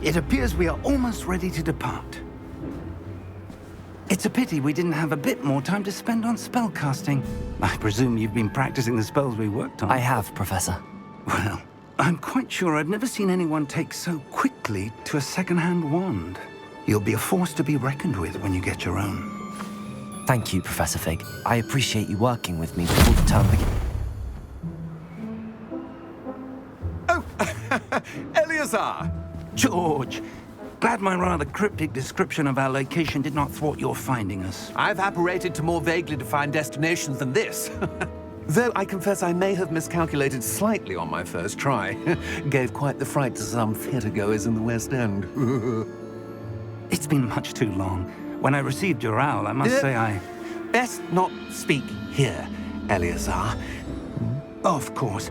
It appears we are almost ready to depart. It's a pity we didn't have a bit more time to spend on spellcasting. I presume you've been practicing the spells we worked on. I have, Professor. Well, I'm quite sure I've never seen anyone take so quickly to a second-hand wand. You'll be a force to be reckoned with when you get your own. Thank you, Professor Fig. I appreciate you working with me before the term begins. Oh, Eleazar! George! Glad my rather cryptic description of our location did not thwart your finding us. I've apparated to more vaguely defined destinations than this. Though I confess I may have miscalculated slightly on my first try. Gave quite the fright to some theatergoers in the West End. It's been much too long. When I received your owl, I must say I... Best not speak here, Eleazar. Of course.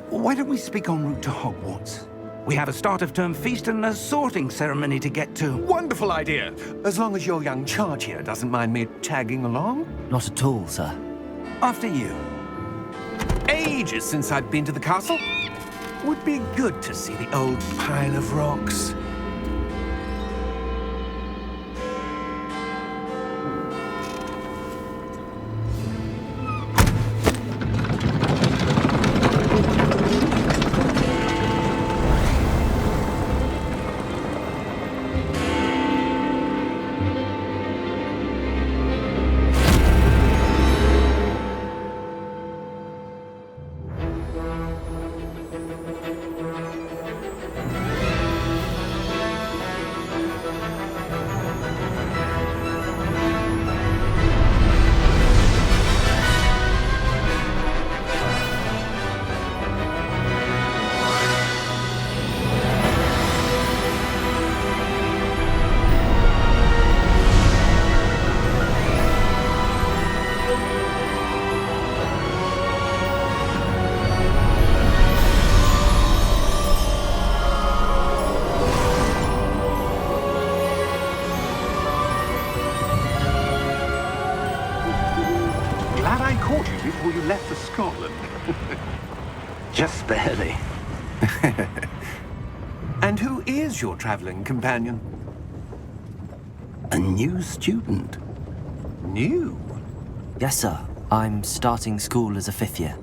Why don't we speak en route to Hogwarts? We have a start-of-term feast and a sorting ceremony to get to. Wonderful idea! As long as your young charge here doesn't mind me tagging along. Not at all, sir. After you. Ages since I've been to the castle. Would be good to see the old pile of rocks. Before you left for Scotland. Just barely. And who is your traveling companion? A new student. New? Yes, sir. I'm starting school as a 5th year.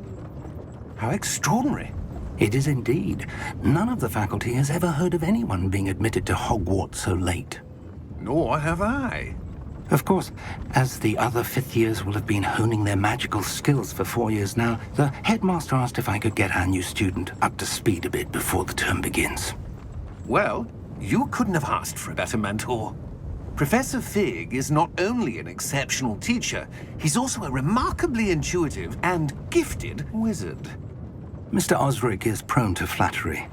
How extraordinary. It is indeed. None of the faculty has ever heard of anyone being admitted to Hogwarts so late. Nor have I. Of course, as the other 5th years will have been honing their magical skills for 4 years now, the headmaster asked if I could get our new student up to speed a bit before the term begins. Well, you couldn't have asked for a better mentor. Professor Fig is not only an exceptional teacher, he's also a remarkably intuitive and gifted wizard. Mr. Osric is prone to flattery.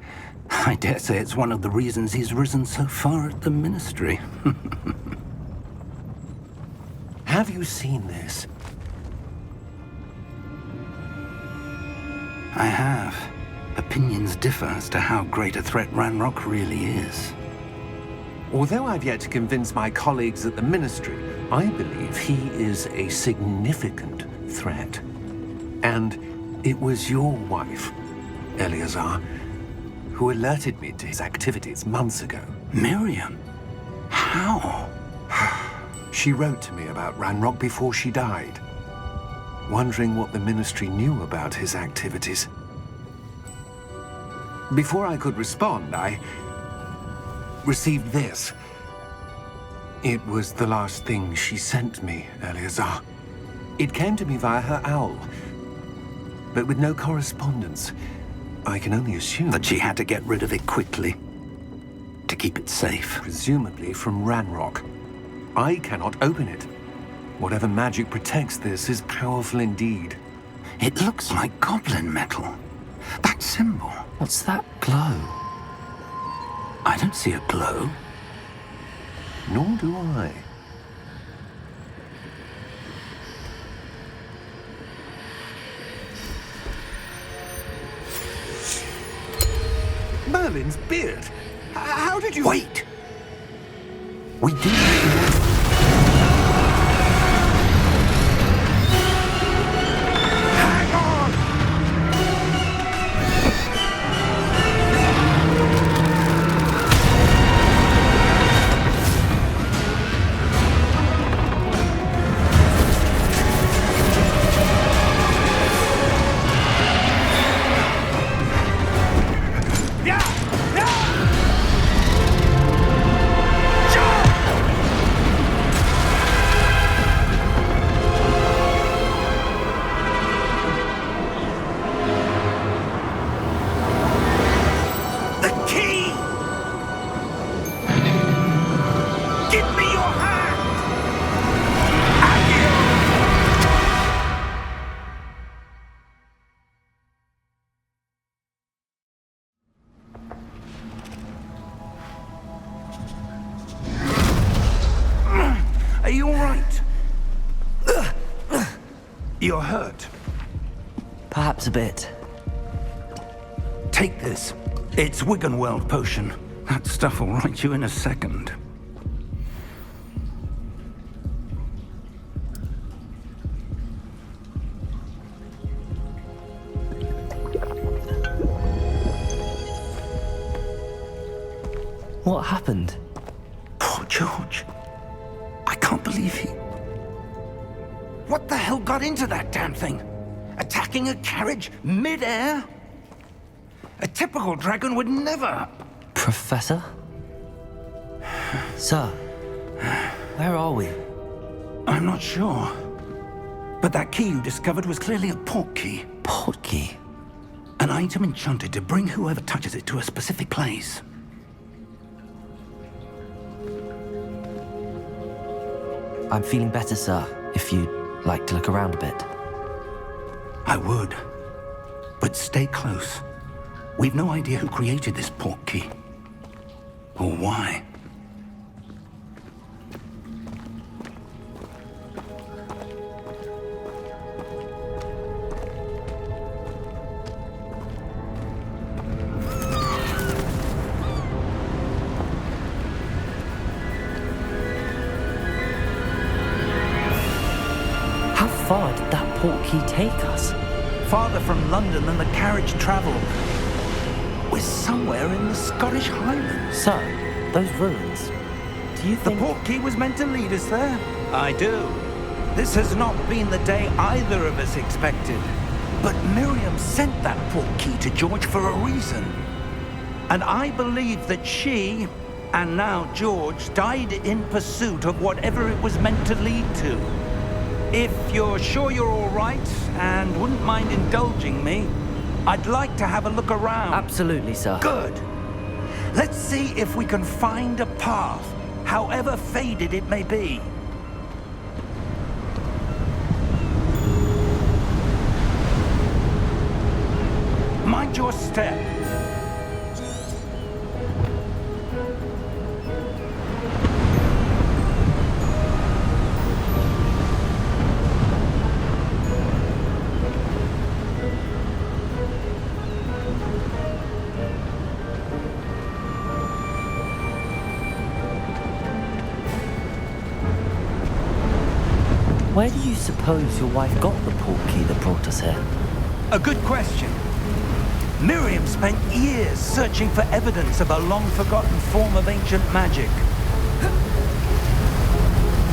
I dare say it's one of the reasons he's risen so far at the ministry. Have you seen this? I have. Opinions differ as to how great a threat Ranrock really is. Although I've yet to convince my colleagues at the Ministry, I believe he is a significant threat. And it was your wife, Eleazar, who alerted me to his activities months ago. Miriam? How? She wrote to me about Ranrock before she died, wondering what the Ministry knew about his activities. Before I could respond, I received this. It was the last thing she sent me, Eleazar. It came to me via her owl, but with no correspondence. I can only assume That she had to get rid of it quickly, to keep it safe. presumably from Ranrock. I cannot open it. Whatever magic protects this is powerful indeed. It looks like goblin metal. That symbol. What's that glow? I don't see a glow. Nor do I. Merlin's beard. How did you... Wait! We do... You're hurt. Perhaps a bit. Take this. It's Wiggenweld potion. That stuff will right you in a second. What happened? Poor George. I can't believe he... What the hell got into that damn thing? Attacking a carriage mid-air? A typical dragon would never... Professor? Sir, where are we? I'm not sure. But that key you discovered was clearly a port key. Port key? An item enchanted to bring whoever touches it to a specific place. I'm feeling better, sir, if you'd like to look around a bit. I would. But stay close. We've no idea who created this port key. Or why. How far did that port key take us? Farther from London than the carriage traveled. We're somewhere in the Scottish Highlands. Sir, those ruins. Do you The think... port key was meant to lead us there? I do. This has not been the day either of us expected. But Miriam sent that port key to George for a reason. And I believe that she, and now George, died in pursuit of whatever it was meant to lead to. If you're sure you're all right and wouldn't mind indulging me, I'd like to have a look around. Absolutely, sir. Good. Let's see if we can find a path, however faded it may be. Mind your step. Where do you suppose your wife got the port key that brought us here? A good question. Miriam spent years searching for evidence of a long-forgotten form of ancient magic.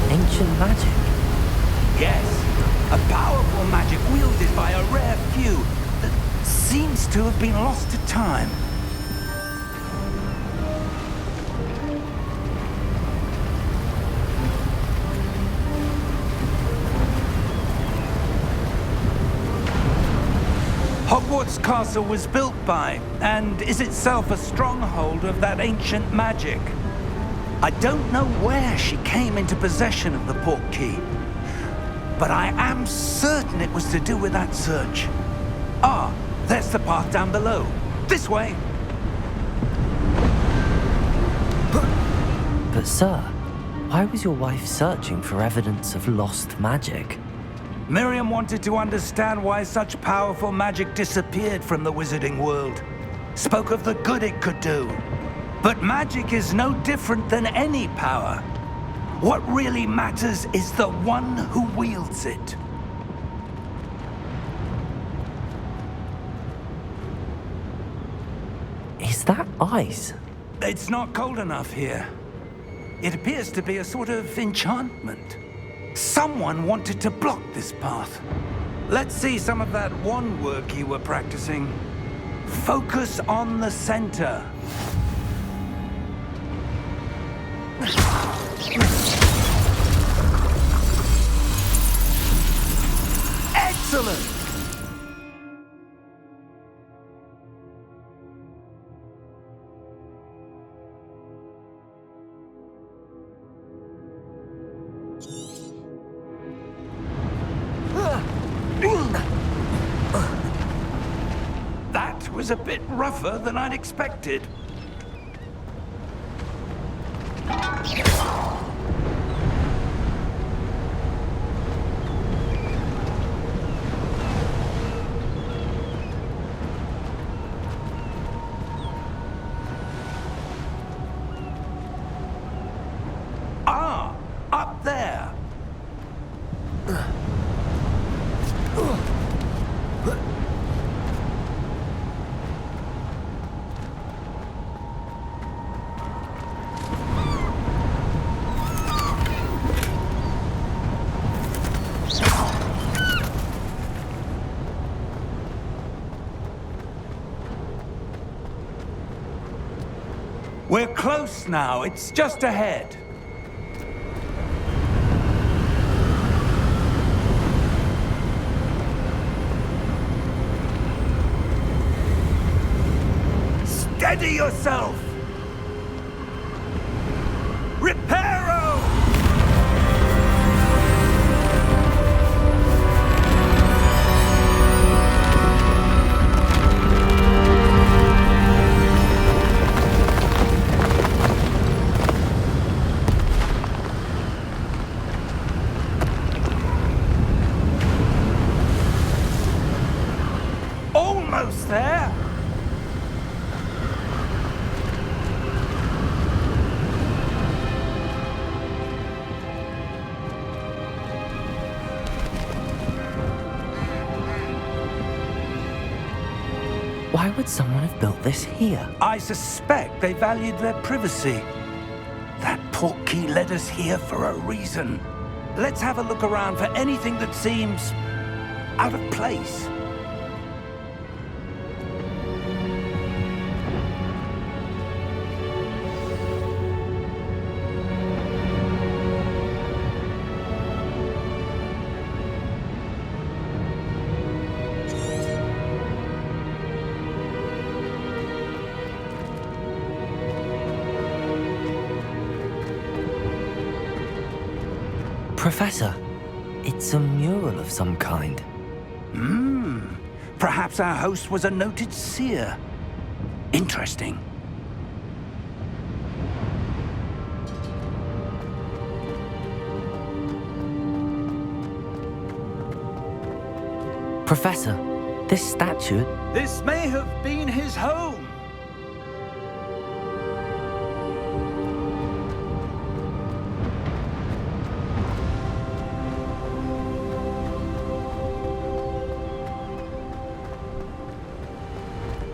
Ancient magic? Yes, a powerful magic wielded by a rare few that seems to have been lost to time. Hogwarts Castle was built by, and is itself a stronghold of that ancient magic. I don't know where she came into possession of the port key, but I am certain it was to do with that search. Ah, there's the path down below. This way. But sir, why was your wife searching for evidence of lost magic? Miriam wanted to understand why such powerful magic disappeared from the wizarding world. Spoke of the good it could do. But magic is no different than any power. What really matters is the one who wields it. Is that ice? It's not cold enough here. It appears to be a sort of enchantment. Someone wanted to block this path. Let's see some of that wand work you were practicing. Focus on the center. Excellent! That was a bit rougher than I'd expected. We're close now. It's just ahead. Steady yourself! Reparo! Almost there! Why would someone have built this here? I suspect they valued their privacy. That portkey led us here for a reason. Let's have a look around for anything that seems out of place. Professor, it's a mural of some kind. Perhaps our host was a noted seer. Interesting. Professor, this statue... This may have been his home.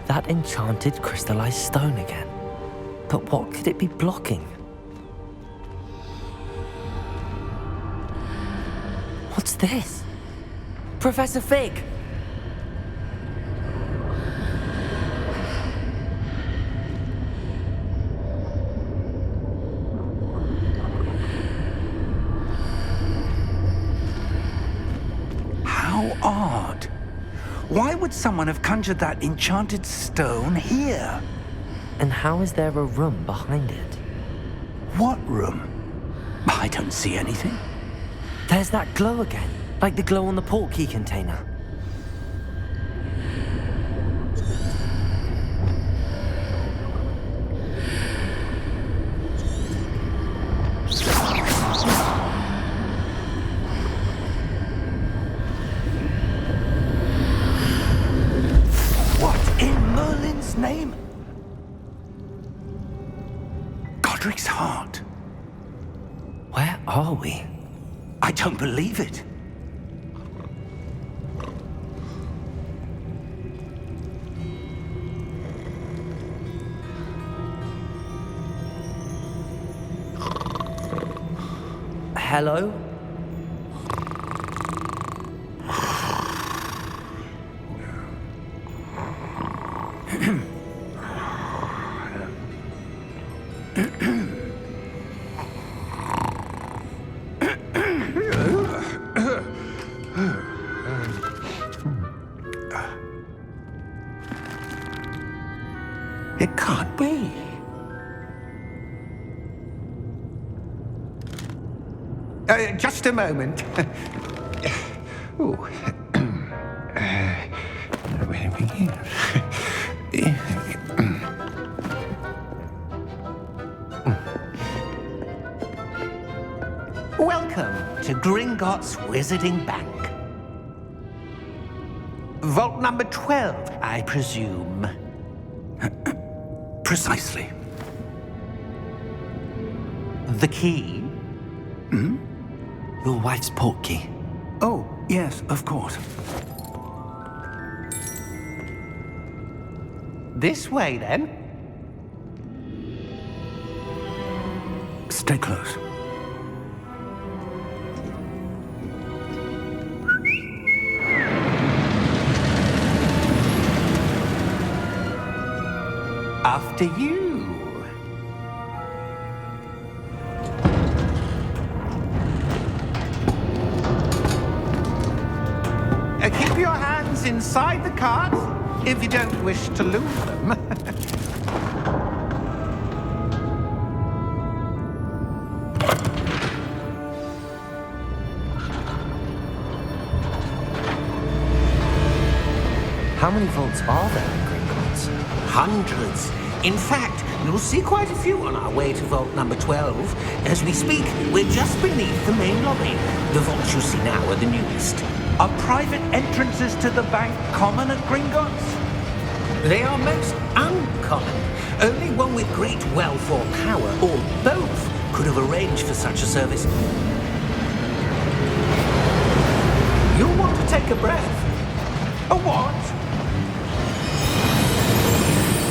That enchanted crystallized stone again. But what could it be blocking? What's this? Professor Fig! How odd. Why would someone have conjured that enchanted stone here? And how is there a room behind it? What room? I don't see anything. There's that glow again, like the glow on the portkey container. What in Merlin's name? Godric's heart. Where are we? I don't believe it. Hello? It can't be. Just a moment. Ooh. Where to begin? Welcome to Gringotts Wizarding Bank. Vault number 12, I presume. Precisely. The key? Your wife's portkey. Oh, yes, of course. This way, then. Stay close. After you. inside the cart, if you don't wish to lose them. How many vaults are there in Gringotts? Hundreds. In fact, you'll see quite a few on our way to vault number 12. As we speak, we're just beneath the main lobby. The vaults you see now are the newest. Are private entrances to the bank common at Gringotts? They are most uncommon. Only one with great wealth or power, or both, could have arranged for such a service. You'll want to take a breath. A what?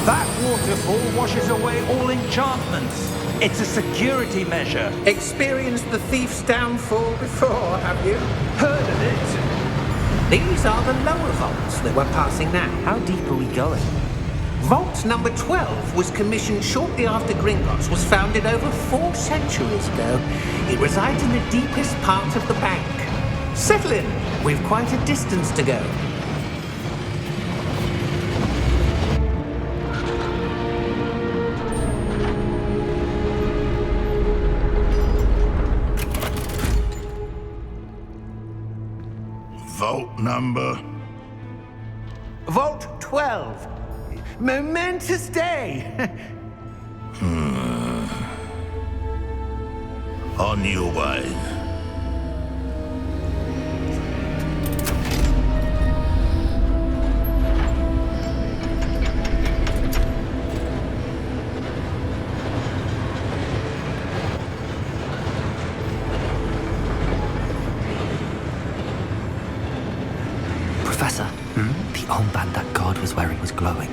That waterfall washes away all enchantments. It's a security measure. Experienced the thief's downfall before, have you? Heard of it? These are the lower vaults that we're passing now. How deep are we going? Vault number 12 was commissioned shortly after Gringotts was founded over 4 centuries ago. It resides in the deepest part of the bank. Settle in. We've quite a distance to go. Vault number? Vault 12. Momentous day. On your way. Professor, the armband that guard was wearing was glowing.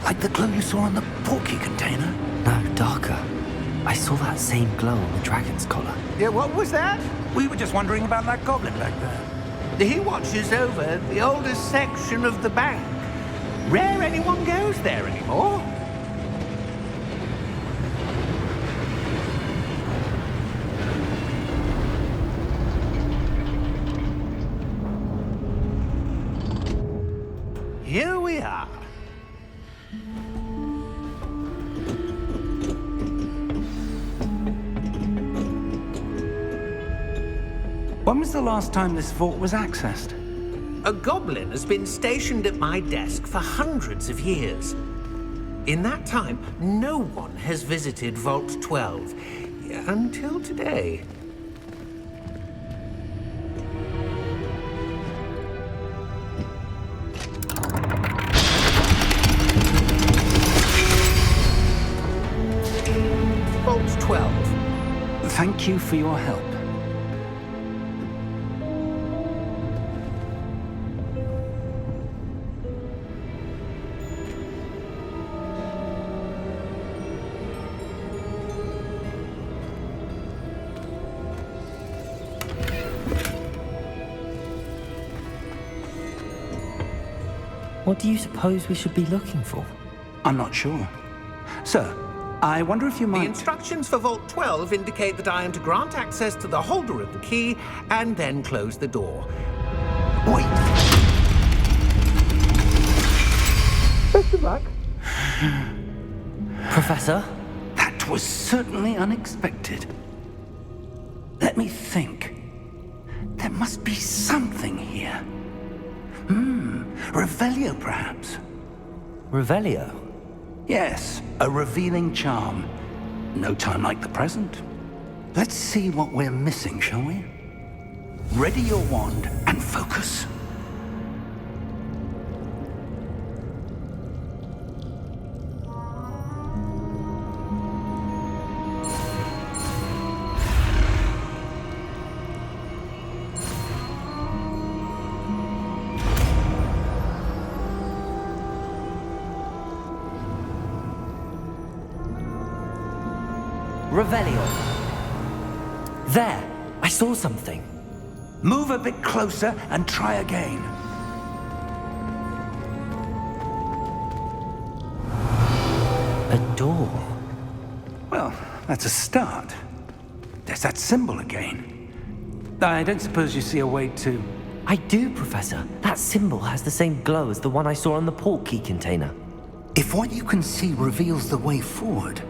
Like the glow you saw on the porky container? No, darker. I saw that same glow on the dragon's collar. Yeah, what was that? We were just wondering about that goblin back there. He watches over the oldest section of the bank. Rare anyone goes there anymore. Here we are. When was the last time this vault was accessed? A goblin has been stationed at my desk for hundreds of years. In that time, no one has visited Vault 12 until today. Vault 12. Thank you for your help. What do you suppose we should be looking for? I'm not sure. Sir, I wonder if you The might... instructions for Vault 12 indicate that I am to grant access to the holder of the key and then close the door. Wait! Best of luck. Professor? That was certainly unexpected. Let me think. There must be something here. Revelio, perhaps? Revelio? Yes, a revealing charm. No time like the present. Let's see what we're missing, shall we? Ready your wand and focus. Revelio. There! I saw something. Move a bit closer and try again. A door. Well, that's a start. There's that symbol again. I don't suppose you see a way to... I do, Professor. That symbol has the same glow as the one I saw on the portkey container. If what you can see reveals the way forward,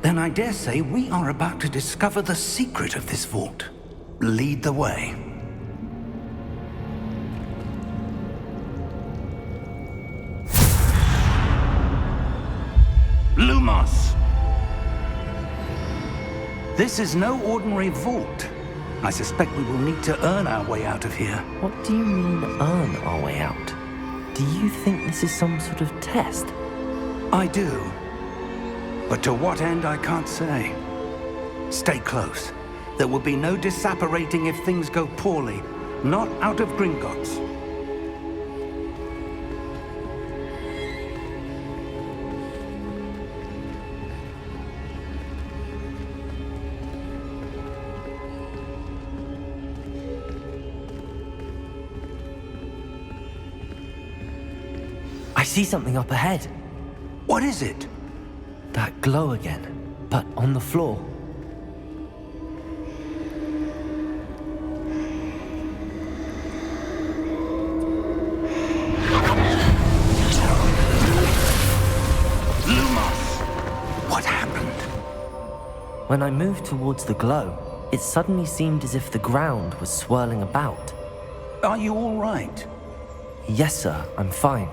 then I dare say we are about to discover the secret of this vault. Lead the way. Lumos! This is no ordinary vault. I suspect we will need to earn our way out of here. What do you mean, earn our way out? Do you think this is some sort of test? I do. But to what end, I can't say. Stay close. There will be no disapparating if things go poorly. Not out of Gringotts. I see something up ahead. What is it? That glow again, but on the floor. Lumos! What happened? When I moved towards the glow, it suddenly seemed as if the ground was swirling about. Are you all right? Yes, sir, I'm fine.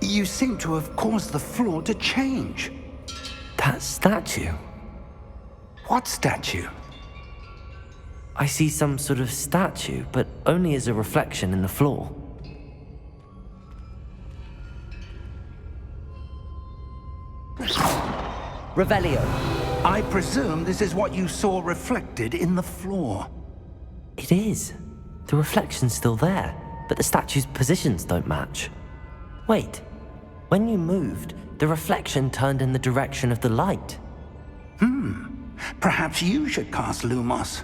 You seem to have caused the floor to change. That statue. What statue? I see some sort of statue, but only as a reflection in the floor. Revelio. I presume this is what you saw reflected in the floor. It is. The reflection's still there, but the statue's positions don't match. Wait. When you moved, the reflection turned in the direction of the light. Perhaps you should cast Lumos.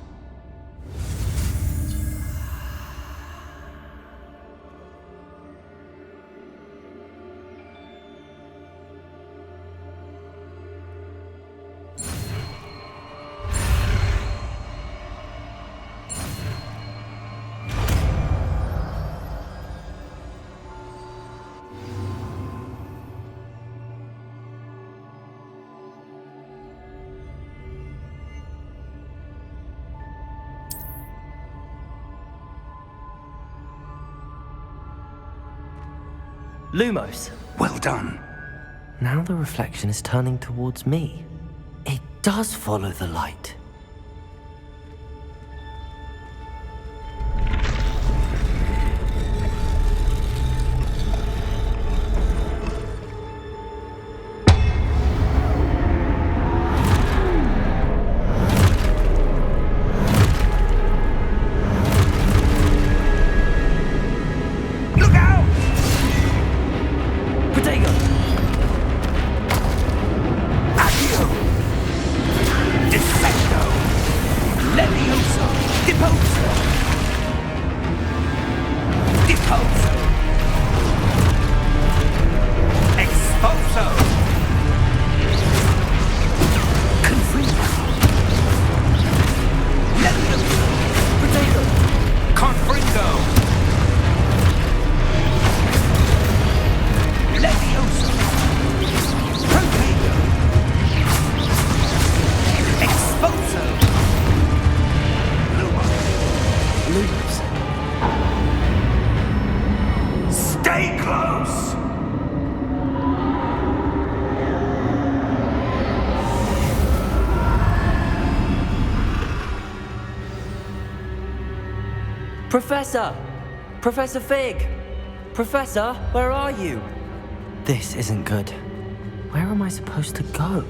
Lumos. Well done. Now the reflection is turning towards me. It does follow the light. Professor! Professor Fig! Professor, where are you? This isn't good. Where am I supposed to go?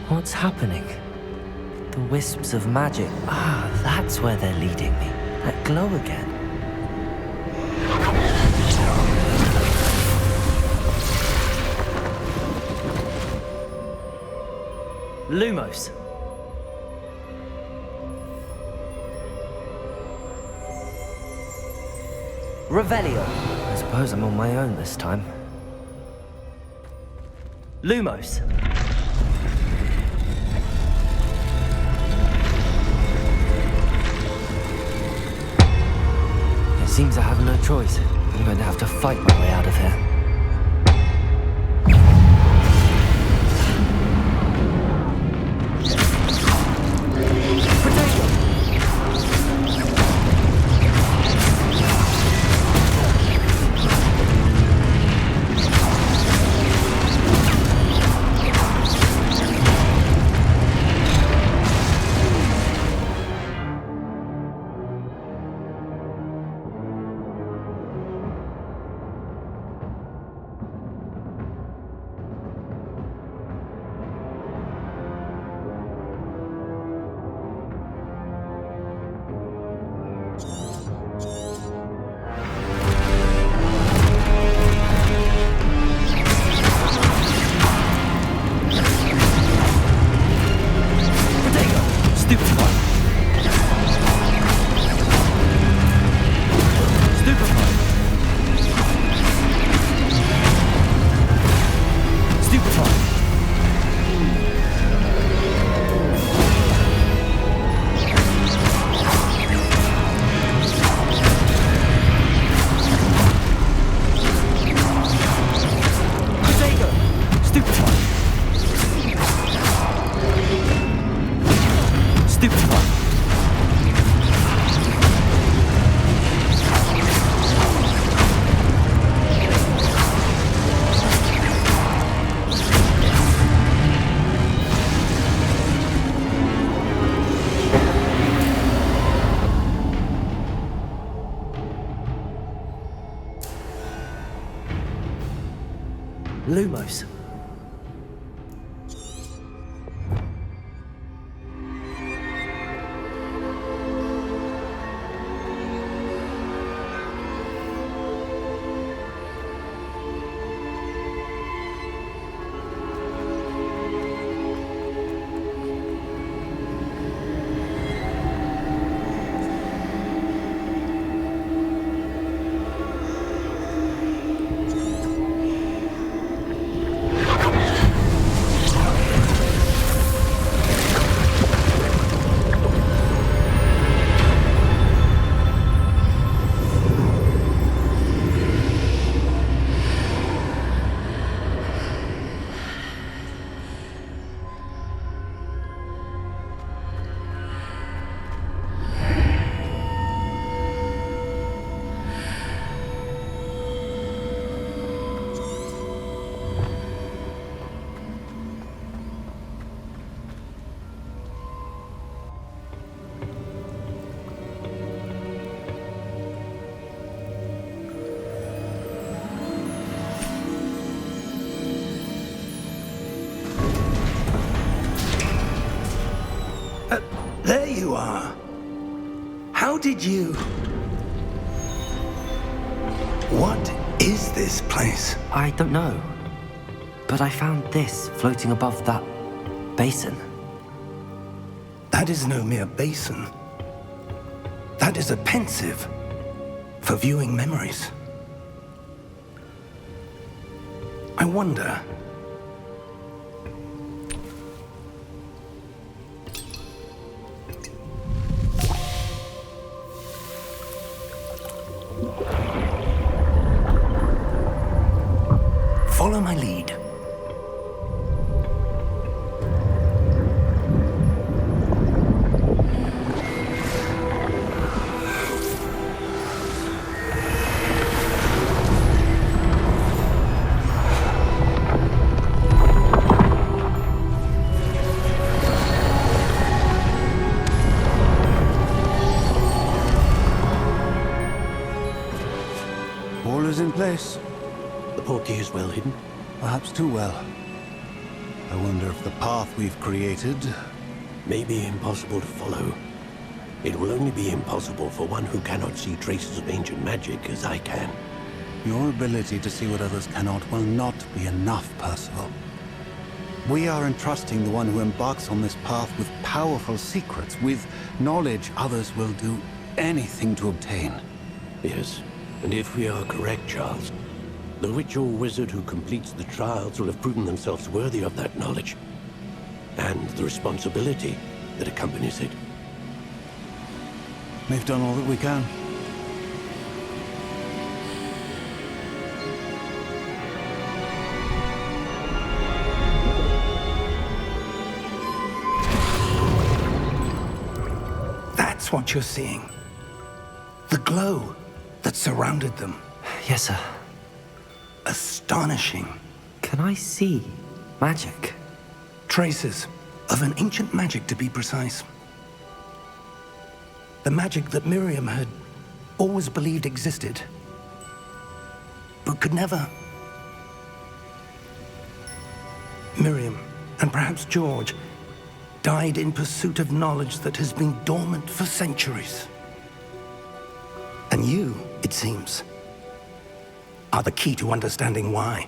What's happening? The wisps of magic. Ah, that's where they're leading me. That glow again. Lumos. Revelio. I suppose I'm on my own this time. Lumos. Seems I have no choice. I'm going to have to fight my way out of here. Lumos. There you are. How did you... What is this place? I don't know. But I found this floating above that basin. That is no mere basin. That is a pensive for viewing memories. I wonder... Follow my lead. All is in place. The portkey is well hidden. Perhaps too well. I wonder if the path we've created... May be impossible to follow. It will only be impossible for one who cannot see traces of ancient magic as I can. Your ability to see what others cannot will not be enough, Percival. We are entrusting the one who embarks on this path with powerful secrets, with knowledge others will do anything to obtain. Yes, and if we are correct, Charles, the witch or wizard who completes the trials will have proven themselves worthy of that knowledge, and the responsibility that accompanies it. We've done all that we can. That's what you're seeing. The glow that surrounded them. Yes, sir. Astonishing. Can I see magic? Traces of an ancient magic, to be precise. The magic that Miriam had always believed existed, but could never. Miriam, and perhaps George, died in pursuit of knowledge that has been dormant for centuries. And you, it seems, are the key to understanding why.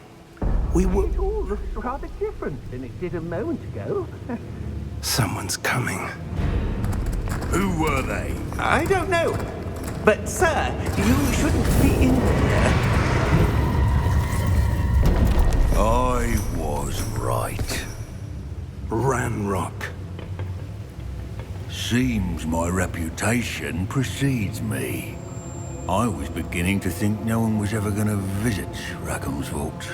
We were... It all looks rather different than it did a moment ago. Someone's coming. Who were they? I don't know. But, sir, you shouldn't be in here. I was right. Ranrock. Seems my reputation precedes me. I was beginning to think no one was ever going to visit Rackham's vault.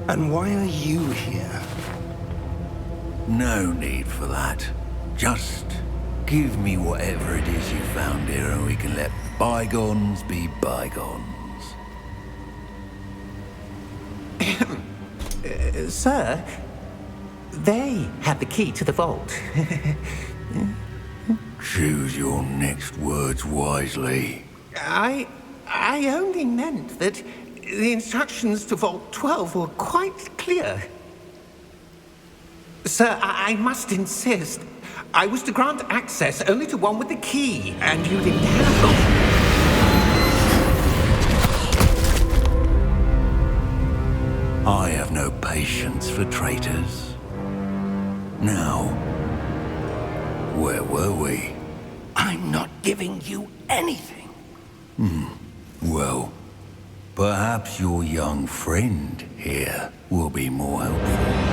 And why are you here? No need for that. Just give me whatever it is you found here and we can let bygones be bygones. Sir, they had the key to the vault. Choose your next words wisely. I only meant that the instructions to Vault 12 were quite clear. Sir, I must insist. I was to grant access only to one with the key, and you didn't have them. I have no patience for traitors. Now, where were we? I'm not giving you anything. Well, perhaps your young friend here will be more helpful.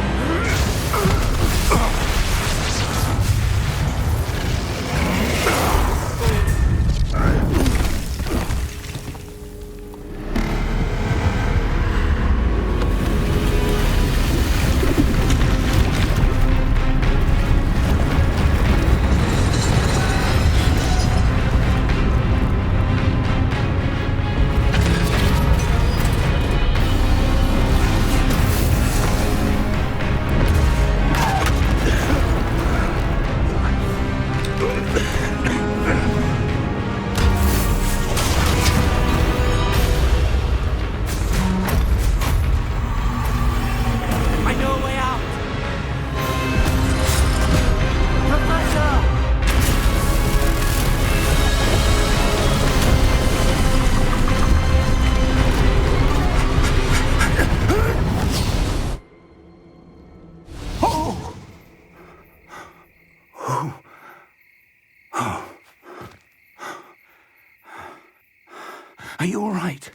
Are you all right?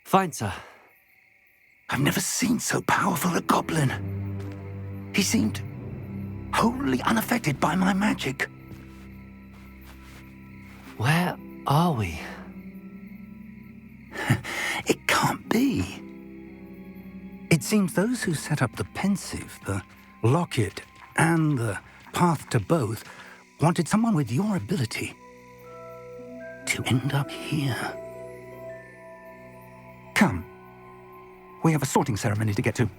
Fine, sir. I've never seen so powerful a goblin. He seemed wholly unaffected by my magic. Where are we? It can't be. It seems those who set up the pensive, the locket, and the path to both wanted someone with your ability to end up here. Come. We have a sorting ceremony to get to.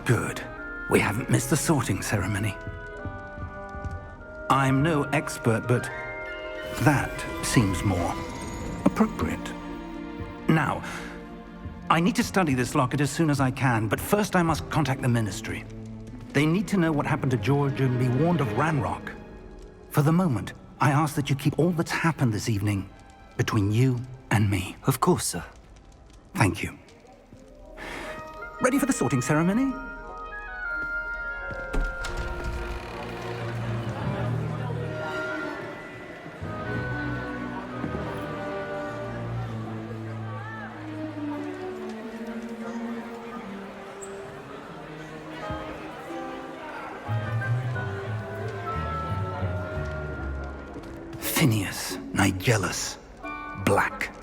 Good. We haven't missed the sorting ceremony. I'm no expert, but that seems more appropriate. Now, I need to study this locket as soon as I can, but first I must contact the Ministry. They need to know what happened to George and be warned of Ranrock. For the moment, I ask that you keep all that's happened this evening between you and me. Of course, sir. Thank you. Ready for the sorting ceremony? Phineas, Nigellus, Black.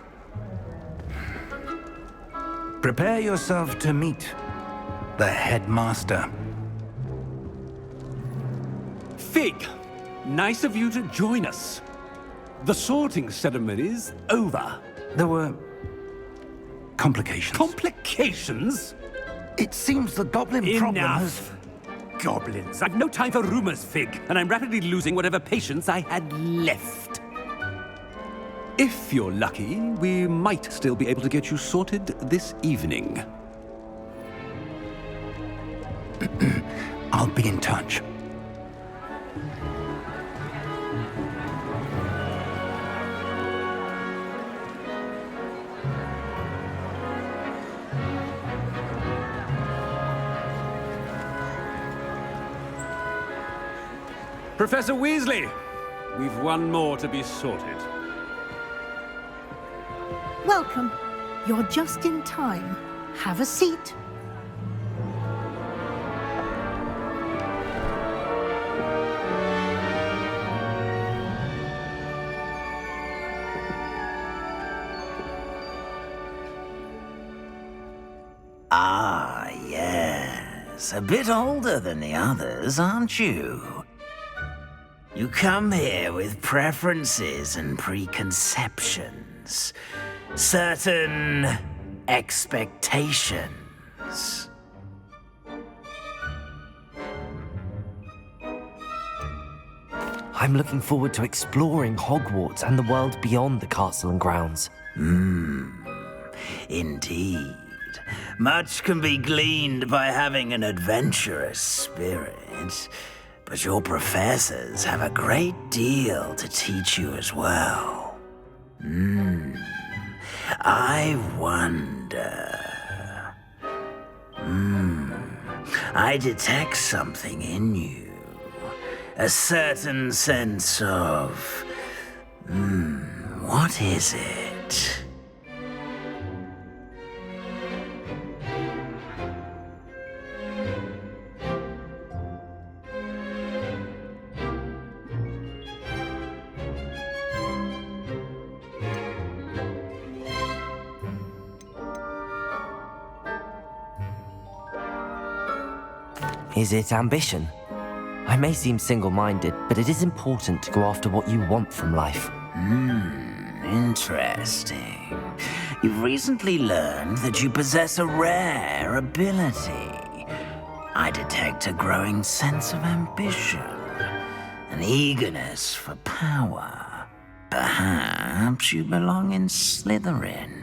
Prepare yourself to meet the headmaster. Fig, nice of you to join us. The sorting ceremony's over. There were complications. Complications? It seems the goblin problem has... Enough. Goblins. I've no time for rumors, Fig, and I'm rapidly losing whatever patience I had left. If you're lucky, we might still be able to get you sorted this evening. I'll be in touch. Professor Weasley, we've one more to be sorted. Welcome. You're just in time. Have a seat. Ah, yes. A bit older than the others, aren't you? You come here with preferences and preconceptions. Certain expectations. I'm looking forward to exploring Hogwarts and the world beyond the castle and grounds. Indeed. Much can be gleaned by having an adventurous spirit, but your professors have a great deal to teach you as well. I wonder... I detect something in you. A certain sense of... what is it? Is it ambition? I may seem single-minded, but it is important to go after what you want from life. Interesting. You've recently learned that you possess a rare ability. I detect a growing sense of ambition, an eagerness for power. Perhaps you belong in Slytherin.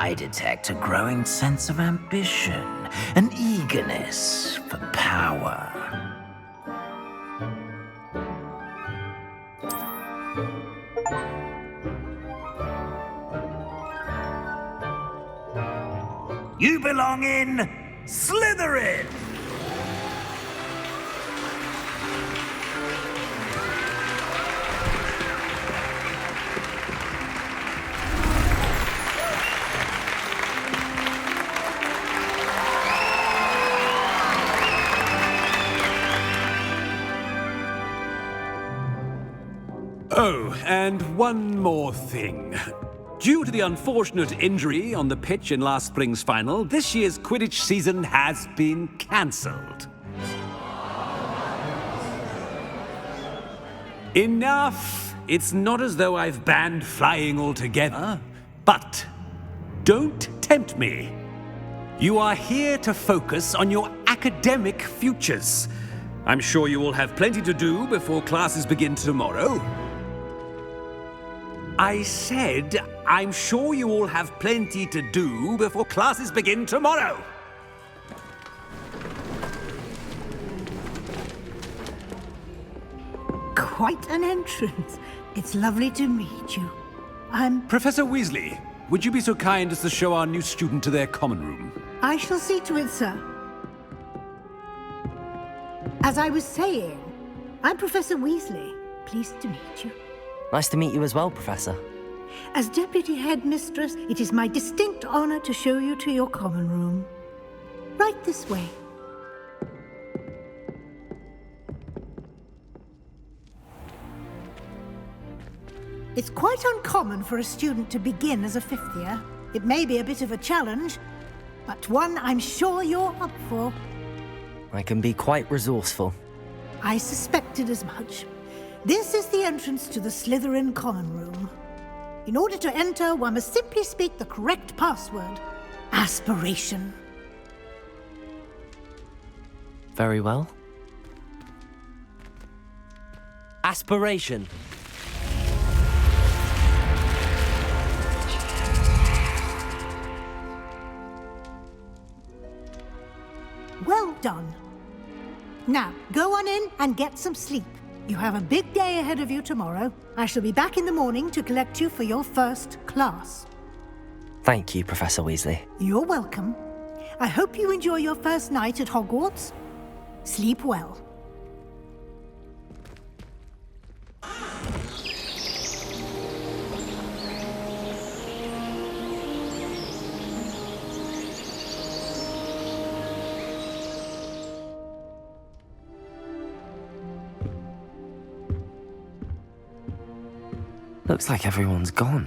I detect a growing sense of ambition, an eagerness for power. You belong in Slytherin! Oh, and one more thing. Due to the unfortunate injury on the pitch in last spring's final, this year's Quidditch season has been cancelled. Enough! It's not as though I've banned flying altogether, but don't tempt me. You are here to focus on your academic futures. I'm sure you will have plenty to do before classes begin tomorrow. I said, I'm sure you all have plenty to do before classes begin tomorrow. Quite an entrance. It's lovely to meet you. Professor Weasley, would you be so kind as to show our new student to their common room? I shall see to it, sir. As I was saying, I'm Professor Weasley. Pleased to meet you. Nice to meet you as well, Professor. As Deputy Headmistress, it is my distinct honor to show you to your common room. Right this way. It's quite uncommon for a student to begin as a fifth year. It may be a bit of a challenge, but one I'm sure you're up for. I can be quite resourceful. I suspected as much. This is the entrance to the Slytherin common room. In order to enter, one must simply speak the correct password. Aspiration. Very well. Aspiration. Well done. Now, go on in and get some sleep. You have a big day ahead of you tomorrow. I shall be back in the morning to collect you for your first class. Thank you, Professor Weasley. You're welcome. I hope you enjoy your first night at Hogwarts. Sleep well. Looks like everyone's gone.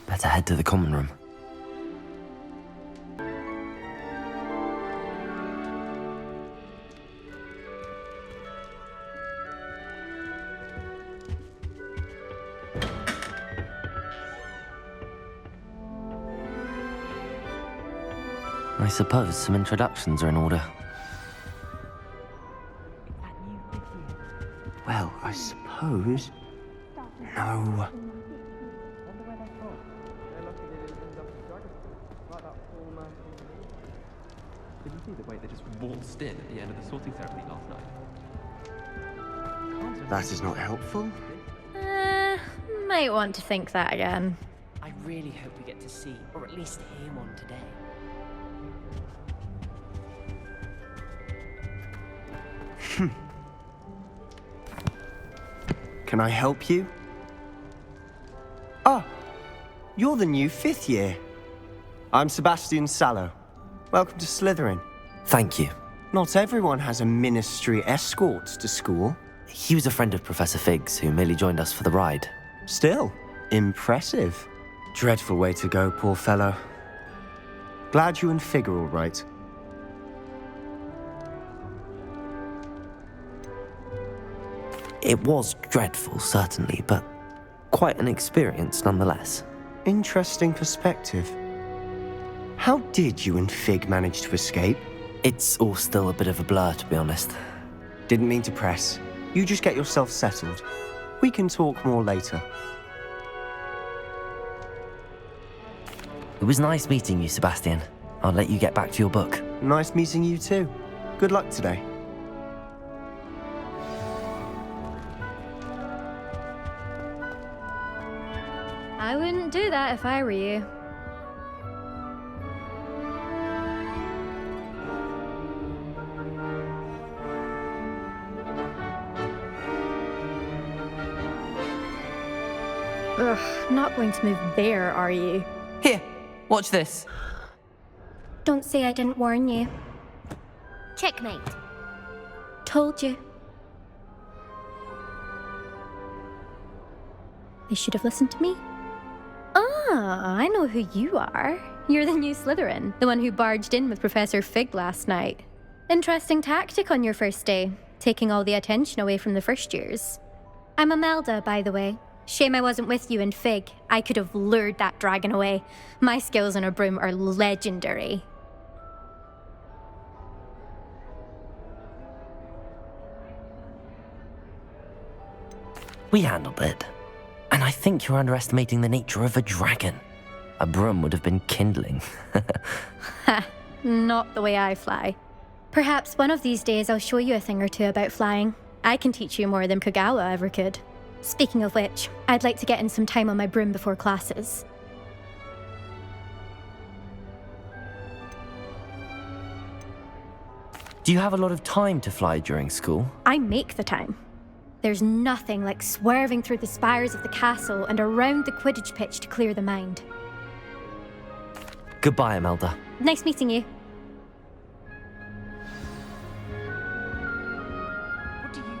Better head to the common room. I suppose some introductions are in order. Well, I suppose... No. Did you see the way they just waltzed in at the end of the sorting ceremony last night? That is not helpful. Might want to think that again. I really hope we get to see, or at least hear one today. Can I help you? Ah, you're the new fifth year. I'm Sebastian Sallow. Welcome to Slytherin. Thank you. Not everyone has a ministry escort to school. He was a friend of Professor Fig's who merely joined us for the ride. Still, impressive. Dreadful way to go, poor fellow. Glad you and Fig are all right. It was dreadful, certainly, but quite an experience nonetheless. Interesting perspective. How did you and Fig manage to escape? It's all still a bit of a blur, to be honest. Didn't mean to press. You just get yourself settled. We can talk more later. It was nice meeting you, Sebastian. I'll let you get back to your book. Nice meeting you too. Good luck today. I wouldn't do that if I were you. Ugh, not going to move there, are you? Here, watch this. Don't say I didn't warn you. Checkmate. Told you. They should have listened to me. Ah, I know who you are. You're the new Slytherin, the one who barged in with Professor Fig last night. Interesting tactic on your first day, taking all the attention away from the first years. I'm Imelda, by the way. Shame I wasn't with you in Fig. I could have lured that dragon away. My skills on a broom are legendary. We handled it. And I think you're underestimating the nature of a dragon. A broom would have been kindling. Ha, not the way I fly. Perhaps one of these days I'll show you a thing or two about flying. I can teach you more than Kogawa ever could. Speaking of which, I'd like to get in some time on my broom before classes. Do you have a lot of time to fly during school? I make the time. There's nothing like swerving through the spires of the castle and around the Quidditch pitch to clear the mind. Goodbye, Imelda. Nice meeting you. What do you think?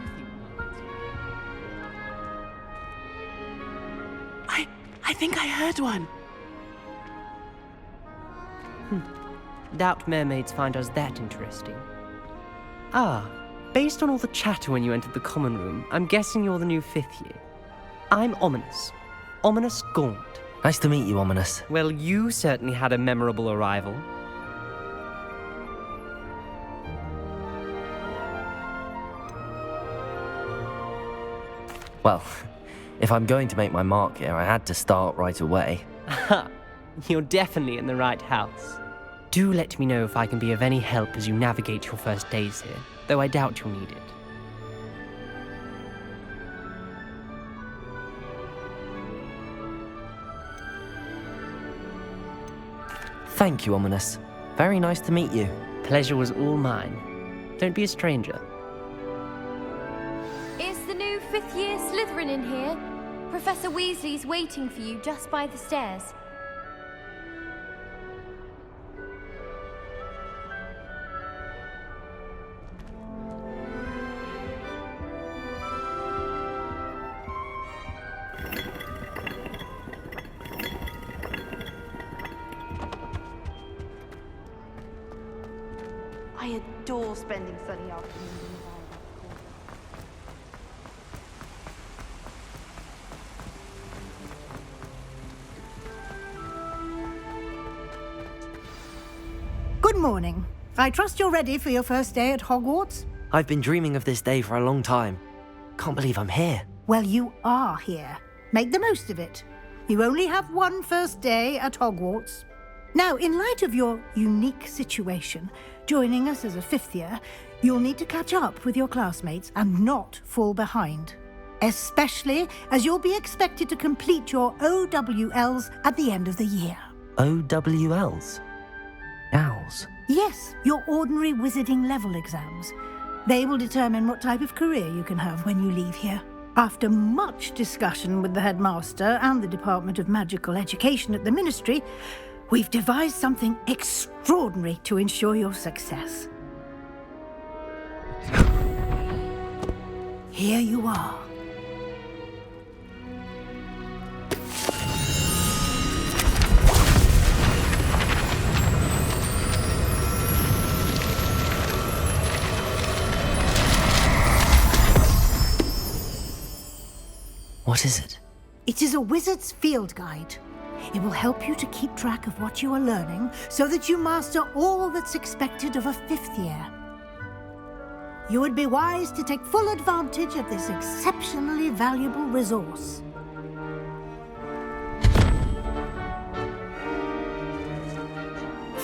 I think I heard one. Doubt mermaids find us that interesting. Ah, based on all the chatter when you entered the common room, I'm guessing you're the new 5th year. I'm Ominous. Ominous Gaunt. Nice to meet you, Ominous. Well, you certainly had a memorable arrival. Well, if I'm going to make my mark here, I had to start right away. Aha, you're definitely in the right house. Do let me know if I can be of any help as you navigate your first days here, though I doubt you'll need it. Thank you, Ominous. Very nice to meet you. Pleasure was all mine. Don't be a stranger. Is the new 5th year Slytherin in here? Professor Weasley's waiting for you just by the stairs. I adore spending sunny afternoons in the Good morning. I trust you're ready for your first day at Hogwarts? I've been dreaming of this day for a long time. Can't believe I'm here. Well, you are here. Make the most of it. You only have one first day at Hogwarts. Now, in light of your unique situation, joining us as a 5th year, you'll need to catch up with your classmates and not fall behind. Especially as you'll be expected to complete your OWLs at the end of the year. OWLs? Owls? Yes, your ordinary wizarding level exams. They will determine what type of career you can have when you leave here. After much discussion with the headmaster and the Department of Magical Education at the Ministry, we've devised something extraordinary to ensure your success. Here you are. What is it? It is a wizard's field guide. It will help you to keep track of what you are learning so that you master all that's expected of a 5th year. You would be wise to take full advantage of this exceptionally valuable resource.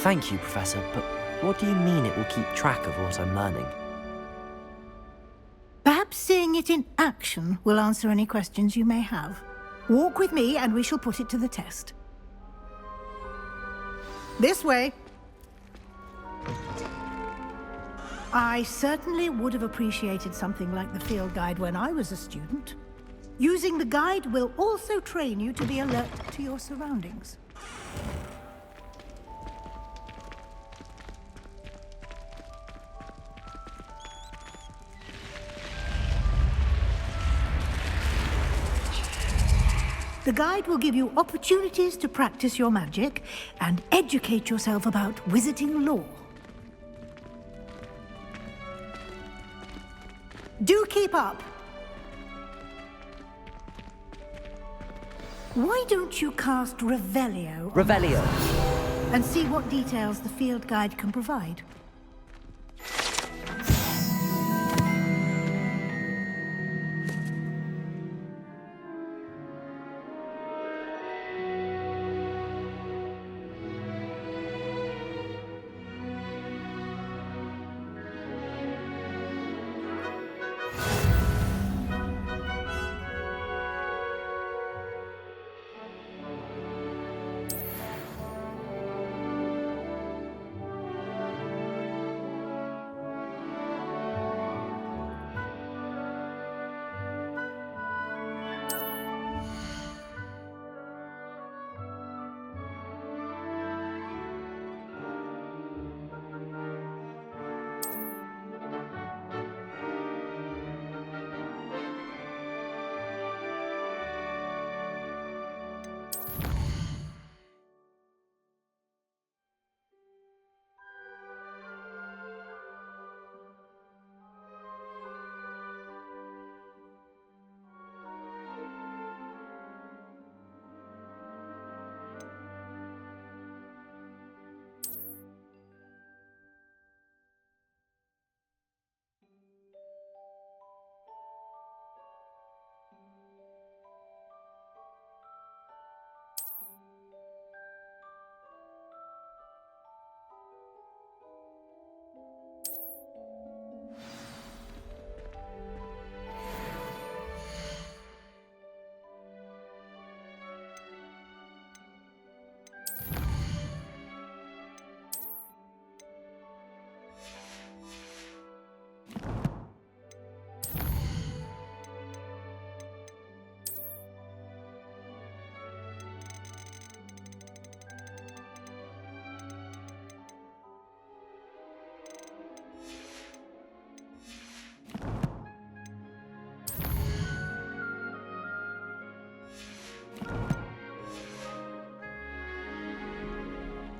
Thank you, Professor, but what do you mean it will keep track of what I'm learning? Perhaps seeing it in action will answer any questions you may have. Walk with me and we shall put it to the test. This way. I certainly would have appreciated something like the field guide when I was a student. Using the guide will also train you to be alert to your surroundings. The guide will give you opportunities to practice your magic and educate yourself about wizarding lore. Do keep up! Why don't you cast Revelio? Revelio. And see what details the field guide can provide.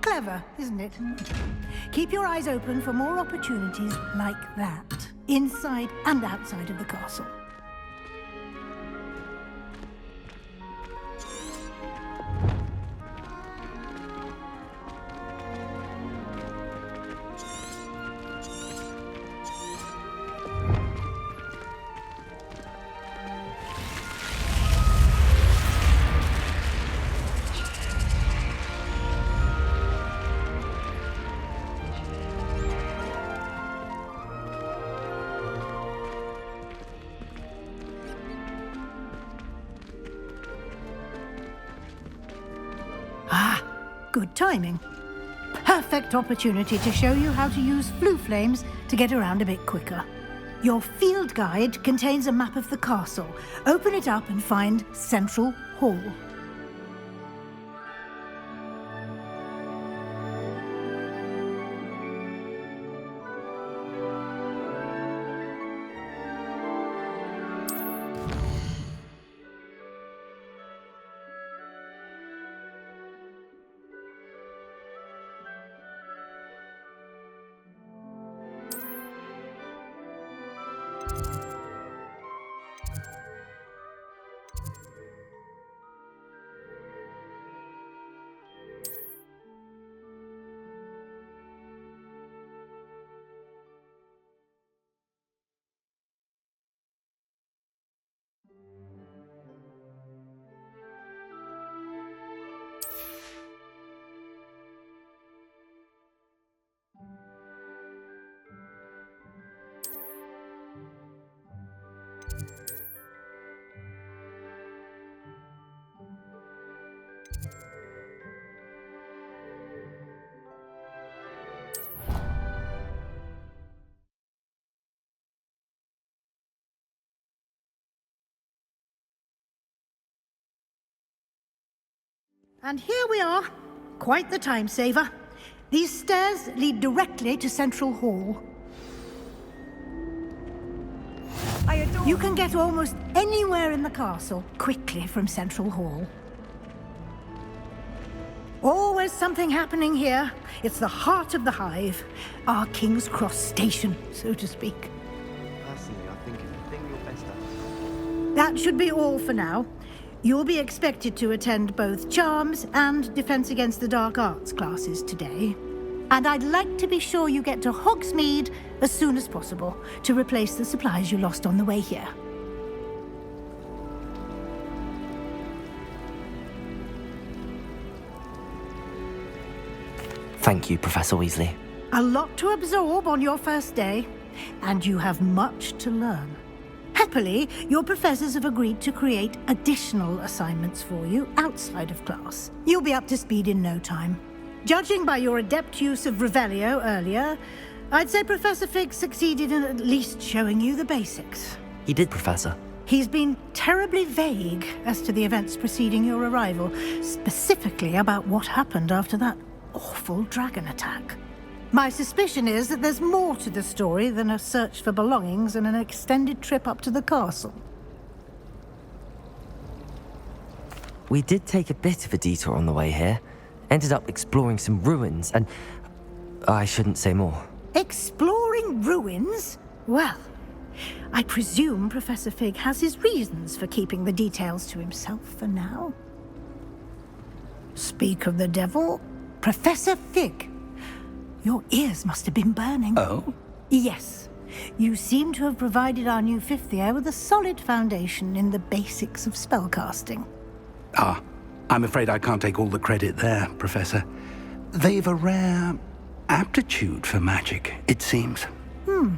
Clever, isn't it? Keep your eyes open for more opportunities like that, inside and outside of the castle. Good timing. Perfect opportunity to show you how to use flue flames to get around a bit quicker. Your field guide contains a map of the castle. Open it up and find Central Hall. And here we are. Quite the time saver. These stairs lead directly to Central Hall. You can get almost anywhere in the castle quickly from Central Hall. Always something happening here. It's the heart of the hive. Our King's Cross station, so to speak. Personally, I think it's the thing you're best at. That should be all for now. You'll be expected to attend both Charms and Defense Against the Dark Arts classes today. And I'd like to be sure you get to Hogsmeade as soon as possible to replace the supplies you lost on the way here. Thank you, Professor Weasley. A lot to absorb on your first day, and you have much to learn. Happily, your professors have agreed to create additional assignments for you outside of class. You'll be up to speed in no time. Judging by your adept use of Revelio earlier, I'd say Professor Fig succeeded in at least showing you the basics. He did, Professor. He's been terribly vague as to the events preceding your arrival, specifically about what happened after that awful dragon attack. My suspicion is that there's more to the story than a search for belongings and an extended trip up to the castle. We did take a bit of a detour on the way here. Ended up exploring some ruins, and I shouldn't say more. Exploring ruins? Well, I presume Professor Fig has his reasons for keeping the details to himself for now. Speak of the devil, Professor Fig. Your ears must have been burning. Oh? Yes. You seem to have provided our new fifth year with a solid foundation in the basics of spellcasting. Ah, I'm afraid I can't take all the credit there, Professor. They've a rare aptitude for magic, it seems. Well,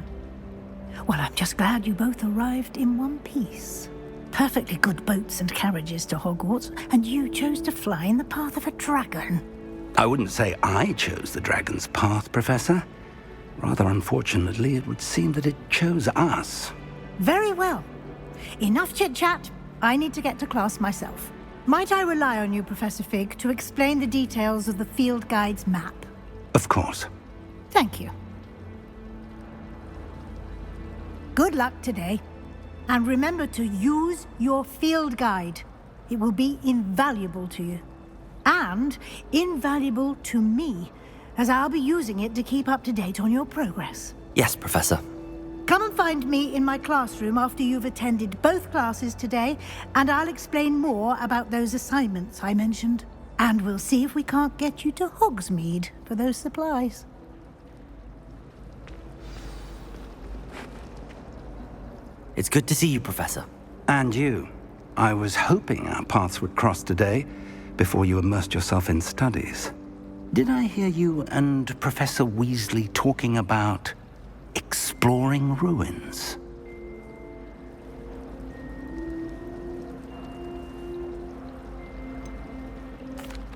I'm just glad you both arrived in one piece. Perfectly good boats and carriages to Hogwarts, and you chose to fly in the path of a dragon. I wouldn't say I chose the dragon's path, Professor. Rather unfortunately, it would seem that it chose us. Very well. Enough chit-chat. I need to get to class myself. Might I rely on you, Professor Fig, to explain the details of the field guide's map? Of course. Thank you. Good luck today. And remember to use your field guide. It will be invaluable to you. And invaluable to me, as I'll be using it to keep up to date on your progress. Yes, Professor. Come and find me in my classroom after you've attended both classes today, and I'll explain more about those assignments I mentioned. And we'll see if we can't get you to Hogsmeade for those supplies. It's good to see you, Professor. And you. I was hoping our paths would cross today, before you immersed yourself in studies. Did I hear you and Professor Weasley talking about exploring ruins?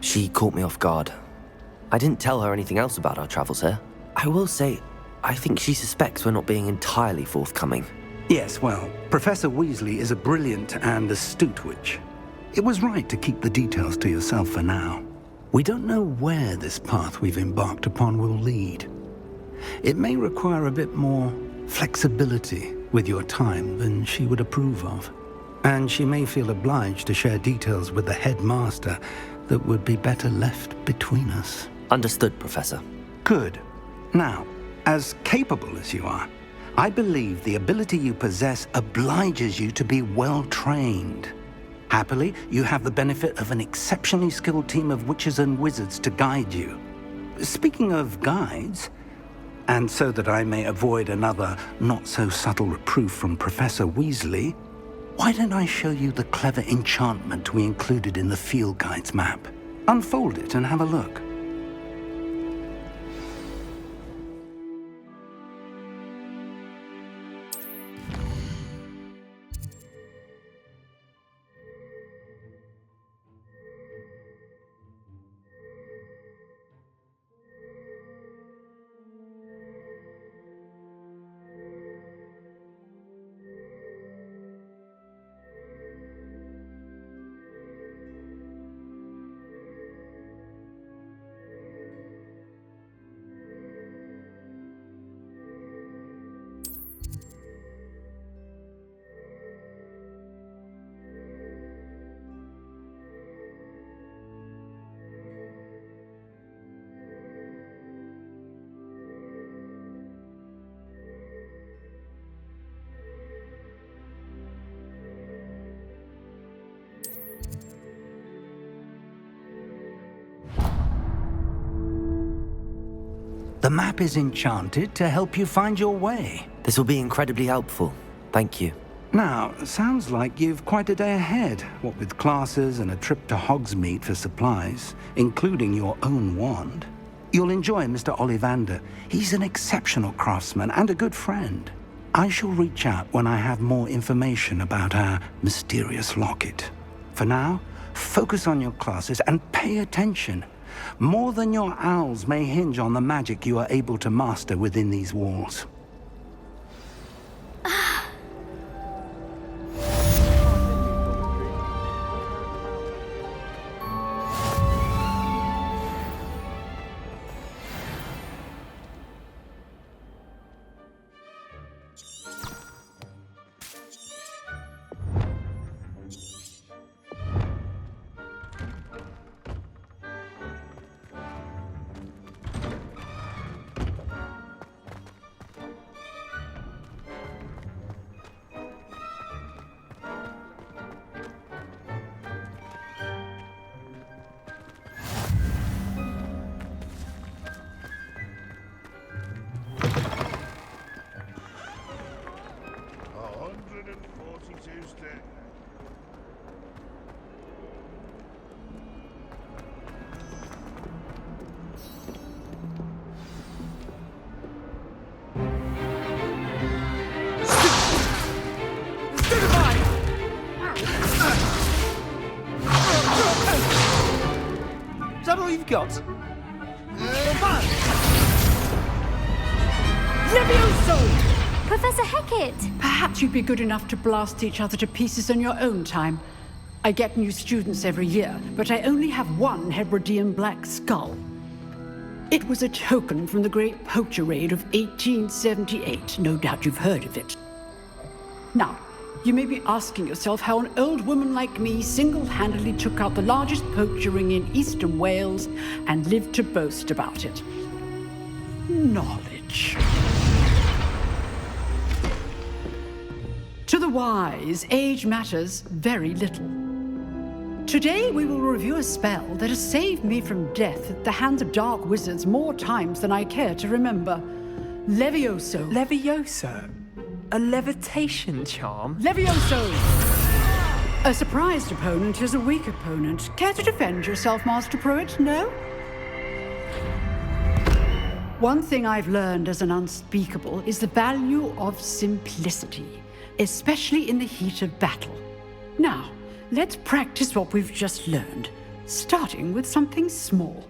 She caught me off guard. I didn't tell her anything else about our travels here. I will say, I think she suspects we're not being entirely forthcoming. Yes, well, Professor Weasley is a brilliant and astute witch. It was right to keep the details to yourself for now. We don't know where this path we've embarked upon will lead. It may require a bit more flexibility with your time than she would approve of. And she may feel obliged to share details with the headmaster that would be better left between us. Understood, Professor. Good. Now, as capable as you are, I believe the ability you possess obliges you to be well trained. Happily, you have the benefit of an exceptionally skilled team of witches and wizards to guide you. Speaking of guides, and so that I may avoid another not-so-subtle reproof from Professor Weasley, why don't I show you the clever enchantment we included in the field guide's map? Unfold it and have a look. The map is enchanted to help you find your way. This will be incredibly helpful. Thank you. Now, sounds like you've quite a day ahead, what with classes and a trip to Hogsmeade for supplies, including your own wand. You'll enjoy Mr. Ollivander. He's an exceptional craftsman and a good friend. I shall reach out when I have more information about our mysterious locket. For now, focus on your classes and pay attention. More than your owls may hinge on the magic you are able to master within these walls. Is that all you've got? Levioso! Professor Hecat! Perhaps you'd be good enough to blast each other to pieces in your own time. I get new students every year, but I only have one Hebridean black skull. It was a token from the Great Poacher Raid of 1878. No doubt you've heard of it. Now, you may be asking yourself how an old woman like me single-handedly took out the largest poacher ring in eastern Wales and lived to boast about it. Knowledge. To the wise, age matters very little. Today we will review a spell that has saved me from death at the hands of dark wizards more times than I care to remember. Levioso. Levioso? A levitation charm? Levioso! A surprised opponent is a weak opponent. Care to defend yourself, Master Pruitt? No? One thing I've learned as an unspeakable is the value of simplicity, especially in the heat of battle. Now, let's practice what we've just learned, starting with something small.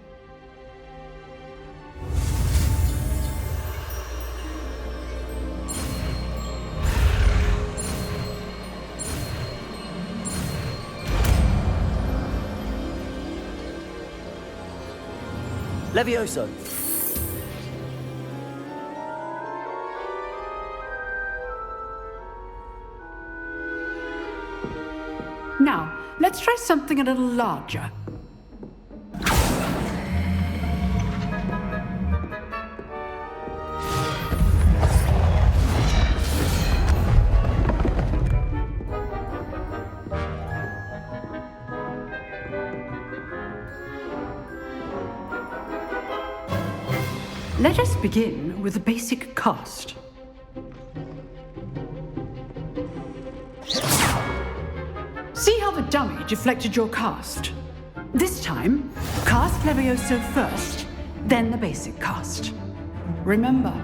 Levioso! Now, let's try something a little larger. Let us begin with the basic cast. See how the dummy deflected your cast? This time, cast Levioso first, then the basic cast. Remember,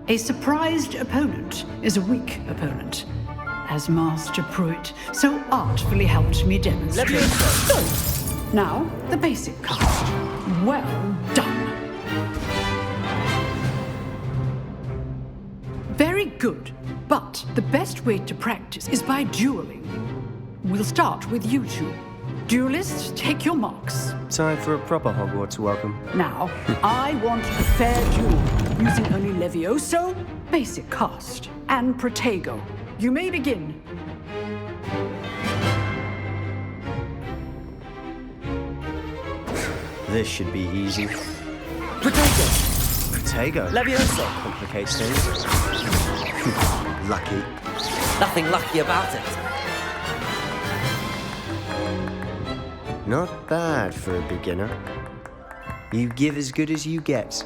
a surprised opponent is a weak opponent, as Master Pruitt so artfully helped me demonstrate. Levioso! Now, the basic cast. Well done. Very good, but the best way to practice is by dueling. We'll start with you two. Duelists, take your marks. Time for a proper Hogwarts welcome. Now, I want a fair duel, using only Levioso, basic cast, and Protego. You may begin. This should be easy. Protego! Protego? Levioso! Complicates things. Lucky. Nothing lucky about it. Not bad for a beginner. You give as good as you get.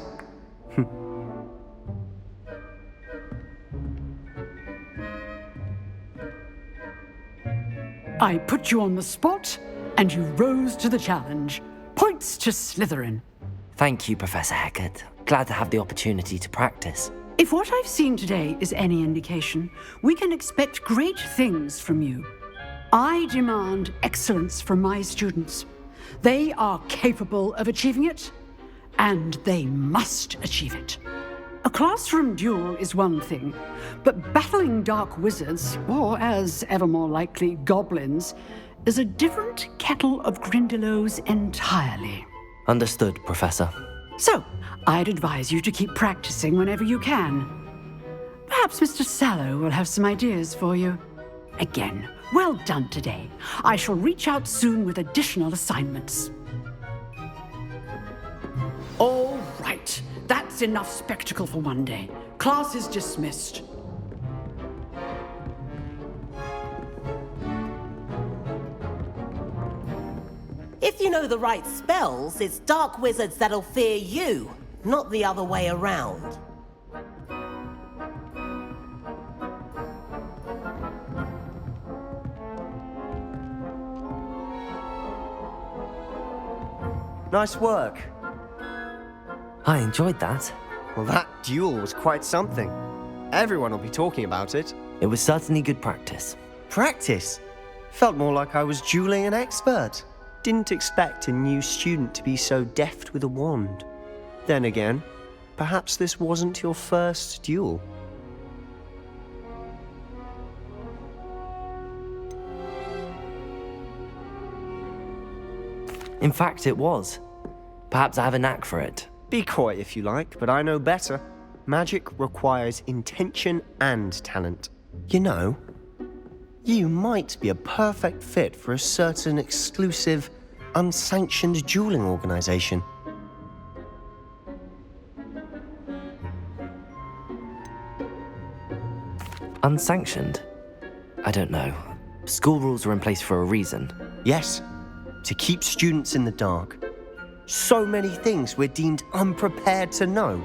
I put you on the spot, and you rose to the challenge. Points to Slytherin. Thank you, Professor Hecat. Glad to have the opportunity to practice. If what I've seen today is any indication, we can expect great things from you. I demand excellence from my students. They are capable of achieving it, and they must achieve it. A classroom duel is one thing, but battling dark wizards, or as ever more likely, goblins, is a different kettle of Grindylows entirely. Understood, Professor. So, I'd advise you to keep practicing whenever you can. Perhaps Mr. Sallow will have some ideas for you. Again, well done today. I shall reach out soon with additional assignments. All right. That's enough spectacle for one day. Class is dismissed. If you know the right spells, it's dark wizards that'll fear you, not the other way around. Nice work. I enjoyed that. Well, that duel was quite something. Everyone will be talking about it. It was certainly good practice. Practice? Felt more like I was dueling an expert. Didn't expect a new student to be so deft with a wand. Then again, perhaps this wasn't your first duel. In fact, it was. Perhaps I have a knack for it. Be coy if you like, but I know better. Magic requires intention and talent. You know, you might be a perfect fit for a certain exclusive, unsanctioned dueling organization. Unsanctioned? I don't know. School rules are in place for a reason. Yes, to keep students in the dark. So many things we're deemed unprepared to know.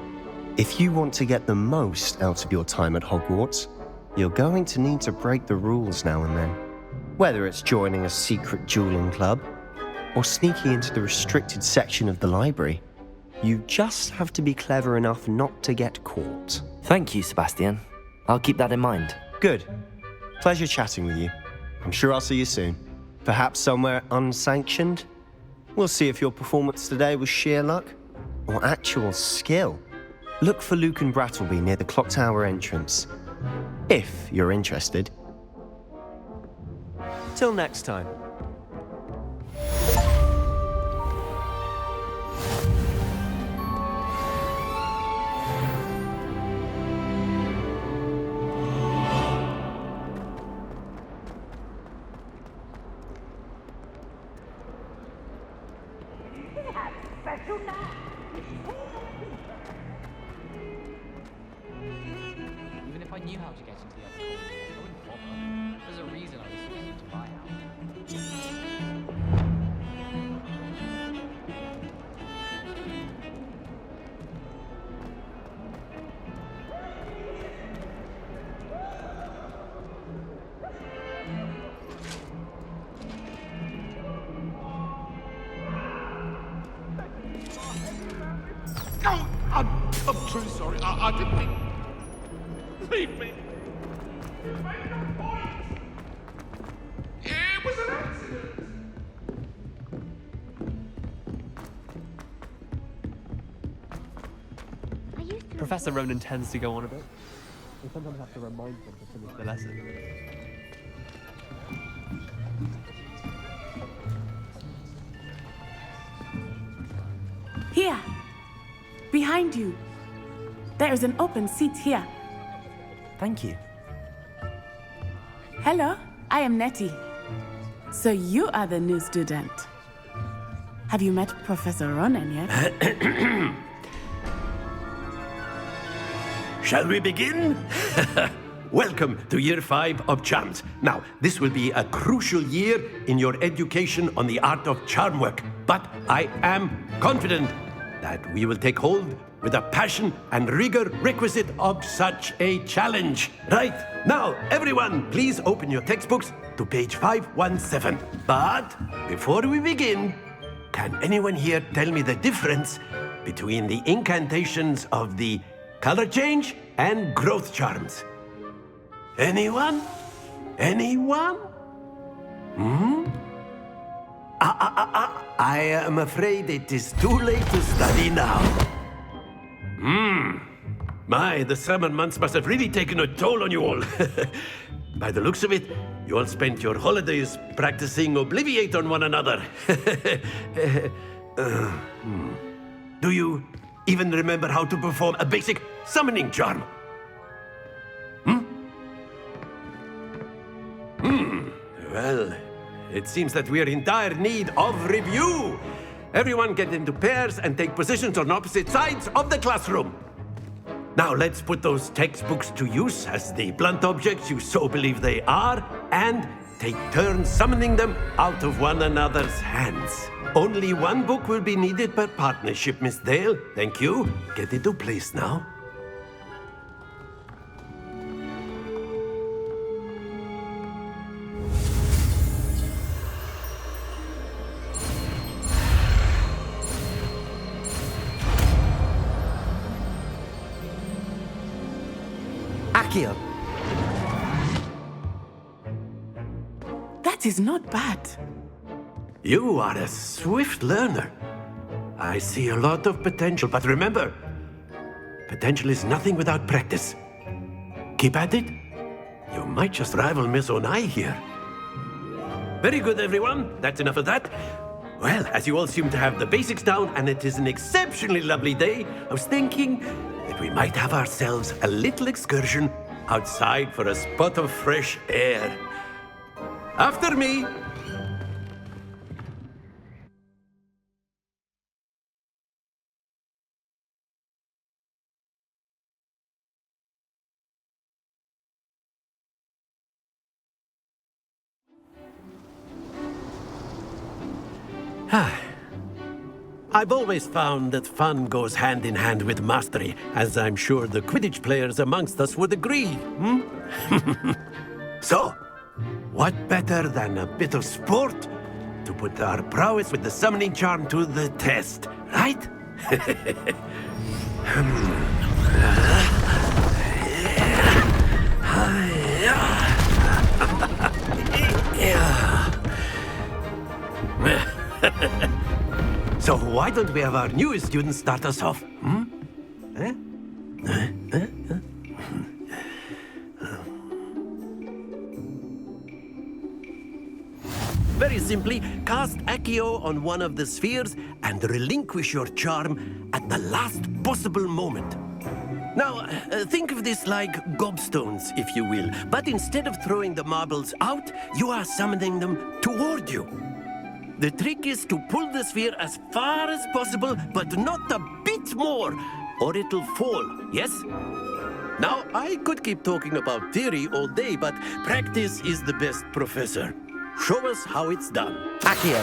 If you want to get the most out of your time at Hogwarts, you're going to need to break the rules now and then. Whether it's joining a secret dueling club, or sneaking into the restricted section of the library, you just have to be clever enough not to get caught. Thank you, Sebastian. I'll keep that in mind. Good. Pleasure chatting with you. I'm sure I'll see you soon. Perhaps somewhere unsanctioned? We'll see if your performance today was sheer luck or actual skill. Look for Luke and Brattleby near the clock tower entrance, if you're interested. Till next time. Even if I knew how to get into the other corner, I wouldn't bother. There's a reason I was choosing to buy Oh, I'm truly sorry. I didn't mean... Leave me. It was an accident. Professor Ronan tends to go on a bit. We sometimes have to remind them to finish the lesson. Here, behind you. There is an open seat here. Thank you. Hello, I am Nettie. So you are the new student. Have you met Professor Ronan yet? Shall we begin? Welcome to Year 5 of Charms. Now, this will be a crucial year in your education on the art of charm work, but I am confident that we will take hold with the passion and rigor requisite of such a challenge. Right, now, everyone, please open your textbooks to page 517. But before we begin, can anyone here tell me the difference between the incantations of the color change and growth charms? Anyone? Anyone? I am afraid it is too late to study now. My, the summer months must have really taken a toll on you all. By the looks of it, you all spent your holidays practicing Obliviate on one another. Do you even remember how to perform a basic summoning charm? Well, it seems that we are in dire need of review. Everyone get into pairs and take positions on opposite sides of the classroom. Now let's put those textbooks to use as the blunt objects you so believe they are, and take turns summoning them out of one another's hands. Only one book will be needed per partnership, Miss Dale. Thank you. Get into place now. Accio. That is not bad. You are a swift learner. I see a lot of potential, but remember, potential is nothing without practice. Keep at it. You might just rival Miss Onai here. Very good, everyone. That's enough of that. Well, as you all seem to have the basics down, and it is an exceptionally lovely day, I was thinking that we might have ourselves a little excursion outside for a spot of fresh air. After me. I've always found that fun goes hand in hand with mastery, as I'm sure the Quidditch players amongst us would agree. So, what better than a bit of sport to put our prowess with the summoning charm to the test, right? So why don't we have our newest student start us off? Very simply, cast Accio on one of the spheres and relinquish your charm at the last possible moment. Now, think of this like gobstones, if you will, but instead of throwing the marbles out, you are summoning them toward you. The trick is to pull the sphere as far as possible, but not a bit more, or it'll fall, yes? Now, I could keep talking about theory all day, but practice is the best professor. Show us how it's done. Accio.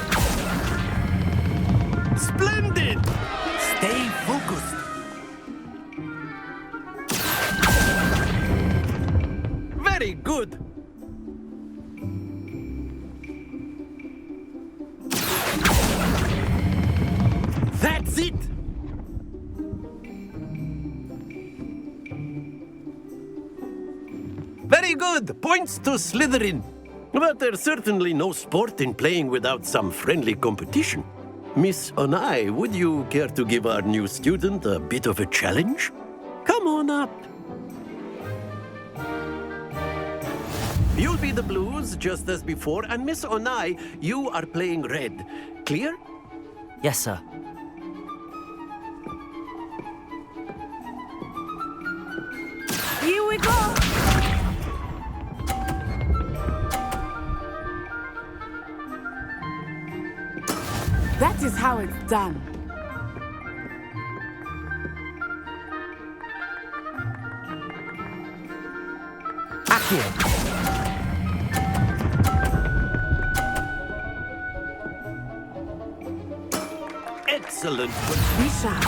Splendid! Stay focused. Very good. That's it! Very good! Points to Slytherin. But there's certainly no sport in playing without some friendly competition. Miss Onai, would you care to give our new student a bit of a challenge? Come on up. You'll be the blues, just as before, and Miss Onai, you are playing red. Clear? Yes, sir. Here we go! That is how it's done. Accio. Excellent. Be sharp.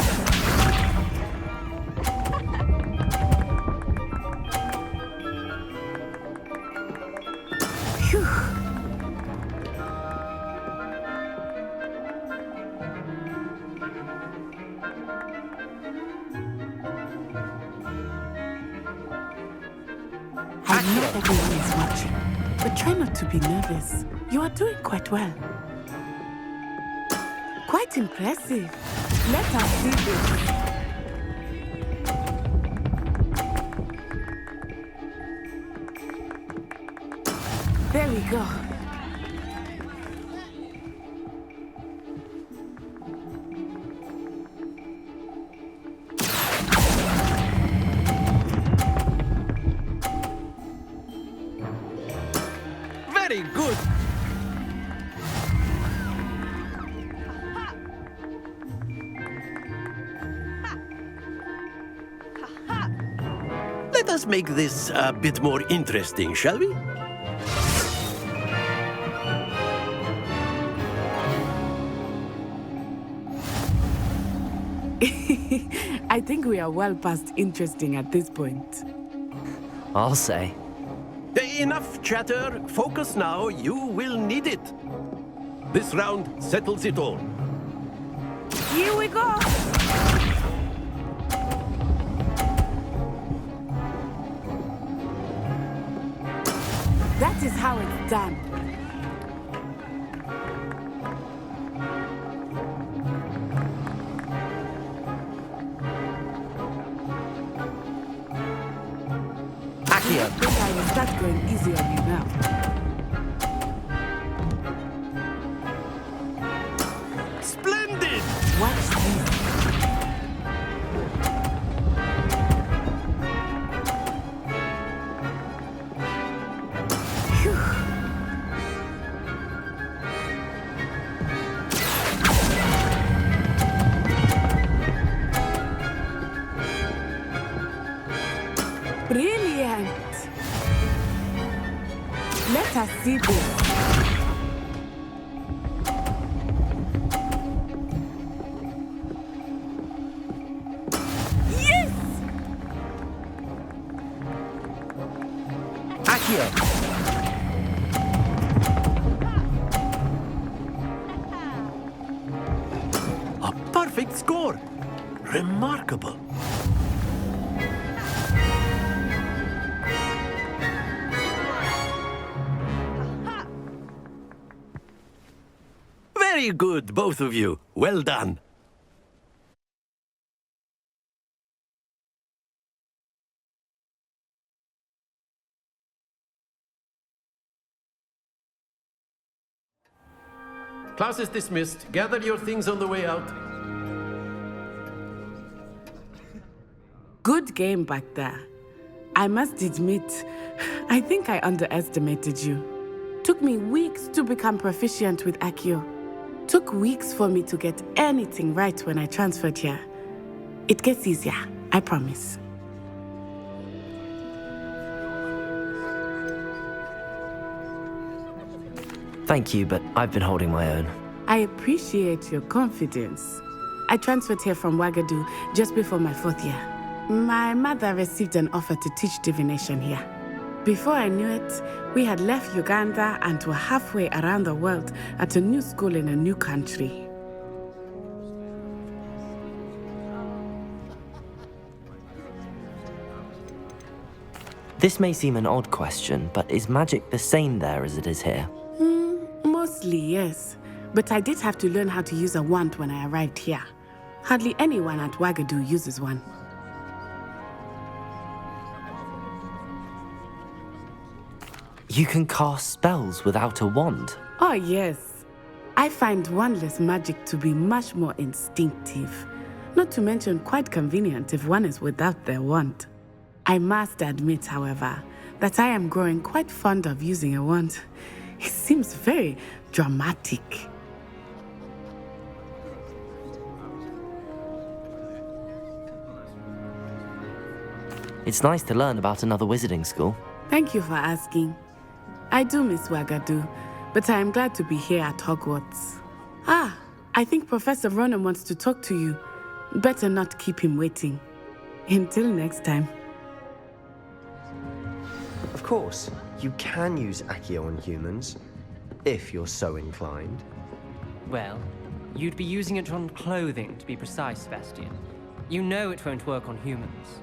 Phew. I know everyone is watching, but try not to be nervous. You are doing quite well. Quite impressive. Let us see this. There we go. Very good. Let us make this a bit more interesting, shall we? I think we are well past interesting at this point. I'll say. Enough chatter. Focus now. You will need it. This round settles it all. Here we go. That is how it's done. Accio. I think I will start going easy on you now. Splendid! Watch this. Brilliant! Let us see this. Yes! Accio. A perfect score. Remarkable. Very good, both of you. Well done. Class is dismissed. Gather your things on the way out. Good game back there. I must admit, I think I underestimated you. Took me weeks to become proficient with Accio. Took weeks for me to get anything right when I transferred here. It gets easier, I promise. Thank you, but I've been holding my own. I appreciate your confidence. I transferred here from Wagadu just before my 4th year. My mother received an offer to teach divination here. Before I knew it, we had left Uganda and were halfway around the world at a new school in a new country. This may seem an odd question, but is magic the same there as it is here? Mostly, yes. But I did have to learn how to use a wand when I arrived here. Hardly anyone at Wagadu uses one. You can cast spells without a wand? Oh, yes. I find wandless magic to be much more instinctive. Not to mention quite convenient if one is without their wand. I must admit, however, that I am growing quite fond of using a wand. It seems very dramatic. It's nice to learn about another wizarding school. Thank you for asking. I do miss Wagadu, but I am glad to be here at Hogwarts. Ah, I think Professor Ronan wants to talk to you. Better not keep him waiting. Until next time. Of course, you can use Accio on humans, if you're so inclined. Well, you'd be using it on clothing, to be precise, Sebastian. You know it won't work on humans.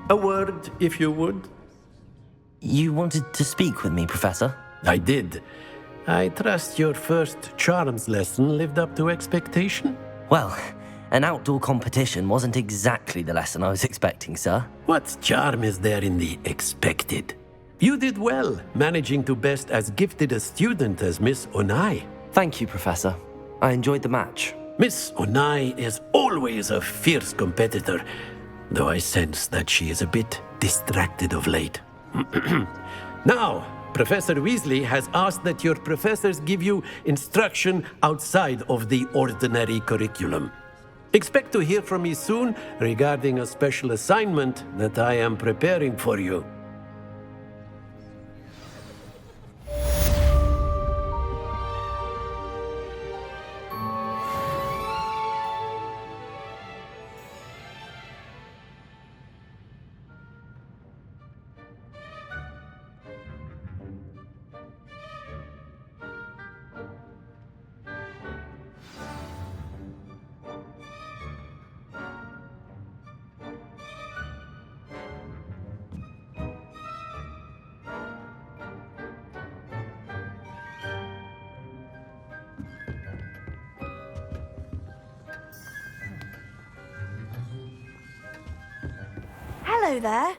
A word, if you would. You wanted to speak with me, Professor? I did. I trust your first charms lesson lived up to expectation? Well, an outdoor competition wasn't exactly the lesson I was expecting, sir. What charm is there in the expected? You did well, managing to best as gifted a student as Miss Onai. Thank you, Professor. I enjoyed the match. Miss Onai is always a fierce competitor, though I sense that she is a bit distracted of late. Now, Professor Weasley has asked that your professors give you instruction outside of the ordinary curriculum. Expect to hear from me soon regarding a special assignment that I am preparing for you. Hello there.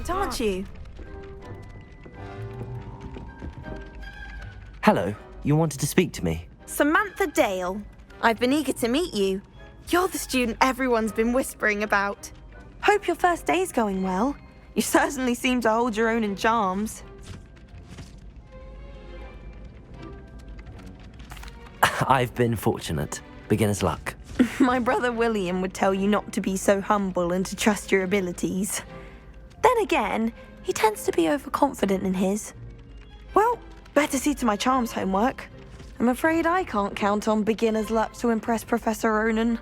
Aren't you? Hello, you wanted to speak to me? Samantha Dale. I've been eager to meet you. You're the student everyone's been whispering about. Hope your first day's going well. You certainly seem to hold your own in charms. I've been fortunate. Beginner's luck. My brother William would tell you not to be so humble and to trust your abilities. Then again, he tends to be overconfident in his. Well, better see to my charms homework. I'm afraid I can't count on beginner's luck to impress Professor Ronan.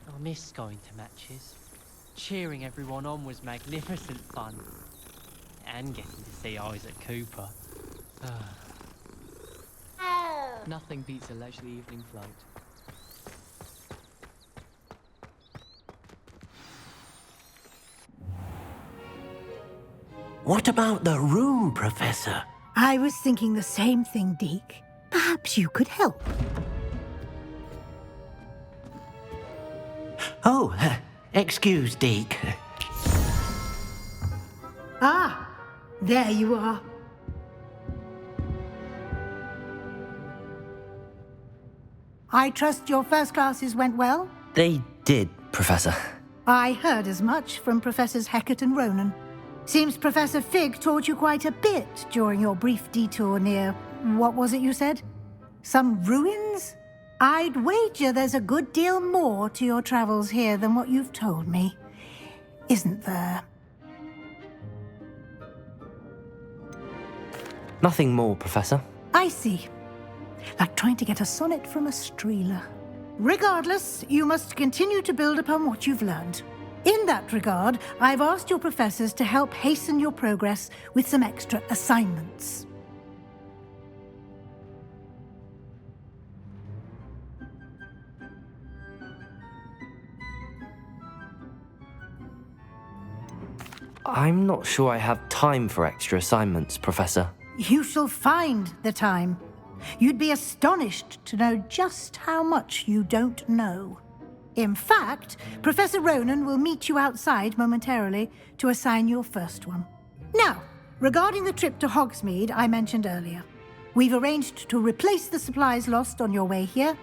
I miss going to matches. Cheering everyone on was magnificent fun. And getting to see Isaac Cooper. Nothing beats a leisurely evening flight. What about the room, Professor? I was thinking the same thing, Deke. Perhaps you could help. Oh, excuse, Deke. Ah, there you are. I trust your first classes went well? They did, Professor. I heard as much from Professors Hecat and Ronan. Seems Professor Fig taught you quite a bit during your brief detour near... what was it you said? Some ruins? I'd wager there's a good deal more to your travels here than what you've told me. Isn't there? Nothing more, Professor. I see. Like trying to get a sonnet from a streeler. Regardless, you must continue to build upon what you've learned. In that regard, I've asked your professors to help hasten your progress with some extra assignments. I'm not sure I have time for extra assignments, Professor. You shall find the time. You'd be astonished to know just how much you don't know. In fact, Professor Ronan will meet you outside momentarily to assign your first one. Now, regarding the trip to Hogsmeade I mentioned earlier, we've arranged to replace the supplies lost on your way here,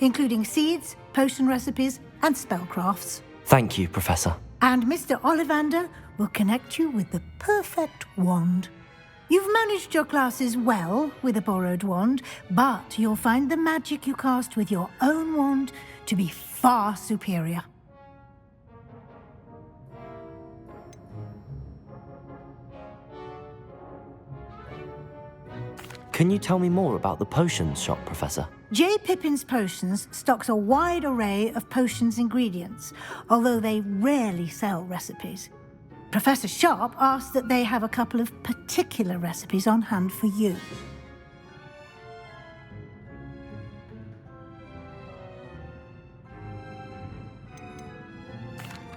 including seeds, potion recipes, and spellcrafts. Thank you, Professor. And Mr. Ollivander will connect you with the perfect wand. You've managed your classes well with a borrowed wand, but you'll find the magic you cast with your own wand to be far superior. Can you tell me more about the potions shop, Professor? J. Pippin's Potions stocks a wide array of potions ingredients, although they rarely sell recipes. Professor Sharp asked that they have a couple of particular recipes on hand for you.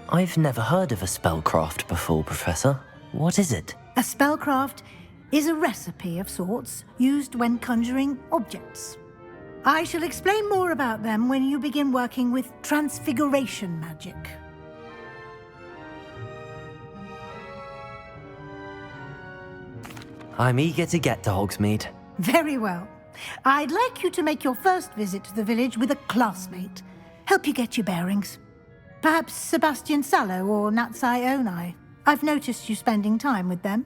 I've never heard of a spellcraft before, Professor. What is it? A spellcraft is a recipe of sorts used when conjuring objects. I shall explain more about them when you begin working with transfiguration magic. I'm eager to get to Hogsmeade. Very well. I'd like you to make your first visit to the village with a classmate. Help you get your bearings. Perhaps Sebastian Sallow or Natsai Onai. I've noticed you spending time with them.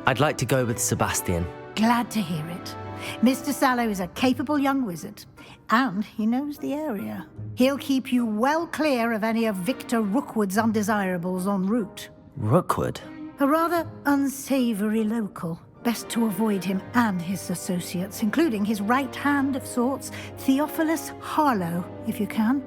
I'd like to go with Sebastian. Glad to hear it. Mr. Sallow is a capable young wizard, and he knows the area. He'll keep you well clear of any of Victor Rookwood's undesirables en route. Rookwood? A rather unsavory local. Best to avoid him and his associates, including his right hand of sorts, Theophilus Harlow, if you can.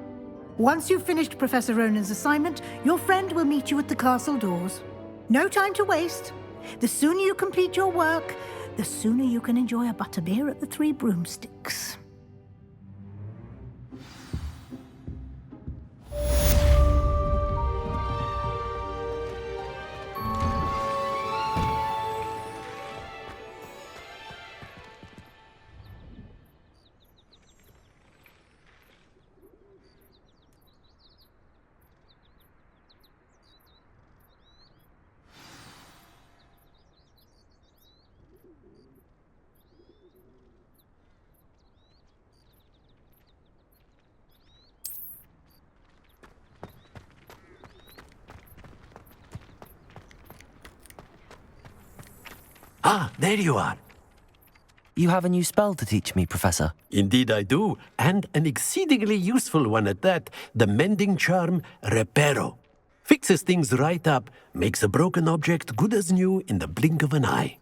Once you've finished Professor Ronan's assignment, your friend will meet you at the castle doors. No time to waste. The sooner you complete your work, the sooner you can enjoy a butterbeer at the Three Broomsticks. Ah, there you are. You have a new spell to teach me, Professor. Indeed I do, and an exceedingly useful one at that. The mending charm, Reparo. Fixes things right up, makes a broken object good as new in the blink of an eye.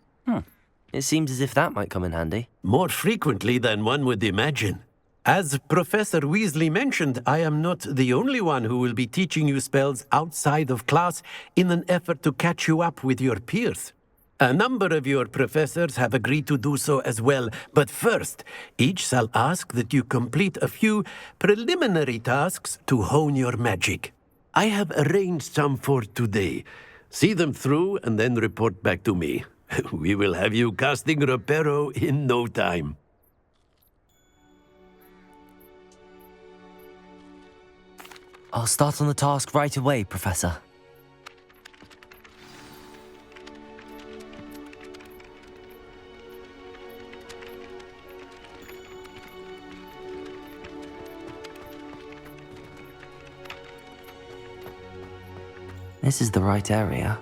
It seems as if that might come in handy. More frequently than one would imagine. As Professor Weasley mentioned, I am not the only one who will be teaching you spells outside of class in an effort to catch you up with your peers. A number of your professors have agreed to do so as well, but first, each shall ask that you complete a few preliminary tasks to hone your magic. I have arranged some for today. See them through and then report back to me. We will have you casting Reparo in no time. I'll start on the task right away, Professor. This is the right area.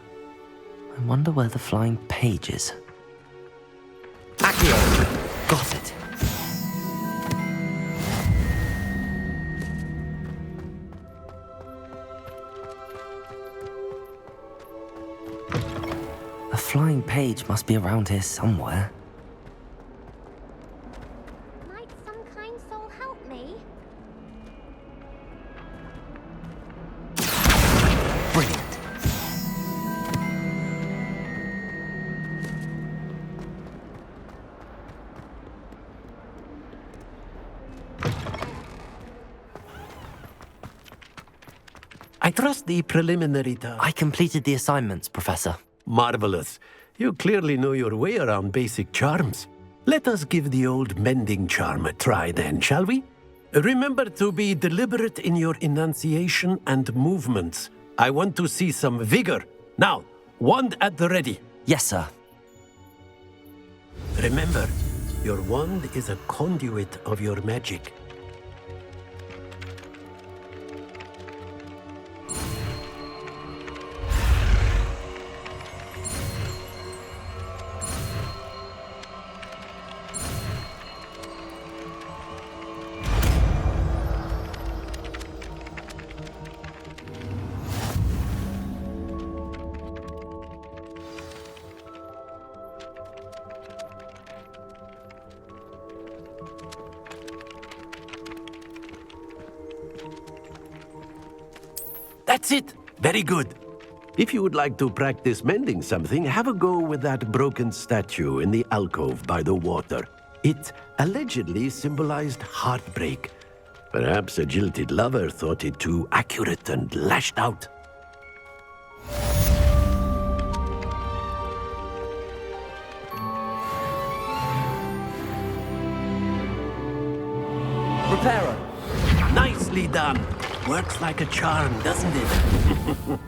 I wonder where the flying page is. Accio! Got it! A flying page must be around here somewhere. Might some kind soul help me? Brilliant. I trust the preliminary task. I completed the assignments, Professor. Marvelous. You clearly know your way around basic charms. Let us give the old mending charm a try then, shall we? Remember to be deliberate in your enunciation and movements. I want to see some vigor. Now, wand at the ready. Yes, sir. Remember, your wand is a conduit of your magic. That's it. Very good. If you would like to practice mending something, have a go with that broken statue in the alcove by the water. It allegedly symbolized heartbreak. Perhaps a jilted lover thought it too accurate and lashed out. Reparo. Nicely done. Works like a charm, doesn't it?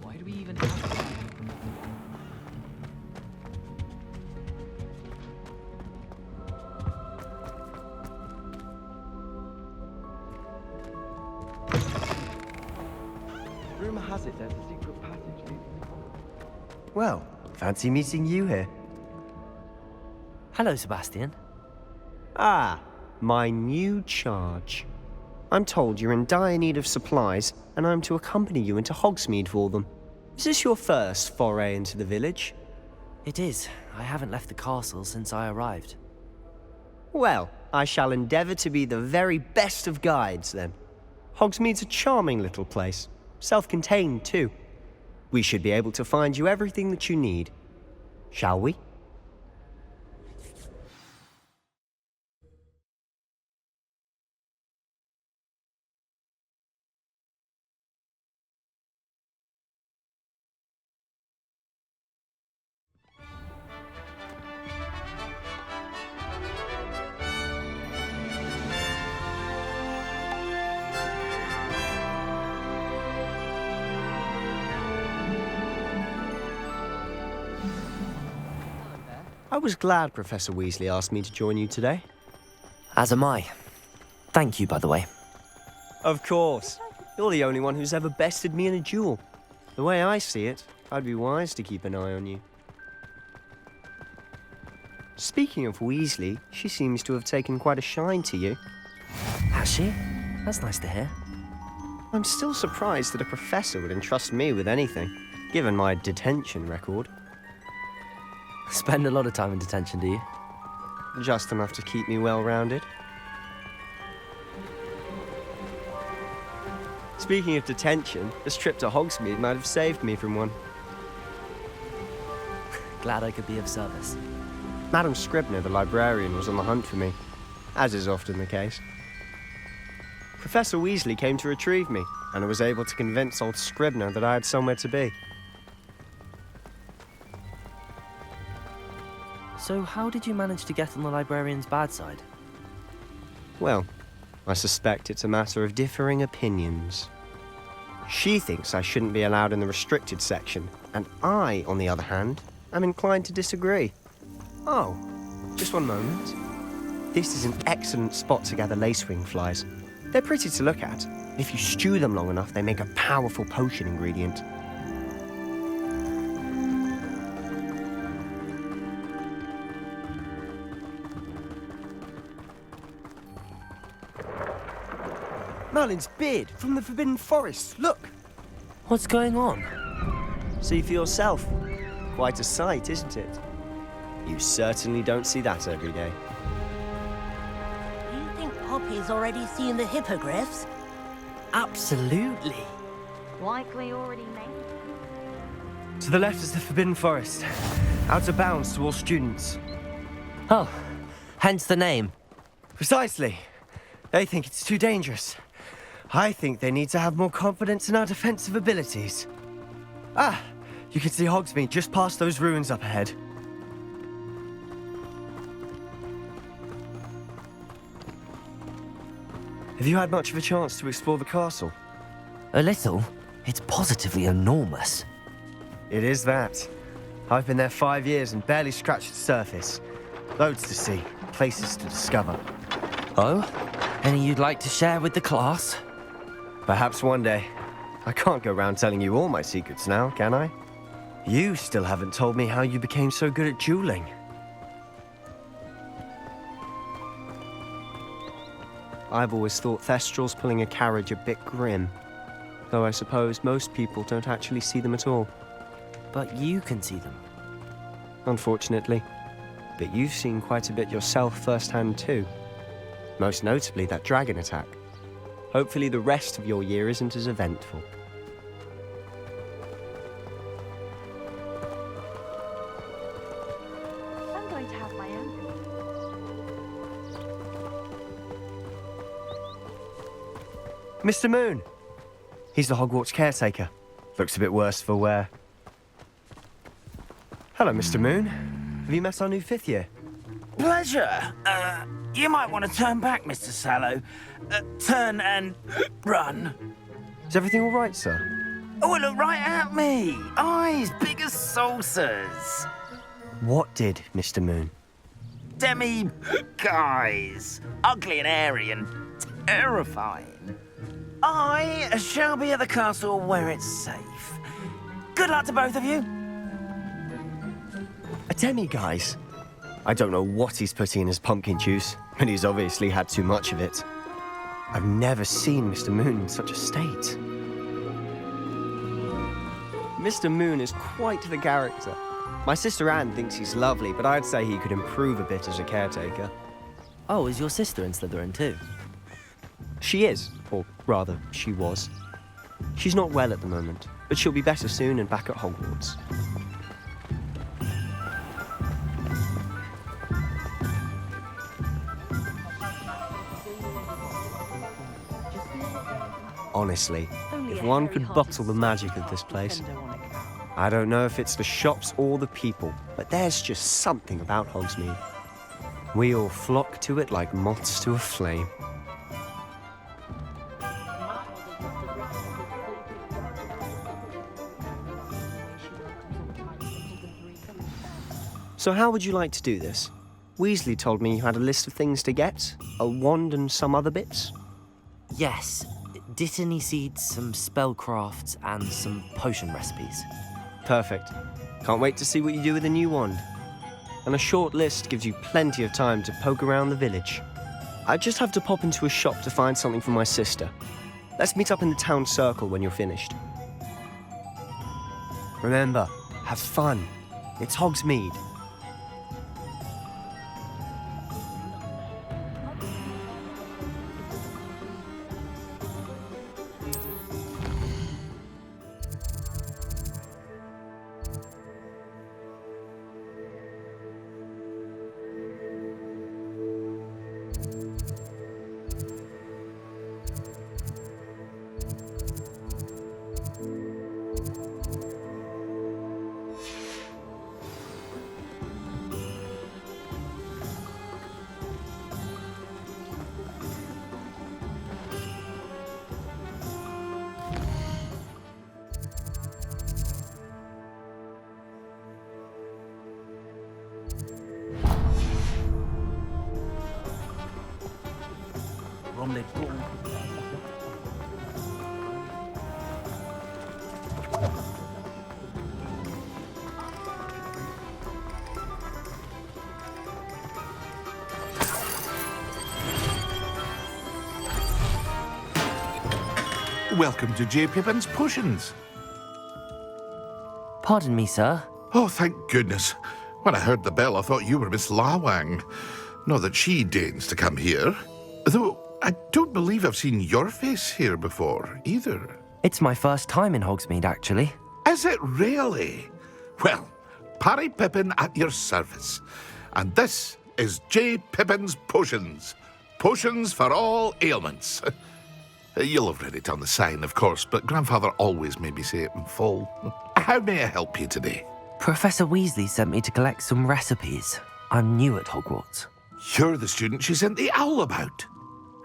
Why do we even have to? Rumor has it there's a secret passage leading to Hogwarts. Well, fancy meeting you here. Hello, Sebastian. Ah, my new charge. I'm told you're in dire need of supplies, and I'm to accompany you into Hogsmeade for them. Is this your first foray into the village? It is. I haven't left the castle since I arrived. Well, I shall endeavour to be the very best of guides, then. Hogsmeade's a charming little place. Self-contained, too. We should be able to find you everything that you need. Shall we? I was glad Professor Weasley asked me to join you today. As am I. Thank you, by the way. Of course. You're the only one who's ever bested me in a duel. The way I see it, I'd be wise to keep an eye on you. Speaking of Weasley, she seems to have taken quite a shine to you. Has she? That's nice to hear. I'm still surprised that a professor would entrust me with anything. given my detention record. Spend a lot of time in detention, do you? Just enough to keep me well-rounded. Speaking of detention, this trip to Hogsmeade might have saved me from one. Glad I could be of service. Madam Scribner, the librarian, was on the hunt for me, as is often the case. Professor Weasley came to retrieve me, and I was able to convince old Scribner that I had somewhere to be. So how did you manage to get on the librarian's bad side? Well, I suspect it's a matter of differing opinions. She thinks I shouldn't be allowed in the restricted section, and I, on the other hand, am inclined to disagree. Oh, just one moment. This is an excellent spot to gather lacewing flies. They're pretty to look at. If you stew them long enough, they make a powerful potion ingredient. Merlin's beard from the Forbidden Forest. Look! What's going on? See for yourself. Quite a sight, isn't it? You certainly don't see that every day. Do you think Poppy's already seen the hippogriffs? Absolutely. Likely already made. To the left is the Forbidden Forest. Out of bounds to all students. Oh, hence the name. Precisely. They think it's too dangerous. I think they need to have more confidence in our defensive abilities. Ah, you can see Hogsmeade just past those ruins up ahead. Have you had much of a chance to explore the castle? A little. It's positively enormous. It is that. I've been there 5 years and barely scratched the surface. Loads to see, places to discover. Oh? Any you'd like to share with the class? Perhaps one day. I can't go around telling you all my secrets now, can I? You still haven't told me how you became so good at dueling. I've always thought Thestrals pulling a carriage a bit grim. Though I suppose most people don't actually see them at all. But you can see them. Unfortunately. But you've seen quite a bit yourself firsthand too. Most notably that dragon attack. Hopefully the rest of your year isn't as eventful. I'm going to have my own. Mr. Moon! He's the Hogwarts caretaker. Looks a bit worse for wear. Hello, Mr. Moon. Have you met our new 5th year? Pleasure. You might want to turn back, Mr. Sallow. Turn and run. Is everything all right, sir? Oh, look right at me. Eyes big as saucers. What did, Mr. Moon? Guys. Ugly and airy and terrifying. I shall be at the castle where it's safe. Good luck to both of you. A demi-guise? I don't know what he's putting in his pumpkin juice, but he's obviously had too much of it. I've never seen Mr. Moon in such a state. Mr. Moon is quite the character. My sister Anne thinks he's lovely, but I'd say he could improve a bit as a caretaker. Oh, is your sister in Slytherin too? She is, or rather, she was. She's not well at the moment, but she'll be better soon and back at Hogwarts. Honestly, if one could bottle the magic of this place. I don't know if it's the shops or the people, but there's just something about Hogsmeade. We all flock to it like moths to a flame. So how would you like to do this? Weasley told me you had a list of things to get, a wand and some other bits. Yes. Dittany seeds, some spellcrafts, and some potion recipes. Perfect. Can't wait to see what you do with the new wand. And a short list gives you plenty of time to poke around the village. I just have to pop into a shop to find something for my sister. Let's meet up in the town circle when you're finished. Remember, have fun. It's Hogsmeade. Welcome to J. Pippin's Potions. Pardon me, sir. Oh, thank goodness. When I heard the bell, I thought you were Miss Lawang. Not that she deigns to come here. Though, I don't believe I've seen your face here before, either. It's my first time in Hogsmeade, actually. Is it really? Well, Parry Pippin at your service. And this is J. Pippin's Potions. Potions for all ailments. You'll have read it on the sign, of course, but Grandfather always made me say it in full. How may I help you today? Professor Weasley sent me to collect some recipes. I'm new at Hogwarts. You're the student she sent the owl about.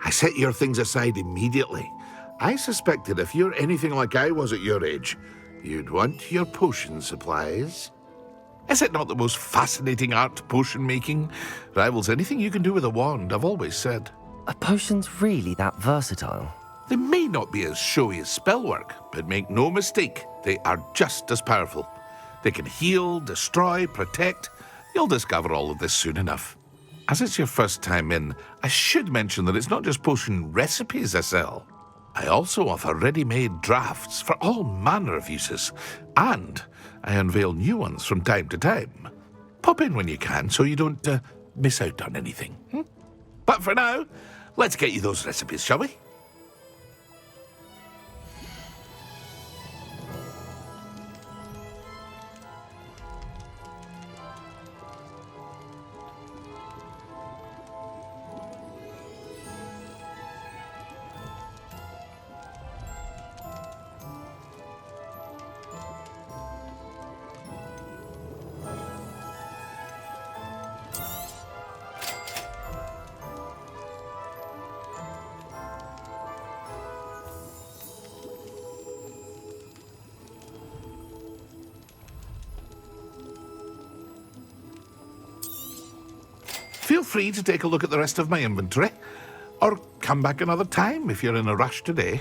I set your things aside immediately. I suspected if you're anything like I was at your age, you'd want your potion supplies. Is it not the most fascinating art, potion making? Rivals anything you can do with a wand, I've always said. Are potions really that versatile? They may not be as showy as spellwork, but make no mistake, they are just as powerful. They can heal, destroy, protect. You'll discover all of this soon enough. As it's your first time in, I should mention that it's not just potion recipes I sell. I also offer ready-made drafts for all manner of uses, and I unveil new ones from time to time. Pop in when you can so you don't miss out on anything. But for now, let's get you those recipes, shall we? Feel free to take a look at the rest of my inventory, or come back another time if you're in a rush today.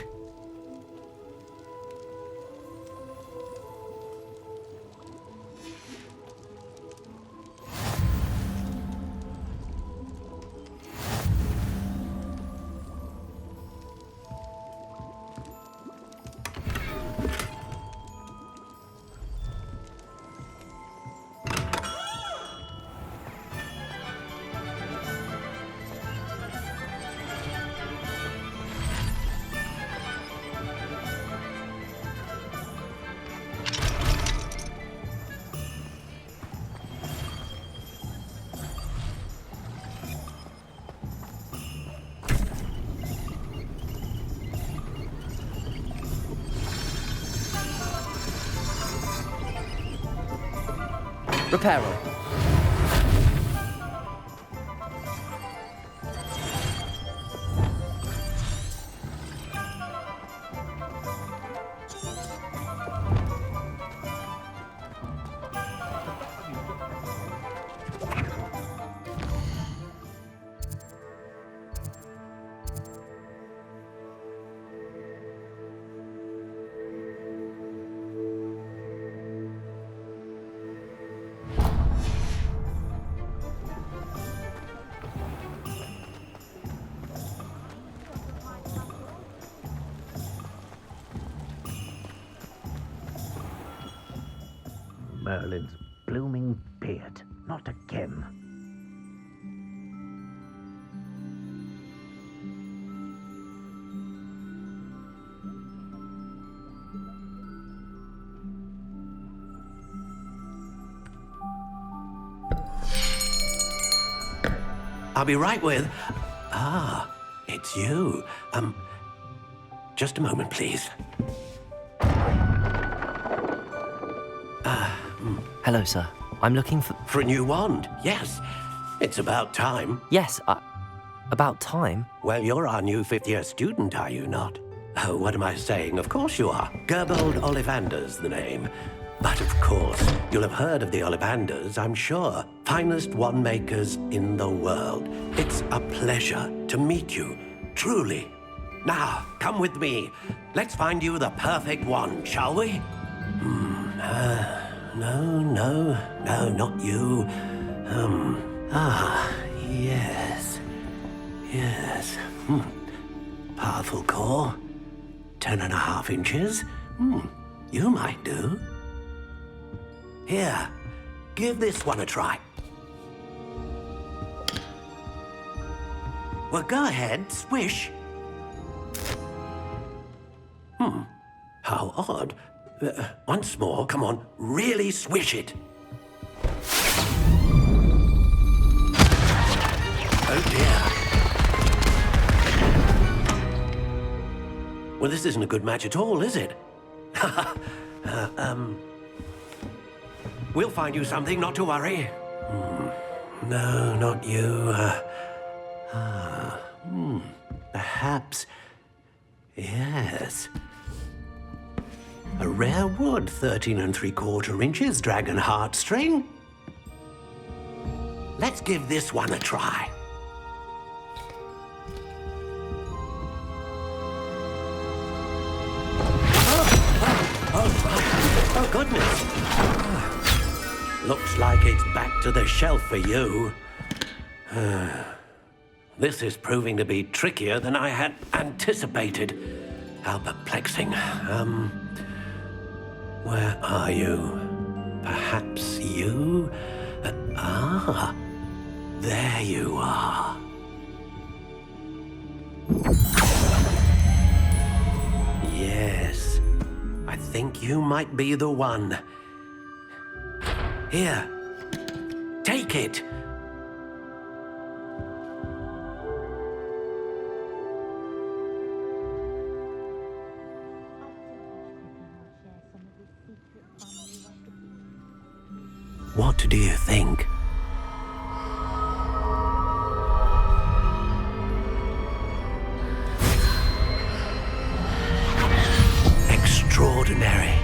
Reparo. Merlin's blooming beard. Not again. I'll be right with... Ah, it's you. Just a moment, please. Hello, sir. I'm looking for... For a new wand, yes. It's about time. Yes, about time? Well, you're our new fifth-year student, are you not? Oh, what am I saying? Of course you are. Gerbold Ollivander's the name. But of course, you'll have heard of the Ollivanders, I'm sure. Finest wand makers in the world. It's a pleasure to meet you, truly. Now, come with me. Let's find you the perfect wand, shall we? No, not you. Yes. Powerful core. 10.5 inches. You might do. Here, give this one a try. Well, go ahead, swish. How odd. Once more, come on, really swish it. Oh dear. Well, this isn't a good match at all, is it? We'll find you something, not to worry. No, not you. Perhaps... Yes. A rare wood, 13 3/4 inches, dragon heartstring. Let's give this one a try. Oh, goodness. Looks like it's back to the shelf for you. This is proving to be trickier than I had anticipated. How perplexing. Where are you? Perhaps you? There you are. Yes, I think you might be the one. Here, take it. What do you think? Extraordinary.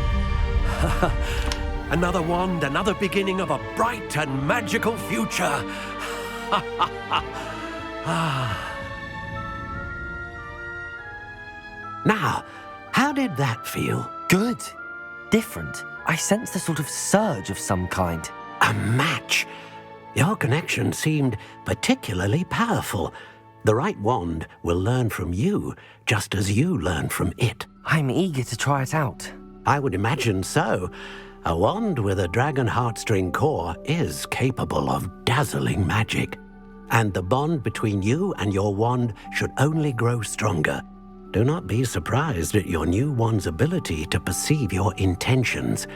Another wand, another beginning of a bright and magical future. Now, how did that feel? Good. Different. I sensed a sort of surge of some kind. A match. Your connection seemed particularly powerful. The right wand will learn from you, just as you learn from it. I'm eager to try it out. I would imagine so. A wand with a dragon heartstring core is capable of dazzling magic. And the bond between you and your wand should only grow stronger. Do not be surprised at your new wand's ability to perceive your intentions,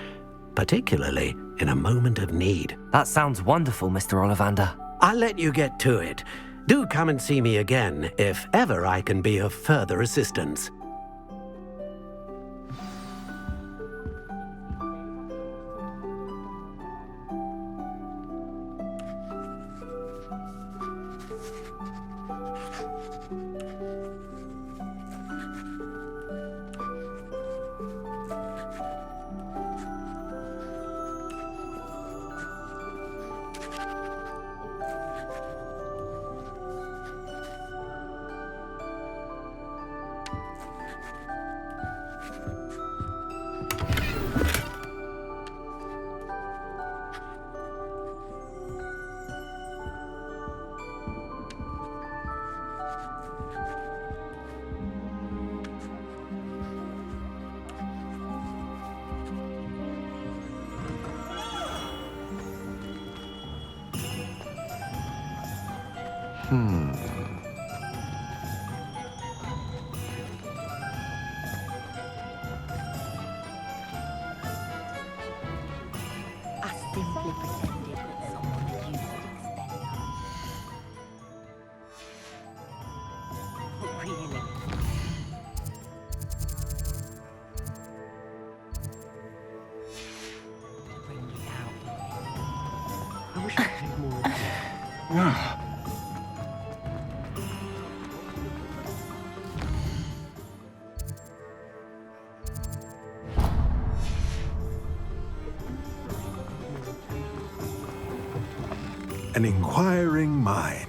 particularly in a moment of need. That sounds wonderful, Mr. Ollivander. I'll let you get to it. Do come and see me again if ever I can be of further assistance. I simply pretended that someone had used it instead. Really? Bring it out. I wish I could take more of this. An inquiring mind.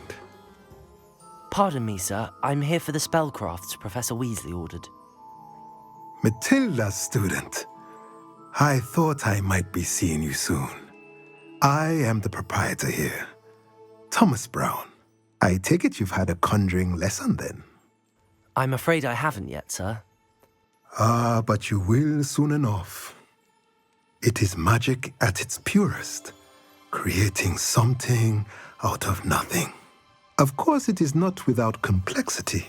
Pardon me, sir. I'm here for the spellcrafts Professor Weasley ordered. Matilda's student. I thought I might be seeing you soon. I am the proprietor here, Thomas Brown. I take it you've had a conjuring lesson then? I'm afraid I haven't yet, sir. Ah, but you will soon enough. It is magic at its purest, creating something out of nothing. Of course, it is not without complexity,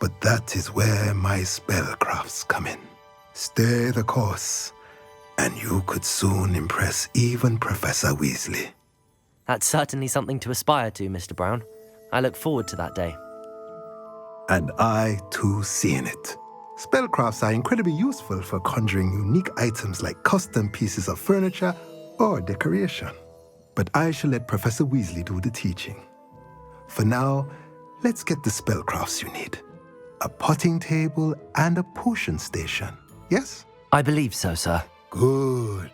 but that is where my spellcrafts come in. Stay the course, and you could soon impress even Professor Weasley. That's certainly something to aspire to, Mr. Brown. I look forward to that day. And I, too, seeing it. Spellcrafts are incredibly useful for conjuring unique items like custom pieces of furniture or decoration. But I shall let Professor Weasley do the teaching. For now, let's get the spellcrafts you need. A potting table and a potion station, yes? I believe so, sir. Good.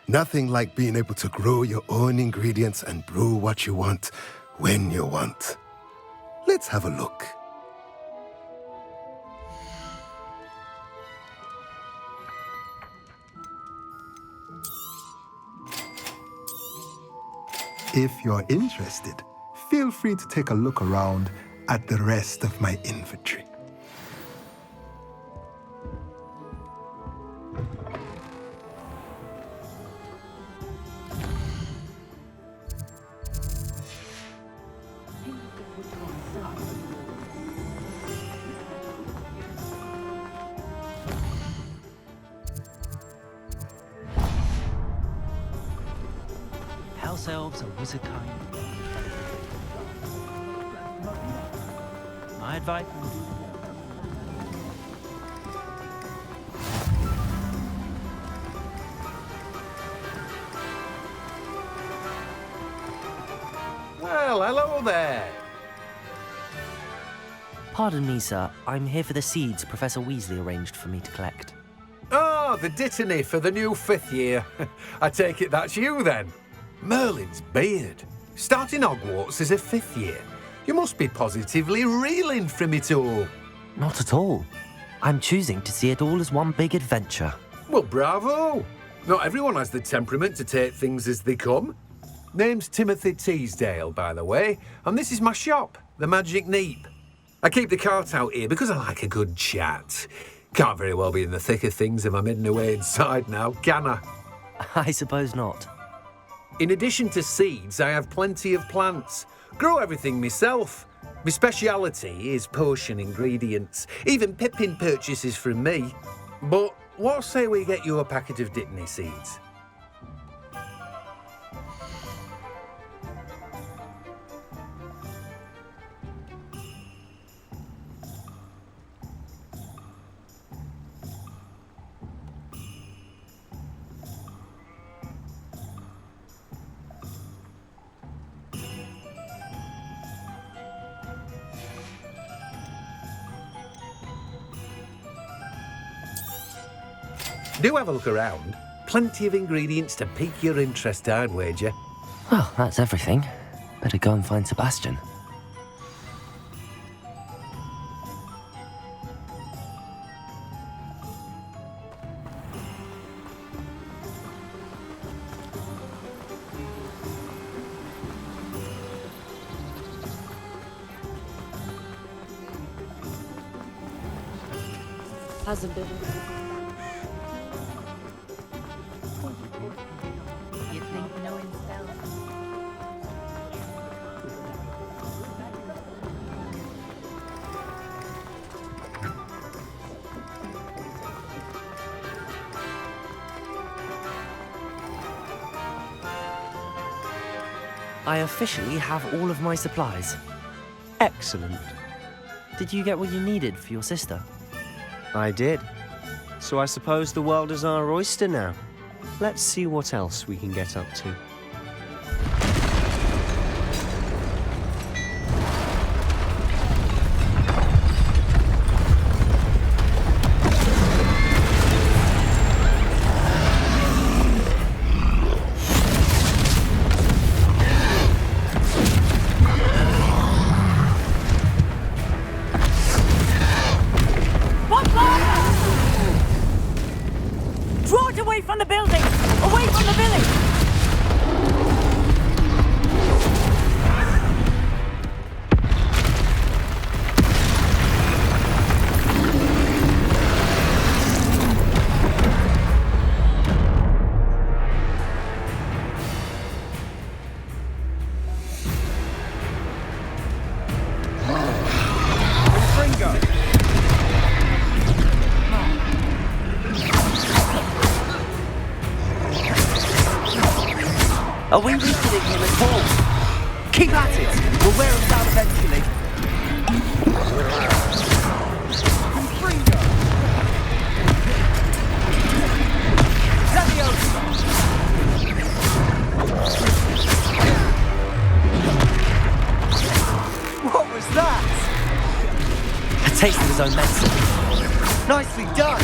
Nothing like being able to grow your own ingredients and brew what you want when you want. Let's have a look. If you're interested, feel free to take a look around at the rest of my inventory. House elves are wizard kind. My advice. Well, hello there. Pardon me, sir. I'm here for the seeds Professor Weasley arranged for me to collect. Oh, the dittany for the new 5th year. I take it that's you then. Merlin's beard. Starting Hogwarts as a 5th year. You must be positively reeling from it all. Not at all. I'm choosing to see it all as one big adventure. Well, bravo. Not everyone has the temperament to take things as they come. Name's Timothy Teasdale, by the way, and this is my shop, the Magic Neep. I keep the cart out here because I like a good chat. Can't very well be in the thick of things if I'm hidden away inside now, can I? I suppose not. In addition to seeds, I have plenty of plants. Grow everything myself. My speciality is potion ingredients. Even Pippin purchases from me. But what say we get you a packet of Dittany seeds? Do have a look around. Plenty of ingredients to pique your interest, I'd wager. Well, that's everything. Better go and find Sebastian. Hasn't been. You think knowing spells? I officially have all of my supplies. Excellent. Did you get what you needed for your sister? I did. So I suppose the world is our oyster now. Let's see what else we can get up to. Draw it away from the building! Away from the village! Are we weakening him at all? Keep at it! We'll wear him down eventually. What was that? A taste of his own medicine. Nicely done!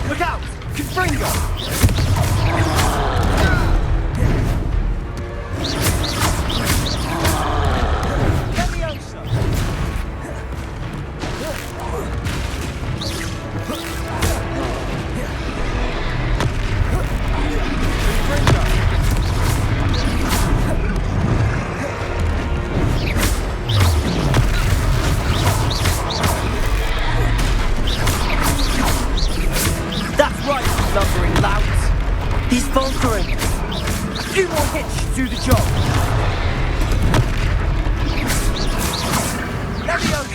Look out! Confringo! Lumbering louts. He's faltering. A few more hits do the job. Leviosa.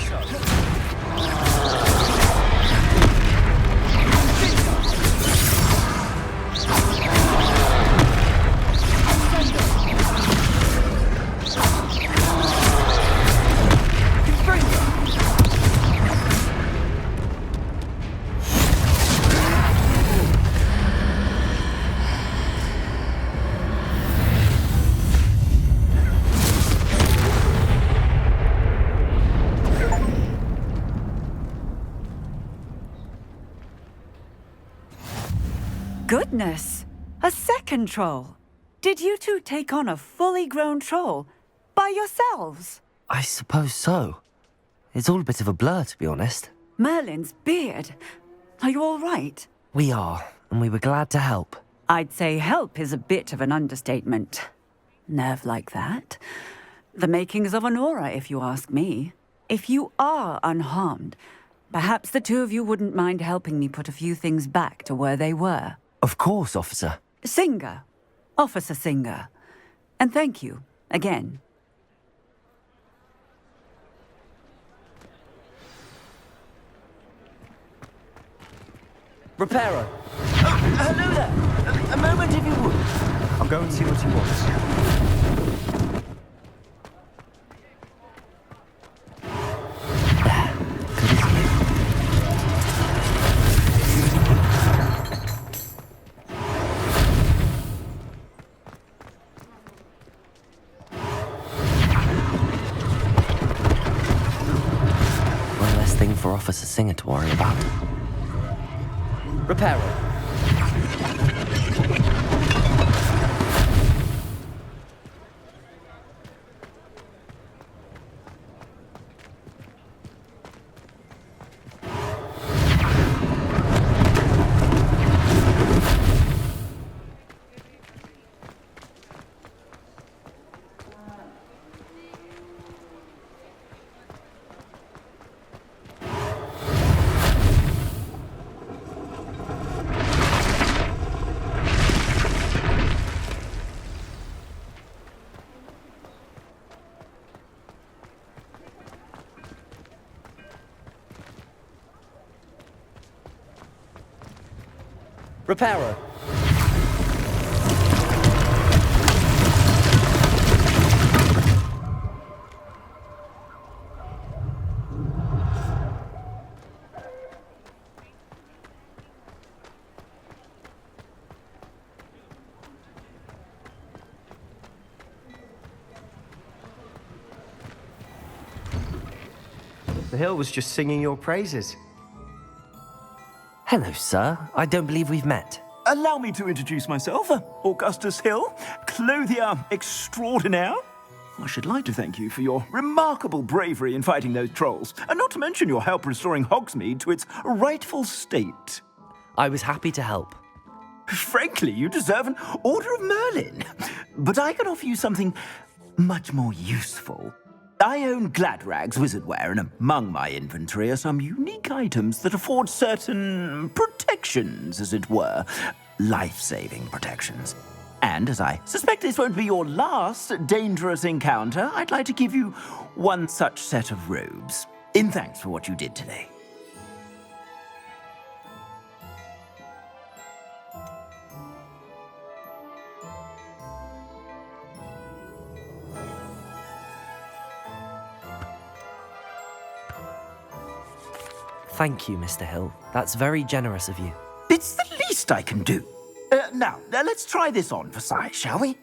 Goodness! A second troll! Did you two take on a fully grown troll? By yourselves? I suppose so. It's all a bit of a blur, to be honest. Merlin's beard. Are you all right? We are, and we were glad to help. I'd say help is a bit of an understatement. Nerve like that. The makings of an aura, if you ask me. If you are unharmed, perhaps the two of you wouldn't mind helping me put a few things back to where they were. Of course, officer. Singer. Officer Singer. And thank you, again. Reparo. Hello there. A moment, if you would. I'll go and see what he wants. For Officer Singer to worry about. Reparo. Reparo. The hill was just singing your praises. Hello, sir. I don't believe we've met. Allow me to introduce myself, Augustus Hill, clothier extraordinaire. I should like to thank you for your remarkable bravery in fighting those trolls, and not to mention your help restoring Hogsmeade to its rightful state. I was happy to help. Frankly, you deserve an Order of Merlin. But I can offer you something much more useful. I own Gladrag's wizardware, and among my inventory are some unique items that afford certain protections, as it were. Life-saving protections. And as I suspect this won't be your last dangerous encounter, I'd like to give you one such set of robes, in thanks for what you did today. Thank you, Mr. Hill. That's very generous of you. It's the least I can do. Now, let's try this on for size, shall we?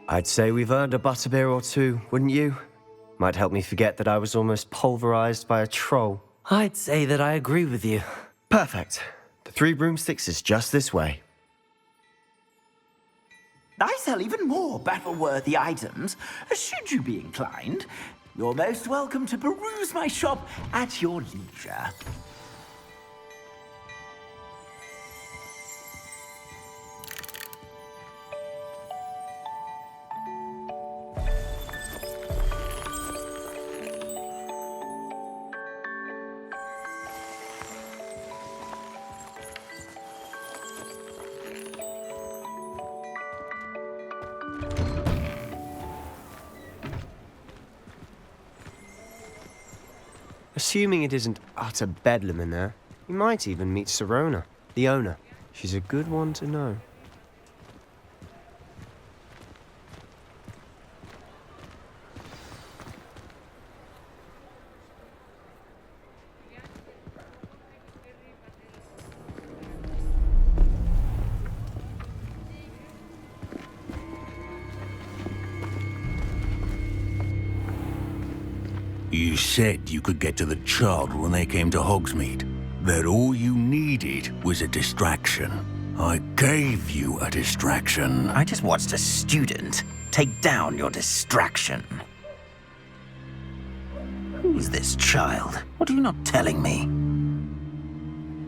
I'd say we've earned a butterbeer or two, wouldn't you? Might help me forget that I was almost pulverized by a troll. I'd say that I agree with you. Perfect. The 3 broomsticks is just this way. I sell even more battle-worthy items, should you be inclined. You're most welcome to peruse my shop at your leisure. Assuming it isn't utter bedlam in there, you might even meet Sirona, the owner. She's a good one to know. You said you could get to the child when they came to Hogsmeade. That all you needed was a distraction. I gave you a distraction. I just watched a student take down your distraction. Who's this child? What are you not telling me?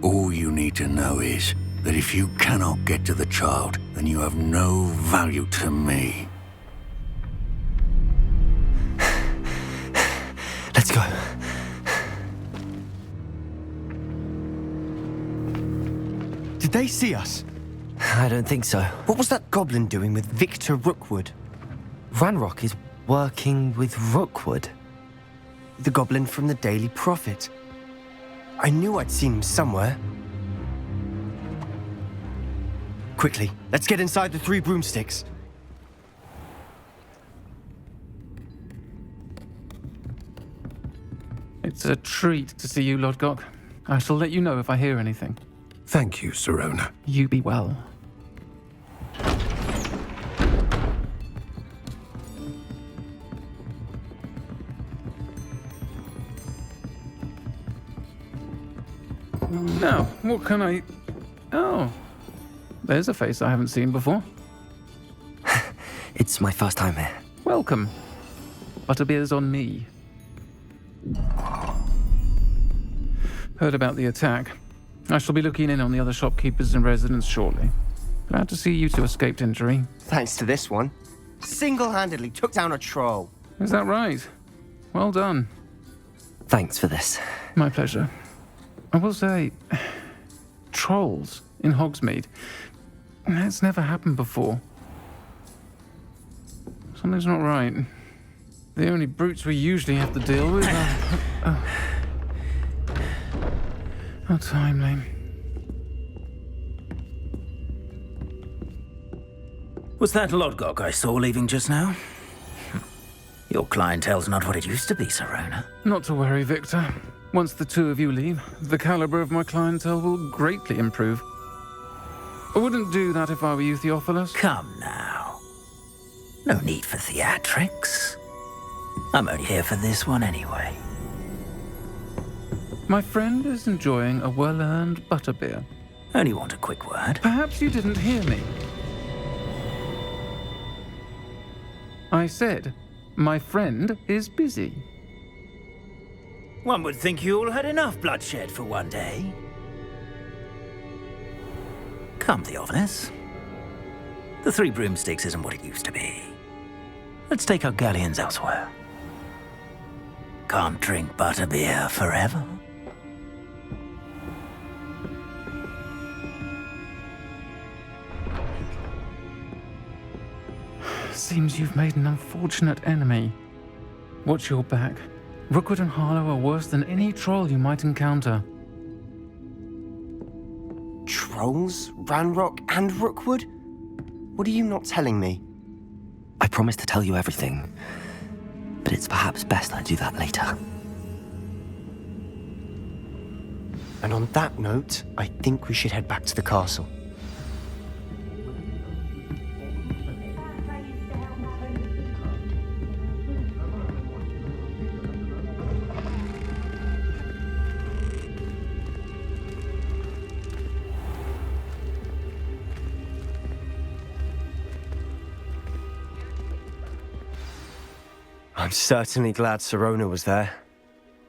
All you need to know is that if you cannot get to the child, then you have no value to me. Let's go. Did they see us? I don't think so. What was that goblin doing with Victor Rookwood? Ranrock is working with Rookwood. The goblin from the Daily Prophet. I knew I'd seen him somewhere. Quickly, let's get inside the 3 broomsticks. It's a treat to see you, Lodgok. I shall let you know if I hear anything. Thank you, Sirona. You be well. what can I... Oh, there's a face I haven't seen before. It's my first time here. Welcome. Butterbeer's on me. Heard about the attack. I shall be looking in on the other shopkeepers and residents shortly. Glad to see you two escaped injury. Thanks to this one. Single-handedly took down a troll. Is that right? Well done. Thanks for this. My pleasure. I will say, trolls in Hogsmeade. That's never happened before. Something's not right. The only brutes we usually have to deal with are... How timely. Was that Lodgok I saw leaving just now? Your clientele's not what it used to be, Serona. Not to worry, Victor. Once the two of you leave, the caliber of my clientele will greatly improve. I wouldn't do that if I were you, Theophilus. Come now. No need for theatrics. I'm only here for this one anyway. My friend is enjoying a well-earned butterbeer. Only want a quick word. Perhaps you didn't hear me. I said, my friend is busy. One would think you all had enough bloodshed for one day. Come, Theophilus. The Three Broomsticks isn't what it used to be. Let's take our galleons elsewhere. Can't drink butterbeer forever. Seems you've made an unfortunate enemy. Watch your back. Rookwood and Harlow are worse than any troll you might encounter. Trolls? Ranrock and Rookwood? What are you not telling me? I promised to tell you everything, but it's perhaps best I do that later. And on that note, I think we should head back to the castle. I'm certainly glad Serona was there.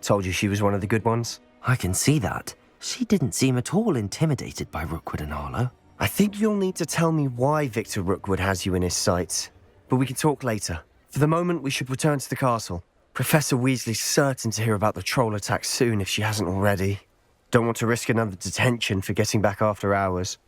Told you she was one of the good ones. I can see that. She didn't seem at all intimidated by Rookwood and Harlow. I think you'll need to tell me why Victor Rookwood has you in his sights. But we can talk later. For the moment, we should return to the castle. Professor Weasley's certain to hear about the troll attack soon if she hasn't already. Don't want to risk another detention for getting back after hours.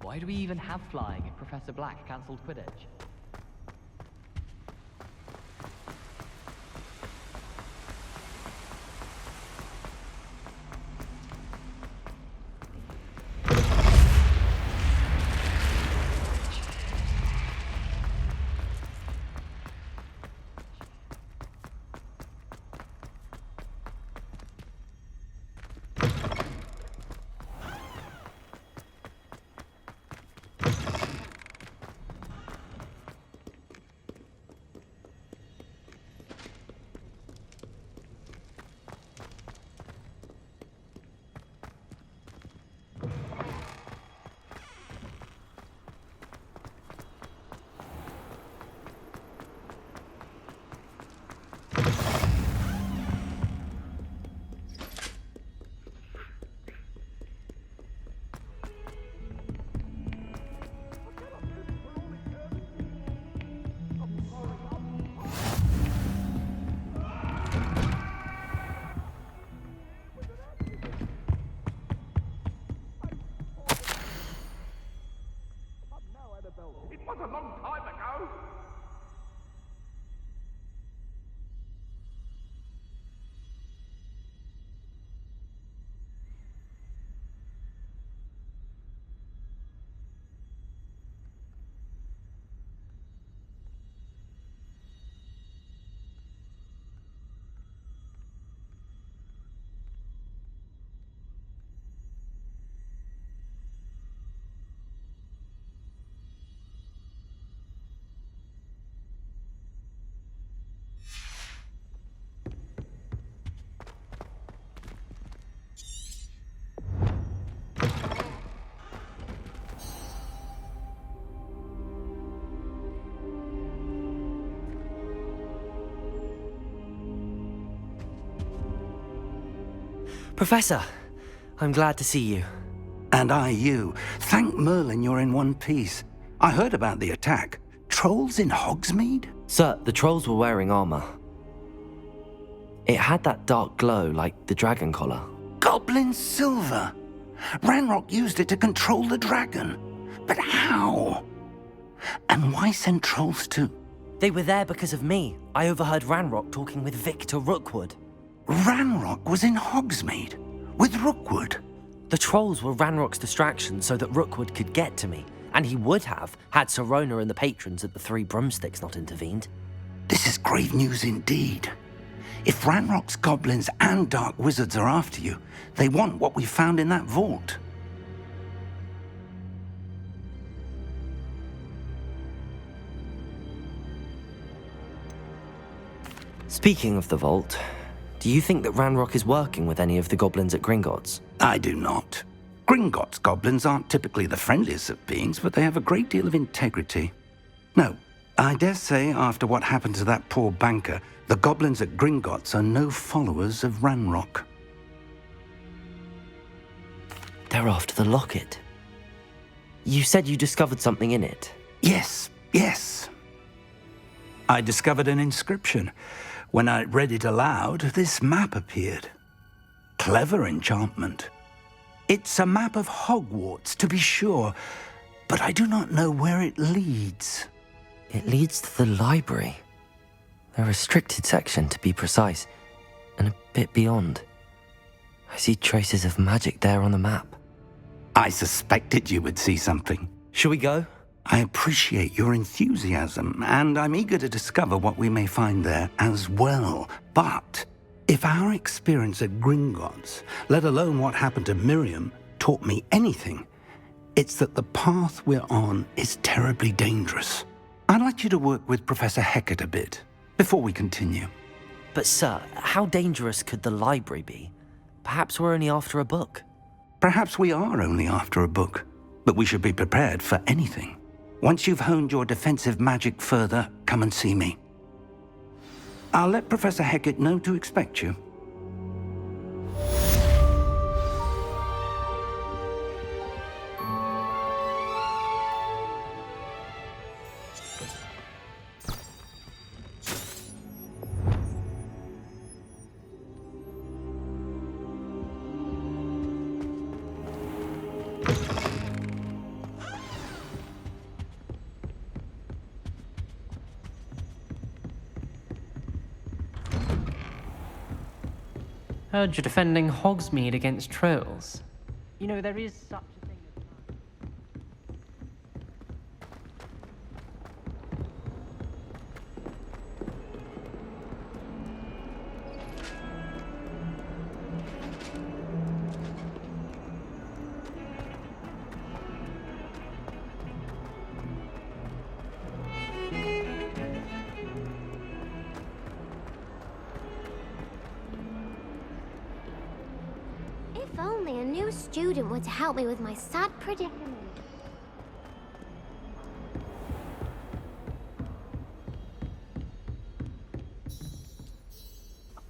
Why do we even have flying if Professor Black cancelled Quidditch? Professor, I'm glad to see you. And I you. Thank Merlin you're in one piece. I heard about the attack. Trolls in Hogsmeade? Sir, the trolls were wearing armor. It had that dark glow like the dragon collar. Goblin silver! Ranrock used it to control the dragon. But how? And why send trolls to... They were there because of me. I overheard Ranrock talking with Victor Rookwood. Ranrock was in Hogsmeade? With Rookwood? The trolls were Ranrock's distraction so that Rookwood could get to me. And he would have, had Sirona and the patrons at the Three Broomsticks not intervened. This is grave news indeed. If Ranrock's goblins and dark wizards are after you, they want what we found in that vault. Speaking of the vault, do you think that Ranrock is working with any of the goblins at Gringotts? I do not. Gringotts goblins aren't typically the friendliest of beings, but they have a great deal of integrity. No, I dare say after what happened to that poor banker, the goblins at Gringotts are no followers of Ranrock. They're after the locket. You said you discovered something in it. Yes. I discovered an inscription. When I read it aloud, this map appeared. Clever enchantment. It's a map of Hogwarts, to be sure, but I do not know where it leads. It leads to the library. A restricted section, to be precise, and a bit beyond. I see traces of magic there on the map. I suspected you would see something. Shall we go? I appreciate your enthusiasm, and I'm eager to discover what we may find there as well. But if our experience at Gringotts, let alone what happened to Miriam, taught me anything, it's that the path we're on is terribly dangerous. I'd like you to work with Professor Hecat a bit before we continue. But sir, how dangerous could the library be? Perhaps we're only after a book. Perhaps we are only after a book, but we should be prepared for anything. Once you've honed your defensive magic further, come and see me. I'll let Professor Hecat know to expect you. Heard you're defending Hogsmeade against trolls. You know, there is such a thing as... If only a new student were to help me with my sad predicament.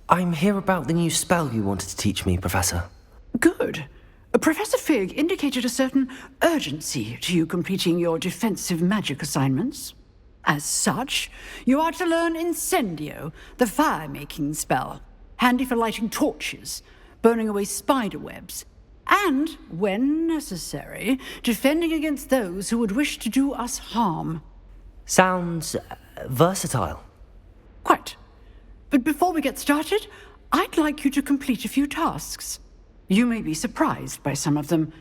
I'm here about the new spell you wanted to teach me, Professor. Good. Professor Fig indicated a certain urgency to you completing your defensive magic assignments. As such, you are to learn Incendio, the fire-making spell, handy for lighting torches, burning away spider webs, and, when necessary, defending against those who would wish to do us harm. Sounds versatile. Quite. But before we get started, I'd like you to complete a few tasks. You may be surprised by some of them.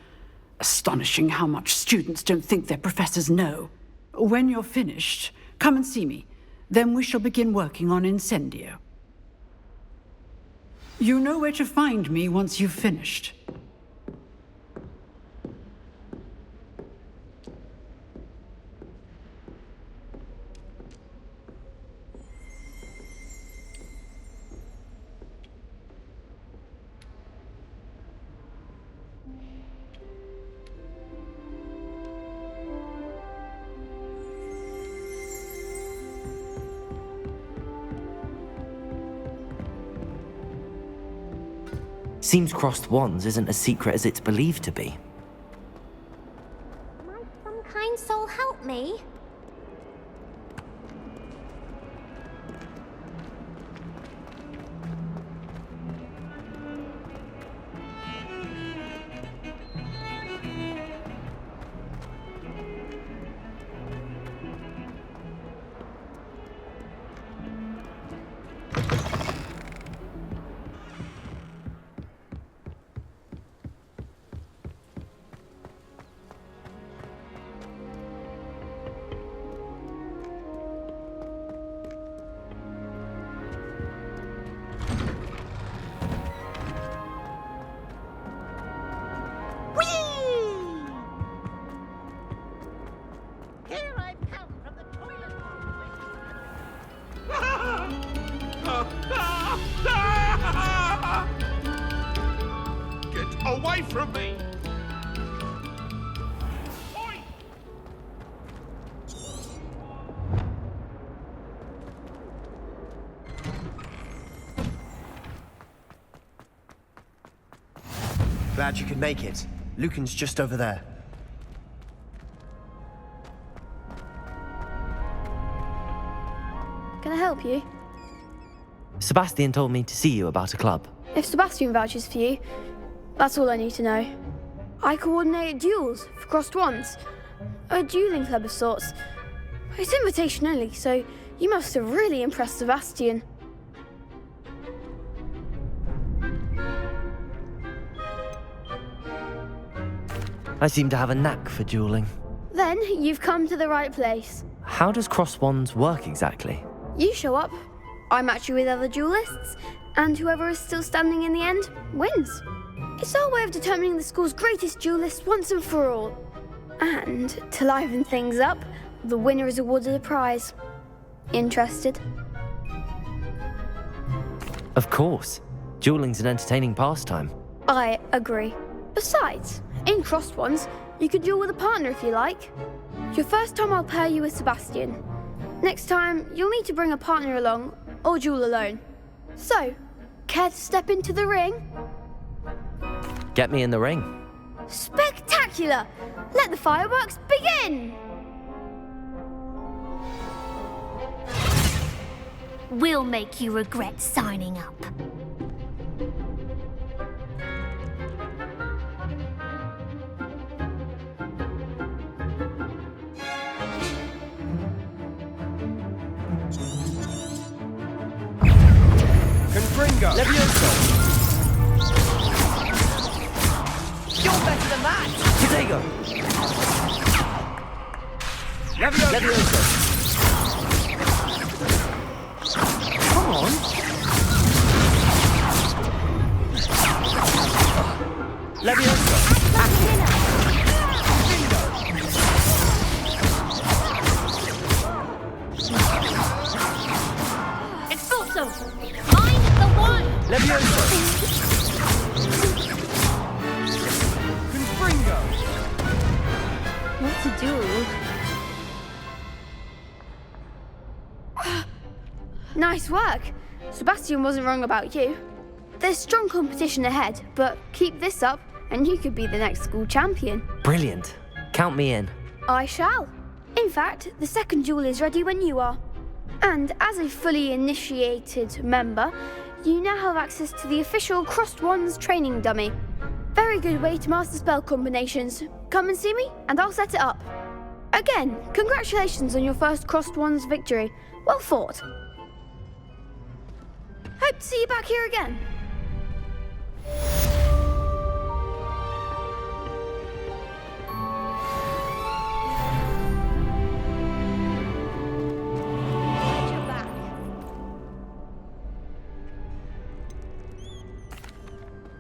Astonishing how much students don't think their professors know. When you're finished, come and see me. Then we shall begin working on Incendio. You know where to find me once you've finished. Seems crossed wands isn't as secret as it's believed to be. Might some kind soul help me? Get away from me! Glad you could make it. Lucan's just over there. Can I help you? Sebastian told me to see you about a club. If Sebastian vouches for you, that's all I need to know. I coordinate duels for crossed wands. A dueling club of sorts. It's invitation only, so you must have really impressed Sebastian. I seem to have a knack for dueling. Then you've come to the right place. How does crossed wands work exactly? You show up, I match you with other duelists, and whoever is still standing in the end wins. It's our way of determining the school's greatest duelist once and for all. And to liven things up, the winner is awarded a prize. Interested? Of course. Dueling's an entertaining pastime. I agree. Besides, in crossed wands, you could duel with a partner if you like. Your first time I'll pair you with Sebastian. Next time, you'll need to bring a partner along, or duel alone. So, care to step into the ring? Get me in the ring. Spectacular! Let the fireworks begin! We'll make you regret signing up. Confringo! Levioso! You're better than that! Protego! Levioso! Come on! Levioso! Expulso! Find the one! Levioso! Confringo! What to do? Nice work. Sebastian wasn't wrong about you. There's strong competition ahead, but keep this up and you could be the next school champion. Brilliant. Count me in. I shall. In fact, the second duel is ready when you are. And as a fully initiated member, you now have access to the official Crossed Wands training dummy. Very good way to master spell combinations. Come and see me, and I'll set it up. Again, congratulations on your first Crossed Wands victory. Well fought. Hope to see you back here again.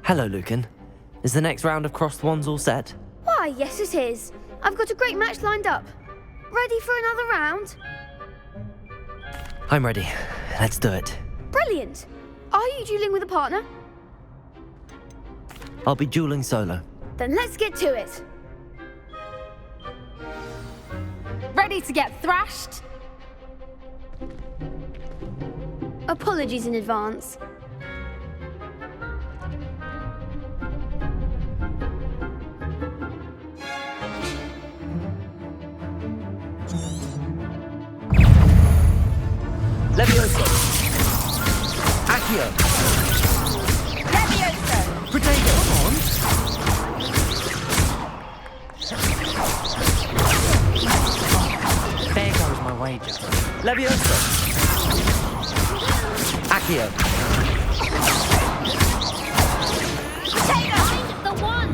Hello, Lucan. Is the next round of crossed wands all set? Why, yes it is. I've got a great match lined up. Ready for another round? I'm ready. Let's do it. Brilliant. Are you dueling with a partner? I'll be dueling solo. Then let's get to it. Ready to get thrashed? Apologies in advance. Accio! Levioso! Potato! Come on! There goes my wager. Levioso! Accio! Potato! The one!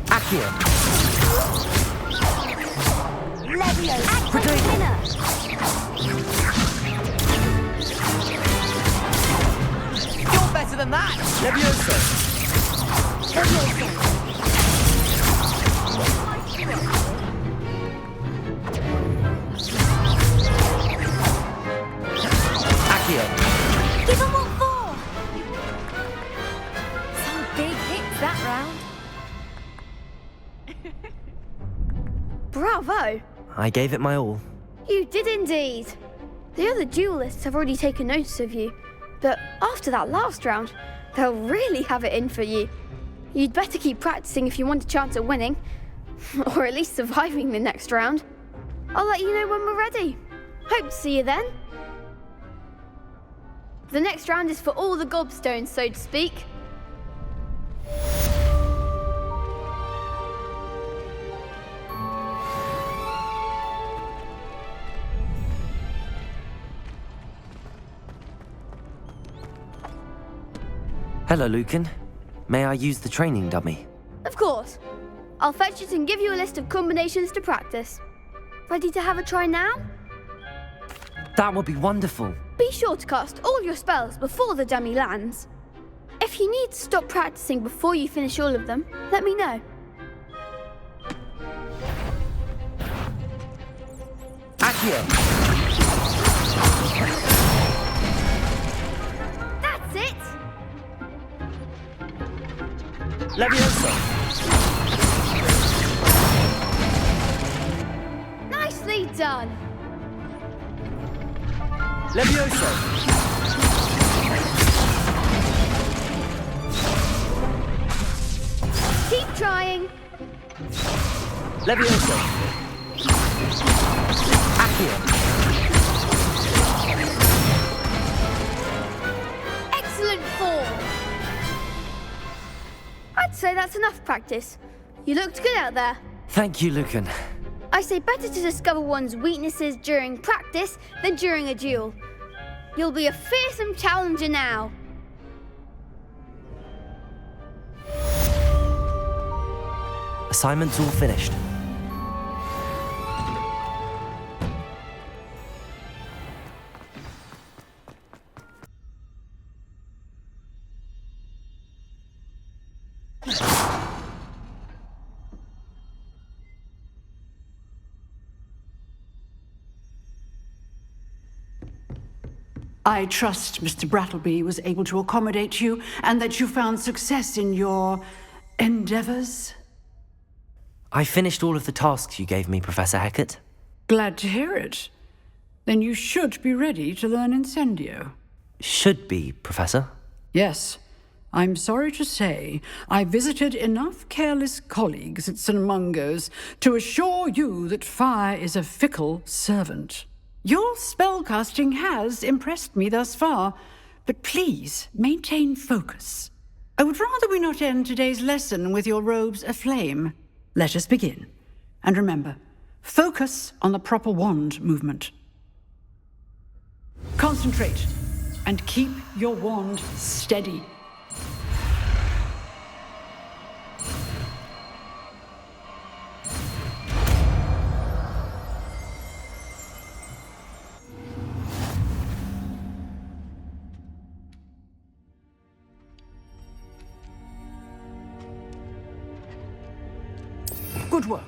Accio! Levioso! Potato! Winner! You're better than that! Levioso! Levioso! Accio! Give him what for! Some big hits that round. Bravo! I gave it my all. You did indeed. The other duelists have already taken notice of you, but after that last round, they'll really have it in for you. You'd better keep practicing if you want a chance at winning, or at least surviving the next round. I'll let you know when we're ready. Hope to see you then. The next round is for all the gobstones, so to speak. Hello, Lucan. May I use the training dummy? Of course. I'll fetch it and give you a list of combinations to practice. Ready to have a try now? That would be wonderful. Be sure to cast all your spells before the dummy lands. If you need to stop practicing before you finish all of them, let me know. Accio! That's it! Levioso! Nicely done! Levioso! Keep trying! Levioso! Accio! Excellent form! I'd say that's enough practice. You looked good out there. Thank you, Lucan. I say better to discover one's weaknesses during practice than during a duel. You'll be a fearsome challenger now. Assignment's all finished. I trust Mr. Brattleby was able to accommodate you and that you found success in your endeavors. I finished all of the tasks you gave me, Professor Hecat. Glad to hear it. Then you should be ready to learn Incendio. Should be, Professor. Yes. I'm sorry to say, I visited enough careless colleagues at St. Mungo's to assure you that fire is a fickle servant. Your spellcasting has impressed me thus far, but please maintain focus. I would rather we not end today's lesson with your robes aflame. Let us begin. And remember, focus on the proper wand movement. Concentrate and keep your wand steady. Good work.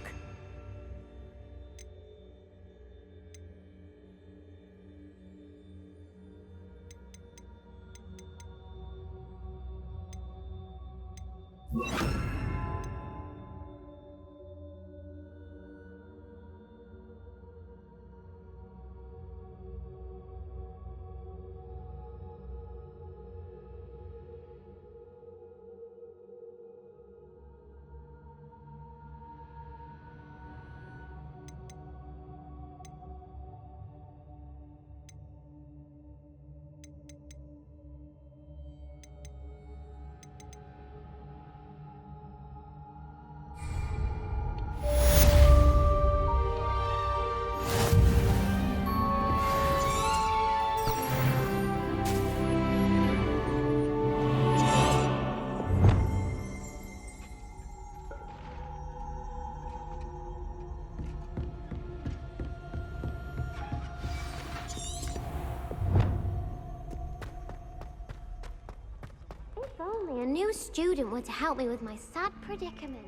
new student were to help me with my sad predicament.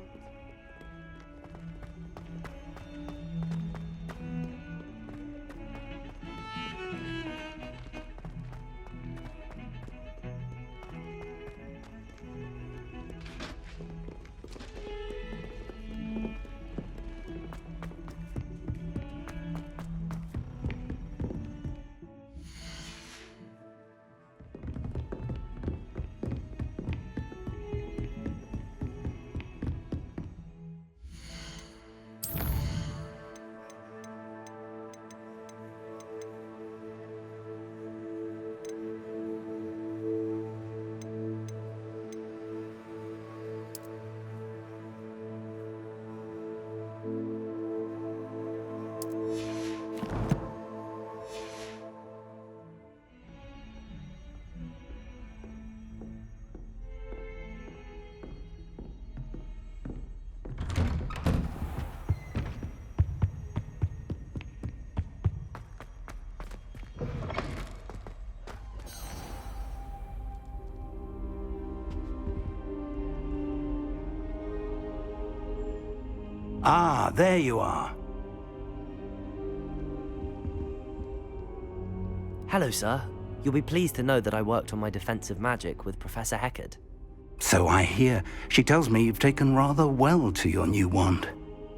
Ah, there you are. Hello, sir. You'll be pleased to know that I worked on my defensive magic with Professor Heckard. So I hear. She tells me you've taken rather well to your new wand.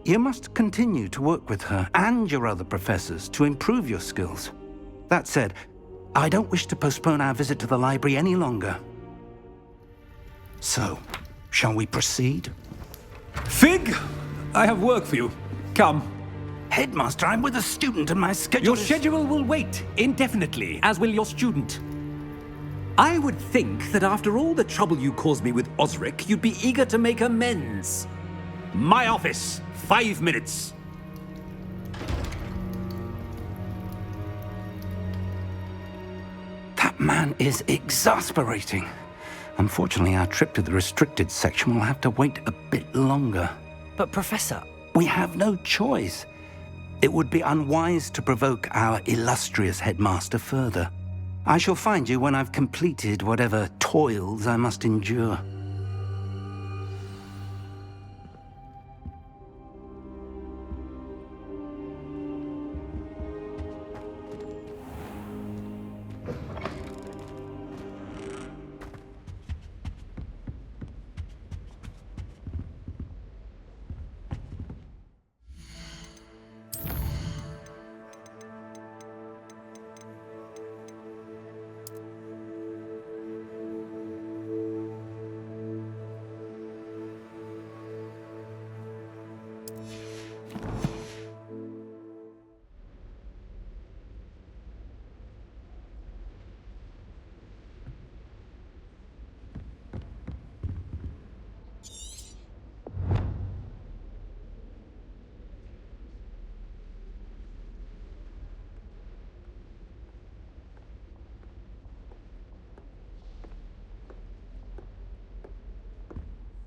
You must continue to work with her and your other professors to improve your skills. That said, I don't wish to postpone our visit to the library any longer. So, shall we proceed? Fig! I have work for you. Come. Headmaster, I'm with a student and my schedule Your schedule will wait indefinitely, as will your student. I would think that after all the trouble you caused me with Osric, you'd be eager to make amends. My office, 5 minutes. That man is exasperating. Unfortunately, our trip to the restricted section will have to wait a bit longer. But Professor... We have no choice. It would be unwise to provoke our illustrious headmaster further. I shall find you when I've completed whatever toils I must endure.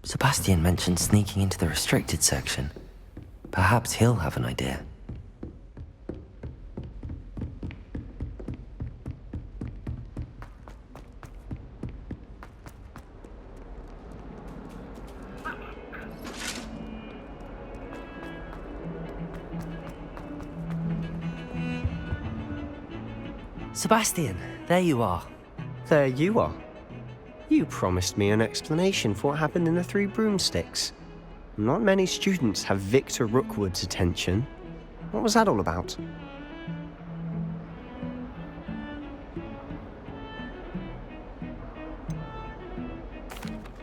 Sebastian mentioned sneaking into the restricted section. Perhaps he'll have an idea. Sebastian, there you are. There you are. You promised me an explanation for what happened in the Three Broomsticks. Not many students have Victor Rookwood's attention. What was that all about?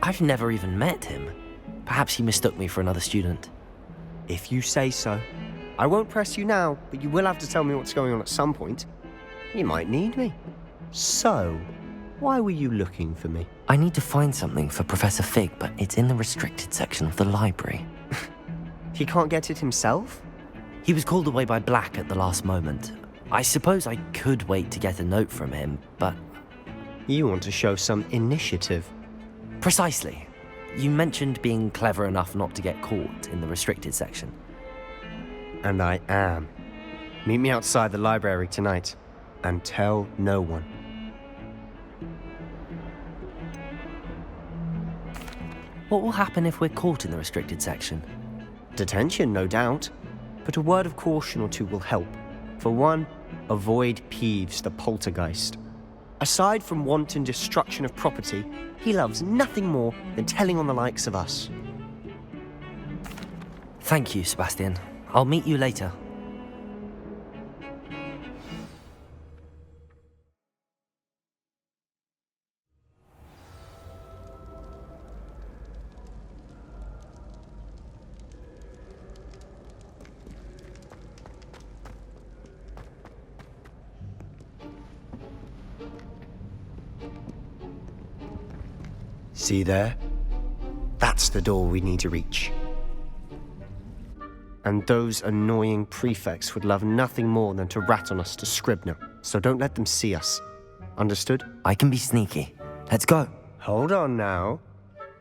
I've never even met him. Perhaps he mistook me for another student. If you say so. I won't press you now, but you will have to tell me what's going on at some point. You might need me. So, why were you looking for me? I need to find something for Professor Fig, but it's in the restricted section of the library. He can't get it himself? He was called away by Black at the last moment. I suppose I could wait to get a note from him, but... You want to show some initiative. Precisely. You mentioned being clever enough not to get caught in the restricted section. And I am. Meet me outside the library tonight, and tell no one. What will happen if we're caught in the restricted section? Detention, no doubt. But a word of caution or two will help. For one, avoid Peeves the poltergeist. Aside from wanton destruction of property, he loves nothing more than telling on the likes of us. Thank you, Sebastian. I'll meet you later. See there? That's the door we need to reach. And those annoying prefects would love nothing more than to rat on us to Scribner, so don't let them see us. Understood? I can be sneaky. Let's go. Hold on now.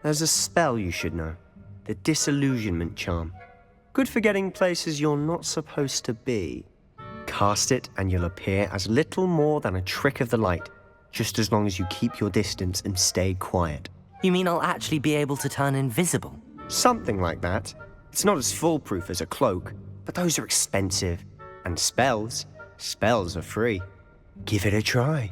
There's a spell you should know. The Disillusionment Charm. Good for getting places you're not supposed to be. Cast it and you'll appear as little more than a trick of the light, just as long as you keep your distance and stay quiet. You mean I'll actually be able to turn invisible? Something like that. It's not as foolproof as a cloak, but those are expensive. And spells are free. Give it a try.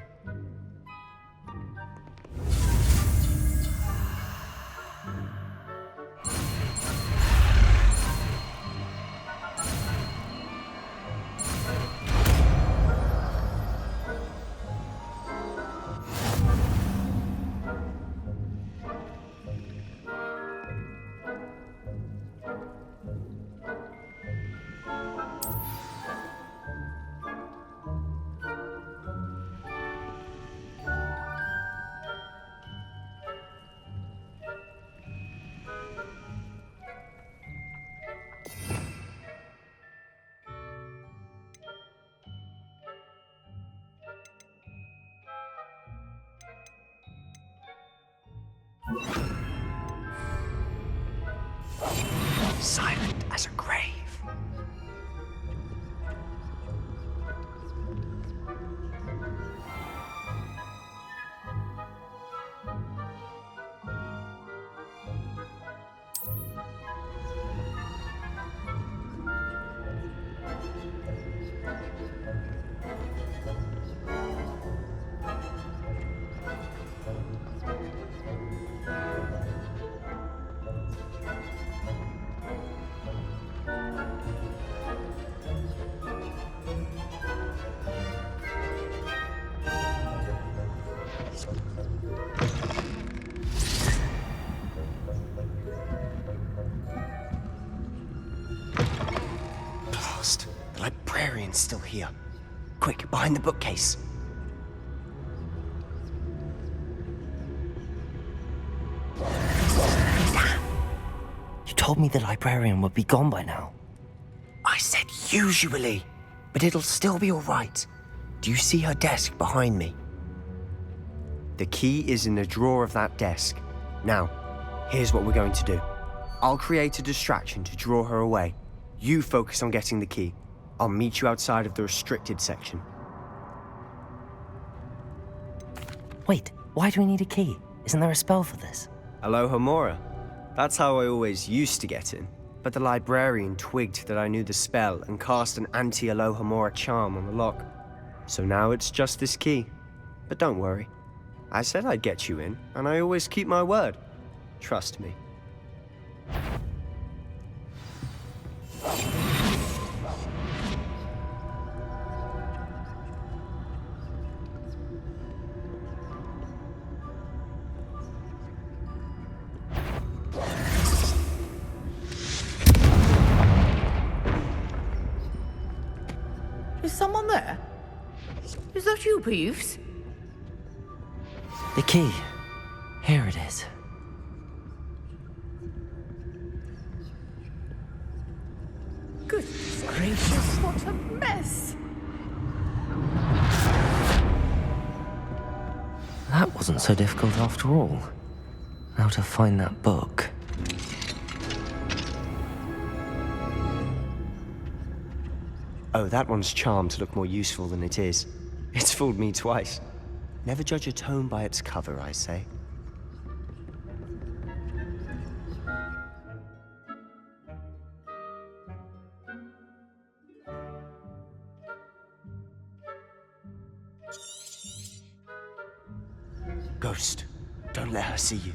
Silent as a grave. The librarian's still here. Quick, behind the bookcase. You told me the librarian would be gone by now. I said usually, but it'll still be all right. Do you see her desk behind me? The key is in the drawer of that desk. Now, here's what we're going to do. I'll create a distraction to draw her away. You focus on getting the key. I'll meet you outside of the restricted section. Wait, why do we need a key? Isn't there a spell for this? Alohomora. That's how I always used to get in. But the librarian twigged that I knew the spell and cast an anti-Alohomora charm on the lock. So now it's just this key. But don't worry. I said I'd get you in, and I always keep my word. Trust me. Is someone there? Is that you, Peeves? The key. Here it is. Goodness gracious, what a mess! That wasn't so difficult after all. Now to find that book. Oh, that one's charmed to look more useful than it is. It's fooled me twice. Never judge a tome by its cover, I say. Ghost, don't let her see you.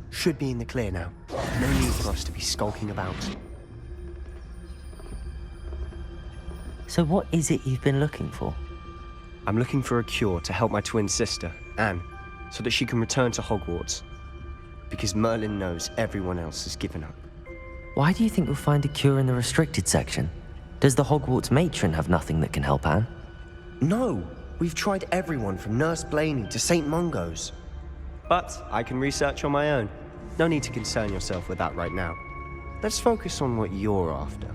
Should be in the clear now. No need for us to be skulking about. So what is it you've been looking for? I'm looking for a cure to help my twin sister, Anne, so that she can return to Hogwarts. Because Merlin knows everyone else has given up. Why do you think you'll find a cure in the restricted section? Does the Hogwarts matron have nothing that can help Anne? No! We've tried everyone from Nurse Blaney to St. Mungo's. But I can research on my own. No need to concern yourself with that right now. Let's focus on what you're after.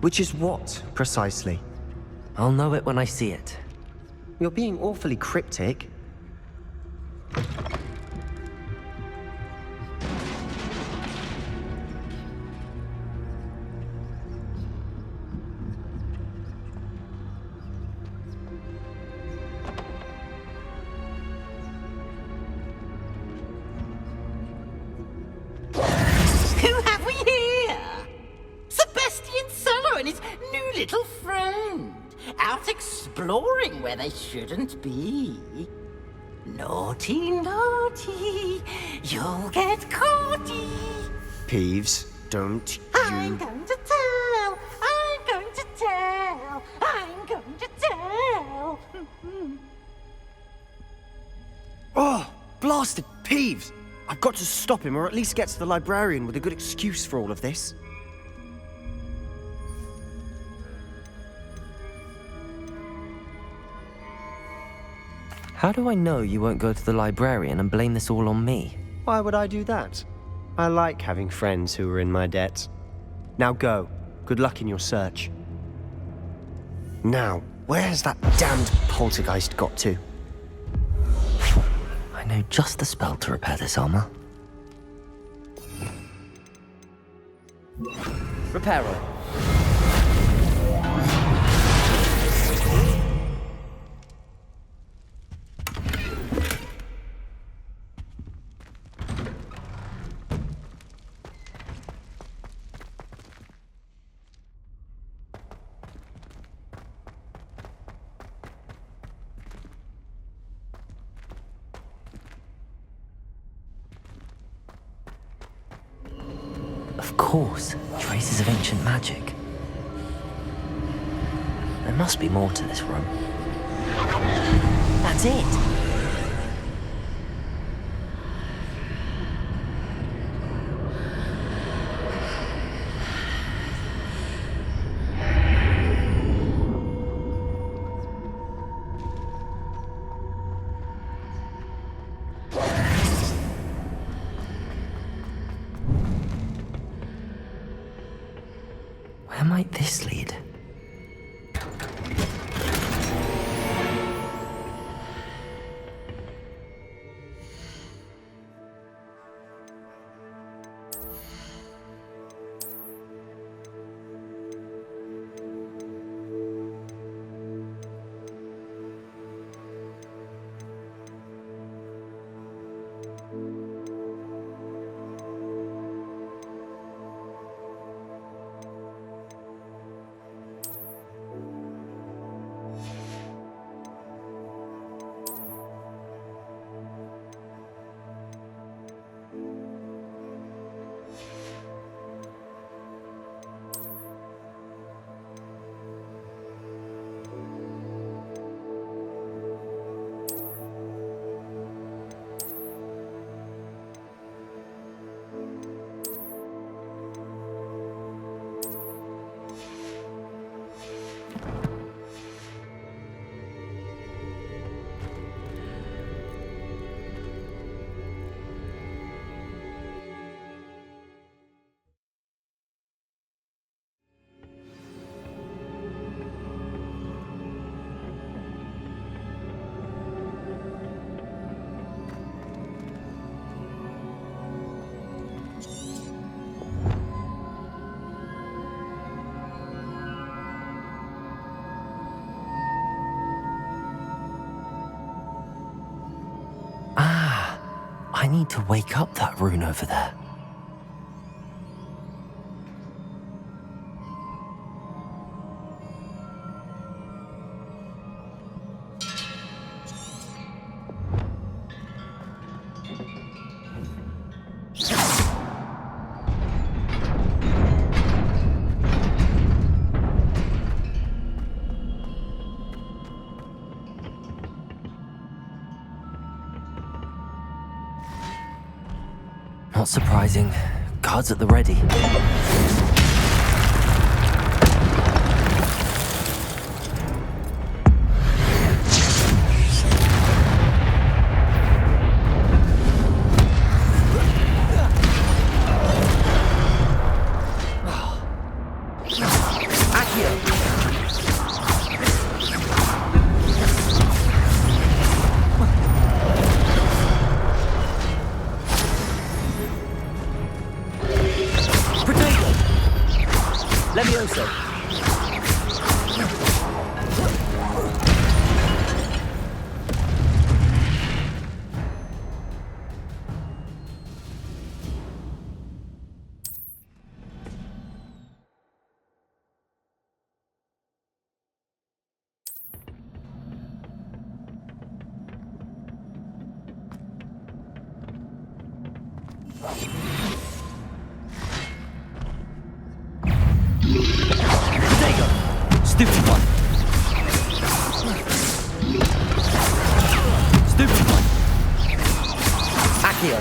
Which is what, precisely? I'll know it when I see it. You're being awfully cryptic. Who have we here? Sebastian Sallow and his new little friend. Out exploring where they shouldn't be. Naughty, naughty. You'll get caughty. Peeves, don't I'm going to tell. I'm going to tell. I'm going to tell. Oh, blasted Peeves! I've got to stop him, or at least get to the librarian with a good excuse for all of this. How do I know you won't go to the librarian and blame this all on me? Why would I do that? I like having friends who are in my debt. Now go. Good luck in your search. Now, where's that damned poltergeist got to? I know just the spell to repair this armor. Repair all. Of course, traces of ancient magic. There must be more to this room. That's it! Where might this lead? I need to wake up that rune over there. Not surprising. Guards at the ready. Stupid one. Stupid one. Accio.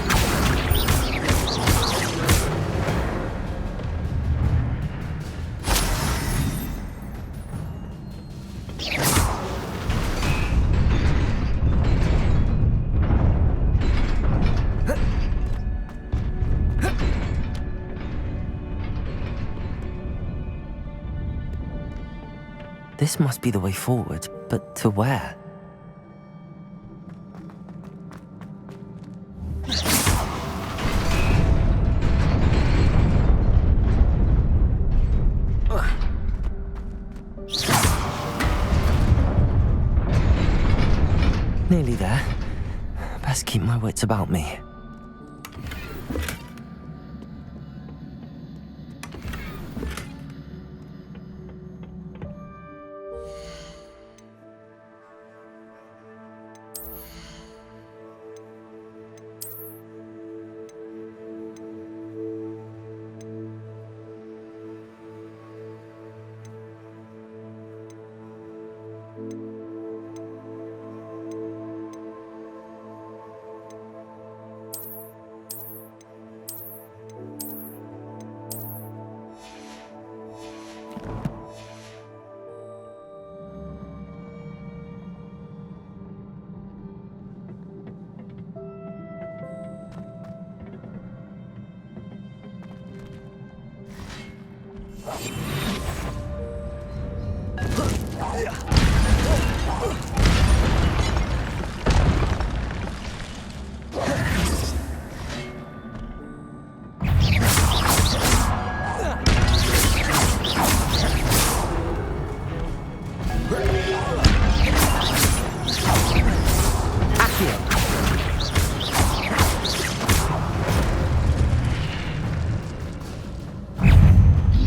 This must be the way forward, but to where? Nearly there. Best keep my wits about me.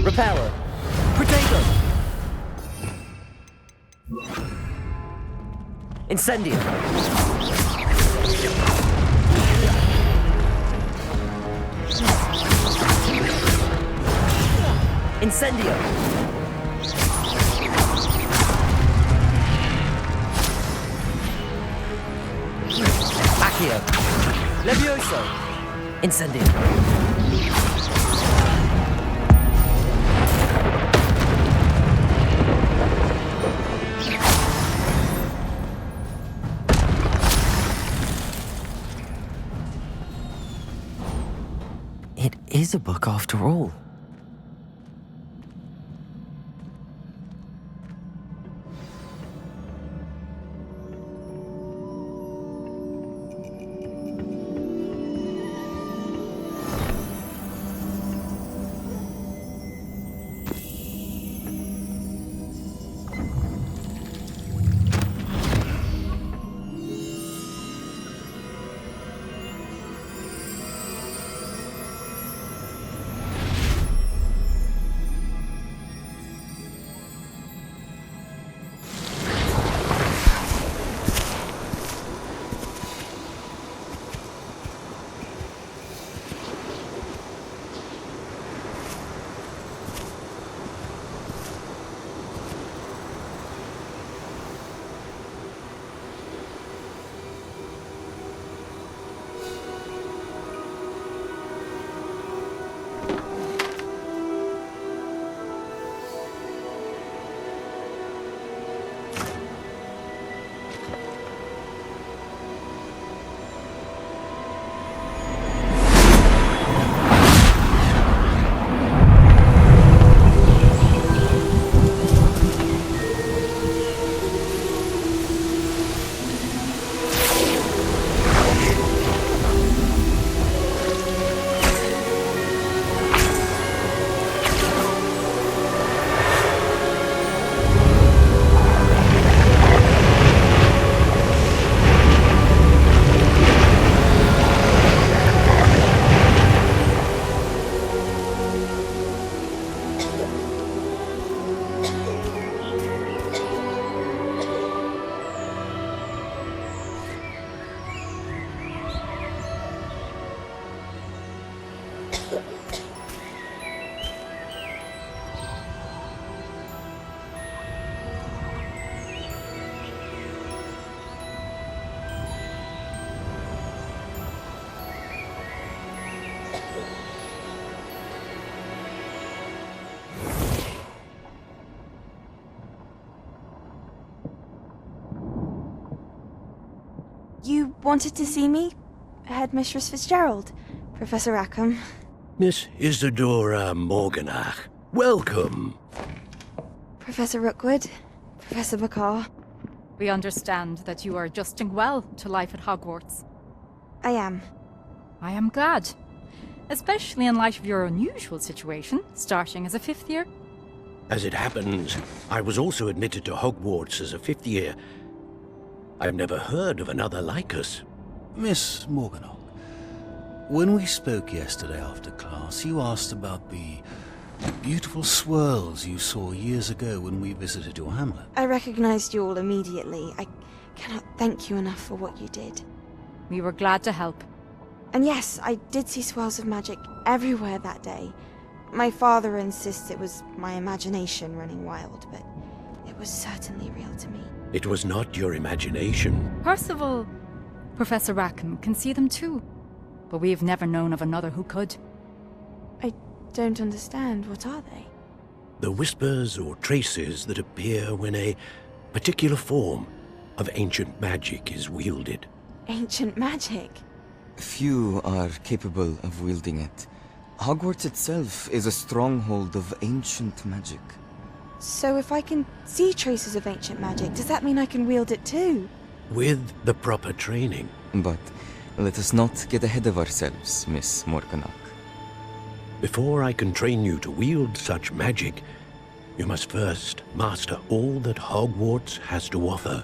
Repair. Potato. Incendio. Incendio. Accio. Levioso. Incendio. It is a book after all. You wanted to see me? Headmistress Fitzgerald, Professor Rackham. Miss Isadora Morganach, welcome. Professor Rookwood, Professor Bakar. We understand that you are adjusting well to life at Hogwarts. I am. I am glad. Especially in light of your unusual situation, starting as a 5th year. As it happens, I was also admitted to Hogwarts as a 5th year. I've never heard of another like us. Miss Morganach, when we spoke yesterday after class, you asked about the beautiful swirls you saw years ago when we visited your hamlet. I recognized you all immediately. I cannot thank you enough for what you did. We were glad to help. And yes, I did see swirls of magic everywhere that day. My father insists it was my imagination running wild, but it was certainly real to me. It was not your imagination. Percival, Professor Rackham can see them too, but we've never known of another who could. I don't understand. What are they? The whispers or traces that appear when a particular form of ancient magic is wielded. Ancient magic? Few are capable of wielding it. Hogwarts itself is a stronghold of ancient magic. So if I can see traces of ancient magic, does that mean I can wield it too? With the proper training. But let us not get ahead of ourselves, Miss Morganach. Before I can train you to wield such magic, you must first master all that Hogwarts has to offer.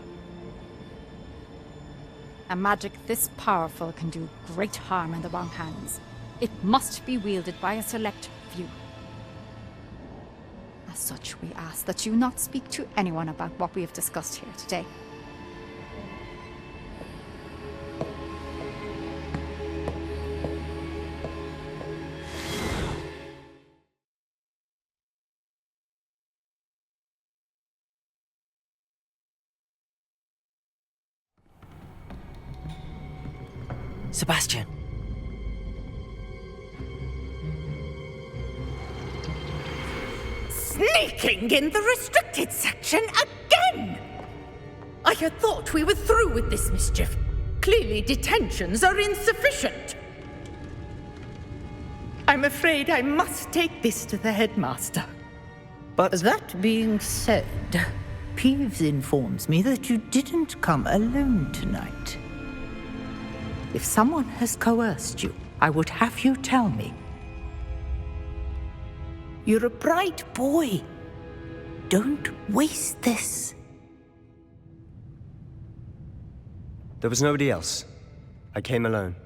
A magic this powerful can do great harm in the wrong hands. It must be wielded by a select few. As such, we ask that you not speak to anyone about what we have discussed here today. Sebastian. Sneaking in the restricted section again! I had thought we were through with this mischief. Clearly detentions are insufficient. I'm afraid I must take this to the headmaster. But that being said, Peeves informs me that you didn't come alone tonight. If someone has coerced you, I would have you tell me. You're a bright boy. Don't waste this. There was nobody else. I came alone.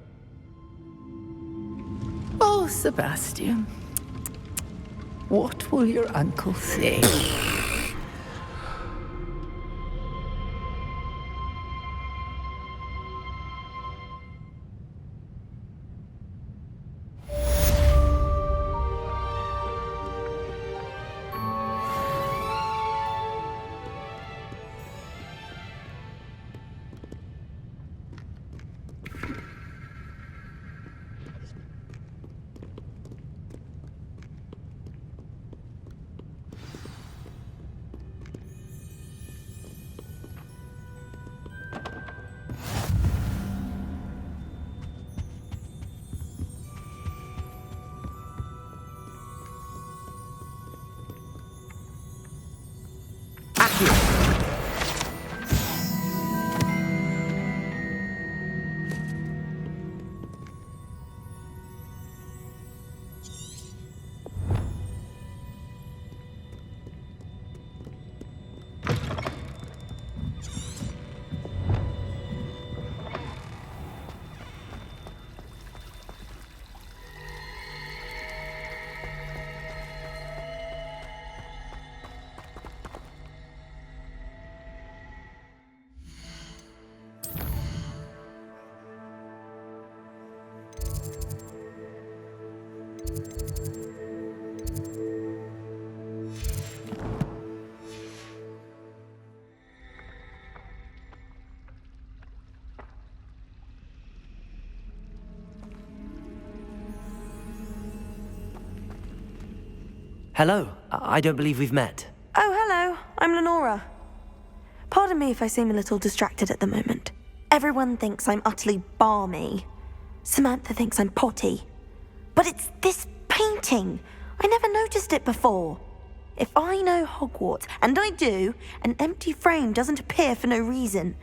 Oh, Sebastian. What will your uncle say? Hello. I don't believe we've met. Oh, hello. I'm Lenora. Pardon me if I seem a little distracted at the moment. Everyone thinks I'm utterly balmy. Samantha thinks I'm potty. But it's this painting. I never noticed it before. If I know Hogwarts, and I do, an empty frame doesn't appear for no reason.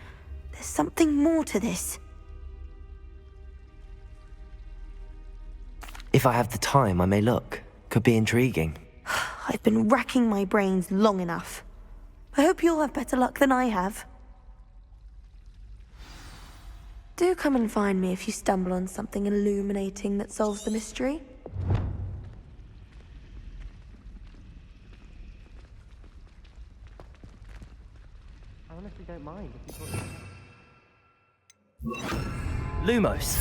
There's something more to this. If I have the time, I may look. Could be intriguing. I've been racking my brains long enough. I hope you'll have better luck than I have. Do come and find me if you stumble on something illuminating that solves the mystery. I honestly don't mind if you put... Lumos!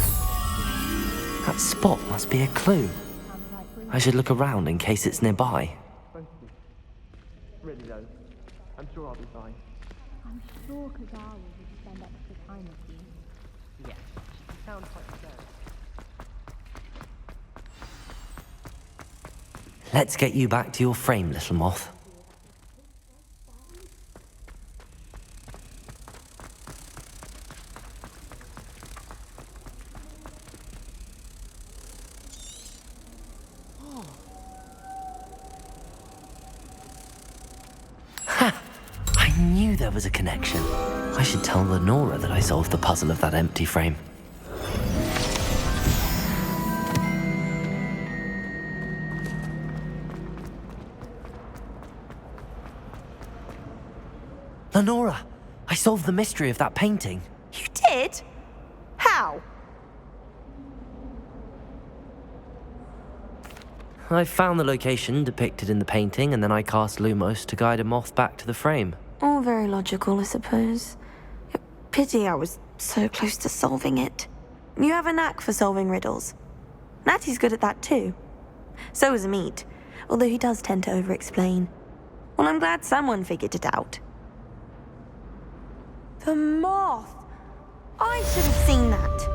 That spot must be a clue. I should look around in case it's nearby. Really though, I'm sure I'll be fine. I'm sure Kazar will spend extra time with you. Yes, you sound quite scared. Let's get you back to your frame, little moth. I knew there was a connection. I should tell Lenora that I solved the puzzle of that empty frame. Lenora, I solved the mystery of that painting. You did? How? I found the location depicted in the painting, and then I cast Lumos to guide a moth back to the frame. All very logical, I suppose. Pity I was so close to solving it. You have a knack for solving riddles. Natty's good at that too. So is Meat, although he does tend to over-explain. Well, I'm glad someone figured it out. The moth! I should have seen that.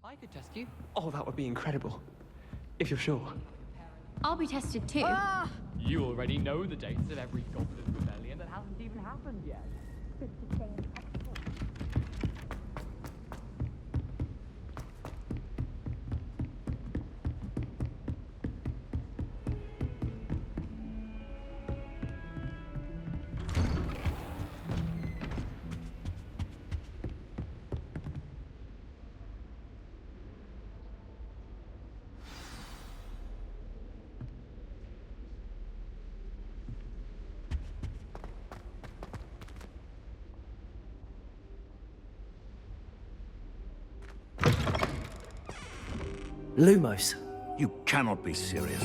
I could test you. Oh, that would be incredible. If you're sure. I'll be tested too. You already know the dates of every Goblin's rebellion that hasn't even happened yet. Lumos. You cannot be serious.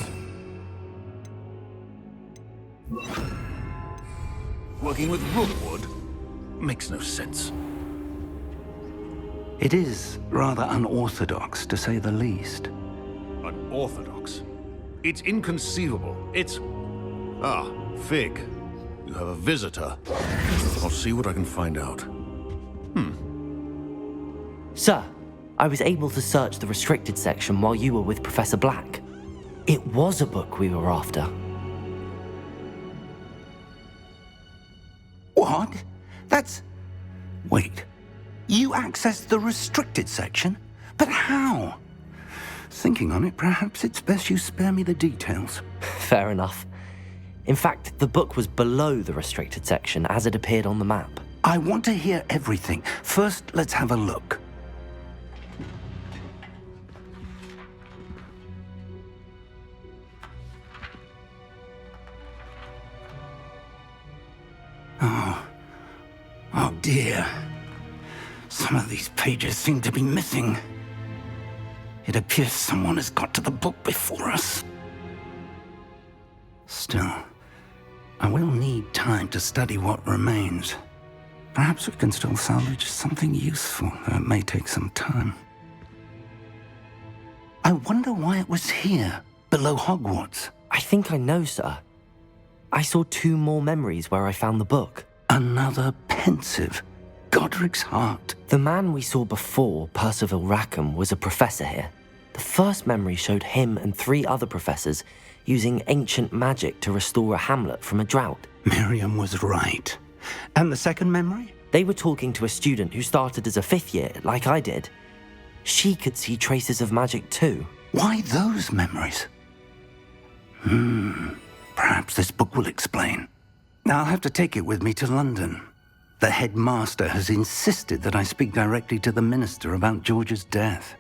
Working with Rookwood makes no sense. It is rather unorthodox, to say the least. Unorthodox? It's inconceivable. It's... Ah, Fig. You have a visitor. I'll see what I can find out. Sir, I was able to search the restricted section while you were with Professor Black. It was a book we were after. What? That's... Wait. You accessed the restricted section? But how? Thinking on it, perhaps it's best you spare me the details. Fair enough. In fact, the book was below the restricted section as it appeared on the map. I want to hear everything. First, let's have a look. dear. Some of these pages seem to be missing. It appears someone has got to the book before us. Still, I will need time to study what remains. Perhaps we can still salvage something useful, though it may take some time. I wonder why it was here, below Hogwarts. I think I know, sir. I saw 2 more memories where I found the book. Another pensive. Godric's heart. The man we saw before, Percival Rackham, was a professor here. The first memory showed him and 3 other professors using ancient magic to restore a hamlet from a drought. Miriam was right. And the second memory? They were talking to a student who started as a 5th year, like I did. She could see traces of magic too. Why those memories? Perhaps this book will explain. I'll have to take it with me to London. The headmaster has insisted that I speak directly to the minister about George's death.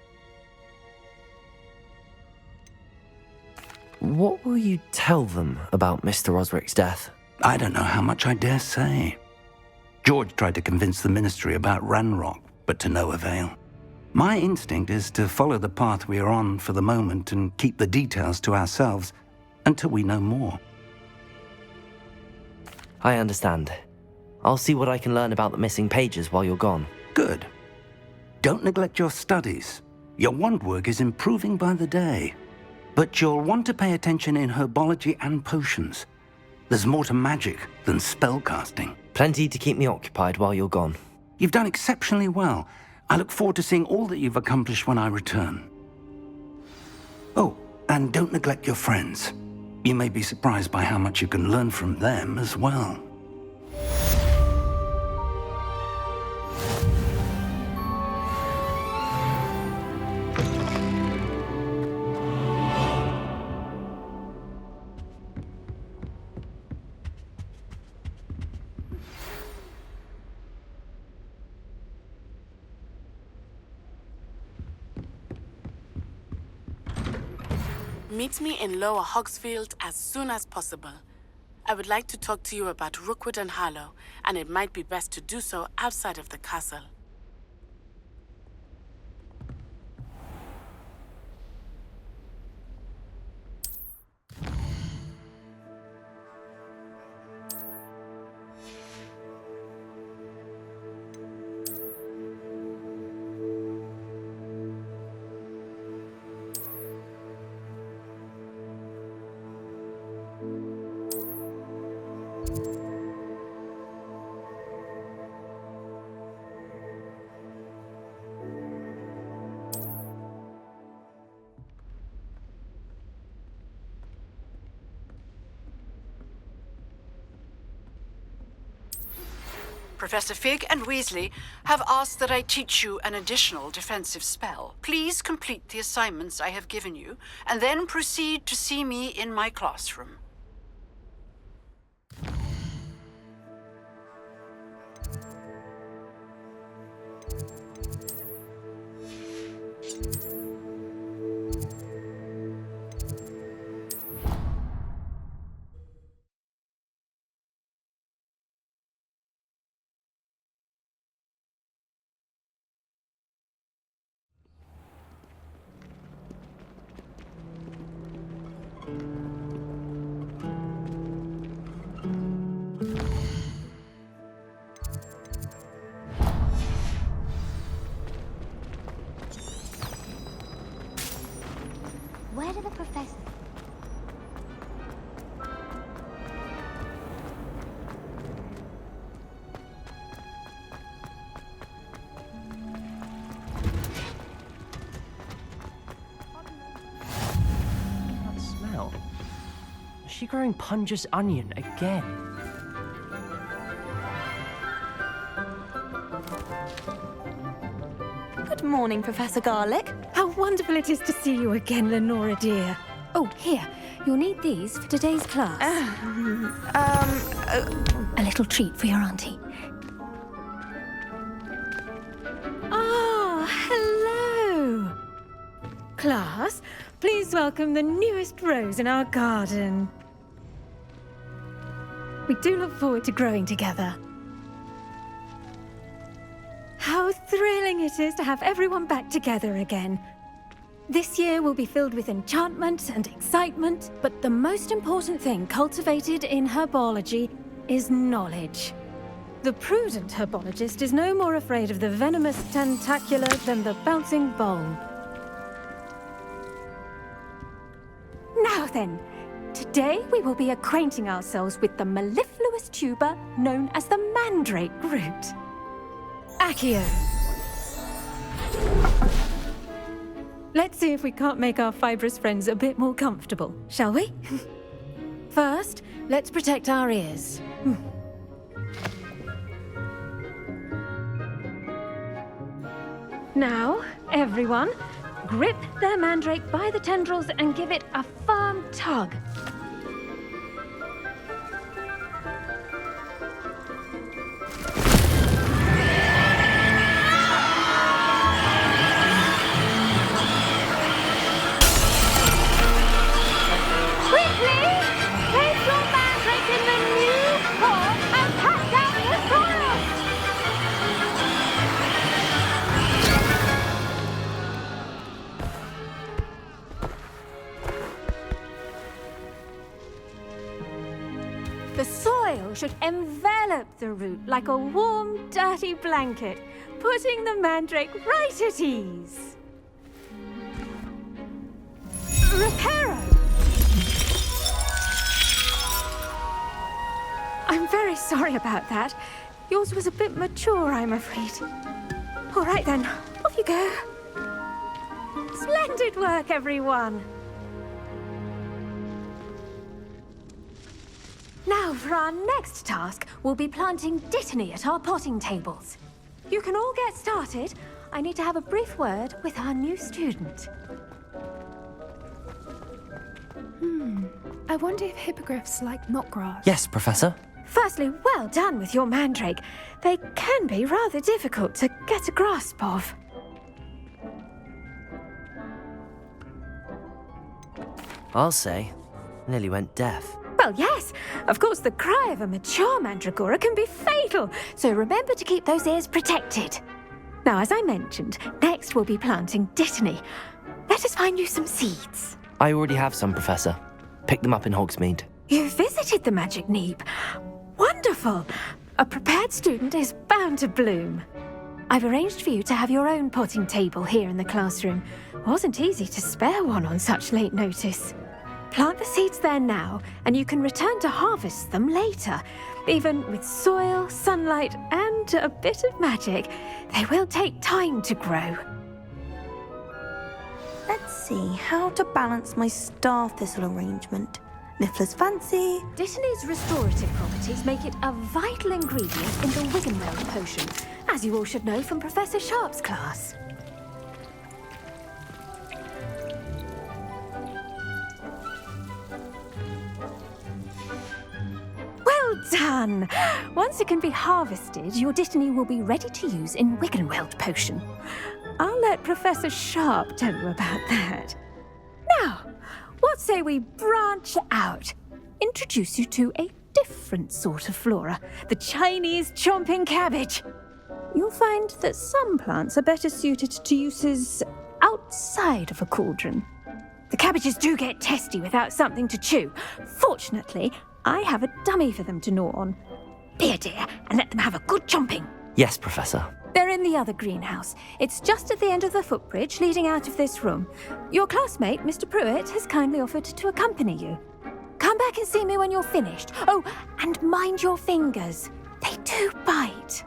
What will you tell them about Mr. Osric's death? I don't know how much I dare say. George tried to convince the ministry about Ranrock, but to no avail. My instinct is to follow the path we are on for the moment and keep the details to ourselves until we know more. I understand. I'll see what I can learn about the missing pages while you're gone. Good. Don't neglect your studies. Your wand work is improving by the day. But you'll want to pay attention in herbology and potions. There's more to magic than spellcasting. Plenty to keep me occupied while you're gone. You've done exceptionally well. I look forward to seeing all that you've accomplished when I return. Oh, and don't neglect your friends. You may be surprised by how much you can learn from them as well. Meet me in Lower Hogsfield as soon as possible. I would like to talk to you about Rookwood and Harlow, and it might be best to do so outside of the castle. Professor Fig and Weasley have asked that I teach you an additional defensive spell. Please complete the assignments I have given you, and then proceed to see me in my classroom. Where do the professors... That smell. Is she growing Punja's onion again? Good morning, Professor Garlick. How wonderful it is to see you again, Lenora dear. Oh, here. You'll need these for today's class. A little treat for your auntie. Ah, hello. Class, please welcome the newest rose in our garden. We do look forward to growing together. thing it is to have everyone back together again. This year will be filled with enchantment and excitement, but the most important thing cultivated in herbology is knowledge. The prudent herbologist is no more afraid of the venomous tentacular than the bouncing bulb. Now then, today we will be acquainting ourselves with the mellifluous tuber known as the mandrake root. Accio. Let's see if we can't make our fibrous friends a bit more comfortable, shall we? First, let's protect our ears. Now, everyone, grip their mandrake by the tendrils and give it a firm tug. Quickly! Place your mandrake in the new pot and pack down the soil! The soil should envelop the root like a warm, dirty blanket, putting the mandrake right at ease. Reparo! I'm very sorry about that. Yours was a bit mature, I'm afraid. All right then, off you go. Splendid work, everyone. Now, for our next task, we'll be planting dittany at our potting tables. You can all get started. I need to have a brief word with our new student. I wonder if hippogriffs like knotgrass. Yes, Professor. Firstly, well done with your mandrake. They can be rather difficult to get a grasp of. I'll say, nearly went deaf. Well, yes. Of course, the cry of a mature mandragora can be fatal, so remember to keep those ears protected. Now, as I mentioned, next we'll be planting dittany. Let us find you some seeds. I already have some, Professor. Picked them up in Hogsmeade. You visited the Magic Neep. Wonderful. A prepared student is bound to bloom. I've arranged for you to have your own potting table here in the classroom. Wasn't easy to spare one on such late notice. Plant the seeds there now, and you can return to harvest them later. Even with soil, sunlight, and a bit of magic, they will take time to grow. Let's see how to balance my star thistle arrangement. Niffler's fancy. Dittany's restorative properties make it a vital ingredient in the Wiggenweld potion, as you all should know from Professor Sharp's class. Well done! Once it can be harvested, your dittany will be ready to use in Wiggenweld potion. I'll let Professor Sharp tell you about that. Now, what say we branch out? Introduce you to a different sort of flora, the Chinese chomping cabbage. You'll find that some plants are better suited to uses outside of a cauldron. The cabbages do get testy without something to chew. Fortunately, I have a dummy for them to gnaw on. Be a dear and let them have a good chomping. Yes, Professor. They're in the other greenhouse. It's just at the end of the footbridge leading out of this room. Your classmate, Mr. Pruitt, has kindly offered to accompany you. Come back and see me when you're finished. Oh, and mind your fingers. They do bite.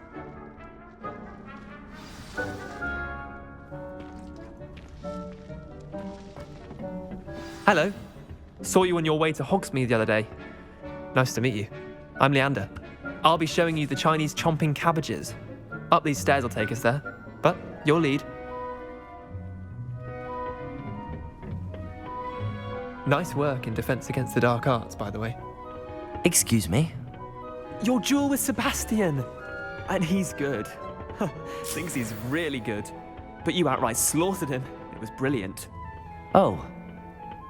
Hello. Saw you on your way to Hogsmeade the other day. Nice to meet you. I'm Leander. I'll be showing you the Chinese chomping cabbages. Up these stairs will take us there, but your lead. Nice work in Defense Against the Dark Arts, by the way. Excuse me? Your duel with Sebastian! And he's good. Thinks he's really good. But you outright slaughtered him. It was brilliant. Oh.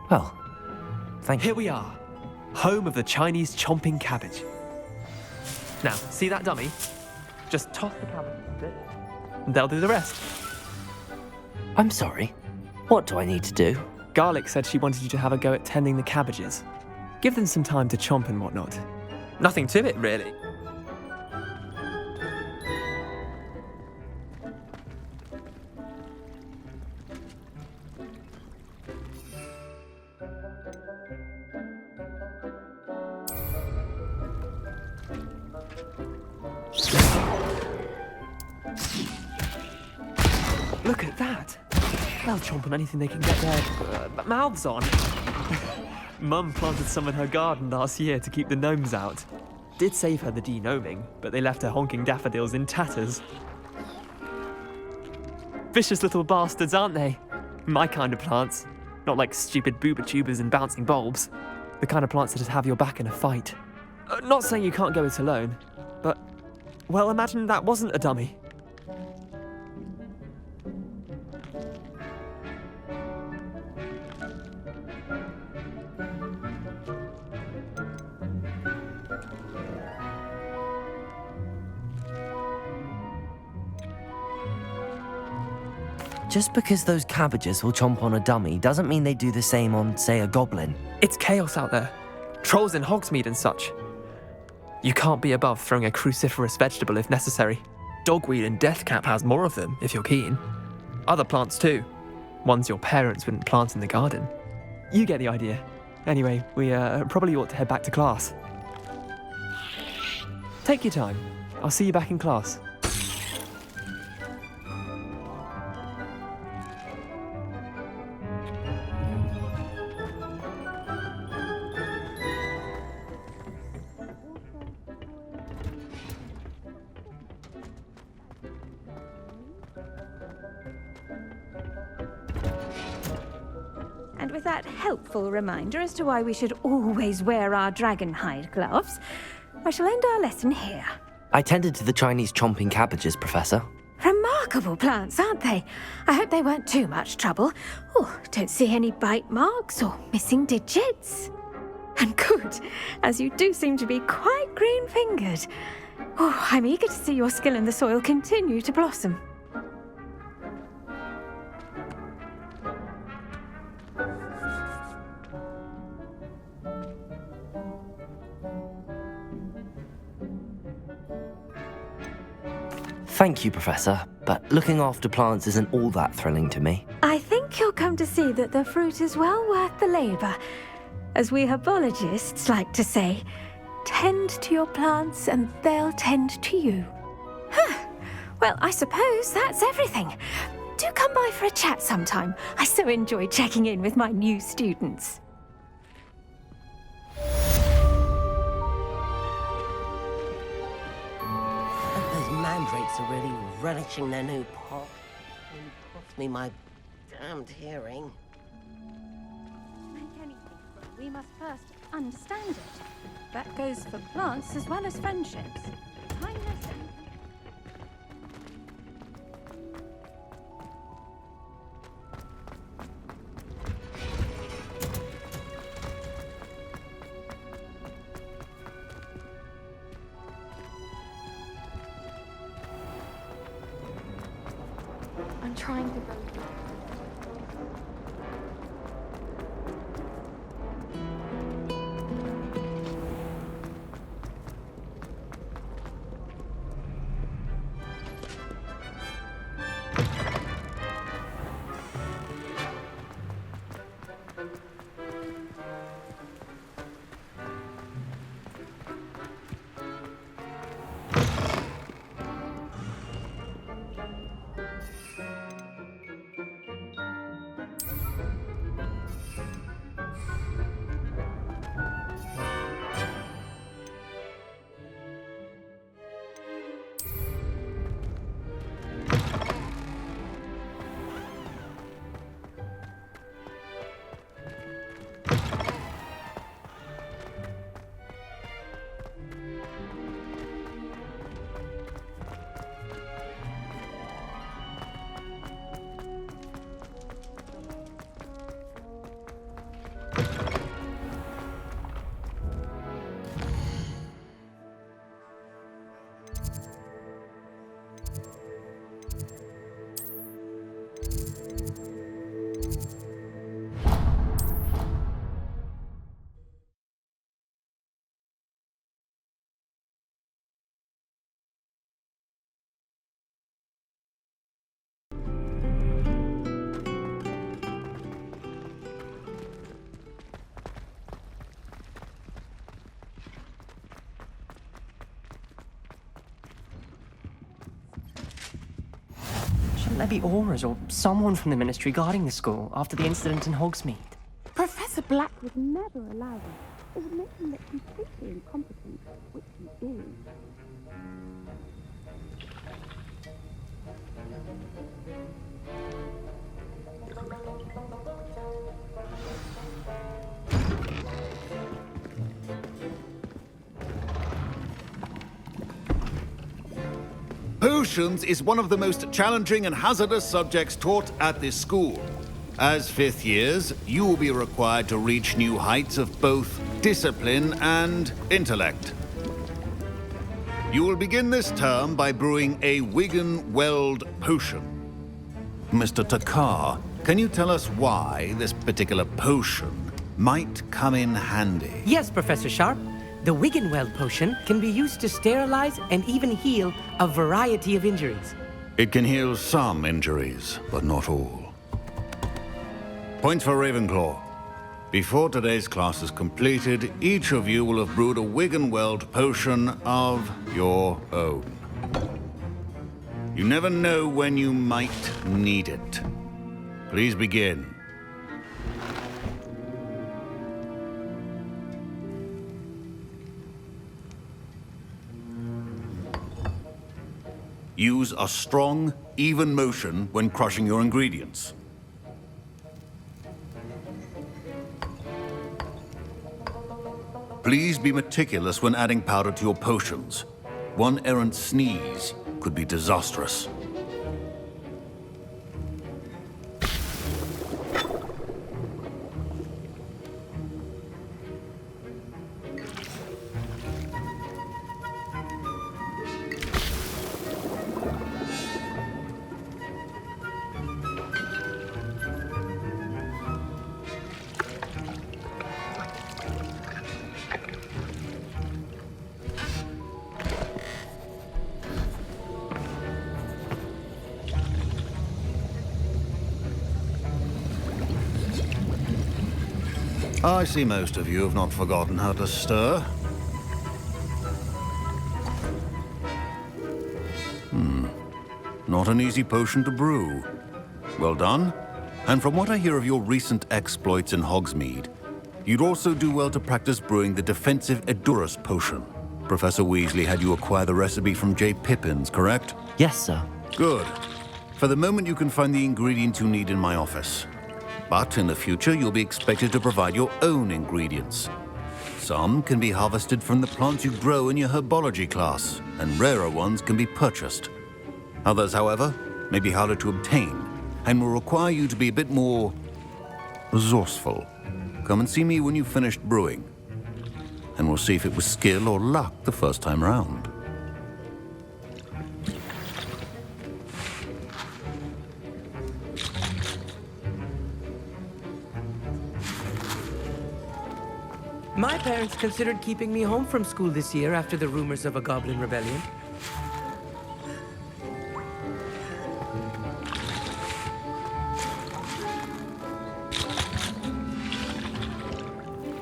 Well, thank you. Here we are. Home of the Chinese chomping cabbage. Now, see that dummy? Just toss the cabbage a bit. They'll do the rest. I'm sorry. What do I need to do? Garlic said she wanted you to have a go at tending the cabbages. Give them some time to chomp and whatnot. Nothing to it, really. Look at that! They'll chomp on anything they can get their mouths on. Mum planted some in her garden last year to keep the gnomes out. Did save her the de-gnoming, but they left her honking daffodils in tatters. Vicious little bastards, aren't they? My kind of plants. Not like stupid booba tubers and bouncing bulbs. The kind of plants that just have your back in a fight. Not saying you can't go it alone, but, well, imagine that wasn't a dummy. Just because those cabbages will chomp on a dummy doesn't mean they do the same on, say, a goblin. It's chaos out there. Trolls in Hogsmeade and such. You can't be above throwing a cruciferous vegetable if necessary. Dogweed and deathcap has more of them, if you're keen. Other plants too. Ones your parents wouldn't plant in the garden. You get the idea. Anyway, we probably ought to head back to class. Take your time. I'll see you back in class. And with that helpful reminder as to why we should always wear our dragon hide gloves, I shall end our lesson here. I tended to the Chinese chomping cabbages, Professor. Remarkable plants, aren't they? I hope they weren't too much trouble. Oh, don't see any bite marks or missing digits. And good, as you do seem to be quite green-fingered. Oh, I'm eager to see your skill in the soil continue to blossom. Thank you, Professor, but looking after plants isn't all that thrilling to me. I think you'll come to see that the fruit is well worth the labour. As we herbologists like to say, tend to your plants and they'll tend to you. Huh. Well, I suppose that's everything. Do come by for a chat sometime. I so enjoy checking in with my new students. Those mandrakes are really relishing their new pot. It cost me my damned hearing. We must first understand it. That goes for plants as well as friendships. Kindness and... I'm trying to go. there be auras or someone from the Ministry guarding the school after the incident in Hogsmeade? Professor Black would never allow this. It would make him look completely incompetent, which he is. Potions is one of the most challenging and hazardous subjects taught at this school. As fifth years, you will be required to reach new heights of both discipline and intellect. You will begin this term by brewing a Wiggenweld potion. Mr. Takar, can you tell us why this particular potion might come in handy? Yes, Professor Sharp. The Wiggenweld potion can be used to sterilize and even heal a variety of injuries. It can heal some injuries, but not all. Points for Ravenclaw. Before today's class is completed, each of you will have brewed a Wiggenweld potion of your own. You never know when you might need it. Please begin. Use a strong, even motion when crushing your ingredients. Please be meticulous when adding powder to your potions. One errant sneeze could be disastrous. I see most of you have not forgotten how to stir. Not an easy potion to brew. Well done. And from what I hear of your recent exploits in Hogsmeade, you'd also do well to practice brewing the defensive Edurus potion. Professor Weasley had you acquire the recipe from J. Pippins, correct? Yes, sir. Good. For the moment, you can find the ingredients you need in my office. But in the future, you'll be expected to provide your own ingredients. Some can be harvested from the plants you grow in your herbology class, and rarer ones can be purchased. Others, however, may be harder to obtain, and will require you to be a bit more resourceful. Come and see me when you've finished brewing, and we'll see if it was skill or luck the first time round. My parents considered keeping me home from school this year after the rumors of a goblin rebellion.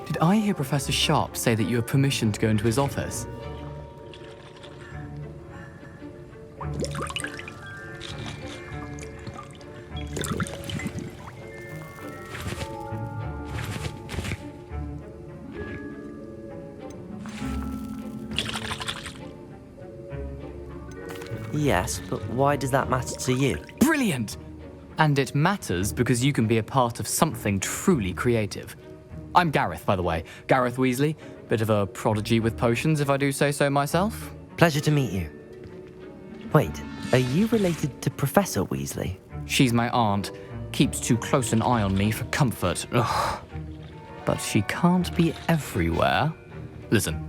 Did I hear Professor Sharp say that you have permission to go into his office? Yes, but why does that matter to you? Brilliant! And it matters because you can be a part of something truly creative. I'm Gareth, by the way. Gareth Weasley. Bit of a prodigy with potions, if I do say so myself. Pleasure to meet you. Wait, are you related to Professor Weasley? She's my aunt. Keeps too close an eye on me for comfort. Ugh. But she can't be everywhere. Listen,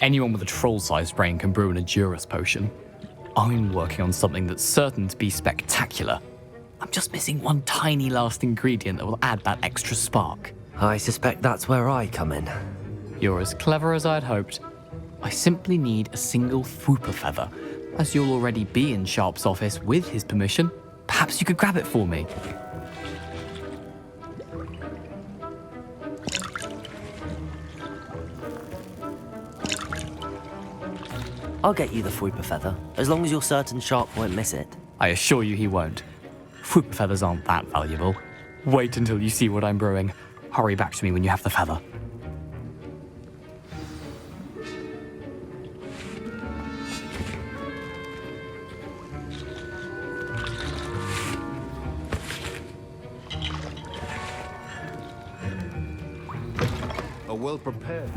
anyone with a troll-sized brain can brew an Edurus potion. I'm working on something that's certain to be spectacular. I'm just missing one tiny last ingredient that will add that extra spark. I suspect that's where I come in. You're as clever as I'd hoped. I simply need a single Fwooper feather. As you'll already be in Sharp's office with his permission, perhaps you could grab it for me. I'll get you the Fwooper feather, as long as you're certain Sharp won't miss it. I assure you he won't. Whoop feathers aren't that valuable. Wait until you see what I'm brewing. Hurry back to me when you have the feather. A well-prepared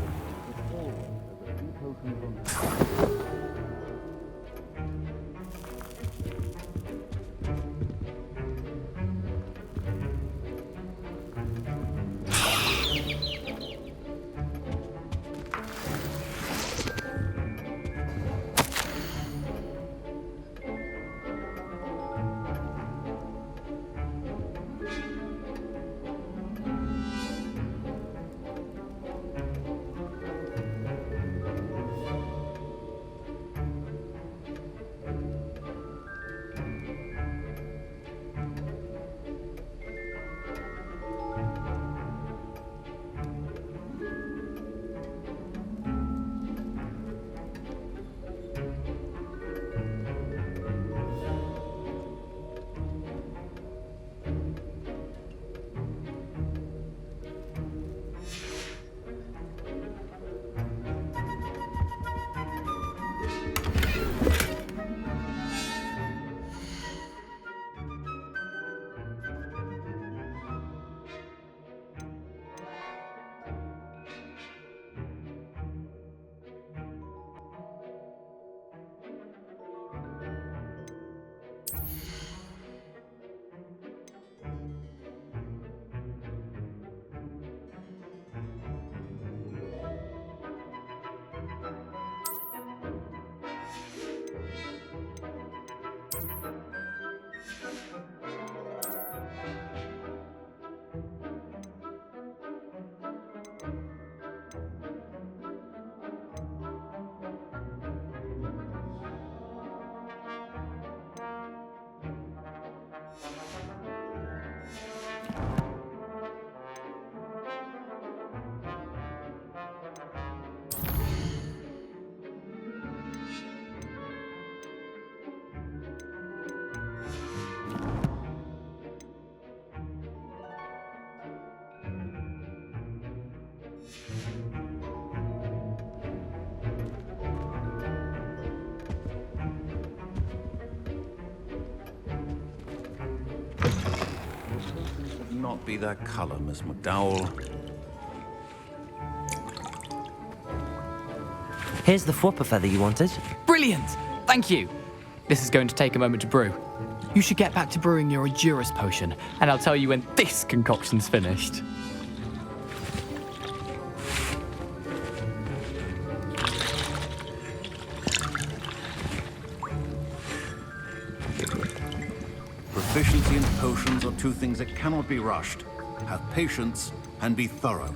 not be that color, Miss McDowell. Here's the Whopper feather you wanted. Brilliant! Thank you! This is going to take a moment to brew. You should get back to brewing your Adurus potion, and I'll tell you when this concoction's finished. Proficiency and potions are two things that cannot be rushed. Have patience and be thorough.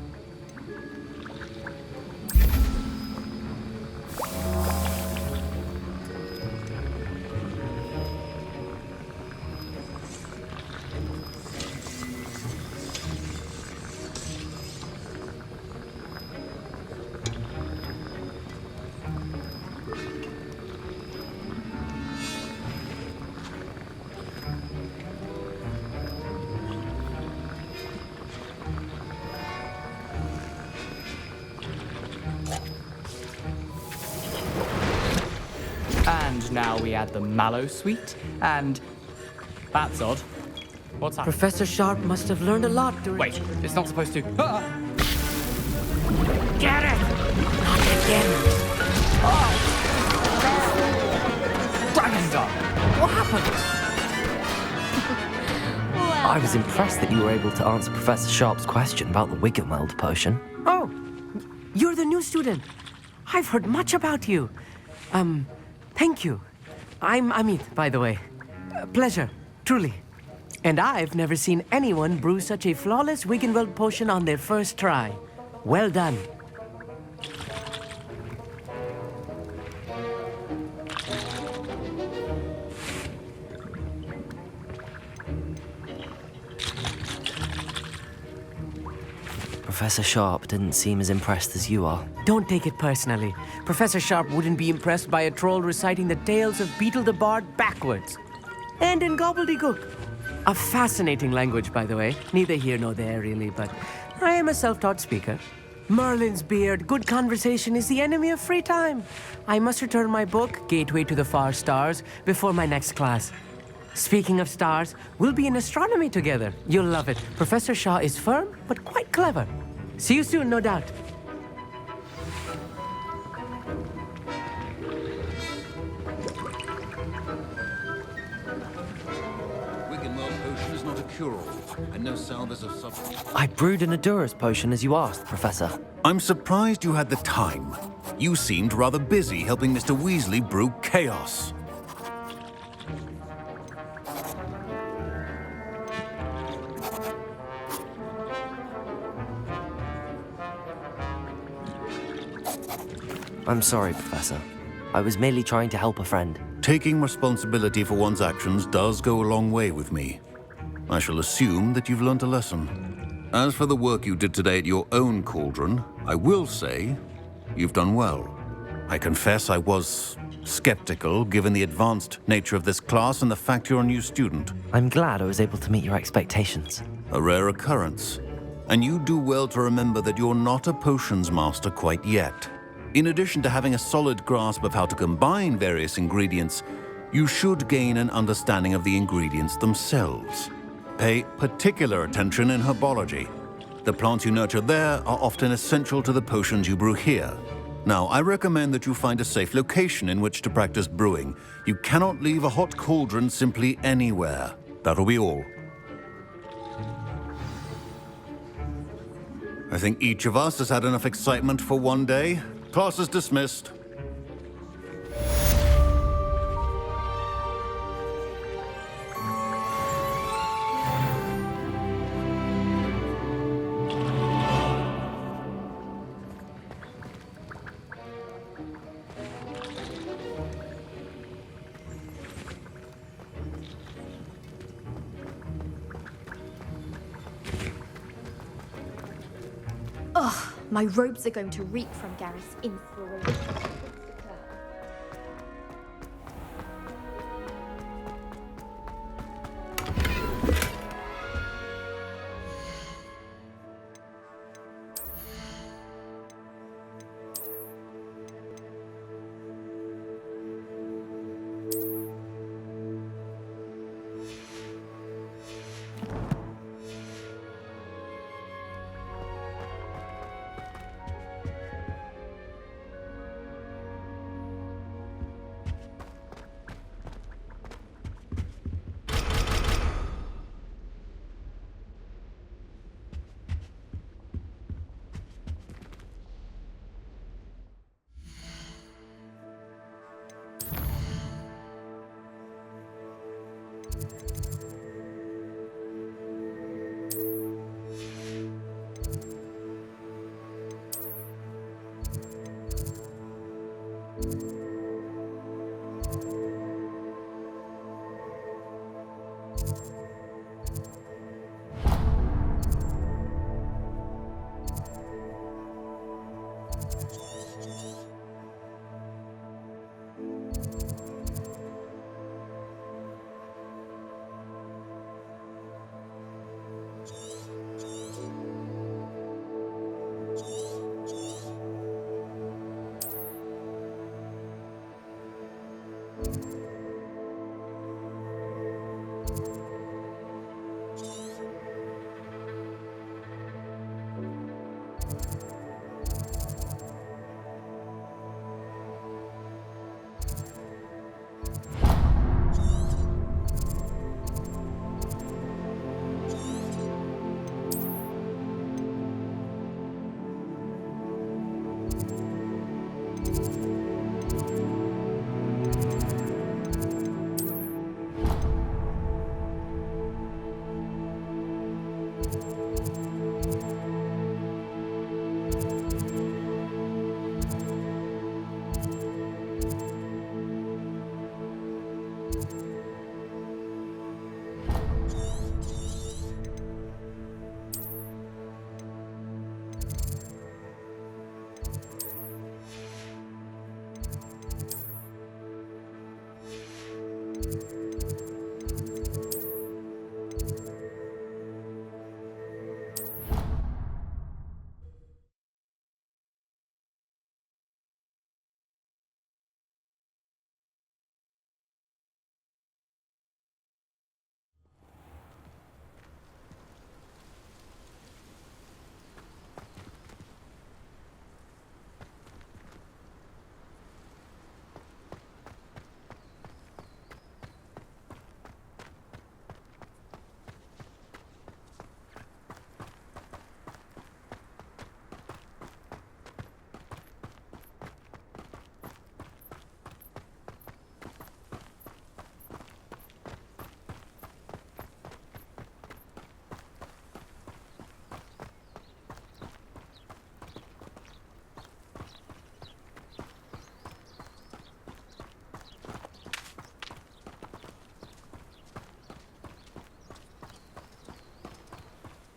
And now we add the mallow sweet, and that's odd. What's happening? Professor Sharp must have learned a lot during... Wait, it's not supposed to... Ah! Get it! Not again! Dragon's Eye! What happened? I was impressed that you were able to answer Professor Sharp's question about the Wiggenweld potion. Oh, you're the new student. I've heard much about you. Thank you. I'm Amit, by the way. Pleasure, truly. And I've never seen anyone brew such a flawless Wiggenweld potion on their first try. Well done. Professor Sharp didn't seem as impressed as you are. Don't take it personally. Professor Sharp wouldn't be impressed by a troll reciting the tales of Beetle the Bard backwards. And in gobbledygook. A fascinating language, by the way. Neither here nor there, really, but I am a self-taught speaker. Merlin's beard, good conversation is the enemy of free time. I must return my book, Gateway to the Far Stars, before my next class. Speaking of stars, we'll be in astronomy together. You'll love it. Professor Shaw is firm, but quite clever. See you soon, no doubt. Potion is not a cure-all, and no salve is a substance. I brewed an Adurus potion as you asked, Professor. I'm surprised you had the time. You seemed rather busy helping Mr. Weasley brew chaos. I'm sorry, Professor. I was merely trying to help a friend. Taking responsibility for one's actions does go a long way with me. I shall assume that you've learnt a lesson. As for the work you did today at your own cauldron, I will say you've done well. I confess I was skeptical, given the advanced nature of this class and the fact you're a new student. I'm glad I was able to meet your expectations. A rare occurrence. And you do well to remember that you're not a potions master quite yet. In addition to having a solid grasp of how to combine various ingredients, you should gain an understanding of the ingredients themselves. Pay particular attention in herbology. The plants you nurture there are often essential to the potions you brew here. Now, I recommend that you find a safe location in which to practice brewing. You cannot leave a hot cauldron simply anywhere. That'll be all. I think each of us has had enough excitement for one day. Class is dismissed. Ugh, my robes are going to reek from Gareth's inspiration.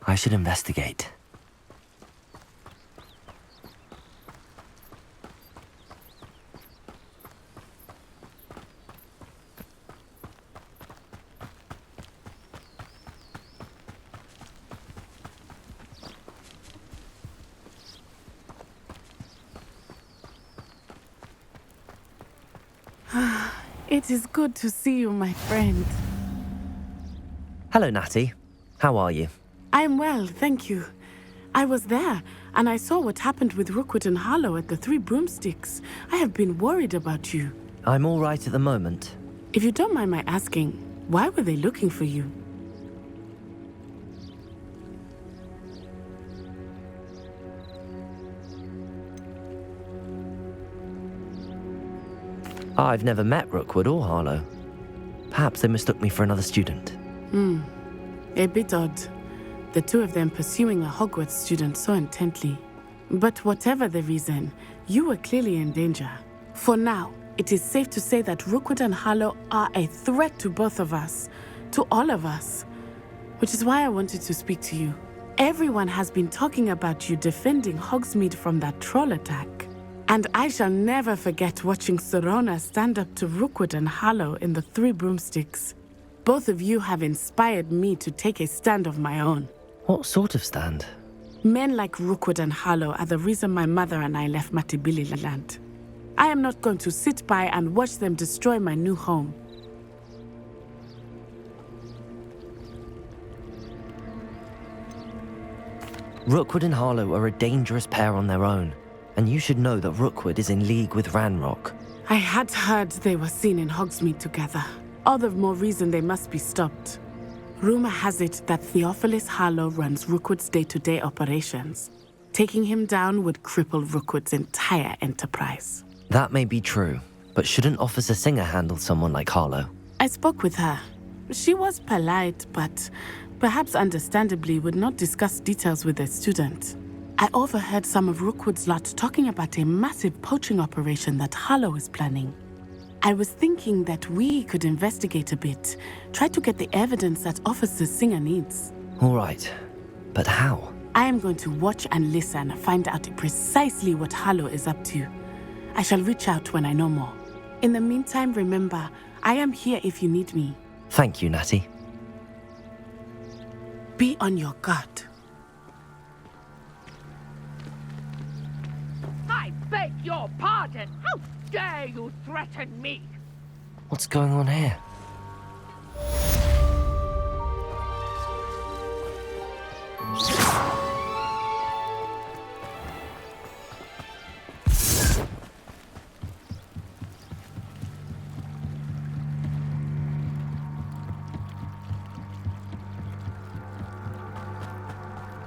I should investigate. It is good to see you, my friend. Hello, Natty. How are you? I'm well, thank you. I was there, and I saw what happened with Rookwood and Harlow at the Three Broomsticks. I have been worried about you. I'm all right at the moment. If you don't mind my asking, why were they looking for you? I've never met Rookwood or Harlow. Perhaps they mistook me for another student. A bit odd. The two of them pursuing a Hogwarts student so intently. But whatever the reason, you were clearly in danger. For now, it is safe to say that Rookwood and Harlow are a threat to both of us, to all of us. Which is why I wanted to speak to you. Everyone has been talking about you defending Hogsmeade from that troll attack. And I shall never forget watching Serona stand up to Rookwood and Harlow in the Three Broomsticks. Both of you have inspired me to take a stand of my own. What sort of stand? Men like Rookwood and Harlow are the reason my mother and I left Matibili land. I am not going to sit by and watch them destroy my new home. Rookwood and Harlow are a dangerous pair on their own, and you should know that Rookwood is in league with Ranrock. I had heard they were seen in Hogsmeade together. All the more reason they must be stopped. Rumor has it that Theophilus Harlow runs Rookwood's day-to-day operations. Taking him down would cripple Rookwood's entire enterprise. That may be true, but shouldn't Officer Singer handle someone like Harlow? I spoke with her. She was polite, but perhaps understandably would not discuss details with a student. I overheard some of Rookwood's lot talking about a massive poaching operation that Harlow is planning. I was thinking that we could investigate a bit, try to get the evidence that Officer Singer needs. All right, but how? I am going to watch and listen, find out precisely what Harlow is up to. I shall reach out when I know more. In the meantime, remember, I am here if you need me. Thank you, Natty. Be on your guard. I beg your pardon! How dare you threaten me? What's going on here?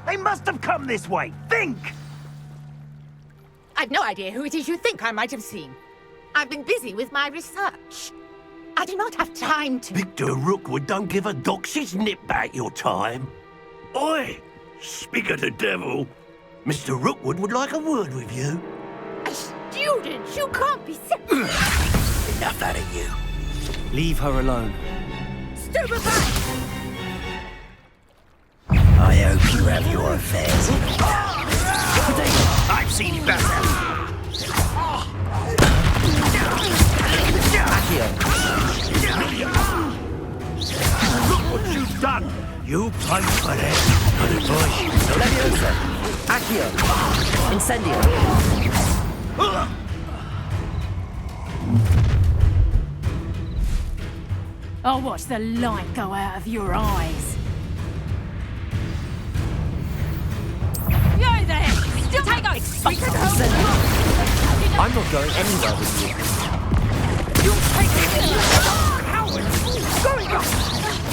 They must have come this way. Think! I've no idea who it is you think I might have seen. I've been busy with my research. I do not have time to... Victor Rookwood don't give a doxy's nip back your time. Oi! Speak of the devil. Mr. Rookwood would like a word with you. A student? You can't be sick. Enough out of you. Leave her alone. Stupefy! I hope you have your affairs in order. I've seen better. Look what you've done. You play for them. Good advice. Leviosa! Accio! Incendio! I'll watch the light go out of your eyes. You there! Still take us! I'm not going anywhere with you. You take it! Howard! Going up!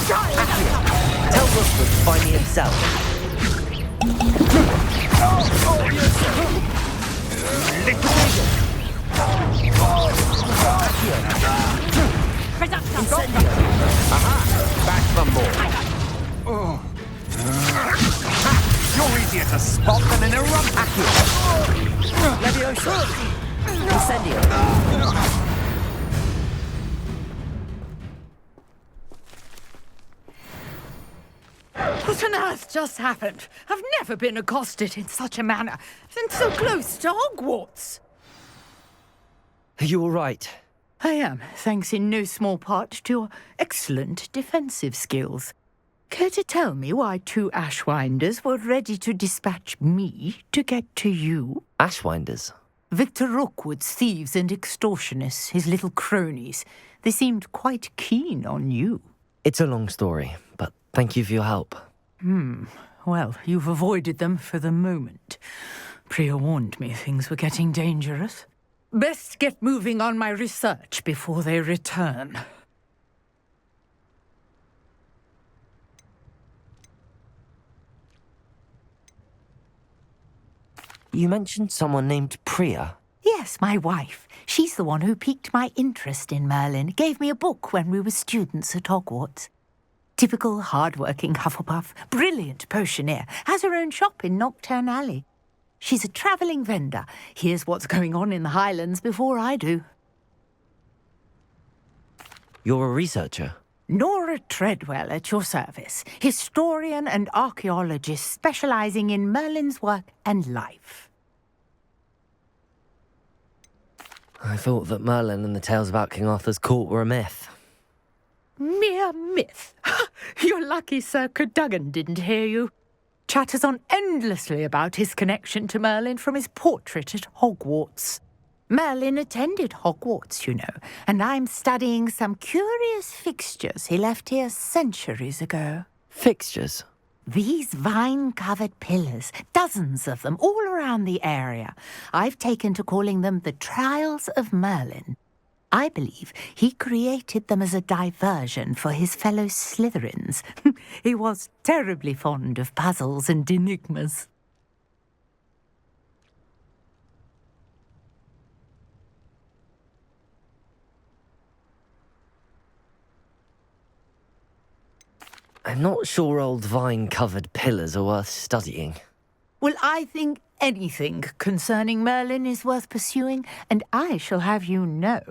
Accio! Tell Rookwood to find me himself. Incendio! Aha! Back from more. You're easier to spot than an eruption. Accio! Leviosa! Incendio! What on earth? has just happened? I've never been accosted in such a manner, and so close to Hogwarts. Are you all right? I am, thanks in no small part to your excellent defensive skills. Care to tell me why 2 Ashwinders were ready to dispatch me to get to you? Ashwinders? Victor Rookwood's thieves and extortionists, his little cronies. They seemed quite keen on you. It's a long story, but thank you for your help. Well, you've avoided them for the moment. Priya warned me things were getting dangerous. Best get moving on my research before they return. You mentioned someone named Priya. Yes, my wife. She's the one who piqued my interest in Merlin. Gave me a book when we were students at Hogwarts. Typical hard-working Hufflepuff, brilliant potioneer, has her own shop in Knockturn Alley. She's a travelling vendor. Hears what's going on in the Highlands before I do. You're a researcher? Nora Treadwell at your service, historian and archaeologist specialising in Merlin's work and life. I thought that Merlin and the tales about King Arthur's court were a myth. Mere myth. You're lucky Sir Cadogan didn't hear you. Chatters on endlessly about his connection to Merlin from his portrait at Hogwarts. Merlin attended Hogwarts, you know, and I'm studying some curious fixtures he left here centuries ago. Fixtures? These vine-covered pillars, dozens of them, all around the area. I've taken to calling them the Trials of Merlin. I believe he created them as a diversion for his fellow Slytherins. He was terribly fond of puzzles and enigmas. I'm not sure old vine-covered pillars are worth studying. Well, I think anything concerning Merlin is worth pursuing, and I shall have you know,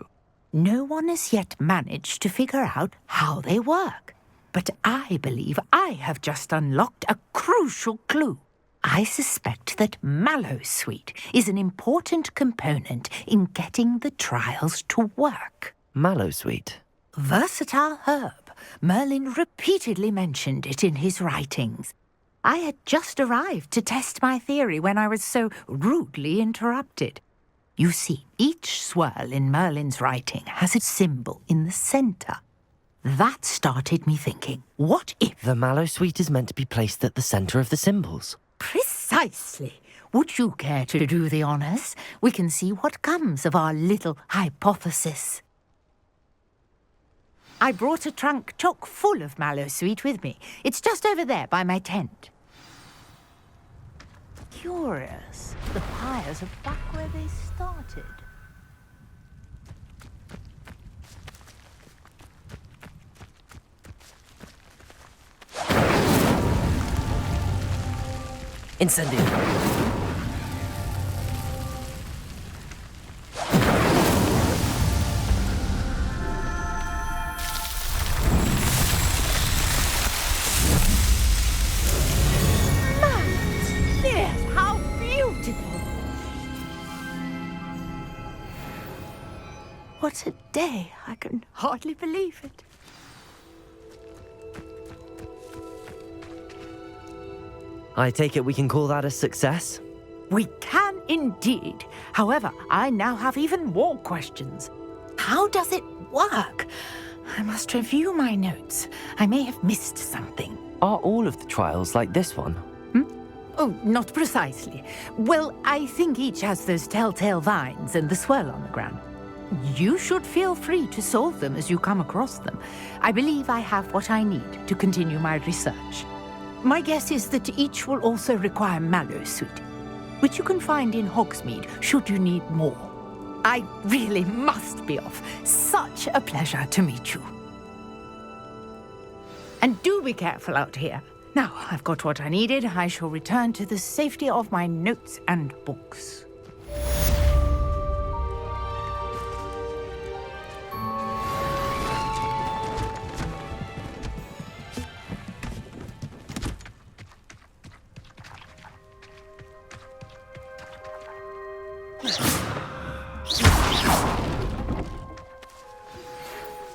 no one has yet managed to figure out how they work. But I believe I have just unlocked a crucial clue. I suspect that Mallowsweet is an important component in getting the trials to work. Mallowsweet? Versatile herb. Merlin repeatedly mentioned it in his writings. I had just arrived to test my theory when I was so rudely interrupted. You see, each swirl in Merlin's writing has a symbol in the centre. That started me thinking, what if... The Mallowsweet is meant to be placed at the centre of the symbols. Precisely. Would you care to do the honours? We can see what comes of our little hypothesis. I brought a trunk chock full of Mallowsweet with me. It's just over there by my tent. Curious. The pyres are back where they started. Incendio. What a day! I can hardly believe it. I take it we can call that a success? We can indeed. However, I now have even more questions. How does it work? I must review my notes. I may have missed something. Are all of the trials like this one? Oh, not precisely. Well, I think each has those telltale vines and the swirl on the ground. You should feel free to solve them as you come across them. I believe I have what I need to continue my research. My guess is that each will also require Mallowsweet, which you can find in Hogsmeade should you need more. I really must be off. Such a pleasure to meet you. And do be careful out here. Now I've got what I needed, I shall return to the safety of my notes and books.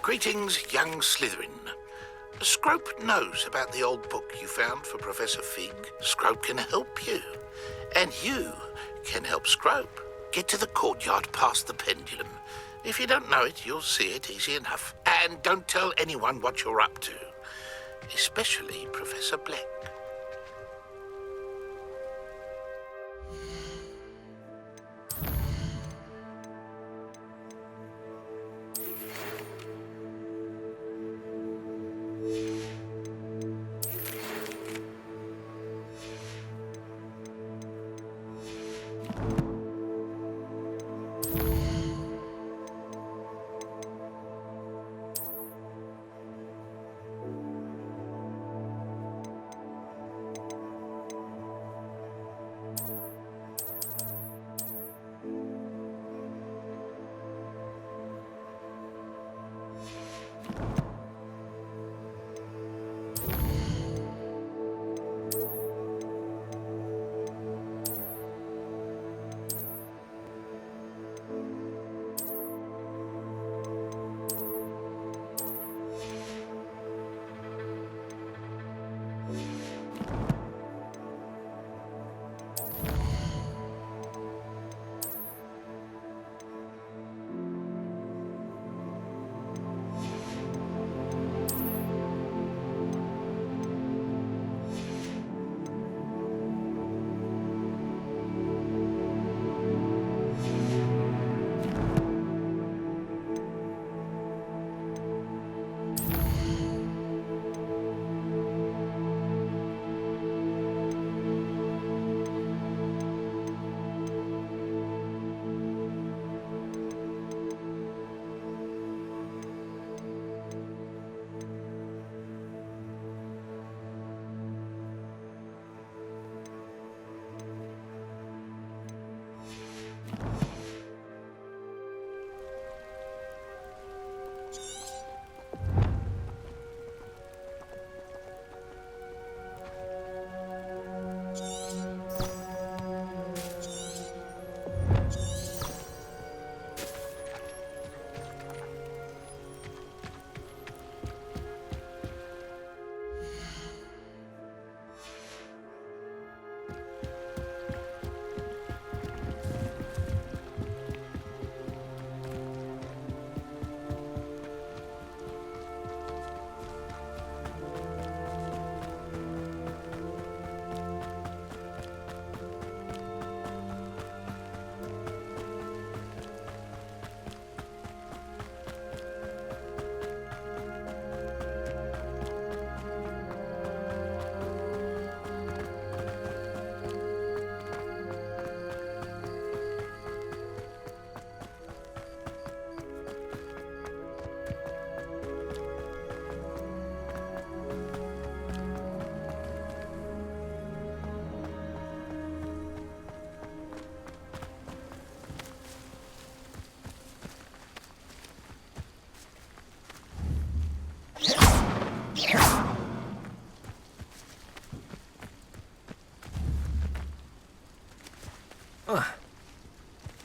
Greetings, young Slytherin. Scrope knows about the old book you found for Professor Fig. Scrope can help you. And you can help Scrope. Get to the courtyard past the pendulum. If you don't know it, you'll see it easy enough. And don't tell anyone what you're up to. Especially Professor Black.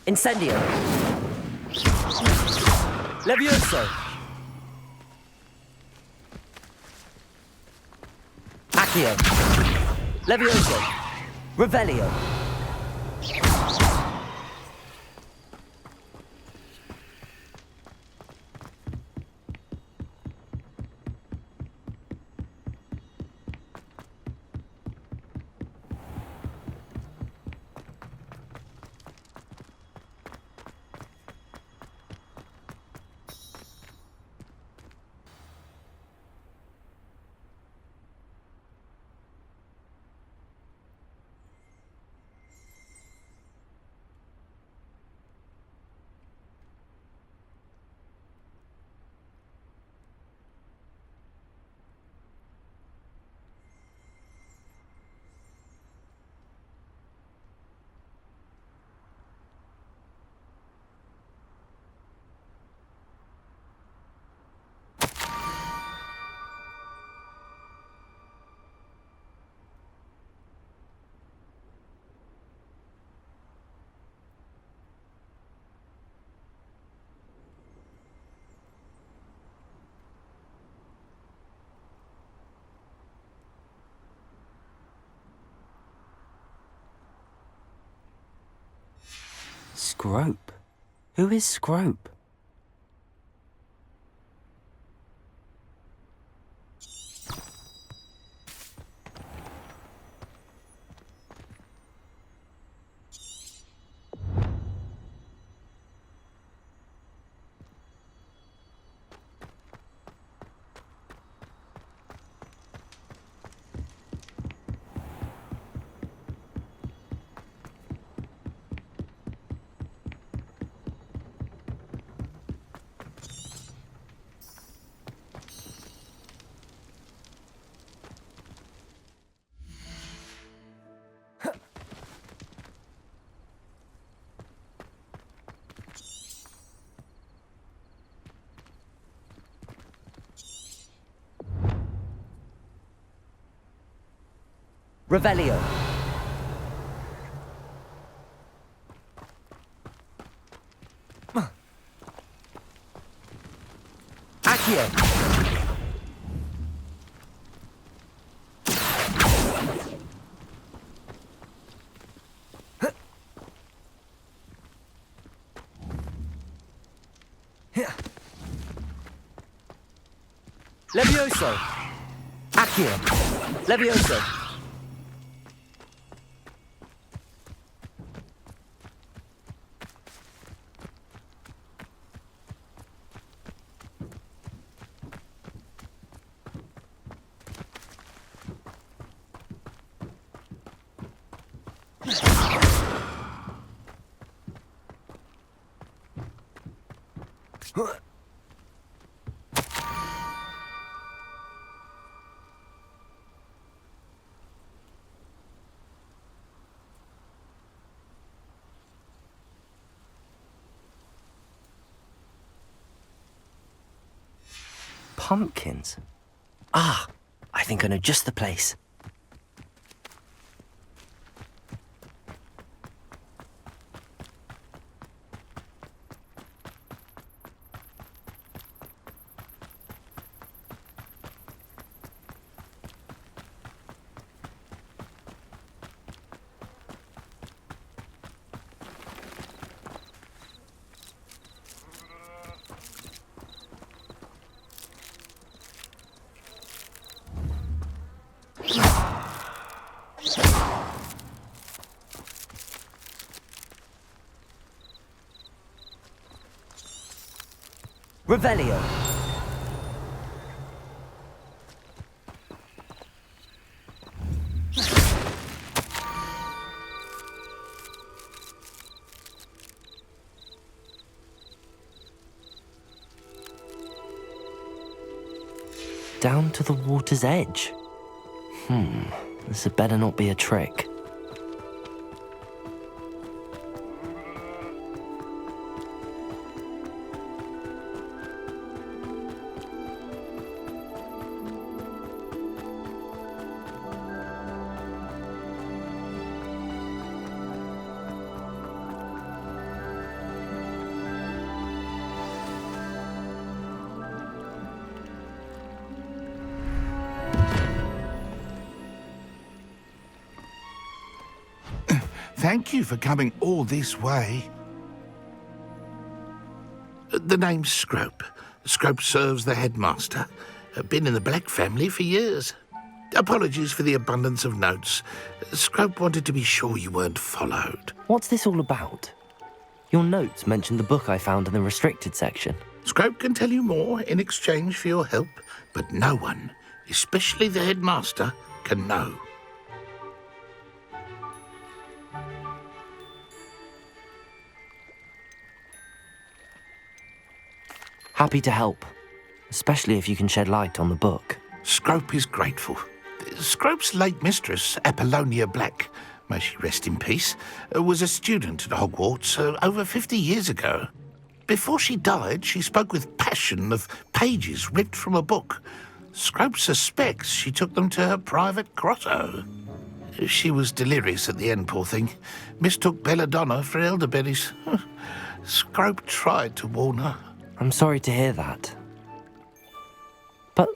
Incendio. Levioso. Accio. Levioso. Revelio. Scrope? Who is Scrope? Revelio. Accio. Levioso. Accio. Levioso. Pumpkins? Ah, I think I know just the place. Revelio. Down to the water's edge. This had better not be a trick. Thank you for coming all this way. The name's Scrope. Scrope serves the headmaster. Been in the Black family for years. Apologies for the abundance of notes. Scrope wanted to be sure you weren't followed. What's this all about? Your notes mentioned the book I found in the restricted section. Scrope can tell you more in exchange for your help, but no one, especially the headmaster, can know. Happy to help, especially if you can shed light on the book. Scrope is grateful. Scrope's late mistress, Apollonia Black, may she rest in peace, was a student at Hogwarts over 50 years ago. Before she died, she spoke with passion of pages ripped from a book. Scrope suspects she took them to her private grotto. She was delirious at the end, poor thing. Mistook belladonna for elderberries. Scrope tried to warn her. I'm sorry to hear that. But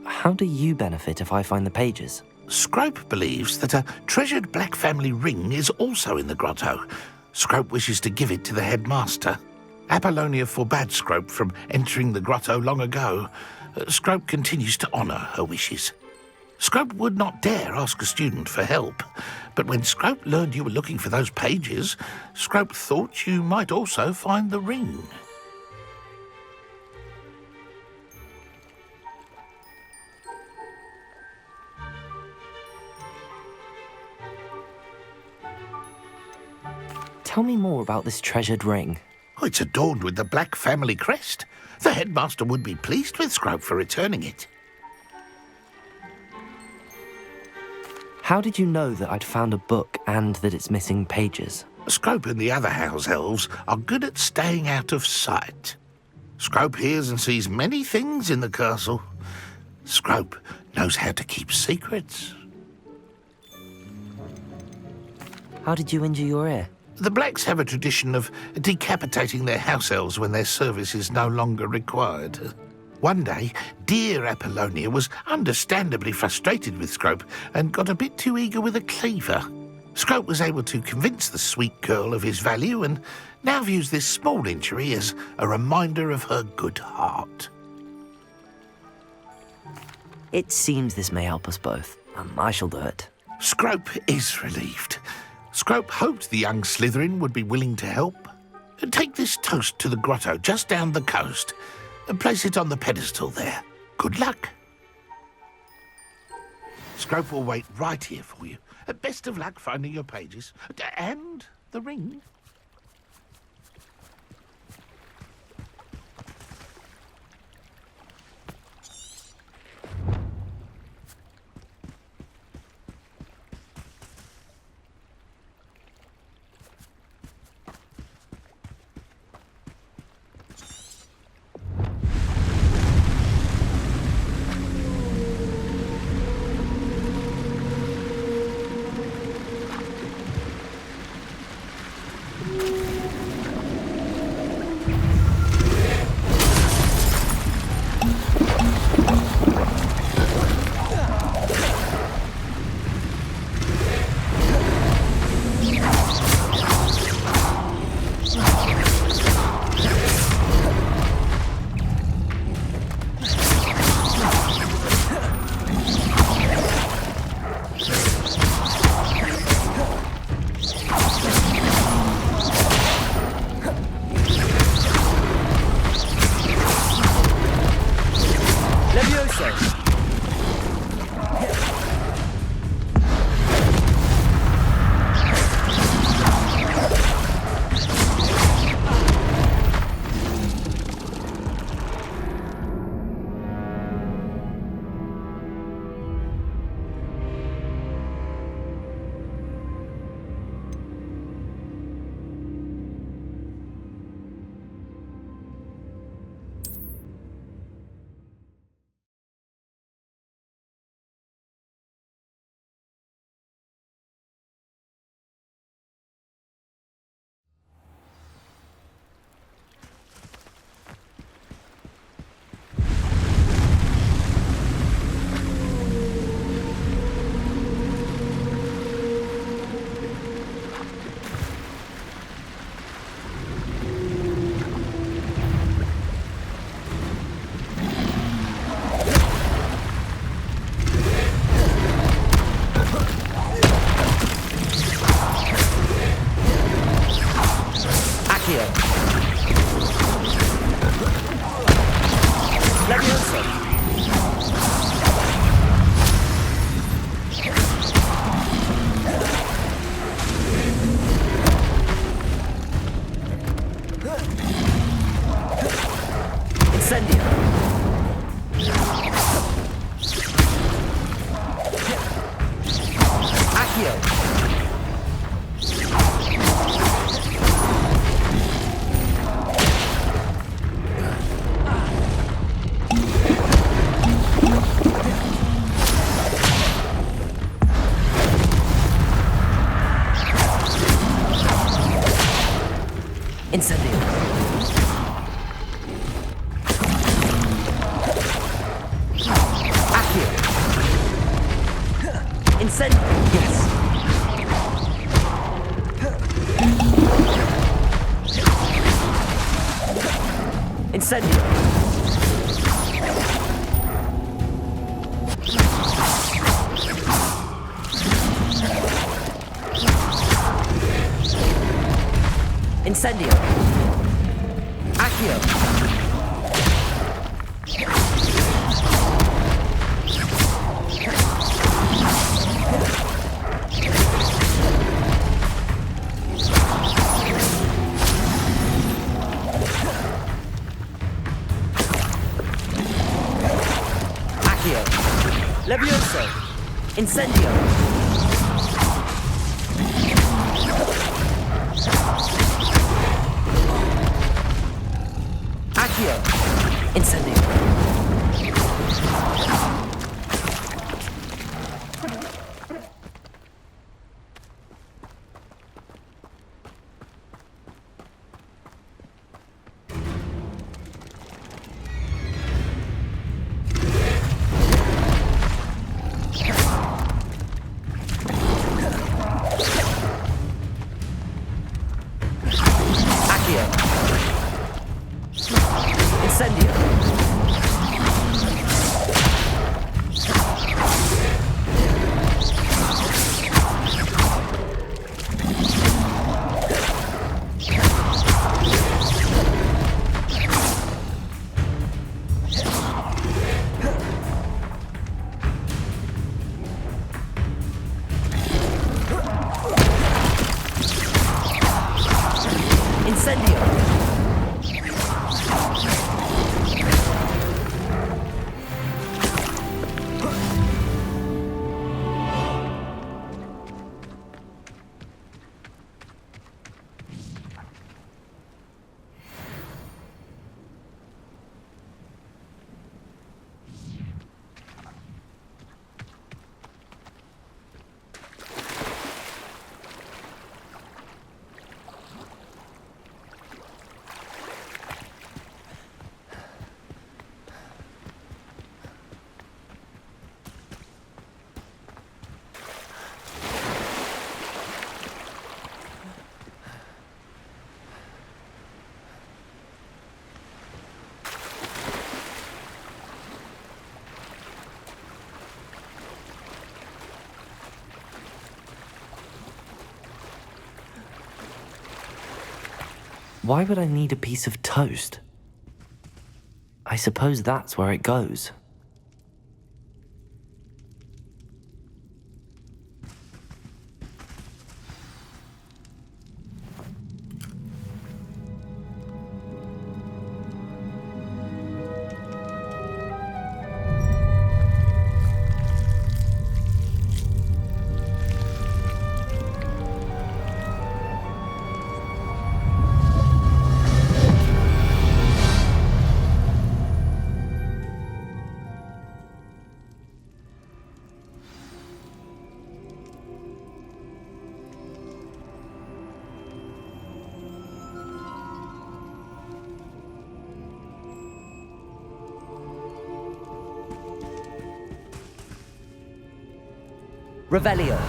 how do you benefit if I find the pages? Scrope believes that a treasured Black family ring is also in the grotto. Scrope wishes to give it to the headmaster. Apollonia forbade Scrope from entering the grotto long ago. Scrope continues to honour her wishes. Scrope would not dare ask a student for help, but when Scrope learned you were looking for those pages, Scrope thought you might also find the ring. Tell me more about this treasured ring. Oh, it's adorned with the Black family crest. The headmaster would be pleased with Scrope for returning it. How did you know that I'd found a book and that it's missing pages? Scrope and the other house elves are good at staying out of sight. Scrope hears and sees many things in the castle. Scrope knows how to keep secrets. How did you injure your ear? The Blacks have a tradition of decapitating their house elves when their service is no longer required. One day, dear Apollonia was understandably frustrated with Scrope and got a bit too eager with a cleaver. Scrope was able to convince the sweet girl of his value and now views this small injury as a reminder of her good heart. It seems this may help us both. I shall do it. Scrope is relieved. Scrope hoped the young Slytherin would be willing to help. Take this toast to the grotto just down the coast and place it on the pedestal there. Good luck. Scrope will wait right here for you. Best of luck finding your pages. And the ring. Incendio! Yes. Incendio. Incendio. Accio. Accio. Levioso. Incendio. Incendio. Accio. Incendio. Incendio. Why would I need a piece of toast? I suppose that's where it goes. Revelio.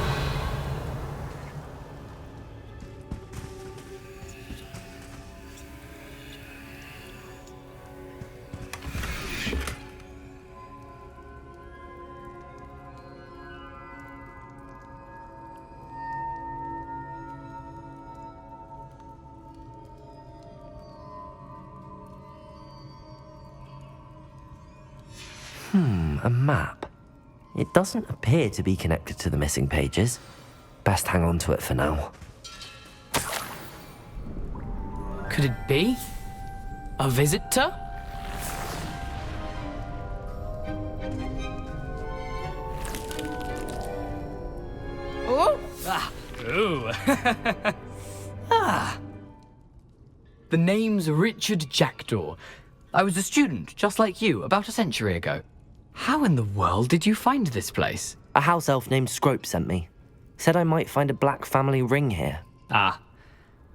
A map. It doesn't appear to be connected to the missing pages. Best hang on to it for now. Could it be? A visitor? Oh! Ah! Ooh! Ah! The name's Richard Jackdaw. I was a student, just like you, about a century ago. How in the world did you find this place? A house elf named Scrope sent me. Said I might find a black family ring here. Ah.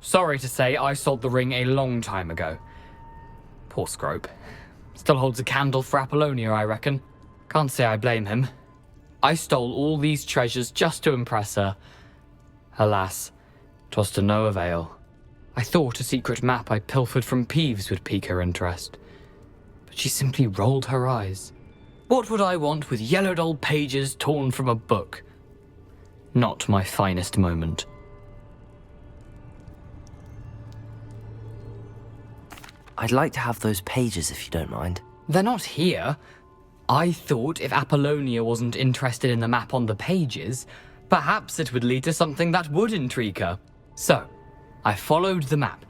Sorry to say, I sold the ring a long time ago. Poor Scrope. Still holds a candle for Apollonia, I reckon. Can't say I blame him. I stole all these treasures just to impress her. Alas, 'twas to no avail. I thought a secret map I pilfered from Peeves would pique her interest. She simply rolled her eyes. What would I want with yellowed old pages torn from a book? Not my finest moment. I'd like to have those pages if you don't mind. They're not here. I thought if Apollonia wasn't interested in the map on the pages, perhaps it would lead to something that would intrigue her. So, I followed the map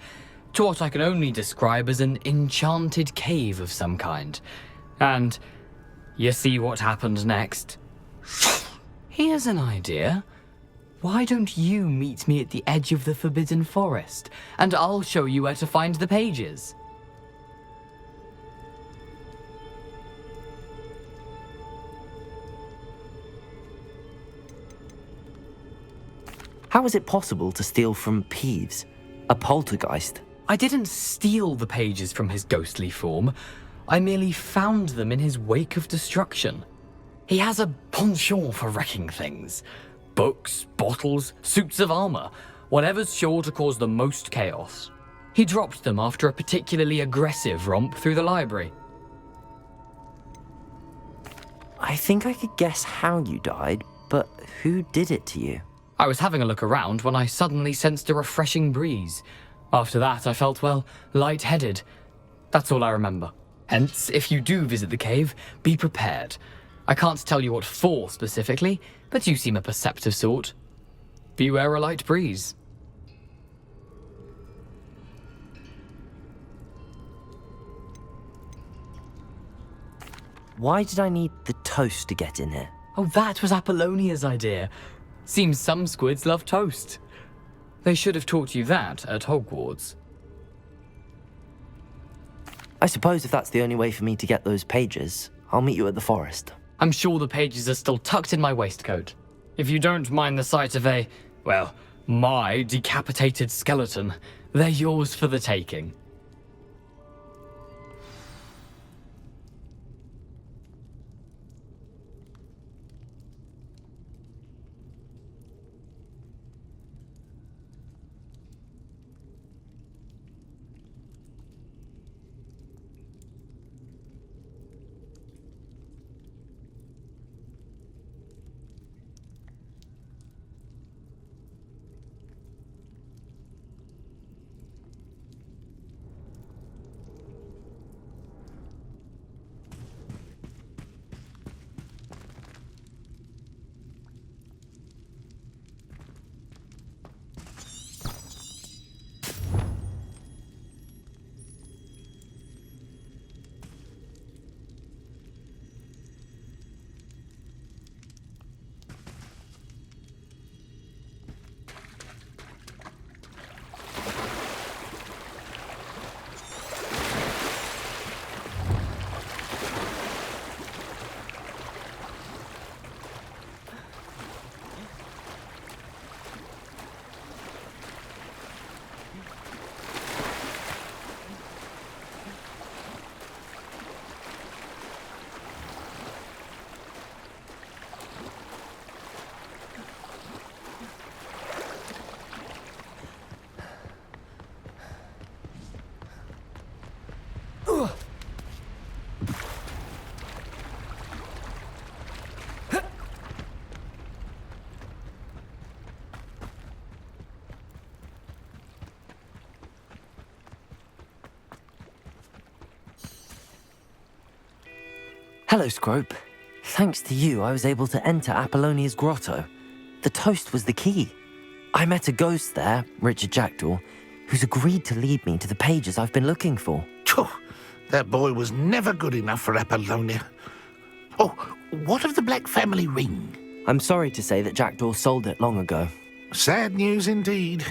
to what I can only describe as an enchanted cave of some kind. And you see what happened next? Here's an idea. Why don't you meet me at the edge of the Forbidden Forest, and I'll show you where to find the pages? How is it possible to steal from Peeves, a poltergeist? I didn't steal the pages from his ghostly form. I merely found them in his wake of destruction. He has a penchant for wrecking things. Books, bottles, suits of armor, whatever's sure to cause the most chaos. He dropped them after a particularly aggressive romp through the library. I think I could guess how you died, but who did it to you? I was having a look around when I suddenly sensed a refreshing breeze. After that, I felt, well, lightheaded. That's all I remember. Hence, if you do visit the cave, be prepared. I can't tell you what for specifically, but you seem a perceptive sort. Beware a light breeze. Why did I need the toast to get in here? Oh, that was Apollonia's idea. Seems some squids love toast. They should have taught you that at Hogwarts. I suppose if that's the only way for me to get those pages, I'll meet you at the forest. I'm sure the pages are still tucked in my waistcoat. If you don't mind the sight of my decapitated skeleton, they're yours for the taking. Hello, Scrope. Thanks to you, I was able to enter Apollonia's grotto. The toast was the key. I met a ghost there, Richard Jackdaw, who's agreed to lead me to the pages I've been looking for. That boy was never good enough for Apollonia. Oh, what of the Black family ring? I'm sorry to say that Jackdaw sold it long ago. Sad news indeed.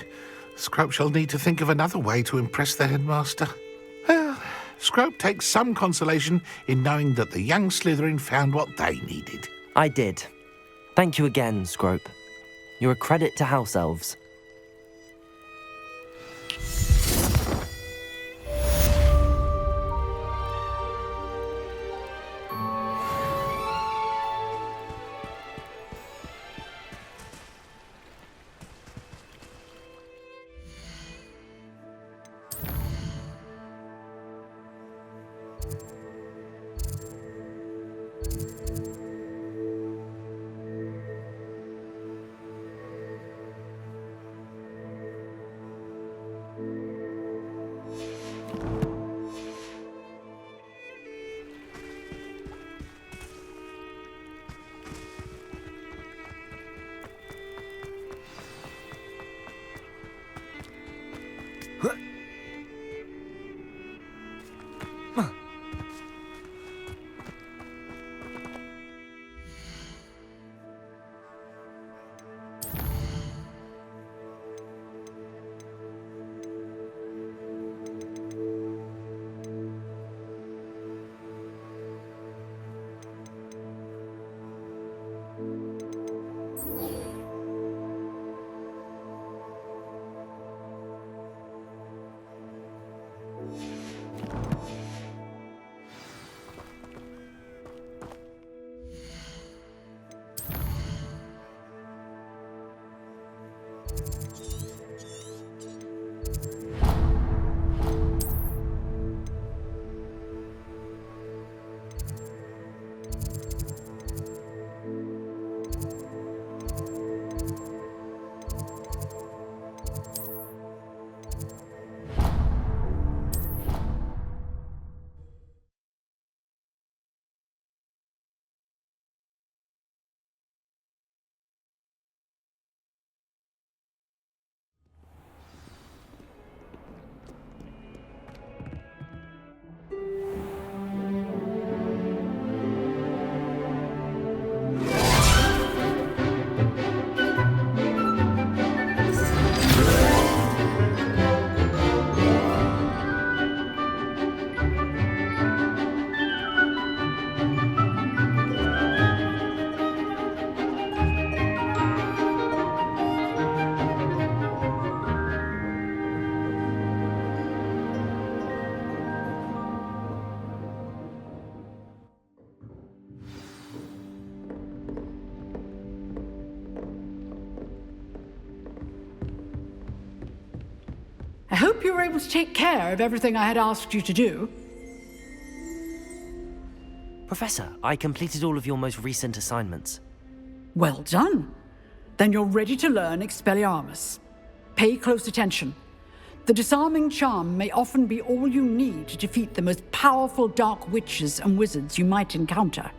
Scrope shall need to think of another way to impress the headmaster. Well, Scrope takes some consolation in knowing that the young Slytherin found what they needed. I did. Thank you again, Scrope. You're a credit to House Elves. hope you were able to take care of everything I had asked you to do. Professor, I completed all of your most recent assignments. Well done. Then you're ready to learn Expelliarmus. Pay close attention. The disarming charm may often be all you need to defeat the most powerful dark witches and wizards you might encounter.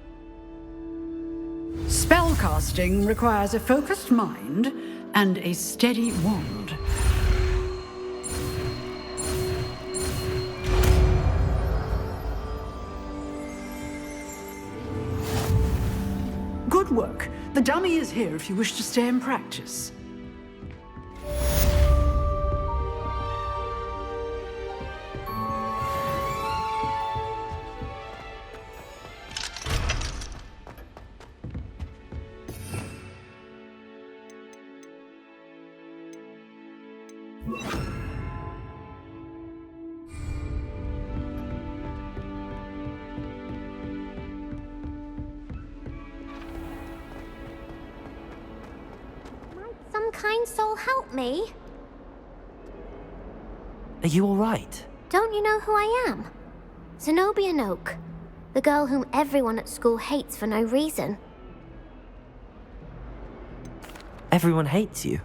Spellcasting requires a focused mind and a steady wand. Good work. The dummy is here if you wish to stay and practice. Some kind soul help me. Are you all right? Don't you know who I am? Zenobia Noak, the girl whom everyone at school hates for no reason. Everyone hates you.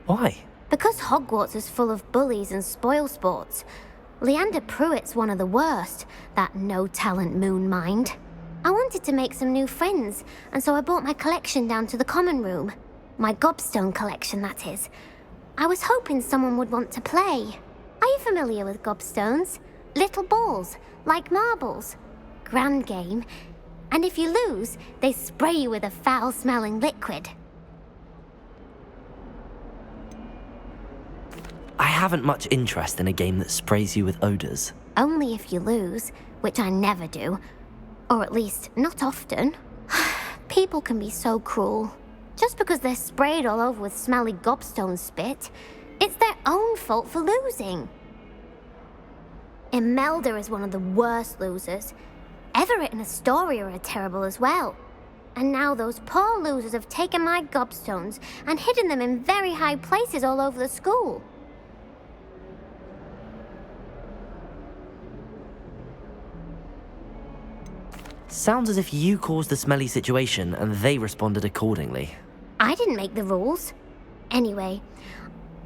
Why? Because Hogwarts is full of bullies and spoilsports. Leander Pruitt's one of the worst, that no-talent moon mind. I wanted to make some new friends, and so I brought my collection down to the common room. My gobstone collection, that is. I was hoping someone would want to play. Are you familiar with gobstones? Little balls, like marbles. Grand game. And if you lose, they spray you with a foul-smelling liquid. I haven't much interest in a game that sprays you with odors. Only if you lose, which I never do. Or at least, not often. People can be so cruel. Just because they're sprayed all over with smelly gobstone spit, it's their own fault for losing. Imelda is one of the worst losers. Everett and Astoria are terrible as well. And now those poor losers have taken my gobstones and hidden them in very high places all over the school. Sounds as if you caused the smelly situation and they responded accordingly. I didn't make the rules. Anyway,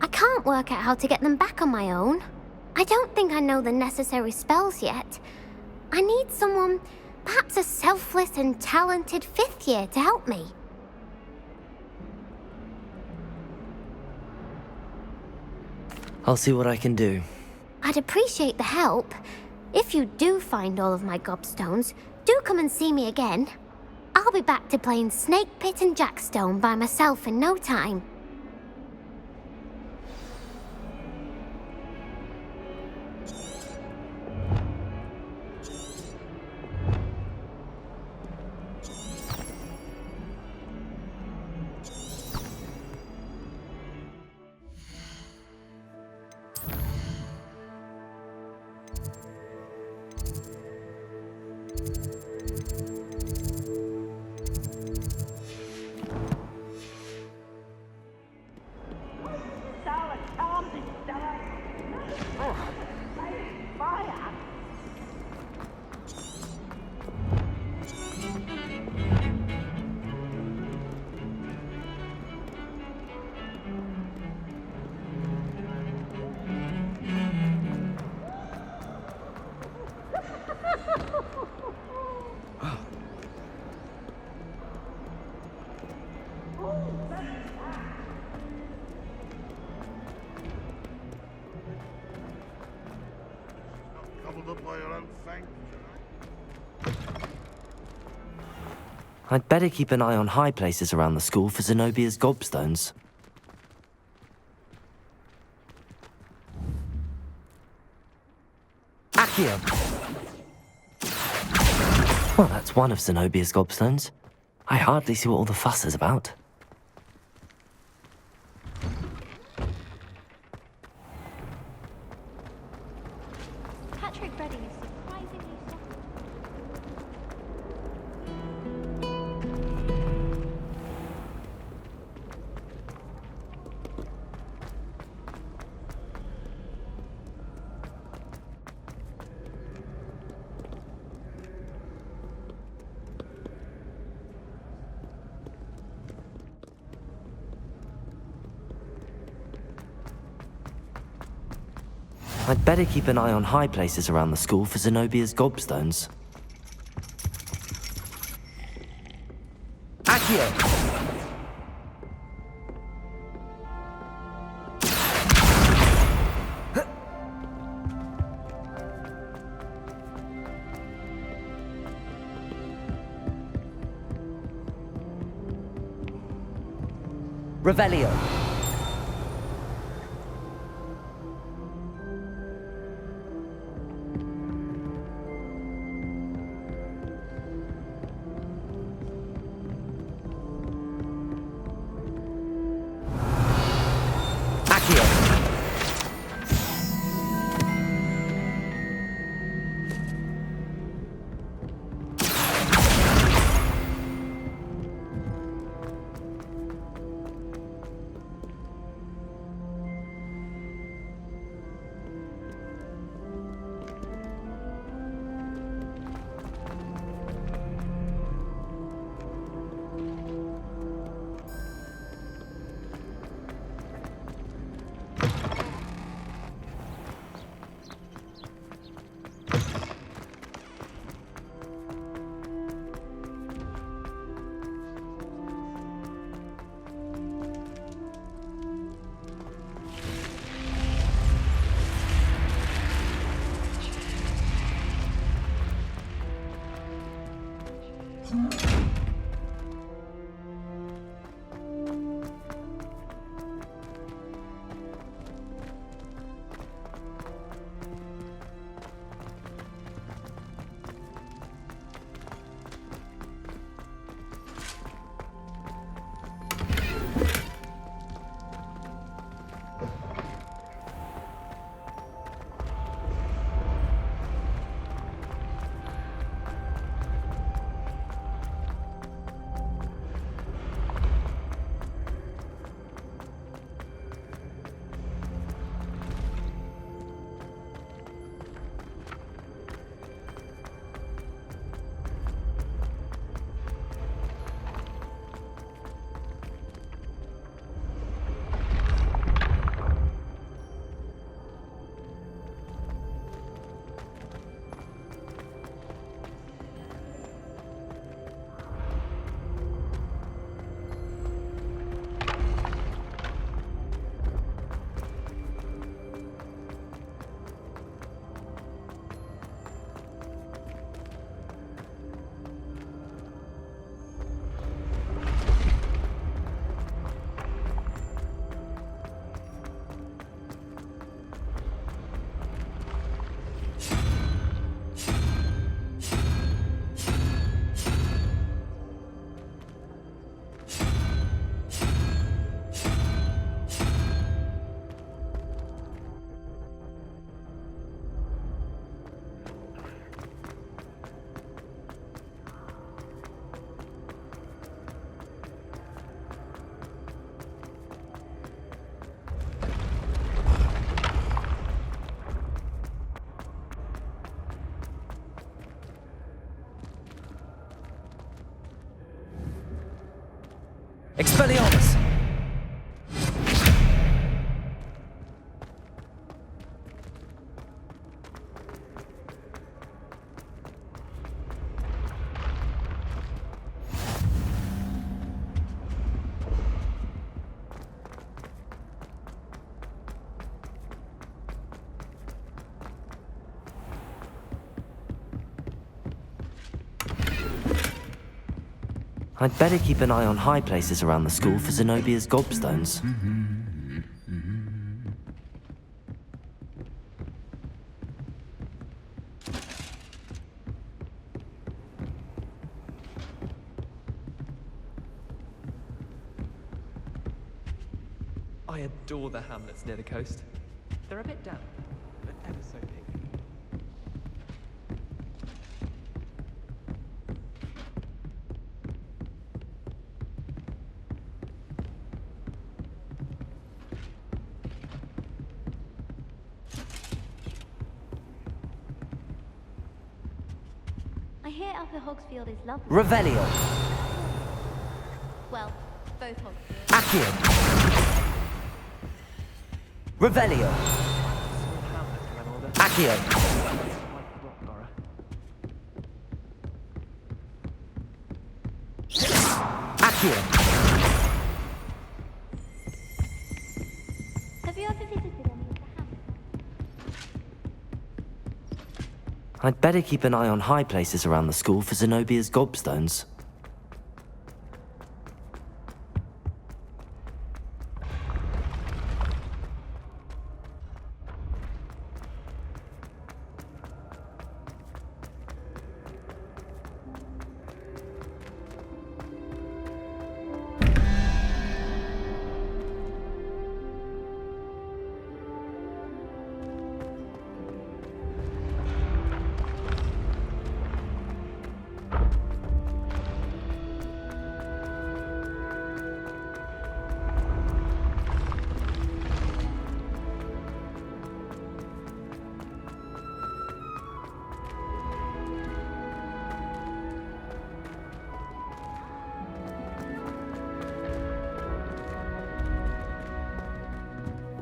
I can't work out how to get them back on my own. I don't think I know the necessary spells yet. I need someone, perhaps a selfless and talented fifth year to help me. I'll see what I can do. I'd appreciate the help. If you do find all of my gobstones, do come and see me again. I'll be back to playing Snake Pit and Jackstone by myself in no time. I'd better keep an eye on high places around the school for Zenobia's gobstones. Accio! Well, that's one of Zenobia's gobstones. I hardly see what all the fuss is about. Patrick Redding is surprisingly soft. I'd better keep an eye on high places around the school for Zenobia's gobstones. Accio! Revelio. Expelliarmus! I'd better keep an eye on high places around the school for Zenobia's gobstones. I adore the hamlets near the coast. They're a bit damp, but ever so big. I hear Upper Hogsfield is lovely. Revelio. Well, both Hogsfields. Accio. Revelio. Small hamlet around Accio. Accio. Have you ever visited any of the hamlets? I'd better keep an eye on high places around the school for Zenobia's gobstones.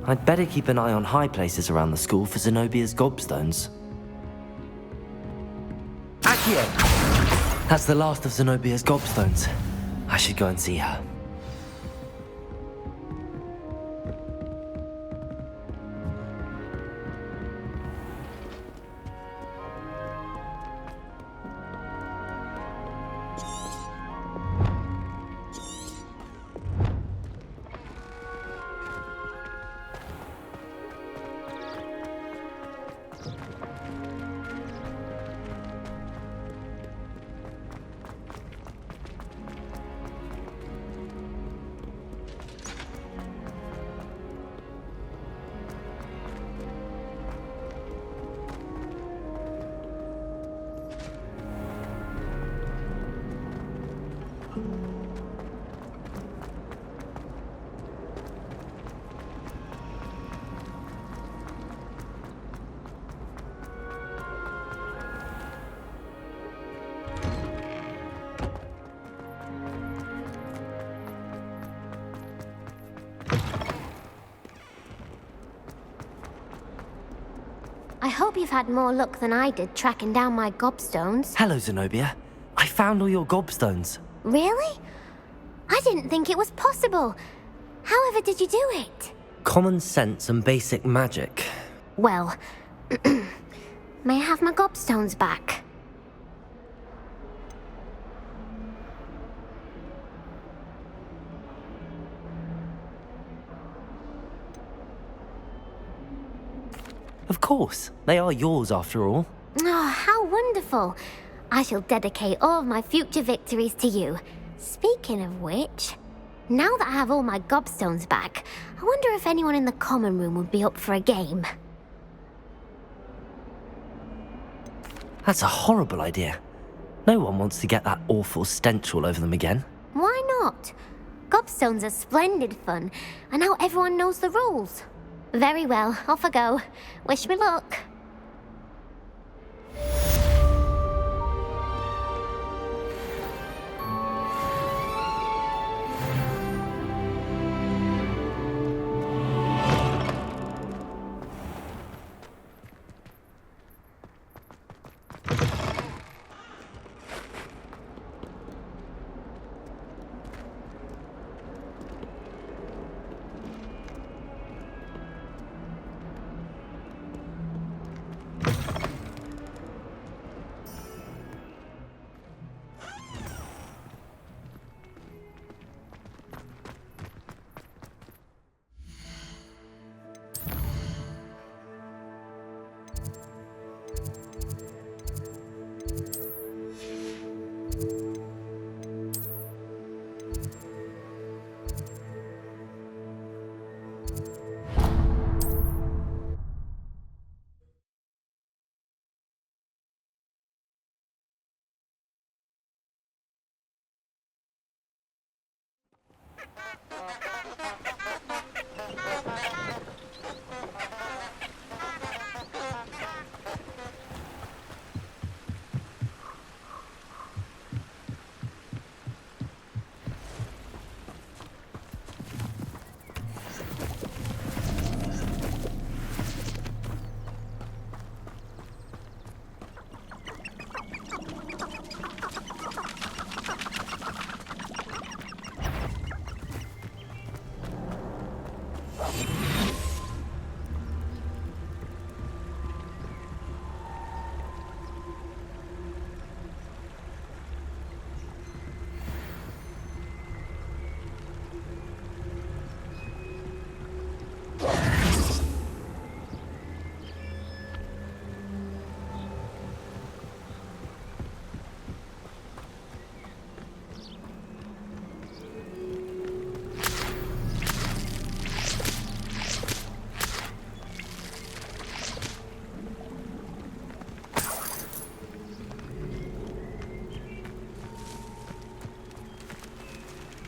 I'd better keep an eye on high places around the school for Zenobia's gobstones. Accio! That's the last of Zenobia's gobstones. I should go and see her. I hope you've had more luck than I did tracking down my gobstones. Hello, Zenobia. I found all your gobstones. Really? I didn't think it was possible. However did you do it? Common sense and basic magic. Well, may I have my gobstones back? Of course. They are yours after all. Oh, how wonderful. I shall dedicate all of my future victories to you. Speaking of which, now that I have all my gobstones back, I wonder if anyone in the common room would be up for a game. That's a horrible idea. No one wants to get that awful stench all over them again. Why not? Gobstones are splendid fun, and now everyone knows the rules. Very well, off I go. Wish me luck.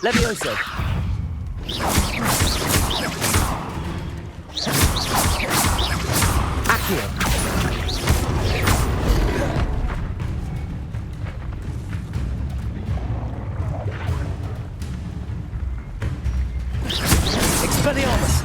Levioso! Accio! Expelliarmus!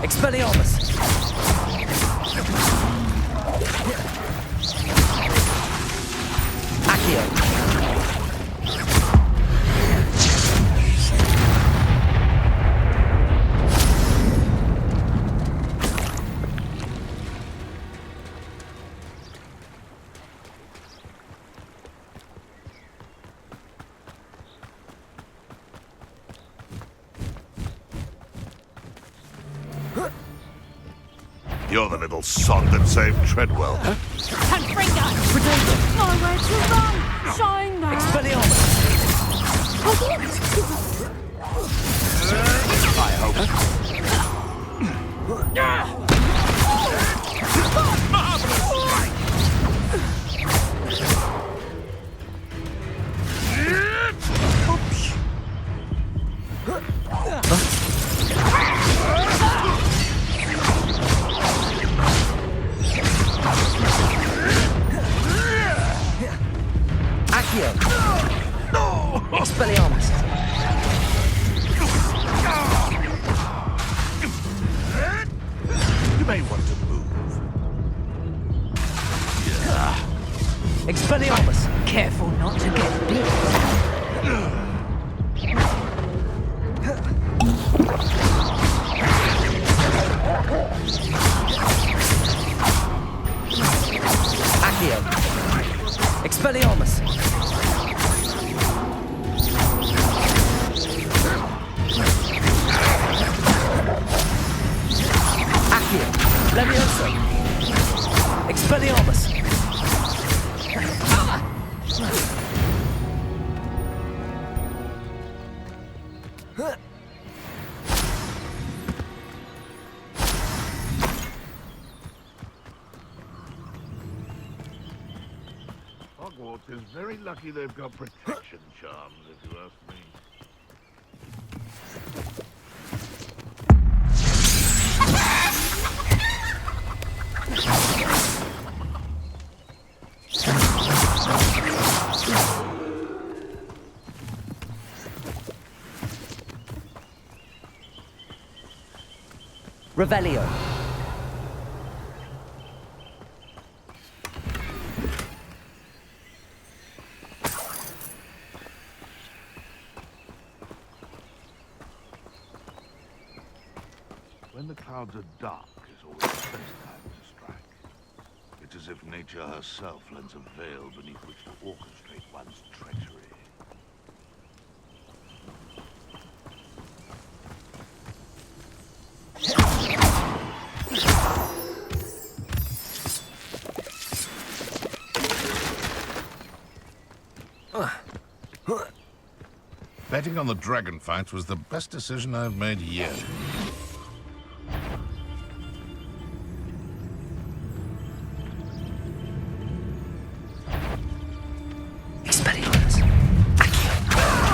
Expelliarmus! Accio! You're the little sod that saved Treadwell. Confringo! Nowhere to run! Shine there! Expelliarmus! I hope. Accio! Expelliarmus! You may want to move. Expelliarmus! Careful not to get bit. Accio! Expelliarmus! Accio! Levioso! Expelliarmus! Hogwarts is very lucky they've got protection charms, if you ask me. Revelio. When the clouds are dark is always the best time to strike. It's as if nature herself lends a veil beneath which to orchestrate one's treachery. Betting on the dragon fights was the best decision I've made yet. Expelliarmus.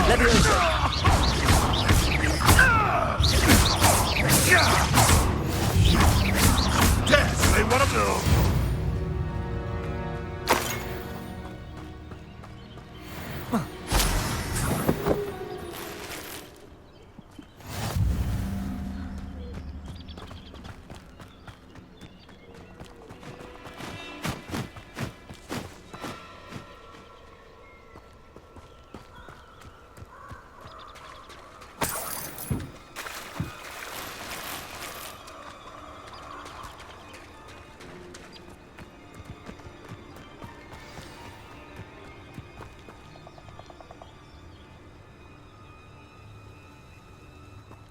Leviosa. Yes, they want to go.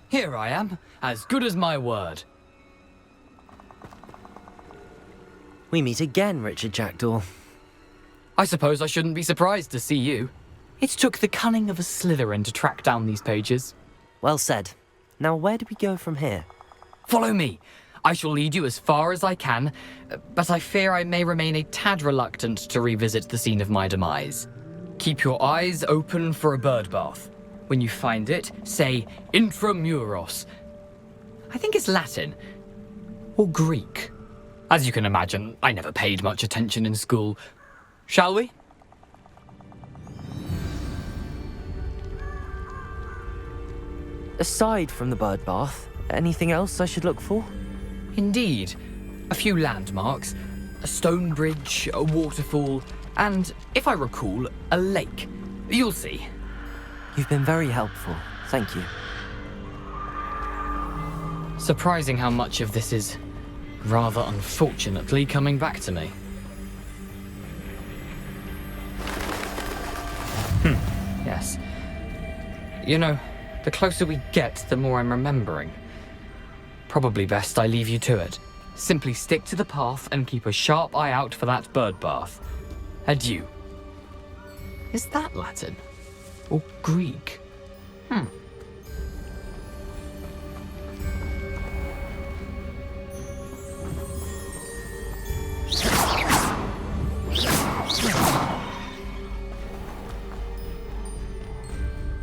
Here I am, as good as my word. We meet again, Richard Jackdaw. I suppose I shouldn't be surprised to see you. It took the cunning of a Slytherin to track down these pages. Well said. Now where do we go from here? Follow me. I shall lead you as far as I can, but I fear I may remain a tad reluctant to revisit the scene of my demise. Keep your eyes open for a bird bath. When you find it, say intramuros. I think it's Latin. Or Greek. As you can imagine, I never paid much attention in school. Shall we? Aside from the bird bath, anything else I should look for? Indeed. A few landmarks, a stone bridge, a waterfall, and, if I recall, a lake. You'll see. You've been very helpful. Thank you. Surprising how much of this is, rather unfortunately, coming back to me. Yes. You know, the closer we get, the more I'm remembering. Probably best I leave you to it. Simply stick to the path and keep a sharp eye out for that bird bath. Adieu. Is that Latin? Or Greek?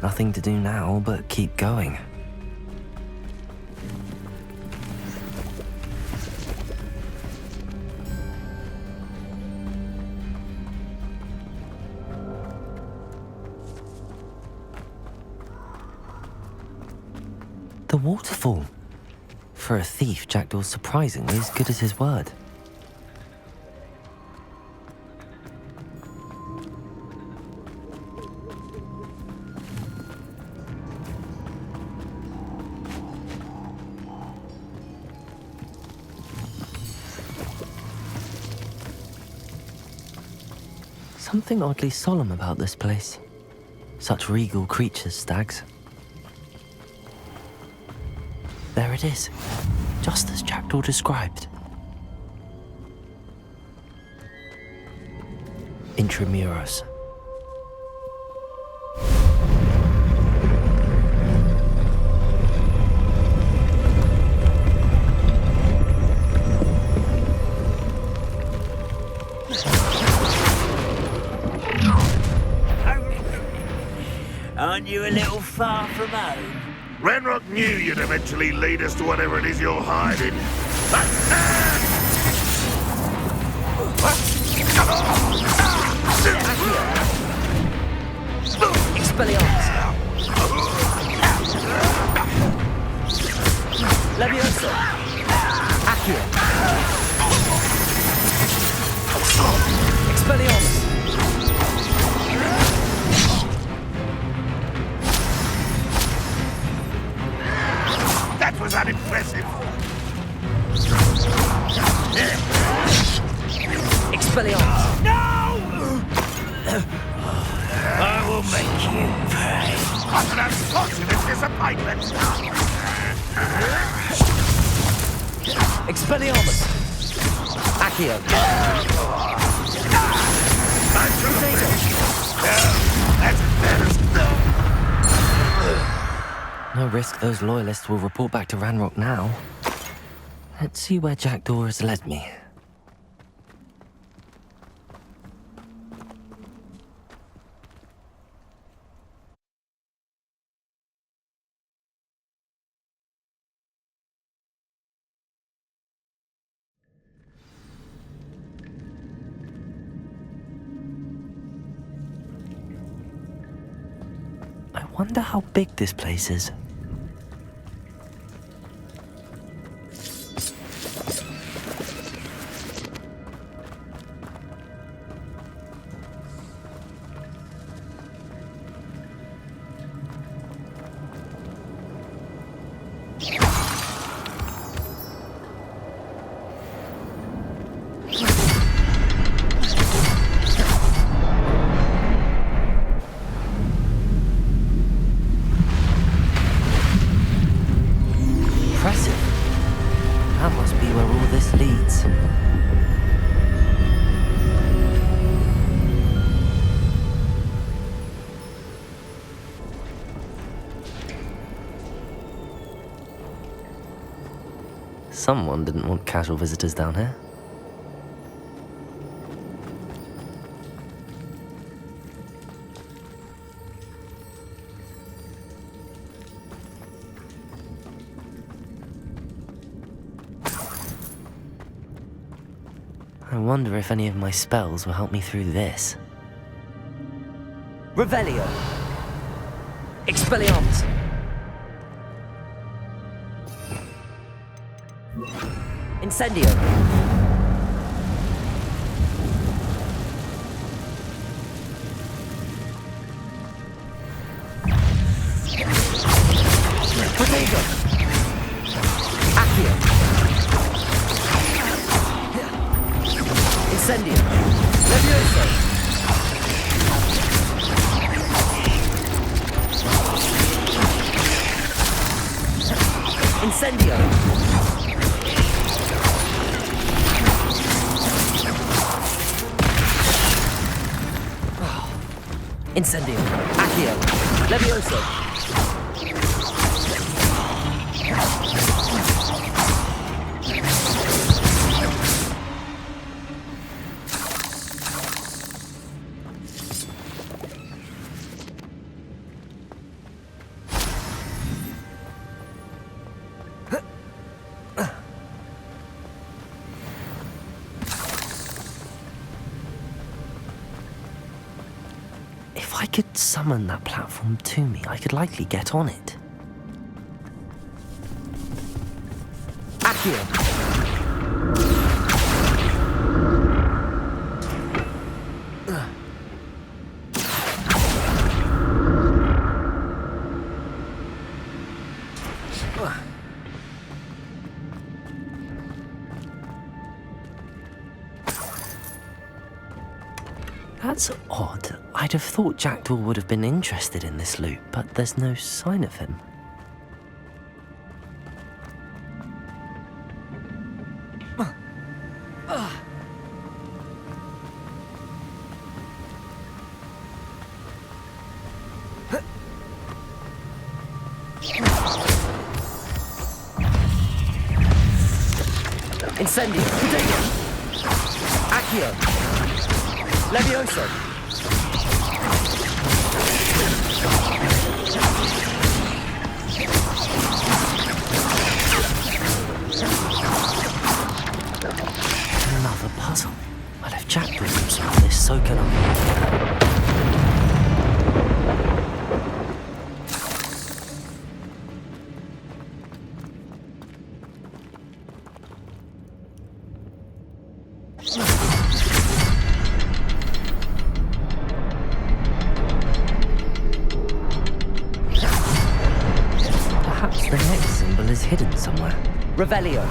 Nothing to do now but keep going. The waterfall. For a thief, Jackdaw's surprisingly as good as his word. Something oddly solemn about this place. Such regal creatures, stags. There it is, just as Jackdaw described. Intramuros. Aren't you a little far from home? Renrock knew you'd eventually lead us to whatever it is you're hiding. Expelliarmus. Leviosa. Accio. Expelliarmus. That was unimpressive. Expelliarmus! No! I will make you pay. What an unfortunate disappointment! Expelliarmus! Accio! No risk those loyalists will report back to Ranrock now. Let's see where Jackdaw has led me. I wonder how big this place is. Someone didn't want casual visitors down here. I wonder if any of my spells will help me through this. Revelio! Expelliarmus! Incendio! Protego! Accio! Incendio! Levioso! Incendio! Incendio! Accio! Levioso! If I could summon that platform to me, I could likely get on it. Accio! That's odd. I'd have thought Jackdaw would have been interested in this loot, but there's no sign of him. Incendio! Accio! Levioso! Another puzzle. Well, if Jackdaw can solve this, so can I. Perhaps the next symbol is hidden somewhere. Revelio!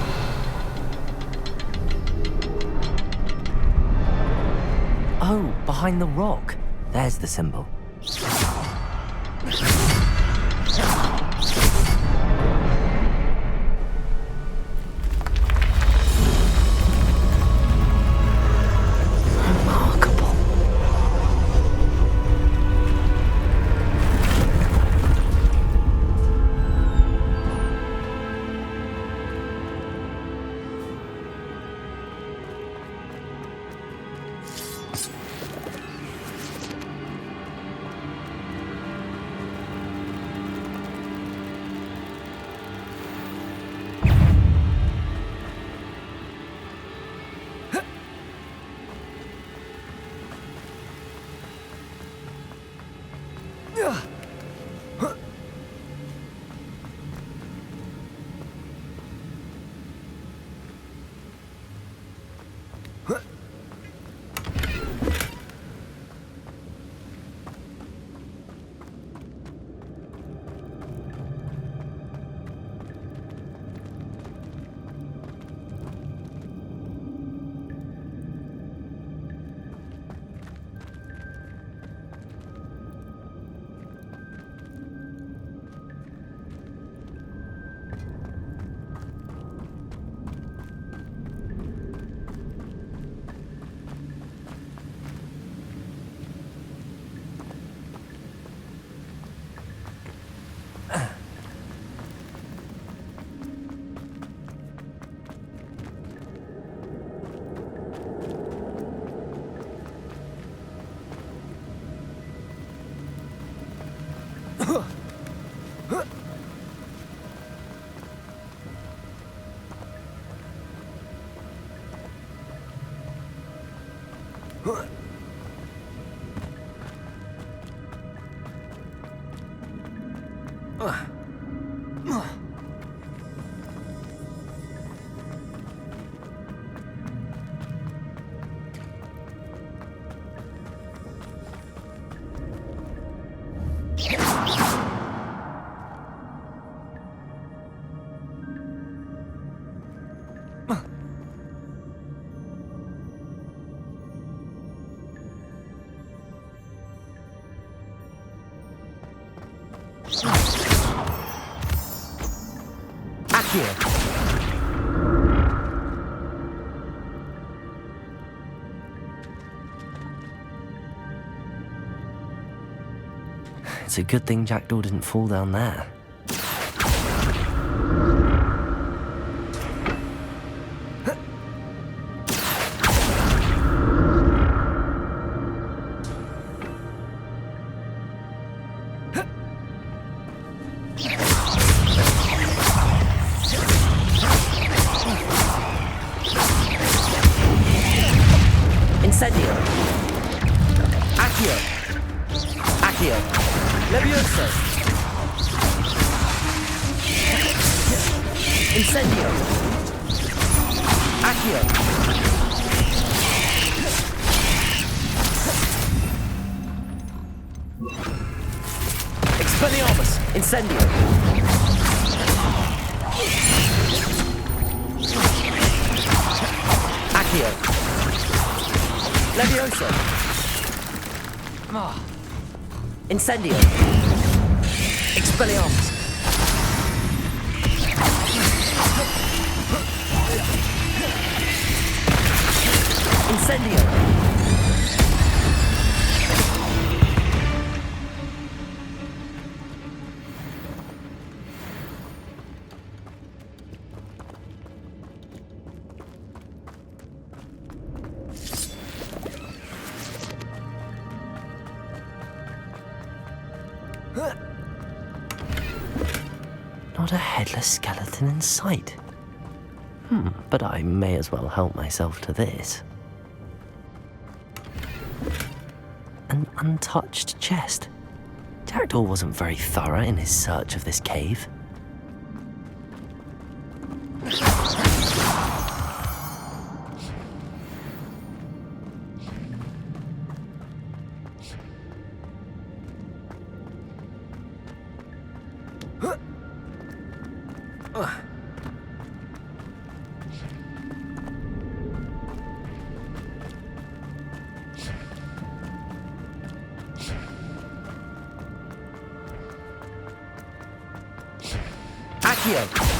No, behind the rock. There's the symbol. Here. It's a good thing Jackdaw didn't fall down there. Incendio! Accio! Levioso! Incendio! Expelliarmus! Incendio! Not a headless skeleton in sight. But I may as well help myself to this. An untouched chest. Jackdaw wasn't very thorough in his search of this cave. Accio!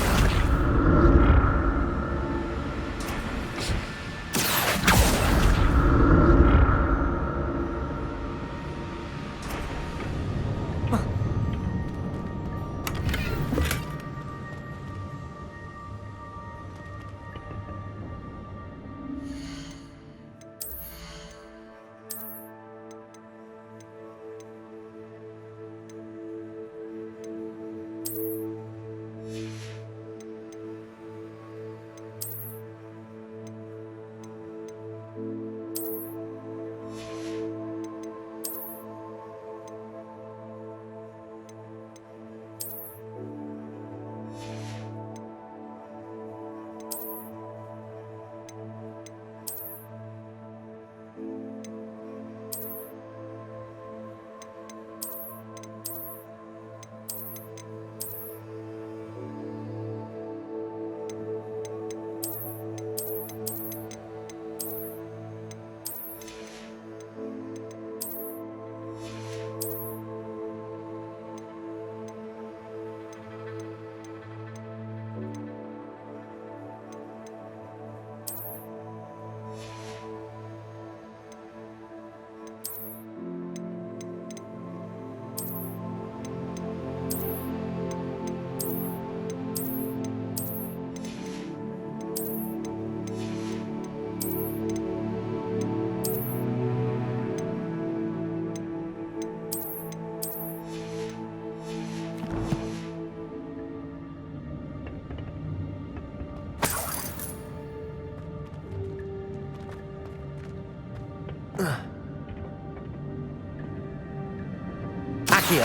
Accio!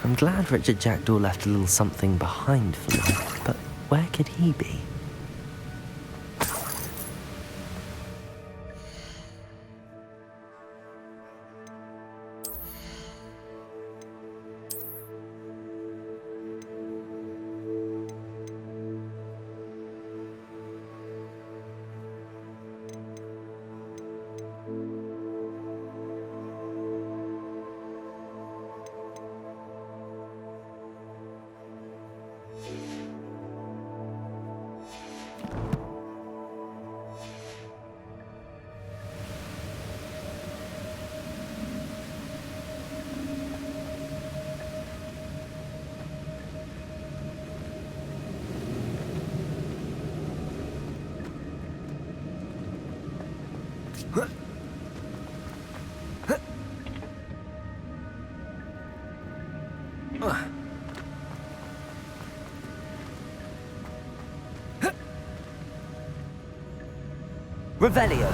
I'm glad Richard Jackdaw left a little something behind for me, but where could he be? Revelio.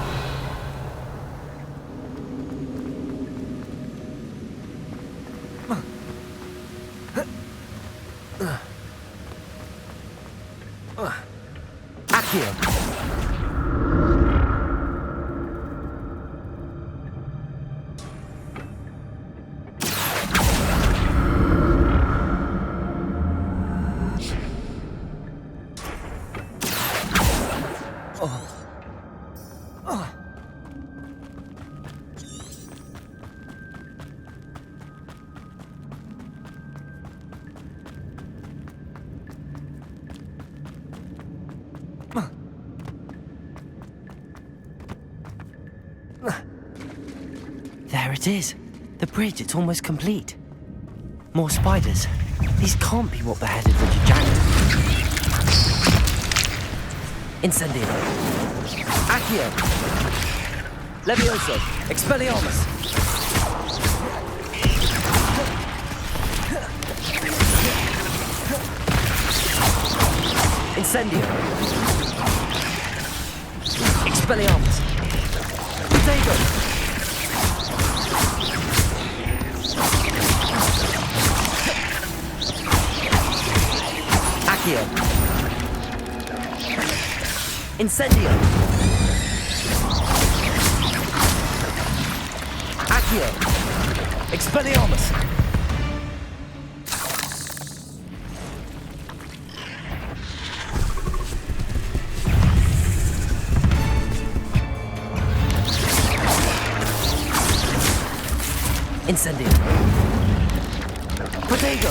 Accio. There it is. The bridge, it's almost complete. More spiders. These can't be what beheaded Richard Jackdaw. Incendio. Accio. Levioso. Expelliarmus. Incendio. Expelliarmus. Potato. Accio. Incendio. Accio. Expelliarmus. Incendio. Protego.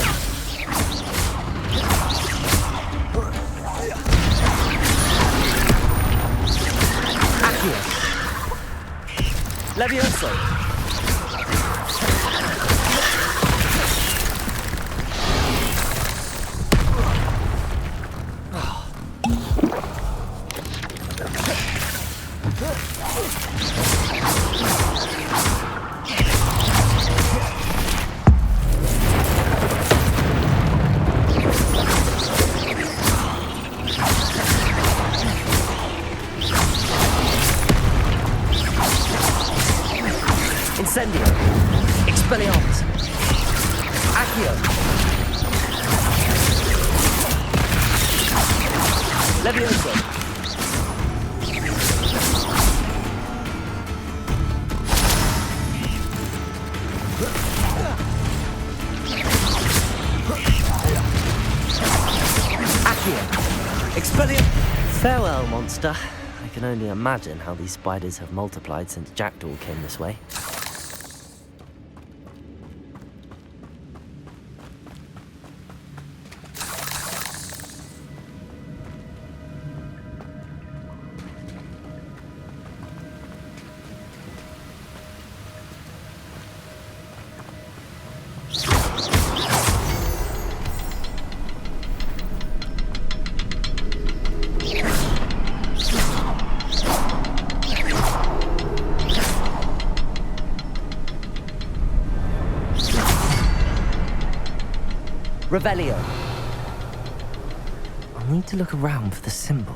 Accio. Levioso. Incendio. Expelliarmus. Accio. Levioso. Accio. Expelliarmus. Farewell, monster. I can only imagine how these spiders have multiplied since Jackdaw came this way. Revelio. I'll need to look around for the symbol.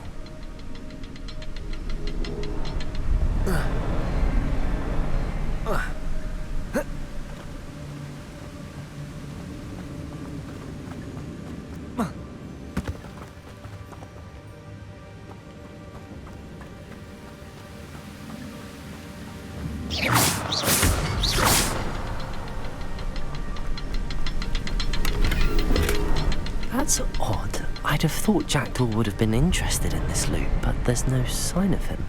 That's odd. I'd have thought Jackdaw would have been interested in this loot, but there's no sign of him.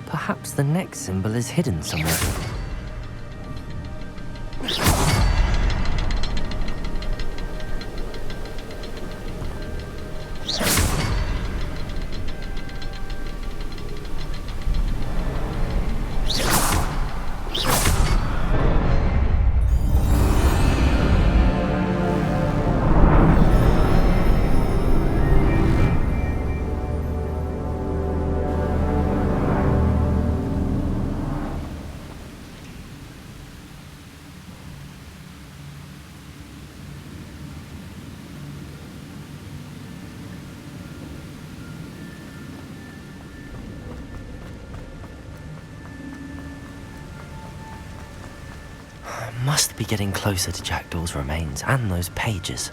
Perhaps the next symbol is hidden somewhere. Must be getting closer to Jackdaw's remains and those pages.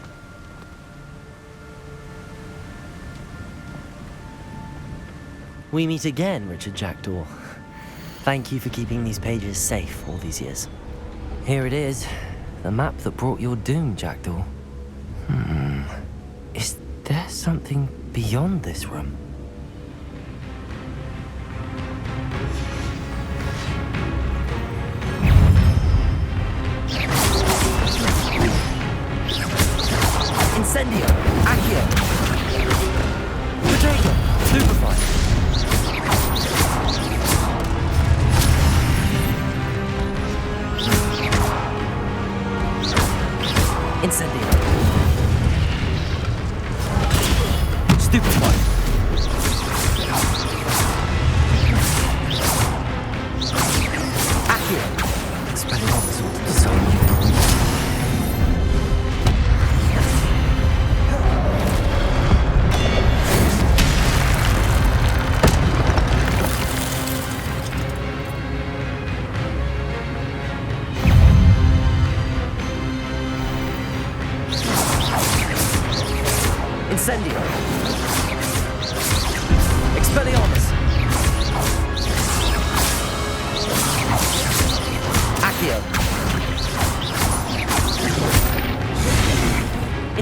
We meet again, Richard Jackdaw. Thank you for keeping these pages safe all these years. Here it is, the map that brought your doom, Jackdaw. Is there something beyond this room? Incendio! Accio! Protego! Stupefy! Incendio! Stupefy!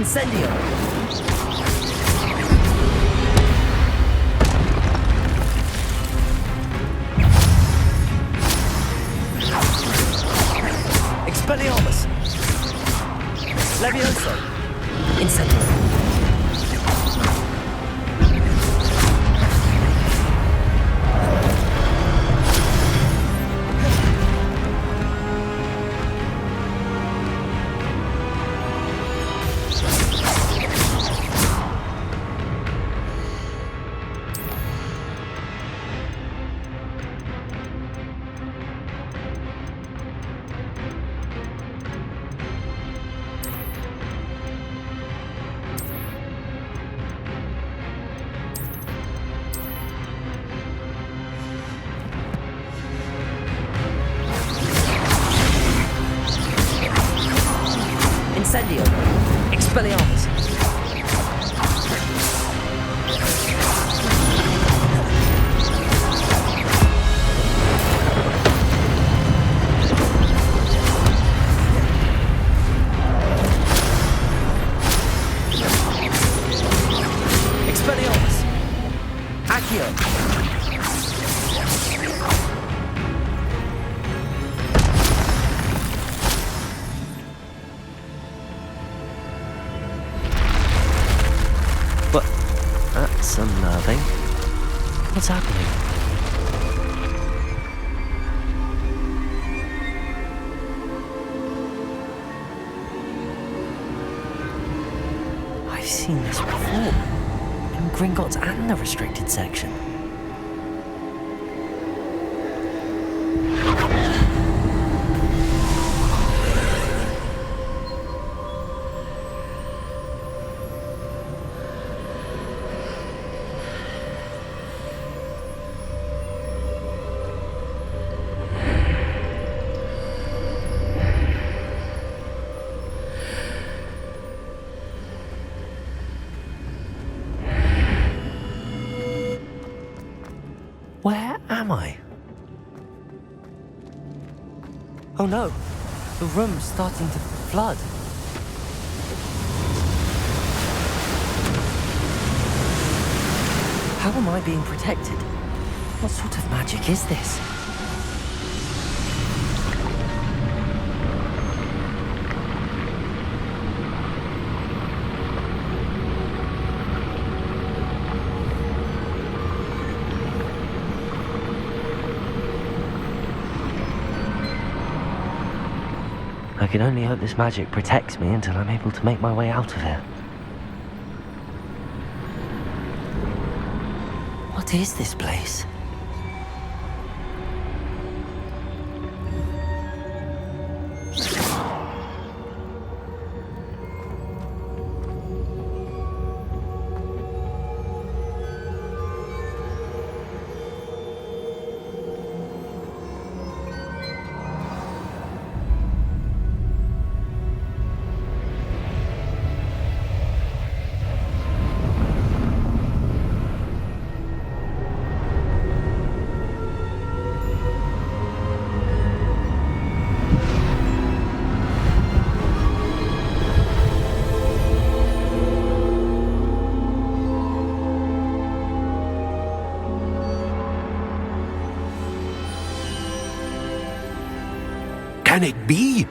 Incendio! Expelliarmus! Levioso! Incendio! Incendio! Expelliarmus! Expelliarmus! Accio! But that's unnerving. What's happening? I've seen this before. In Gringotts and the restricted section. Where am I? Oh no, the room's starting to flood. How am I being protected? What sort of magic is this? I can only hope this magic protects me until I'm able to make my way out of here. What is this place? Can it be?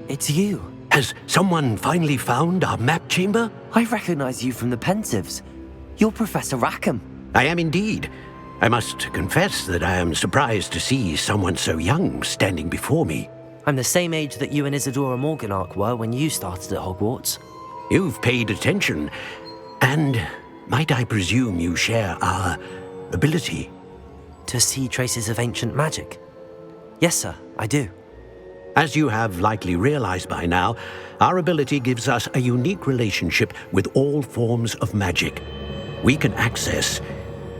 It's you. Has someone finally found our map chamber? I recognize you from the Pensives. You're Professor Rackham. I am indeed. I must confess that I am surprised to see someone so young standing before me. I'm the same age that you and Isadora Morganach were when you started at Hogwarts. You've paid attention, and might I presume you share our ability? To see traces of ancient magic? Yes, sir, I do. As you have likely realized by now, our ability gives us a unique relationship with all forms of magic. We can access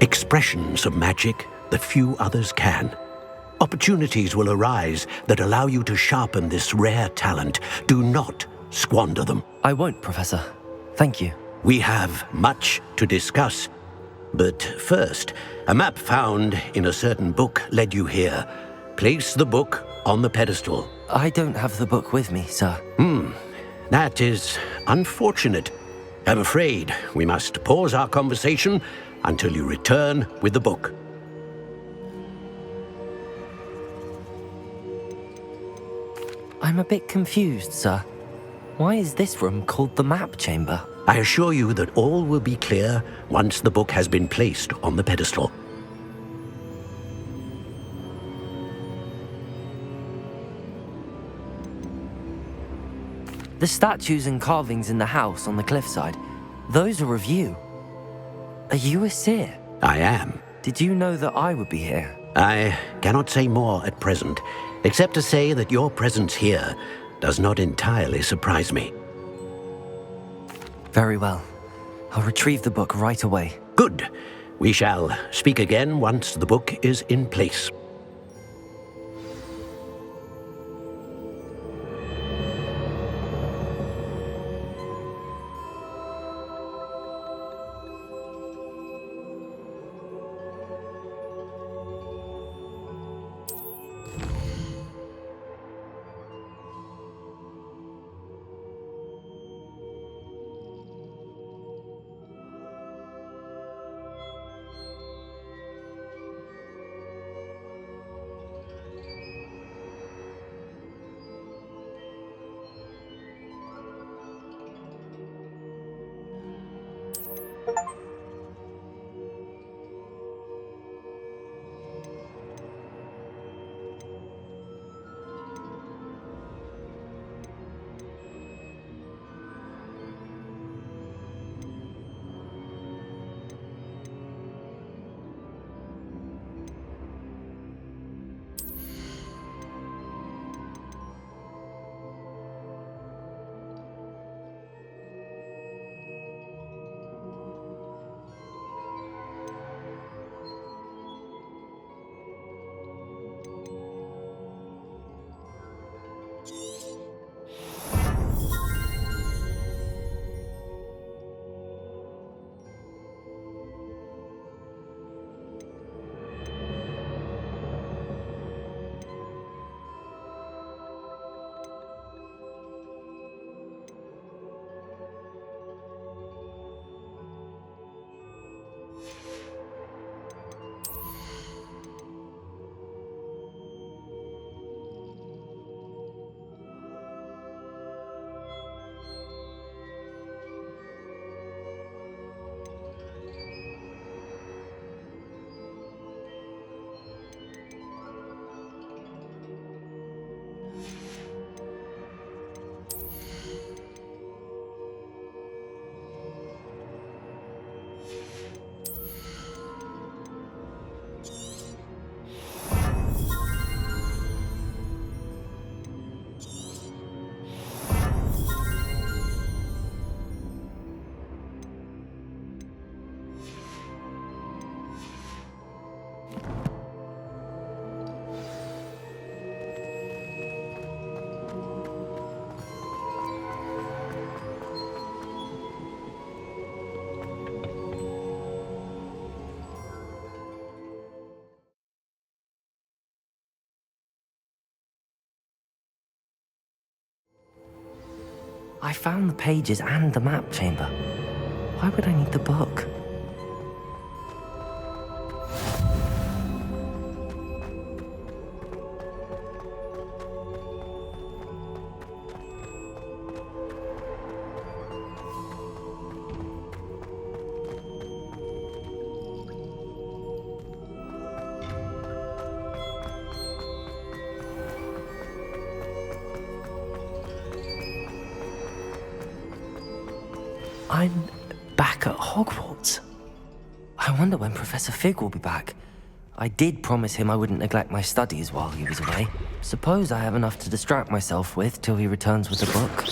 expressions of magic that few others can. Opportunities will arise that allow you to sharpen this rare talent. Do not squander them. I won't, Professor. Thank you. We have much to discuss. But first, a map found in a certain book led you here. Place the book on the pedestal. I don't have the book with me, sir. That is unfortunate. I'm afraid we must pause our conversation until you return with the book. I'm a bit confused, sir. Why is this room called the map chamber? I assure you that all will be clear once the book has been placed on the pedestal. The statues and carvings in the house on the cliffside, those are of you. Are you a seer? I am. Did you know that I would be here? I cannot say more at present, except to say that your presence here does not entirely surprise me. Very well. I'll retrieve the book right away. Good. We shall speak again once the book is in place. I found the pages and the map chamber. Why would I need the book? I'm back at Hogwarts. I wonder when Professor Fig will be back. I did promise him I wouldn't neglect my studies while he was away. Suppose I have enough to distract myself with till he returns with the book.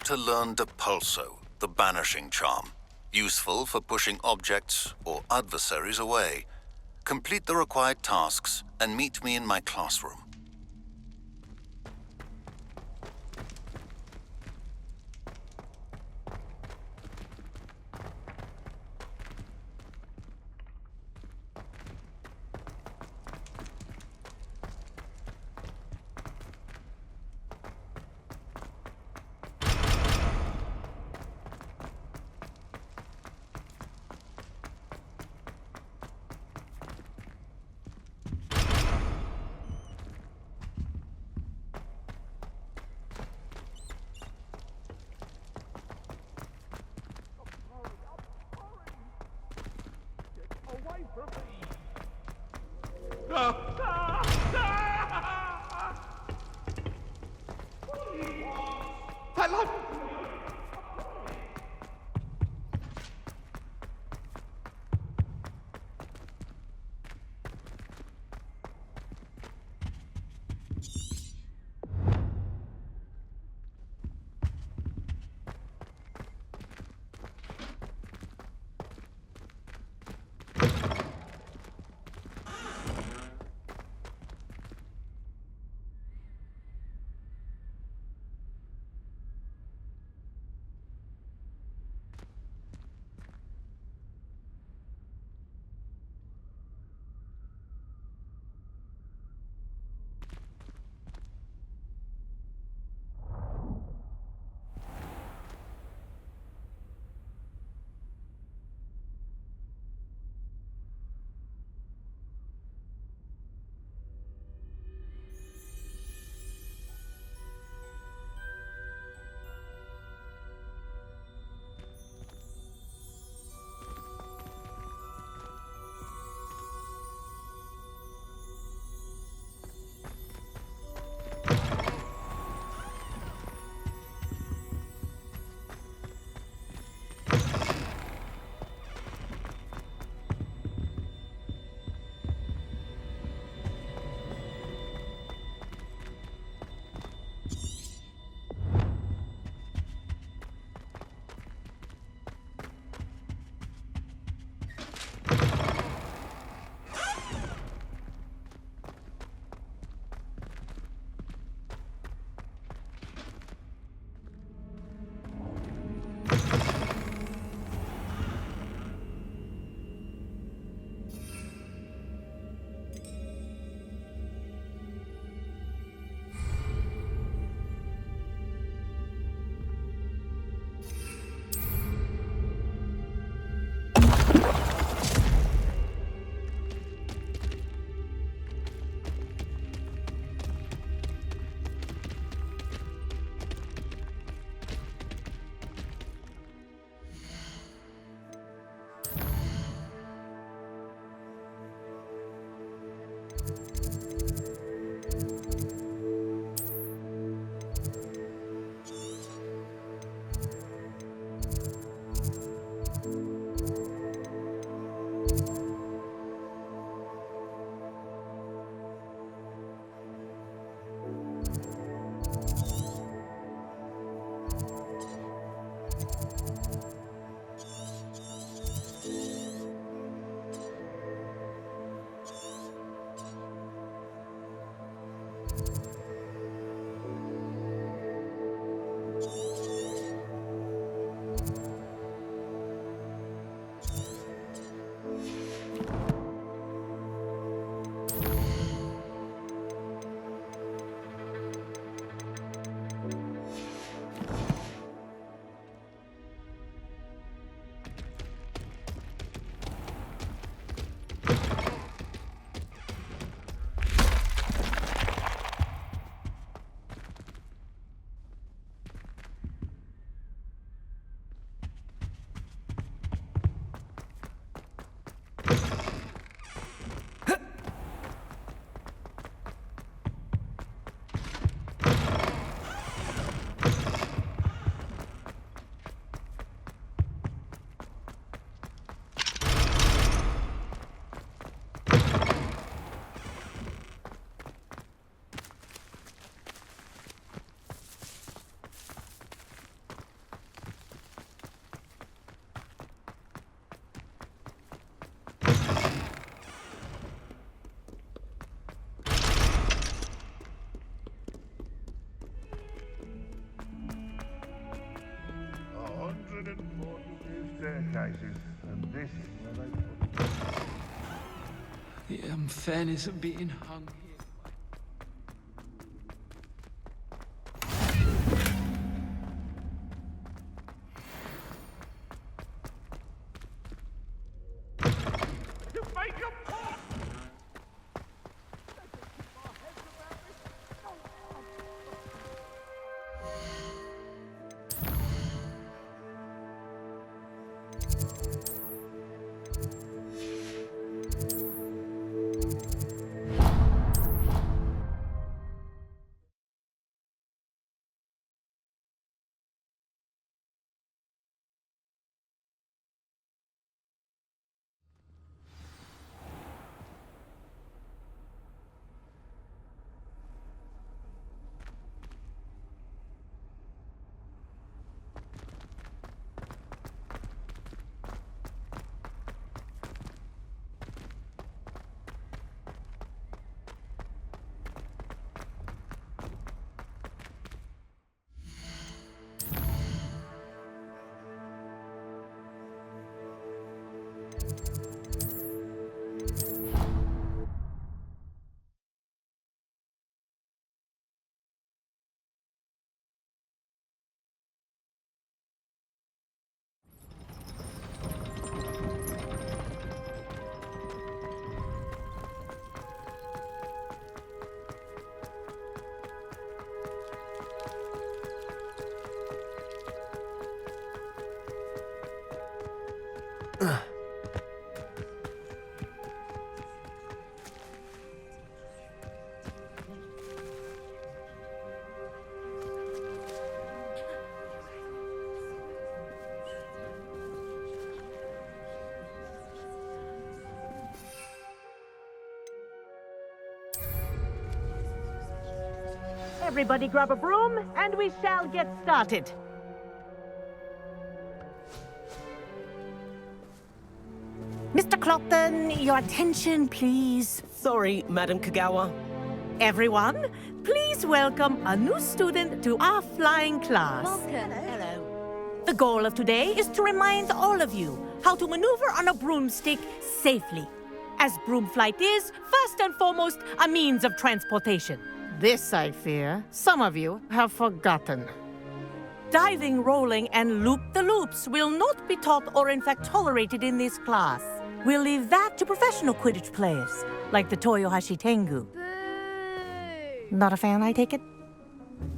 to learn Depulso, the banishing charm. Useful for pushing objects or adversaries away. Complete the required tasks and meet me in my classroom. permanent 4-degree staircases, and this is where they put them. The unfairness of being hung here. Everybody grab a broom, and we shall get started. Mr. Clopton, your attention, please. Sorry, Madam Kagawa. Everyone, please welcome a new student to our flying class. Welcome. Hello. The goal of today is to remind all of you how to maneuver on a broomstick safely, as broom flight is, first and foremost, a means of transportation. This, I fear, some of you have forgotten. Diving, rolling, and loop-the-loops will not be taught or in fact tolerated in this class. We'll leave that to professional Quidditch players, like the Toyohashi Tengu. Not a fan, I take it?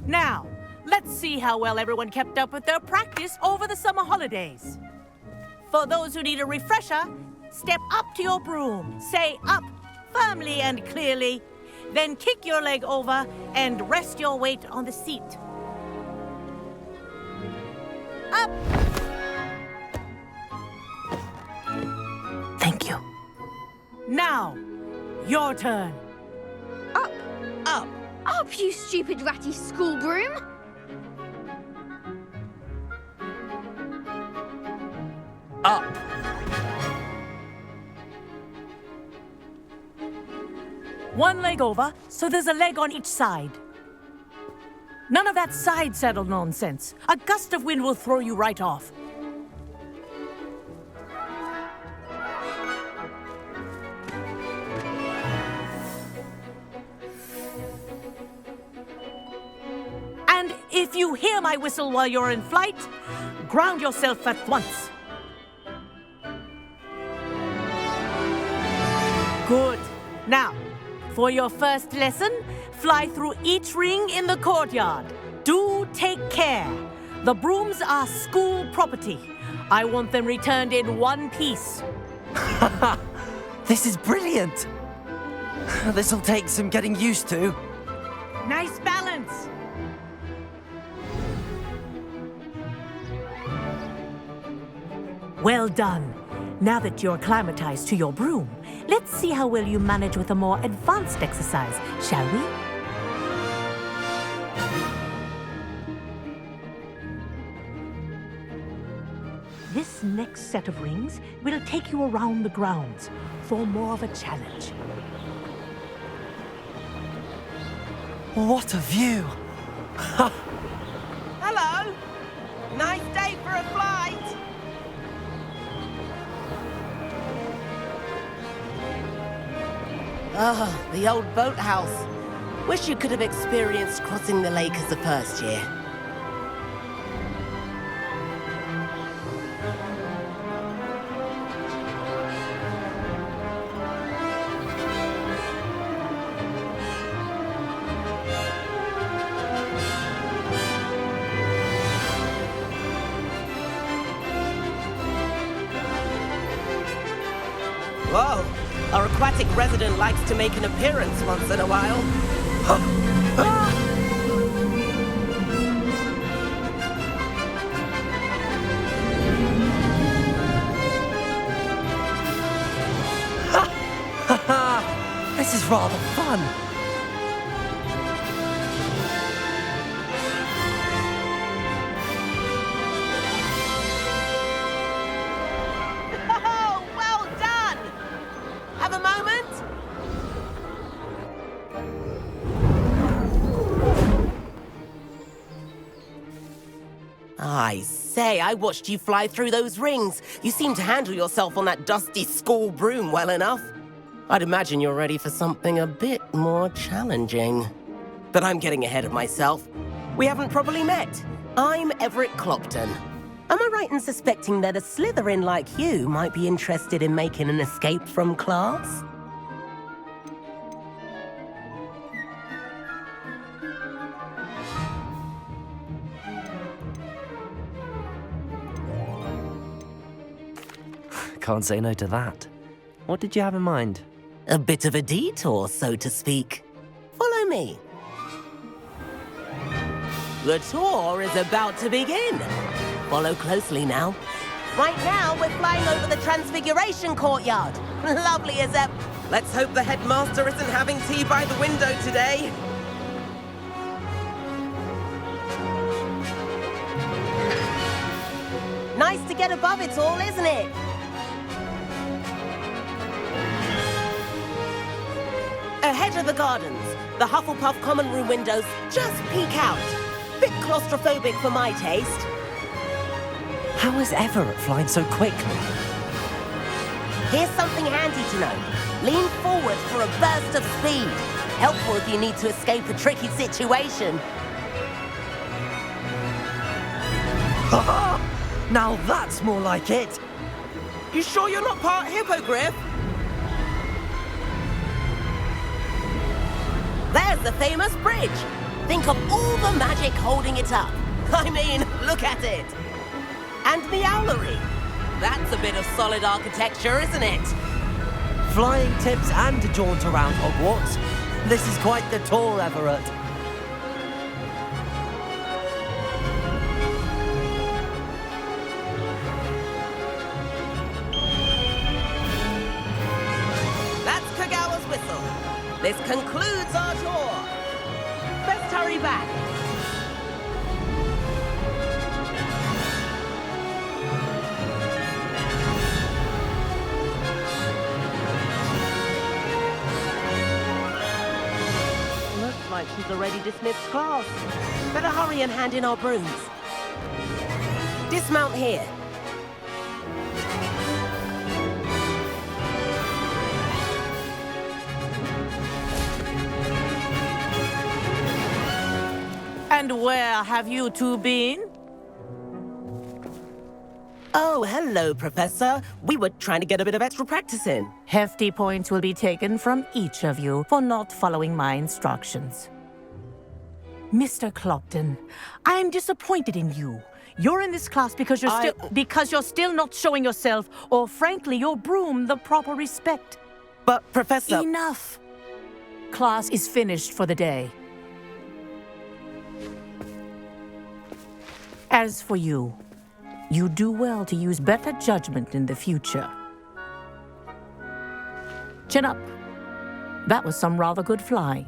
Now, let's see how well everyone kept up with their practice over the summer holidays. For those who need a refresher, step up to your broom, say up firmly and clearly, then kick your leg over and rest your weight on the seat. Up! Thank you. Now, your turn. Up! Up! Up, you stupid ratty school broom! Up! One leg over, so there's a leg on each side. None of that side saddle nonsense. A gust of wind will throw you right off. And if you hear my whistle while you're in flight, ground yourself at once. Good. Now, for your first lesson, fly through each ring in the courtyard. Do take care. The brooms are school property. I want them returned in one piece. This is brilliant! This'll take some getting used to. Nice balance. Well done. Now that you're acclimatized to your broom, let's see how well you manage with a more advanced exercise, shall we? This next set of rings will take you around the grounds for more of a challenge. What a view! Hello! Nice day for a flight! Ah, the old boathouse. Wish you could have experienced crossing the lake as a first year. Whoa! Our aquatic resident likes to make an appearance once in a while. This is rather fun. Oh, well done! Have a moment? I say, I watched you fly through those rings. You seem to handle yourself on that dusty school broom well enough. I'd imagine you're ready for something a bit more challenging. But I'm getting ahead of myself. We haven't properly met. I'm Everett Clopton. Am I right in suspecting that a Slytherin like you might be interested in making an escape from class? Can't say no to that. What did you have in mind? A bit of a detour, so to speak. Follow me. The tour is about to begin. Follow closely now. Right now, we're flying over the Transfiguration Courtyard. Lovely as ever. Let's hope the headmaster isn't having tea by the window today. Nice to get above it all, isn't it? Ahead of the gardens, the Hufflepuff common room windows just peek out. Bit claustrophobic for my taste. How is Everett flying so quickly? Here's something handy to know. Lean forward for a burst of speed. Helpful if you need to escape a tricky situation. Now that's more like it. You sure you're not part hippogriff? There's the famous bridge. Think of all the magic holding it up. I mean, look at it. And the owlery. That's a bit of solid architecture, isn't it? Flying tips and a jaunt around Hogwarts. This is quite the tour, Everett. That's Kagawa's whistle. This concludes our tour. Best hurry back. Looks like she's already dismissed class. Better hurry and hand in our brooms. Dismount here. And where have you two been? Oh, hello, Professor. We were trying to get a bit of extra practice in. Hefty points will be taken from each of you for not following my instructions. Mr. Clopton, I am disappointed in you. You're in this class because you're still not showing yourself, or frankly, your broom, the proper respect. But, Professor... Enough. Class is finished for the day. As for you, you do well to use better judgment in the future. Chin up. That was some rather good flying.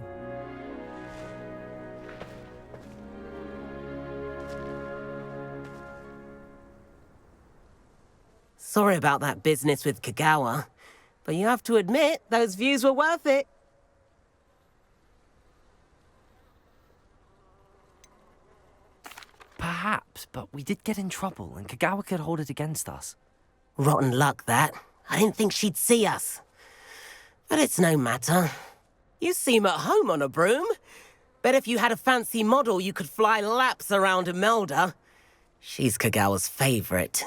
Sorry about that business with Kagawa, but you have to admit, those views were worth it. Perhaps, but we did get in trouble, and Kagawa could hold it against us. Rotten luck, that. I didn't think she'd see us. But it's no matter. You seem at home on a broom. Bet if you had a fancy model, you could fly laps around Imelda. She's Kagawa's favorite.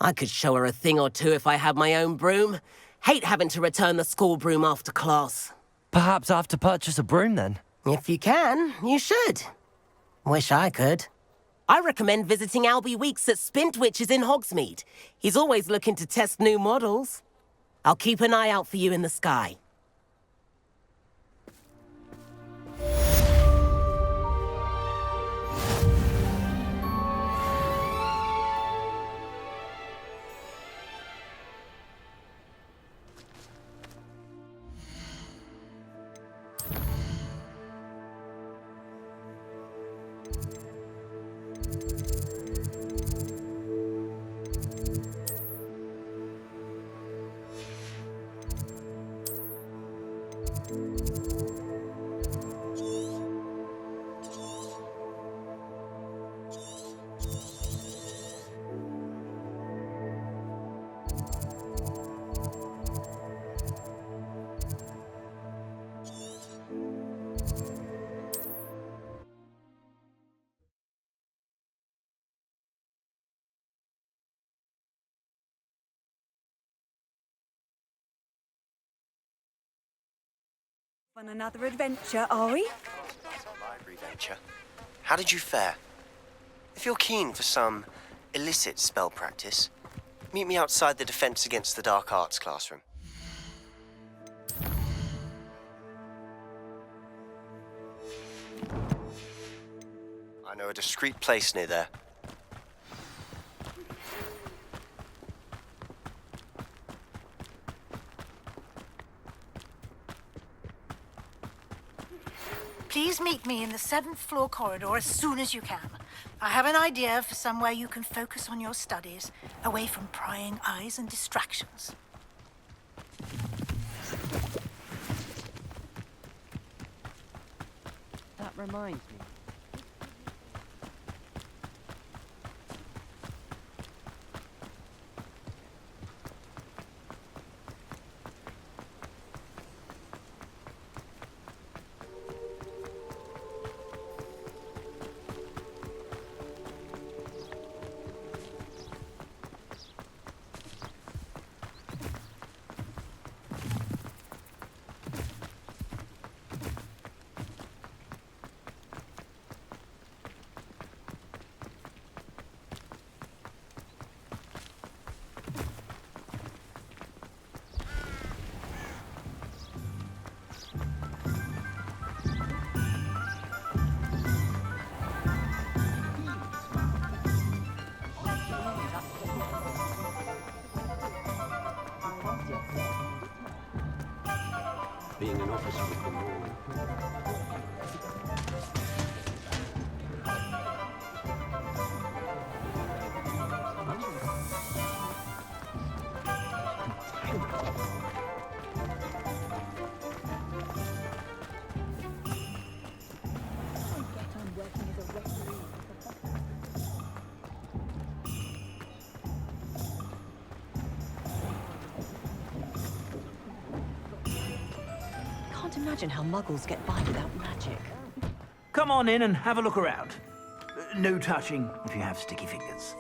I could show her a thing or two if I had my own broom. Hate having to return the school broom after class. Perhaps I have to purchase a broom then. If you can, you should. Wish I could. I recommend visiting Albie Weeks at Spintwitches in Hogsmeade. He's always looking to test new models. I'll keep an eye out for you in the sky. On another adventure, are we? Library venture. How did you fare? If you're keen for some illicit spell practice, meet me outside the Defense Against the Dark Arts classroom. I know a discreet place near there. Please meet me in the 7th floor corridor as soon as you can. I have an idea for somewhere you can focus on your studies, away from prying eyes and distractions. That reminds me. Being an officer of the law. Can't imagine how muggles get by without magic. Come on in and have a look around. No touching if you have sticky fingers.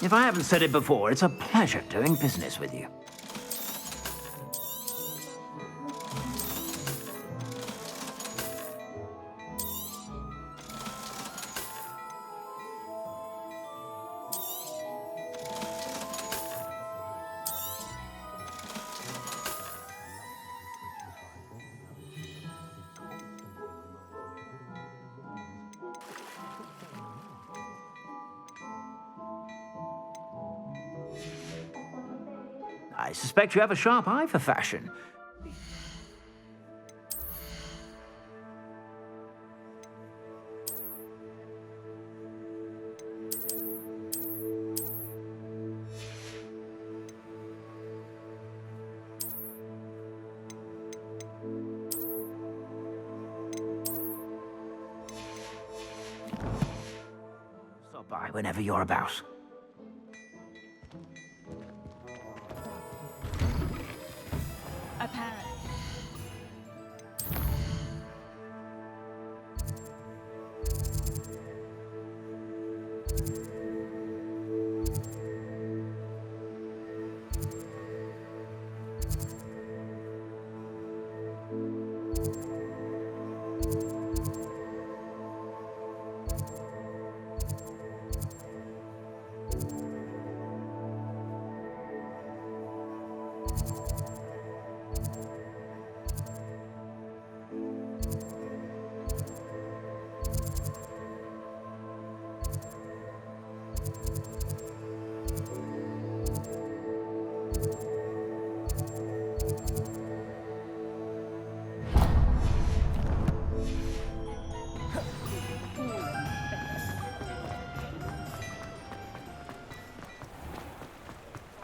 If I haven't said it before, it's a pleasure doing business with you. I suspect you have a sharp eye for fashion. Stop by whenever you're about. Apparently.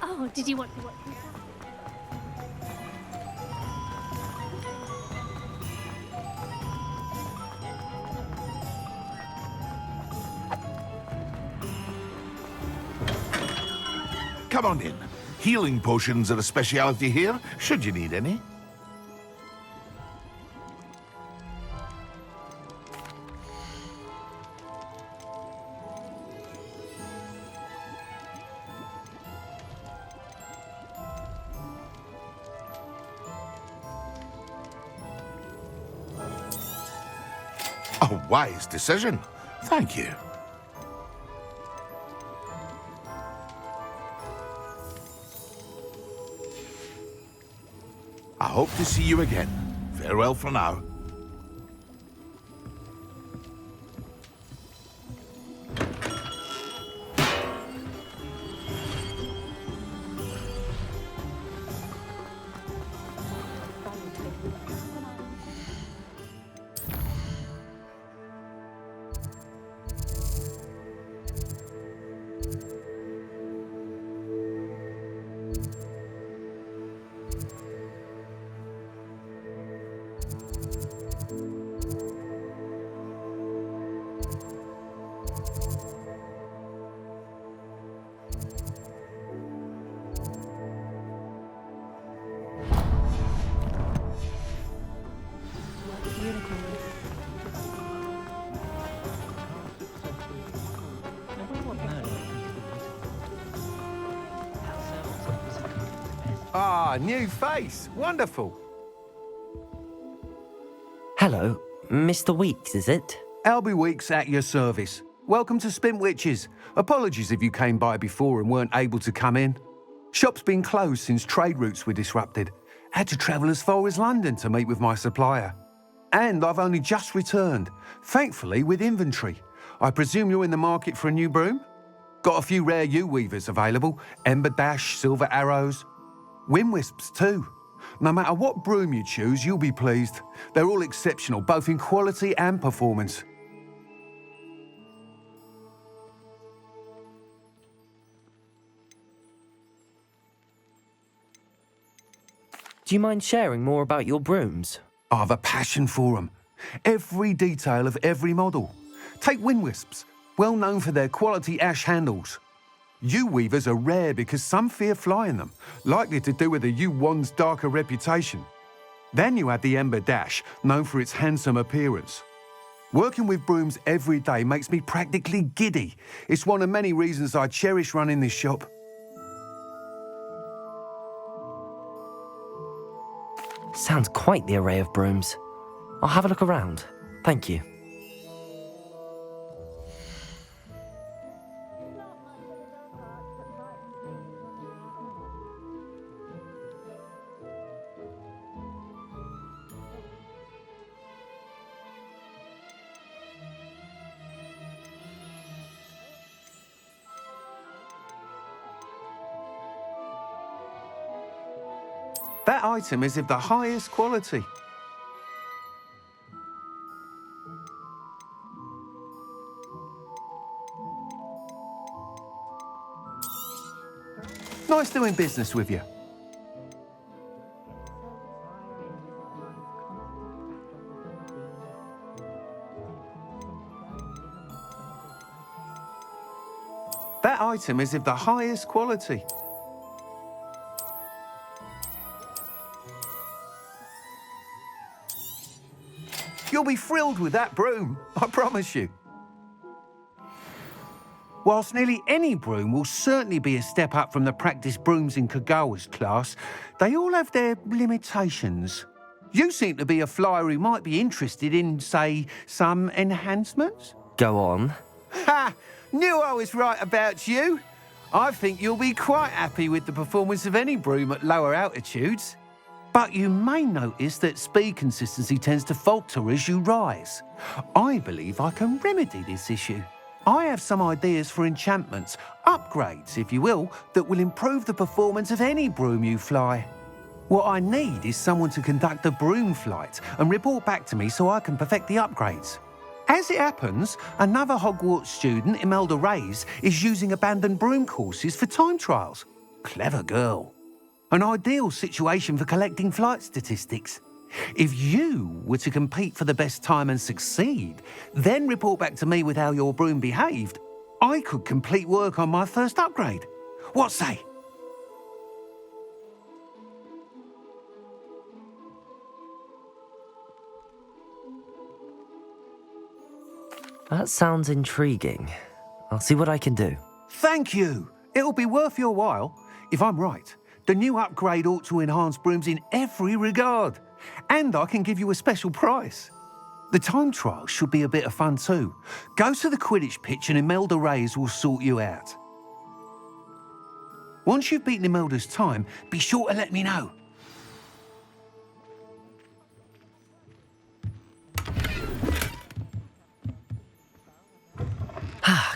Oh, did you want to watch me? Come on in. Healing potions are a speciality here, should you need any. A wise decision. Thank you. I hope to see you again. Farewell for now. Ah, new face. Wonderful. Hello, Mr. Weeks, is it? Albie Weeks at your service. Welcome to Spintwitches. Apologies if you came by before and weren't able to come in. Shop's been closed since trade routes were disrupted. Had to travel as far as London to meet with my supplier. And I've only just returned, thankfully with inventory. I presume you're in the market for a new broom? Got a few rare yew-weavers available, Ember Dash, Silver Arrows, Wind Wisps too. No matter what broom you choose, you'll be pleased. They're all exceptional, both in quality and performance. Do you mind sharing more about your brooms? I have a passion for them. Every detail of every model. Take Wind Wisps, well known for their quality ash handles. Yew weavers are rare because some fear flying them, likely to do with the yew wand's darker reputation. Then you have the Ember Dash, known for its handsome appearance. Working with brooms every day makes me practically giddy. It's one of many reasons I cherish running this shop. Sounds quite the array of brooms. I'll have a look around. Thank you. That item is of the highest quality. Nice doing business with you. That item is of the highest quality. You'll be thrilled with that broom, I promise you. Whilst nearly any broom will certainly be a step up from the practice brooms in Kagawa's class, they all have their limitations. You seem to be a flyer who might be interested in, say, some enhancements? Go on. Ha! Knew I was right about you. I think you'll be quite happy with the performance of any broom at lower altitudes. But you may notice that speed consistency tends to falter as you rise. I believe I can remedy this issue. I have some ideas for enchantments, upgrades, if you will, that will improve the performance of any broom you fly. What I need is someone to conduct a broom flight and report back to me so I can perfect the upgrades. As it happens, another Hogwarts student, Imelda Reyes, is using abandoned broom courses for time trials. Clever girl. An ideal situation for collecting flight statistics. If you were to compete for the best time and succeed, then report back to me with how your broom behaved, I could complete work on my first upgrade. What say? That sounds intriguing. I'll see what I can do. Thank you. It'll be worth your while. If I'm right, the new upgrade ought to enhance brooms in every regard. And I can give you a special price. The time trial should be a bit of fun too. Go to the Quidditch pitch and Imelda Reyes will sort you out. Once you've beaten Imelda's time, be sure to let me know.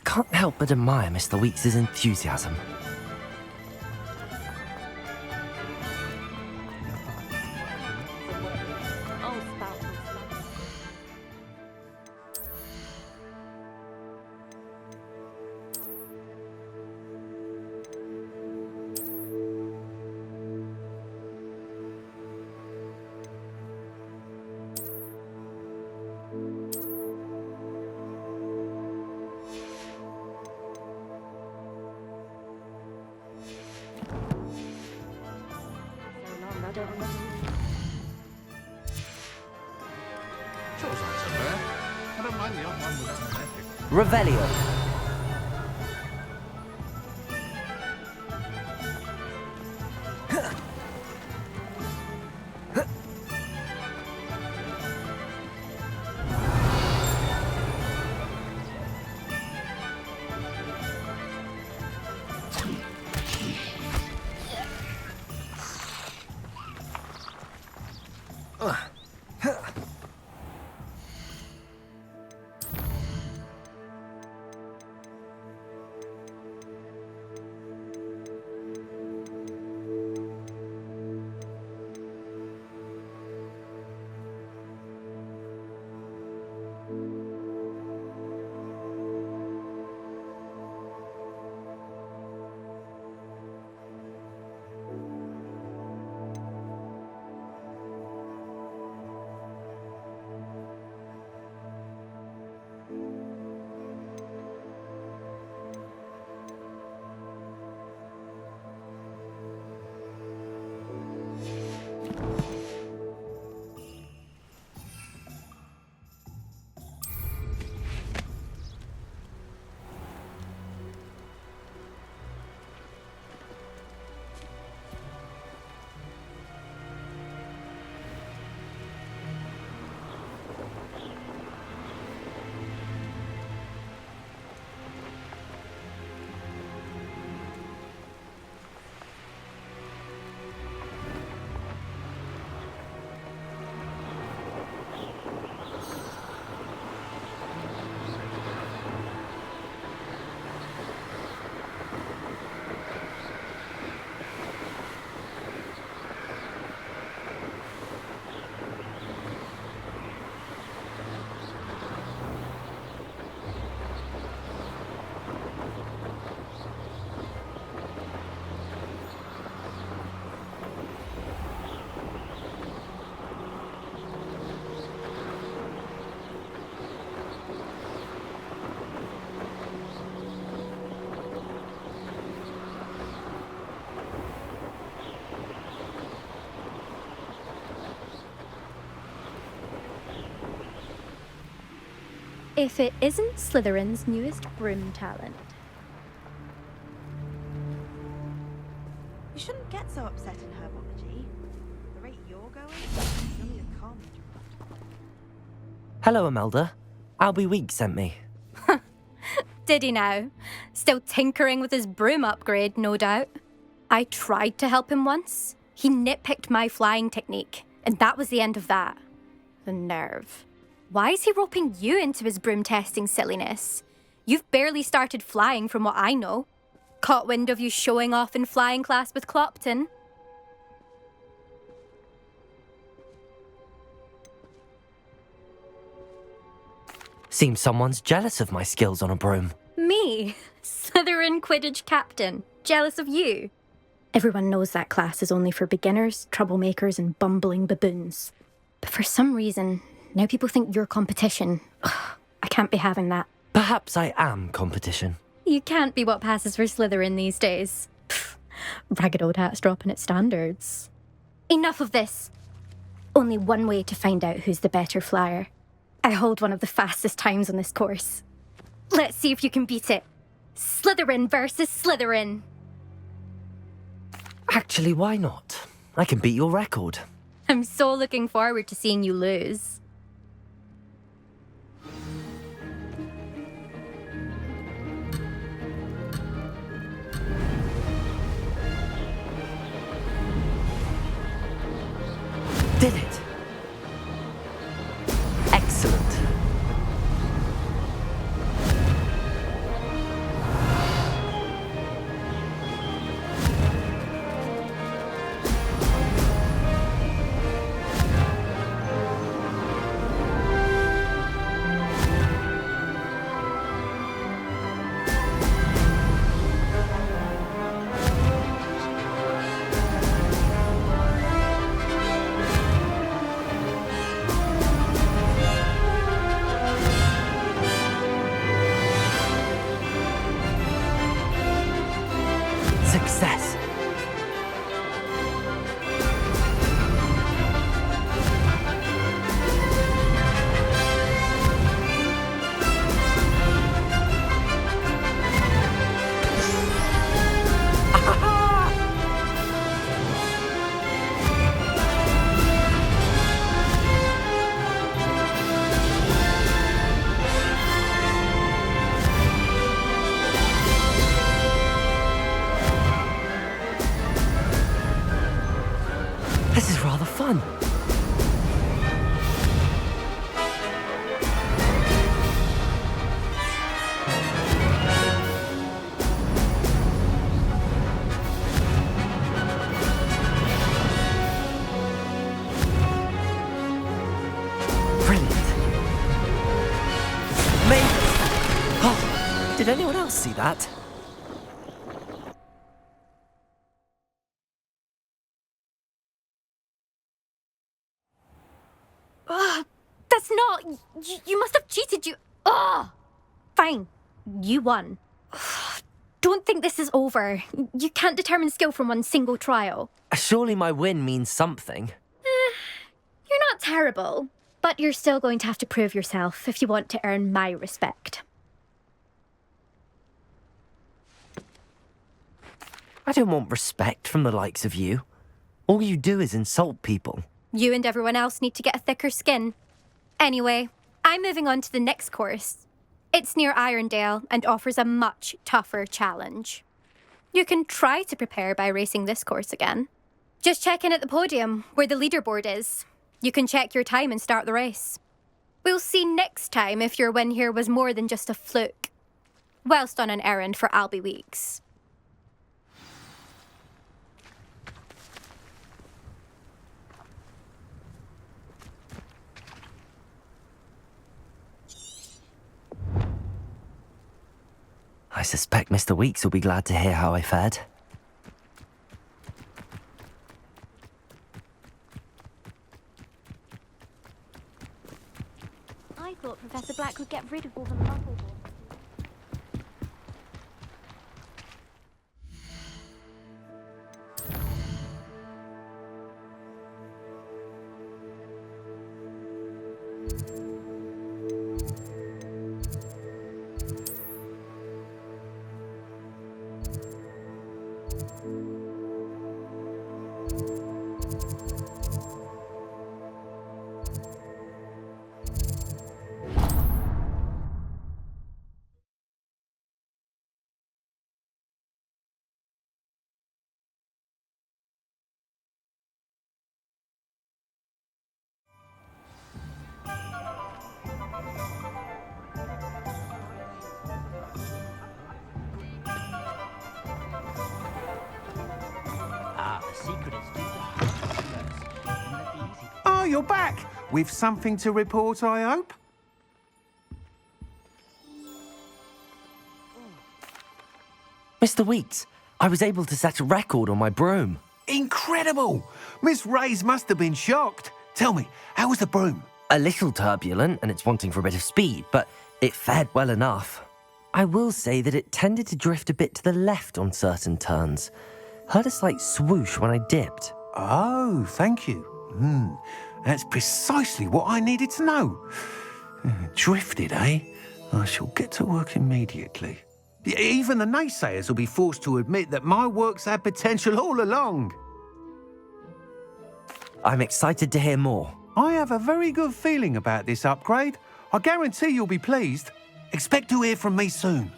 Can't help but admire Mr. Weeks' enthusiasm. Revelio. If it isn't Slytherin's newest broom talent. You shouldn't get so upset in herbology. The rate you're going, it's only a calm. Hello, Imelda. Albie Weeks sent me. Did he now? Still tinkering with his broom upgrade, no doubt. I tried to help him once. He nitpicked my flying technique, and that was the end of that. The nerve. Why is he roping you into his broom testing silliness? You've barely started flying from what I know. Caught wind of you showing off in flying class with Clopton. Seems someone's jealous of my skills on a broom. Me? Slytherin Quidditch captain. Jealous of you? Everyone knows that class is only for beginners, troublemakers, and bumbling baboons. But for some reason, now people think you're competition. Ugh, I can't be having that. Perhaps I am competition. You can't be what passes for Slytherin these days. Pfft, ragged old hat's dropping its standards. Enough of this. Only one way to find out who's the better flyer. I hold one of the fastest times on this course. Let's see if you can beat it. Slytherin versus Slytherin. Actually, why not? I can beat your record. I'm so looking forward to seeing you lose. Did it? Excellent. Success. This is rather fun. Brilliant. Amazing. Oh, did anyone else see that? That's not... You must have cheated, you... Ugh! Fine. You won. Don't think this is over. You can't determine skill from one single trial. Surely my win means something. You're not terrible, but you're still going to have to prove yourself if you want to earn my respect. I don't want respect from the likes of you. All you do is insult people. You and everyone else need to get a thicker skin. Anyway, I'm moving on to the next course. It's near Irondale and offers a much tougher challenge. You can try to prepare by racing this course again. Just check in at the podium, where the leaderboard is. You can check your time and start the race. We'll see next time if your win here was more than just a fluke. Whilst on an errand for Albie Weeks. I suspect Mr. Weeks will be glad to hear how I fared. I thought Professor Black would get rid of all the muggle ones. you're back. With something to report, I hope? Mr. Weeks, I was able to set a record on my broom. Incredible! Miss Reyes must have been shocked. Tell me, how was the broom? A little turbulent, and it's wanting for a bit of speed, but it fared well enough. I will say that it tended to drift a bit to the left on certain turns. Heard a slight swoosh when I dipped. Oh, thank you. That's precisely what I needed to know. Drifted, eh? I shall get to work immediately. Even the naysayers will be forced to admit that my work's had potential all along. I'm excited to hear more. I have a very good feeling about this upgrade. I guarantee you'll be pleased. Expect to hear from me soon.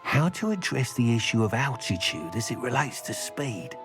How to address the issue of altitude as it relates to speed?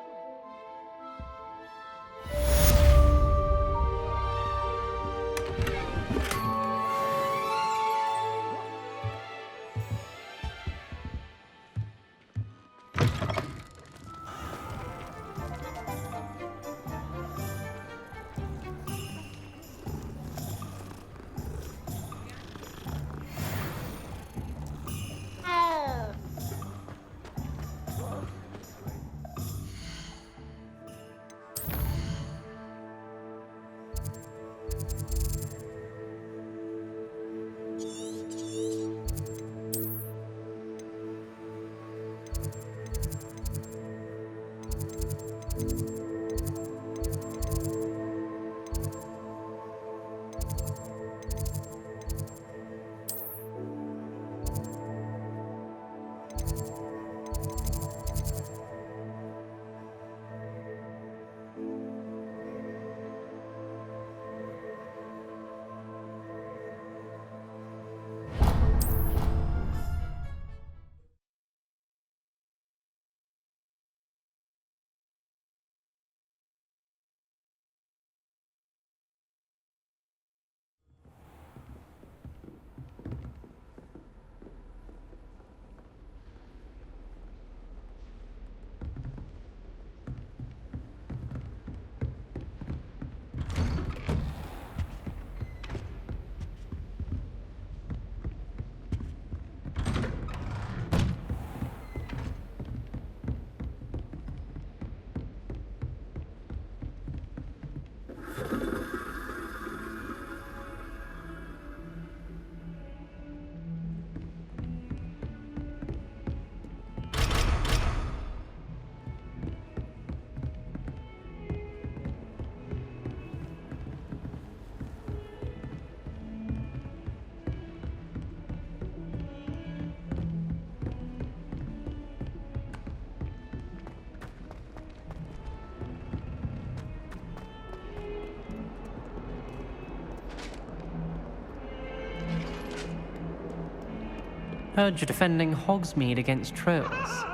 Heard you're defending Hogsmeade against trolls.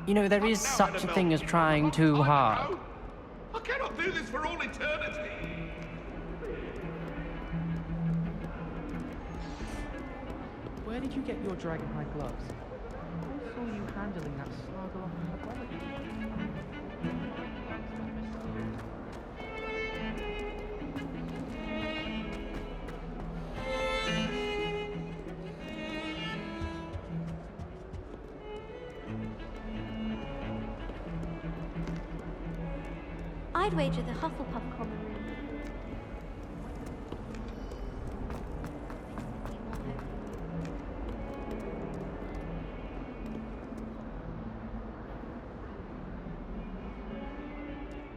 You know, there is such a thing as trying too hard. I cannot do this for all eternity. Where did you get your dragonhide gloves? I saw you handling that slugger off in the quality. I'd wager the Hufflepuff common room.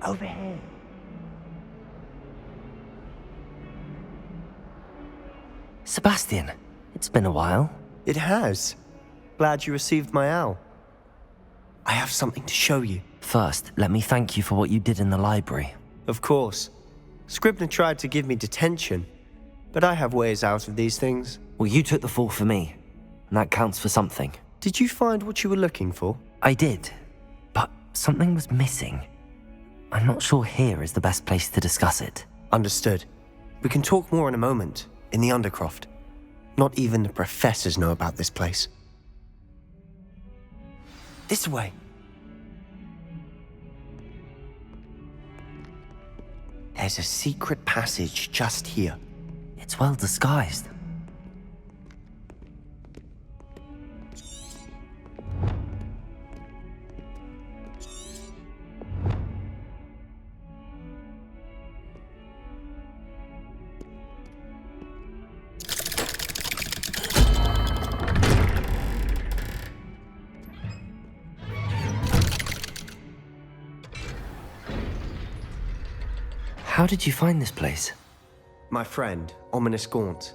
Over here. Sebastian, it's been a while. It has. Glad you received my owl. I have something to show you. First, let me thank you for what you did in the library. Of course. Scribner tried to give me detention, but I have ways out of these things. Well, you took the fall for me, and that counts for something. Did you find what you were looking for? I did, but something was missing. I'm not sure here is the best place to discuss it. Understood. We can talk more in a moment, in the Undercroft. Not even the professors know about this place. This way. There's a secret passage just here. It's well disguised. How did you find this place? My friend, Ominous Gaunt.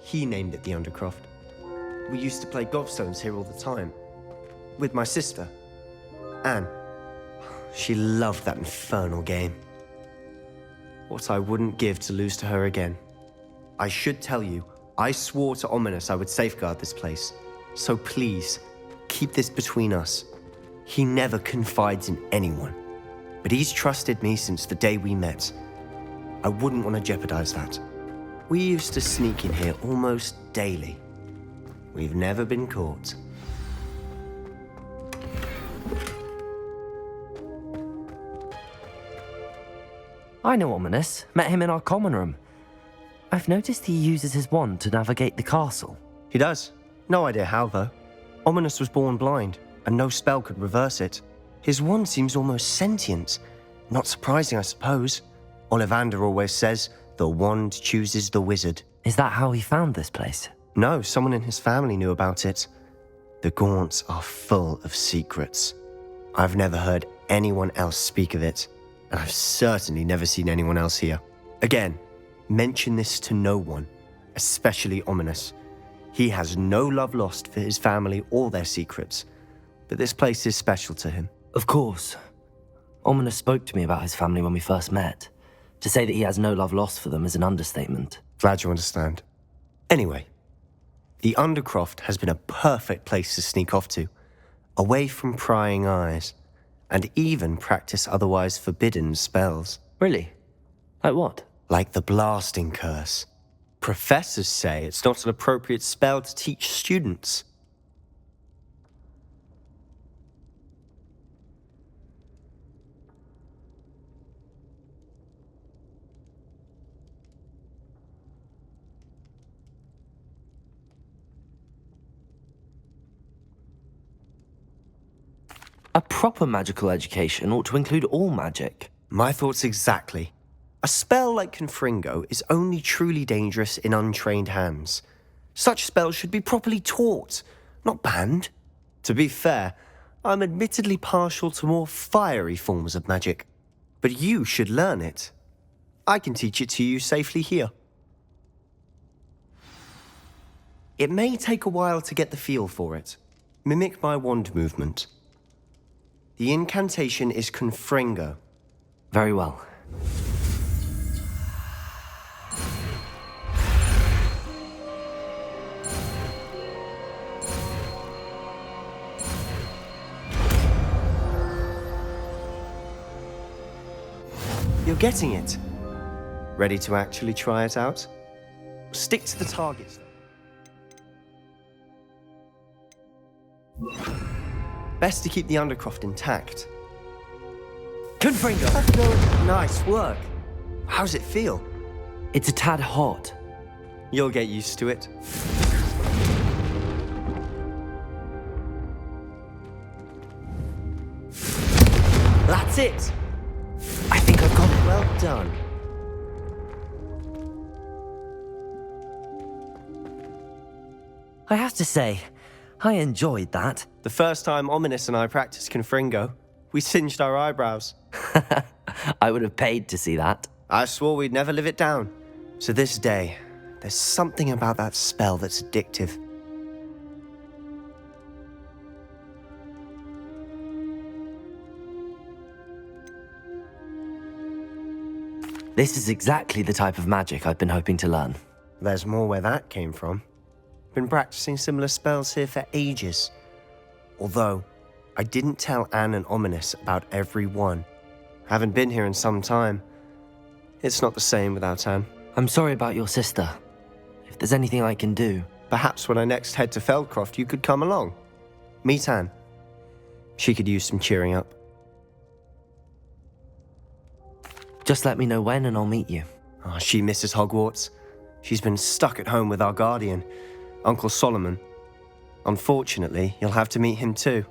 He named it the Undercroft. We used to play gobstones here all the time. With my sister, Anne. She loved that infernal game. What I wouldn't give to lose to her again. I should tell you, I swore to Ominous I would safeguard this place. So please, keep this between us. He never confides in anyone. But he's trusted me since the day we met. I wouldn't want to jeopardize that. We used to sneak in here almost daily. We've never been caught. I know Ominous. Met him in our common room. I've noticed he uses his wand to navigate the castle. He does. No idea how, though. Ominous was born blind, and no spell could reverse it. His wand seems almost sentient. Not surprising, I suppose. Ollivander always says, the wand chooses the wizard. Is that how he found this place? No, someone in his family knew about it. The Gaunts are full of secrets. I've never heard anyone else speak of it, and I've certainly never seen anyone else here. Again, mention this to no one, especially Ominous. He has no love lost for his family or their secrets, but this place is special to him. Of course. Ominous spoke to me about his family when we first met. To say that he has no love lost for them is an understatement. Glad you understand. Anyway, the Undercroft has been a perfect place to sneak off to, away from prying eyes, and even practice otherwise forbidden spells. Really? Like what? Like the blasting curse. Professors say it's not an appropriate spell to teach students. A proper magical education ought to include all magic. My thoughts exactly. A spell like Confringo is only truly dangerous in untrained hands. Such spells should be properly taught, not banned. To be fair, I'm admittedly partial to more fiery forms of magic. But you should learn it. I can teach it to you safely here. It may take a while to get the feel for it. Mimic my wand movement. The incantation is Confringo. Very well. You're getting it. Ready to actually try it out? Stick to the targets. Best to keep the Undercroft intact. Confringo! Nice work. How's it feel? It's a tad hot. You'll get used to it. That's it! I think I've got it. Well done. I have to say, I enjoyed that. The first time Ominous and I practiced Confringo, we singed our eyebrows. I would have paid to see that. I swore we'd never live it down. To this day, there's something about that spell that's addictive. This is exactly the type of magic I've been hoping to learn. There's more where that came from. Been practicing similar spells here for ages. Although, I didn't tell Anne and Ominous about every one. Haven't been here in some time. It's not the same without Anne. I'm sorry about your sister. If there's anything I can do... Perhaps when I next head to Feldcroft, you could come along. Meet Anne. She could use some cheering up. Just let me know when and I'll meet you. Oh, she misses Hogwarts. She's been stuck at home with our guardian, Uncle Solomon. Unfortunately, you'll have to meet him too.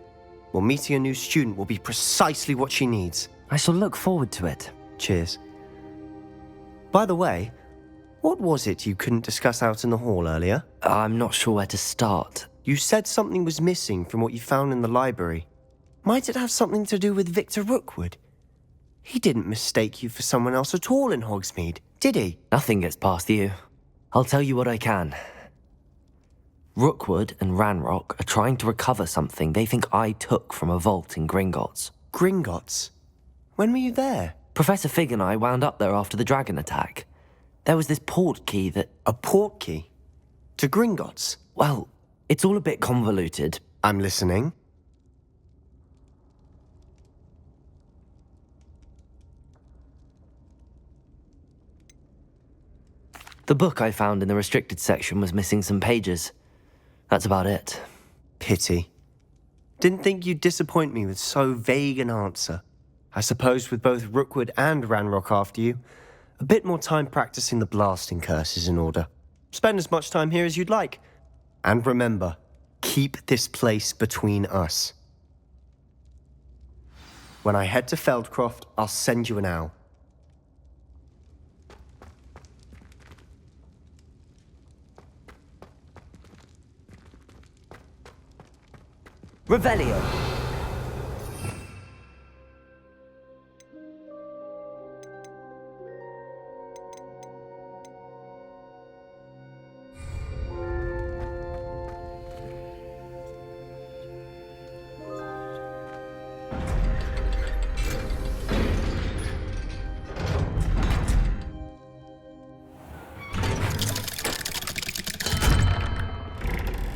Well, meeting a new student will be precisely what she needs. I shall look forward to it. Cheers. By the way, what was it you couldn't discuss out in the hall earlier? I'm not sure where to start. You said something was missing from what you found in the library. Might it have something to do with Victor Rookwood? He didn't mistake you for someone else at all in Hogsmeade, did he? Nothing gets past you. I'll tell you what I can. Rookwood and Ranrock are trying to recover something they think I took from a vault in Gringotts. Gringotts? When were you there? Professor Fig and I wound up there after the dragon attack. There was this port key that... A port key? To Gringotts? Well, it's all a bit convoluted. I'm listening. The book I found in the restricted section was missing some pages. That's about it. Pity. Didn't think you'd disappoint me with so vague an answer. I suppose with both Rookwood and Ranrock after you, a bit more time practicing the blasting curse is in order. Spend as much time here as you'd like. And remember, keep this place between us. When I head to Feldcroft, I'll send you an owl. Revelio.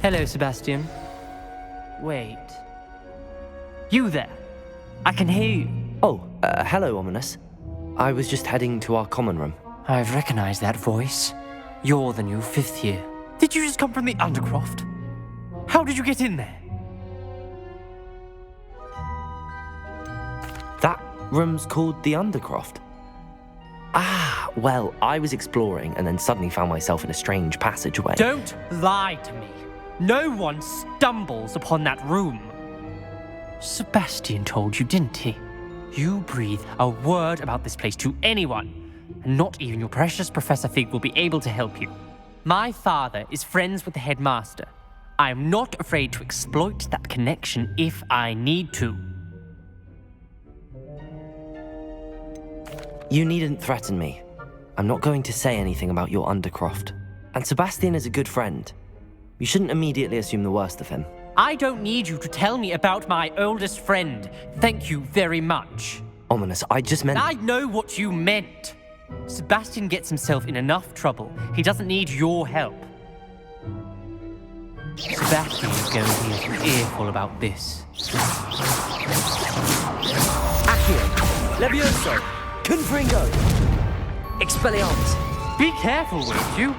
Hello, Sebastian. Wait. You there? I can hear you. Oh, hello, Ominous. I was just heading to our common room. I've recognized that voice. You're the new 5th year. Did you just come from the Undercroft? How did you get in there? That room's called the Undercroft. Ah, well, I was exploring and then suddenly found myself in a strange passageway. Don't lie to me. No one stumbles upon that room. Sebastian told you, didn't he? You breathe a word about this place to anyone, and not even your precious Professor Fig will be able to help you. My father is friends with the headmaster. I am not afraid to exploit that connection if I need to. You needn't threaten me. I'm not going to say anything about your Undercroft. And Sebastian is a good friend. You shouldn't immediately assume the worst of him. I don't need you to tell me about my oldest friend. Thank you very much. Ominous, I just meant... I know what you meant. Sebastian gets himself in enough trouble. He doesn't need your help. Sebastian is going to be earful about this. Accio, Levioso, Confringo, Expelliarmus. Be careful, won't you?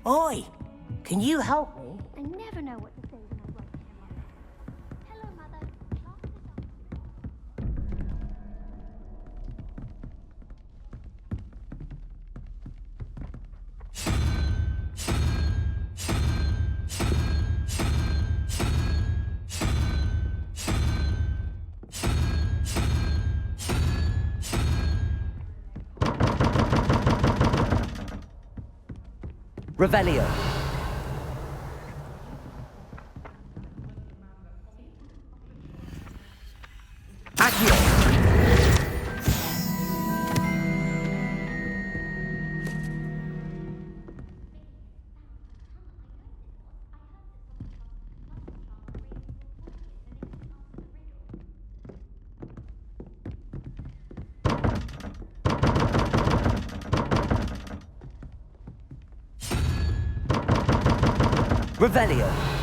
Oi, can you help me? I never know what to say when I've lost him. Hello, Mother. Revelio. Accio. Revelio.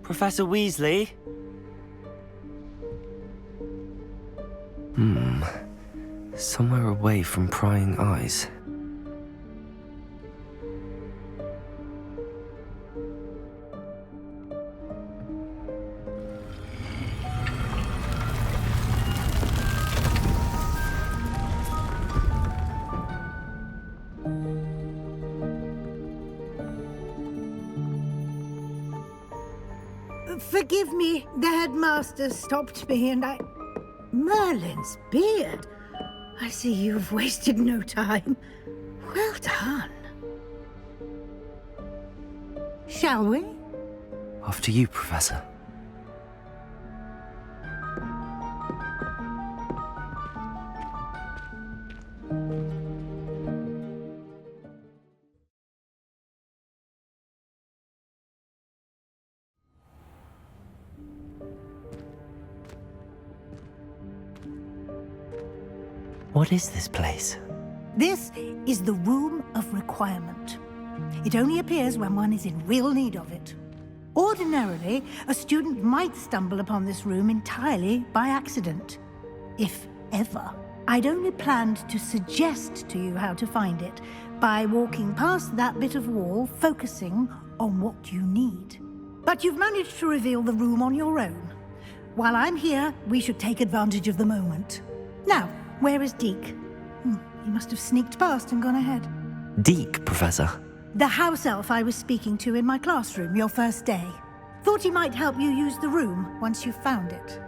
Professor Weasley? Somewhere away from prying eyes. Forgive me, the headmaster stopped me and I... Merlin's beard. I see you've wasted no time. Well done. Shall we? After you, Professor. What is this place? This is the Room of Requirement. It only appears when one is in real need of it. Ordinarily, a student might stumble upon this room entirely by accident, if ever. I'd only planned to suggest to you how to find it by walking past that bit of wall, focusing on what you need. But you've managed to reveal the room on your own. While I'm here, we should take advantage of the moment. Now, where is Deke? He must have sneaked past and gone ahead. Deke, Professor. The house elf I was speaking to in my classroom your first day. Thought he might help you use the room once you found it.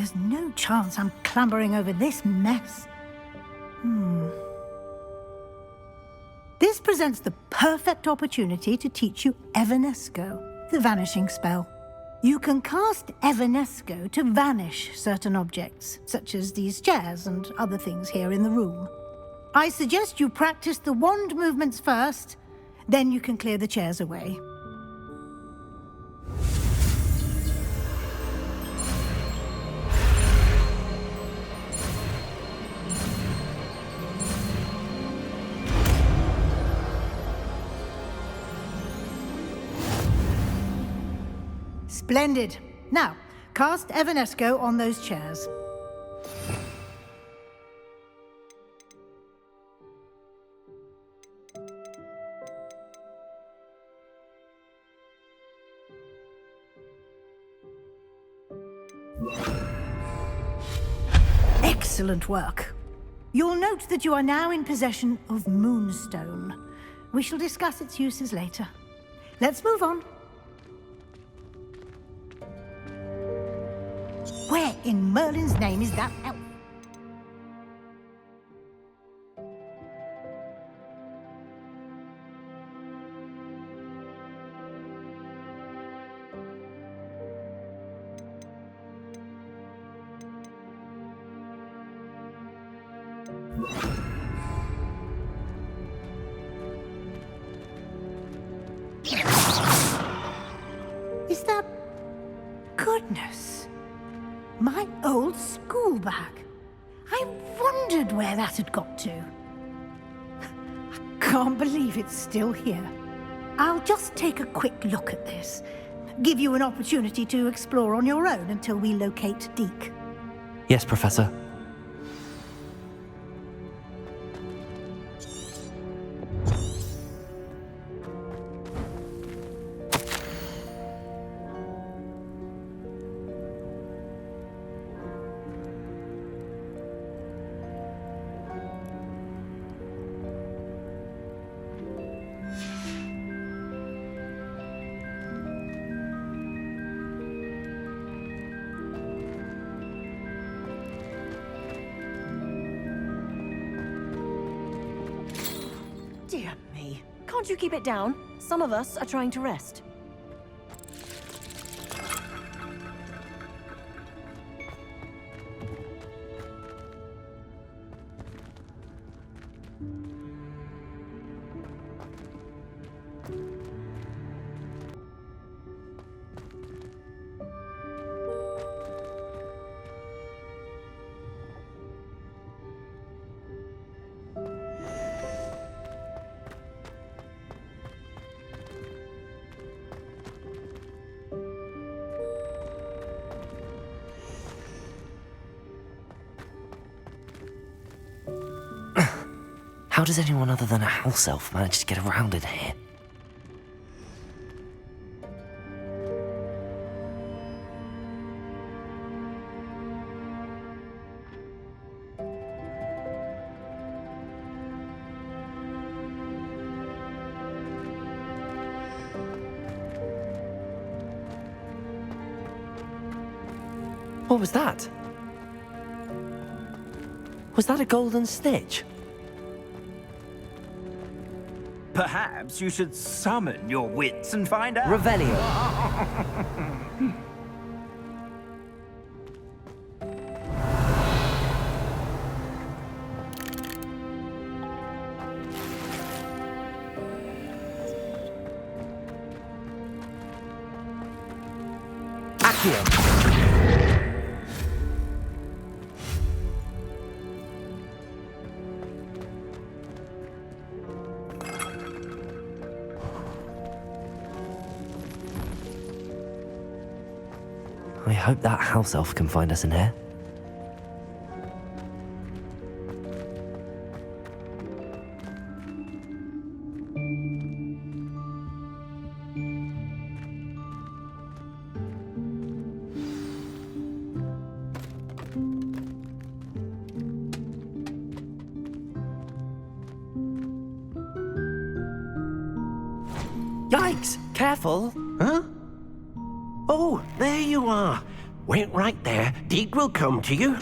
There's no chance I'm clambering over this mess. This presents the perfect opportunity to teach you Evanesco, the vanishing spell. You can cast Evanesco to vanish certain objects, such as these chairs and other things here in the room. I suggest you practice the wand movements first, then you can clear the chairs away. Splendid. Now, cast Evanesco on those chairs. Excellent work. You'll note that you are now in possession of Moonstone. We shall discuss its uses later. Let's move on. Where in Merlin's name is that elf? Is that... goodness. My old school bag. I wondered where that had got to. I can't believe it's still here. I'll just take a quick look at this. Give you an opportunity to explore on your own until we locate Deke. Yes, Professor. Dear me. Can't you keep it down? Some of us are trying to rest. How does anyone other than a house elf manage to get around in here? What was that? Was that a golden snitch? Perhaps you should summon your wits and find out. Revelio. Accio. I hope that house elf can find us in here. Yikes! Careful! Huh? Oh, there you are. Wait right there. Deke will come to you.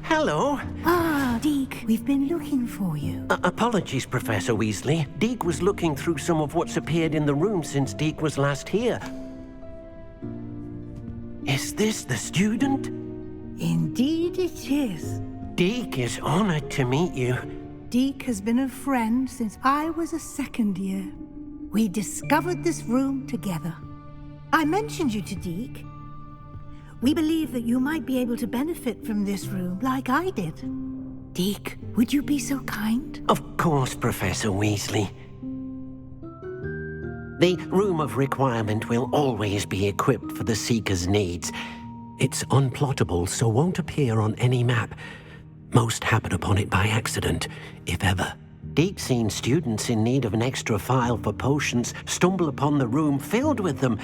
Hello. Ah, Deke, we've been looking for you. Apologies, Professor Weasley. Deke was looking through some of what's appeared in the room since Deke was last here. Is this the student? Indeed it is. Deke is honored to meet you. Deke has been a friend since I was a second year. We discovered this room together. I mentioned you to Deke. We believe that you might be able to benefit from this room like I did. Deke, would you be so kind? Of course, Professor Weasley. The Room of Requirement will always be equipped for the Seeker's needs. It's unplottable, so won't appear on any map. Most happen upon it by accident, if ever. Deke's seen students in need of an extra file for potions stumble upon the room filled with them.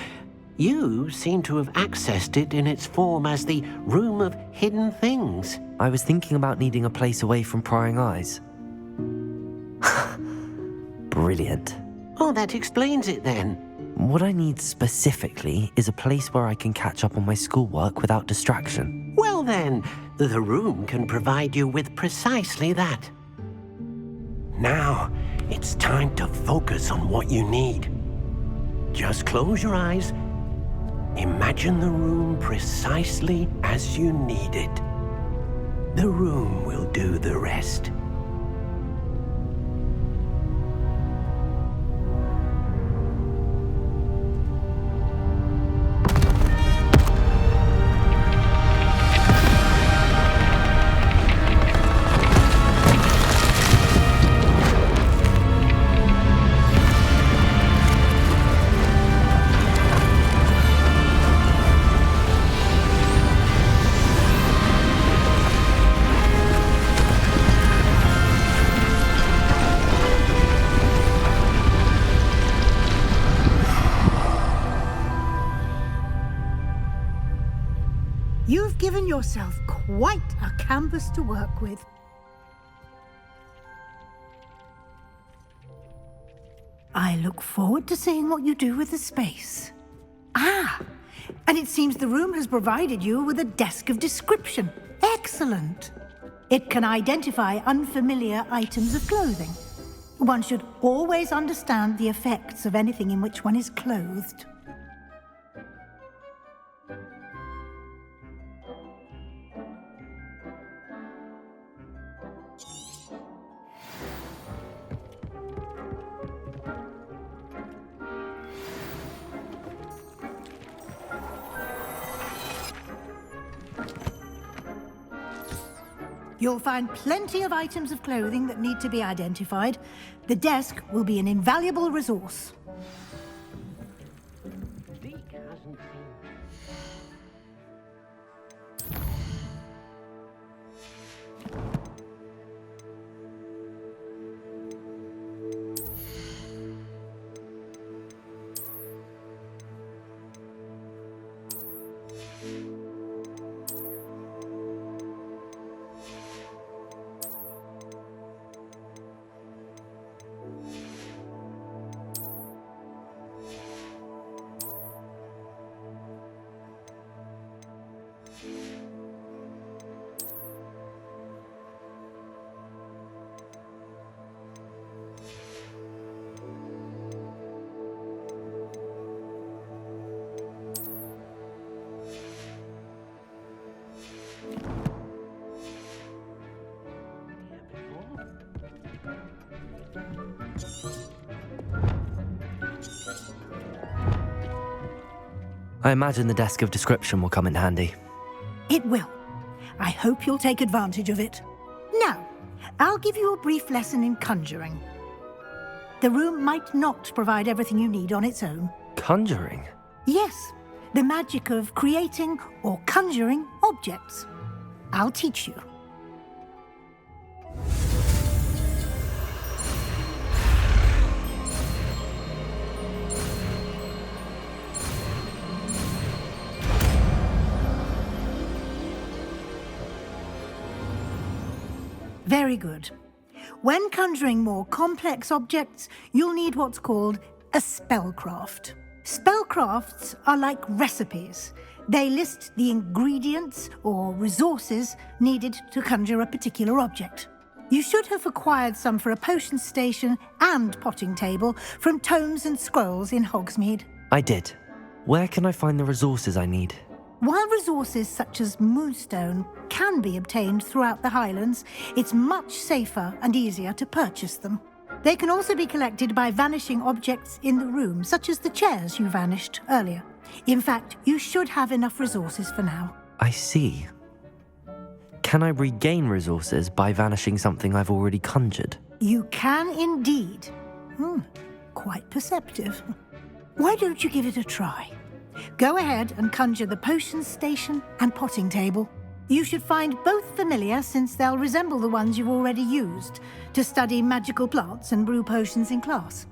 You seem to have accessed it in its form as the Room of Hidden Things. I was thinking about needing a place away from prying eyes. Brilliant. Oh, that explains it then. What I need specifically is a place where I can catch up on my schoolwork without distraction. Well then, the room can provide you with precisely that. Now, it's time to focus on what you need. Just close your eyes. Imagine the room precisely as you need it. The room will do the rest. You've given yourself quite a canvas to work with. I look forward to seeing what you do with the space. Ah, and it seems the room has provided you with a desk of description. Excellent. It can identify unfamiliar items of clothing. One should always understand the effects of anything in which one is clothed. You'll find plenty of items of clothing that need to be identified. The desk will be an invaluable resource. I imagine the desk of description will come in handy. It will. I hope you'll take advantage of it. Now, I'll give you a brief lesson in conjuring. The room might not provide everything you need on its own. Conjuring? Yes, the magic of creating or conjuring objects. I'll teach you. Very good. When conjuring more complex objects, you'll need what's called a spellcraft. Spellcrafts are like recipes. They list the ingredients or resources needed to conjure a particular object. You should have acquired some for a potion station and potting table from tomes and scrolls in Hogsmeade. I did. Where can I find the resources I need? While resources such as moonstone can be obtained throughout the Highlands, it's much safer and easier to purchase them. They can also be collected by vanishing objects in the room, such as the chairs you vanished earlier. In fact, you should have enough resources for now. I see. Can I regain resources by vanishing something I've already conjured? You can indeed. Quite perceptive. Why don't you give it a try? Go ahead and conjure the potion station and potting table. You should find both familiar, since they'll resemble the ones you've already used to study magical plants and brew potions in class.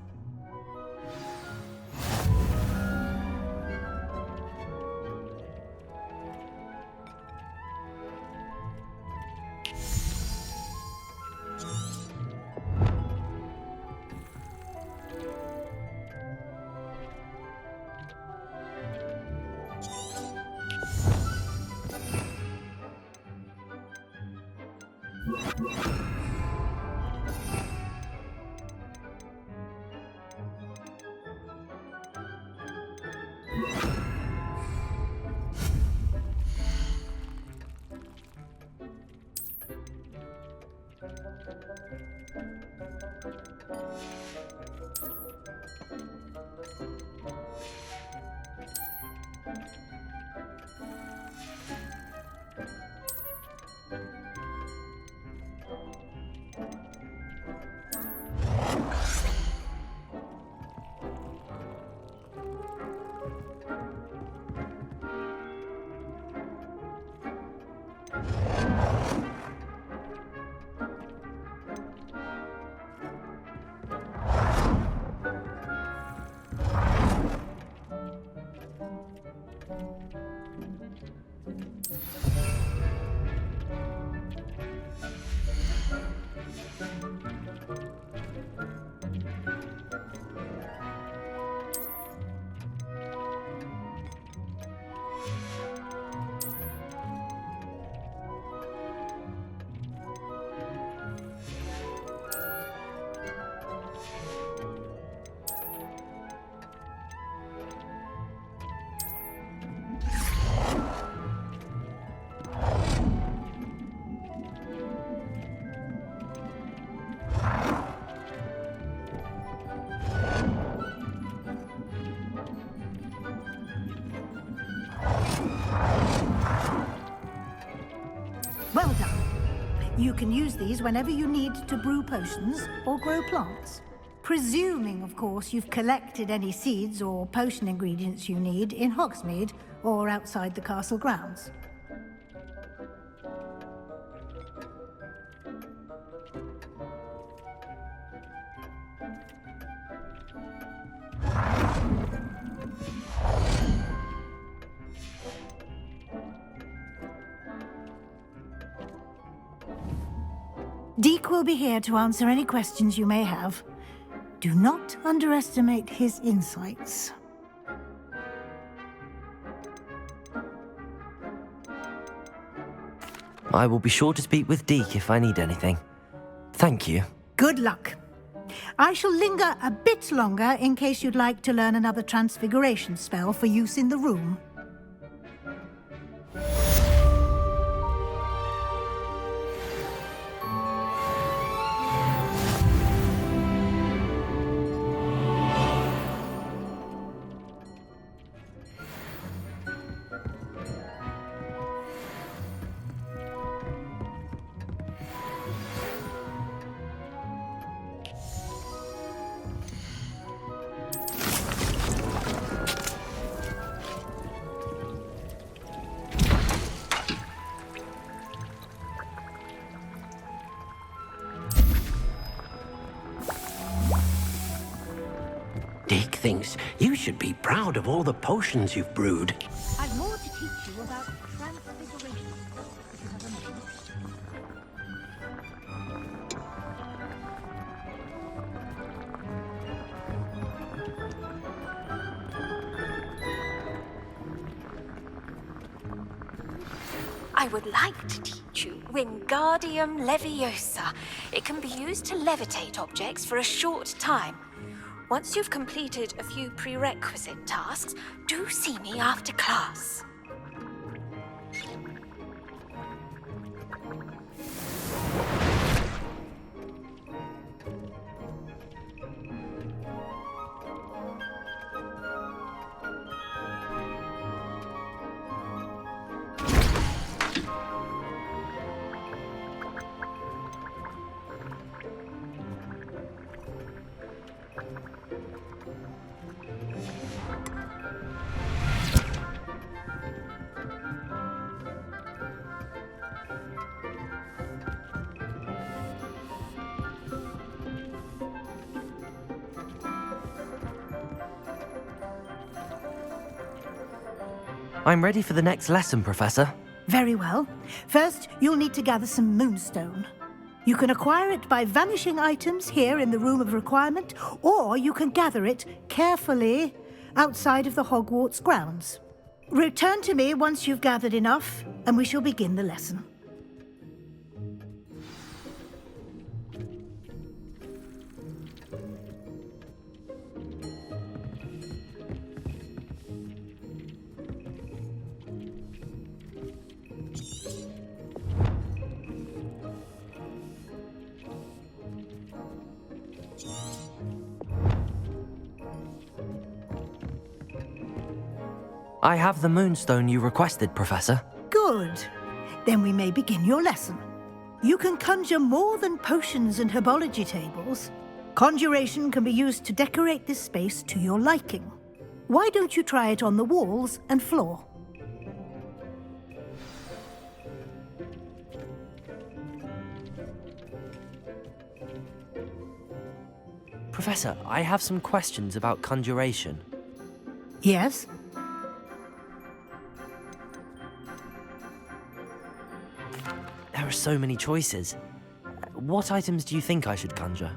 Well done. You can use these whenever you need to brew potions or grow plants. Presuming, of course, you've collected any seeds or potion ingredients you need in Hogsmeade or outside the castle grounds. Deke will be here to answer any questions you may have. Do not underestimate his insights. I will be sure to speak with Deke if I need anything. Thank you. Good luck. I shall linger a bit longer in case you'd like to learn another transfiguration spell for use in the room. Deke thinks you should be proud of all the potions you've brewed. I've more to teach you about transfiguration. I would like to teach you Wingardium Leviosa. It can be used to levitate objects for a short time. Once you've completed a few prerequisite tasks, do see me after class. I'm ready for the next lesson, Professor. Very well. First, you'll need to gather some moonstone. You can acquire it by vanishing items here in the Room of Requirement, or you can gather it carefully outside of the Hogwarts grounds. Return to me once you've gathered enough, and we shall begin the lesson. I have the moonstone you requested, Professor. Good. Then we may begin your lesson. You can conjure more than potions and herbology tables. Conjuration can be used to decorate this space to your liking. Why don't you try it on the walls and floor? Professor, I have some questions about conjuration. Yes? There are so many choices. What items do you think I should conjure?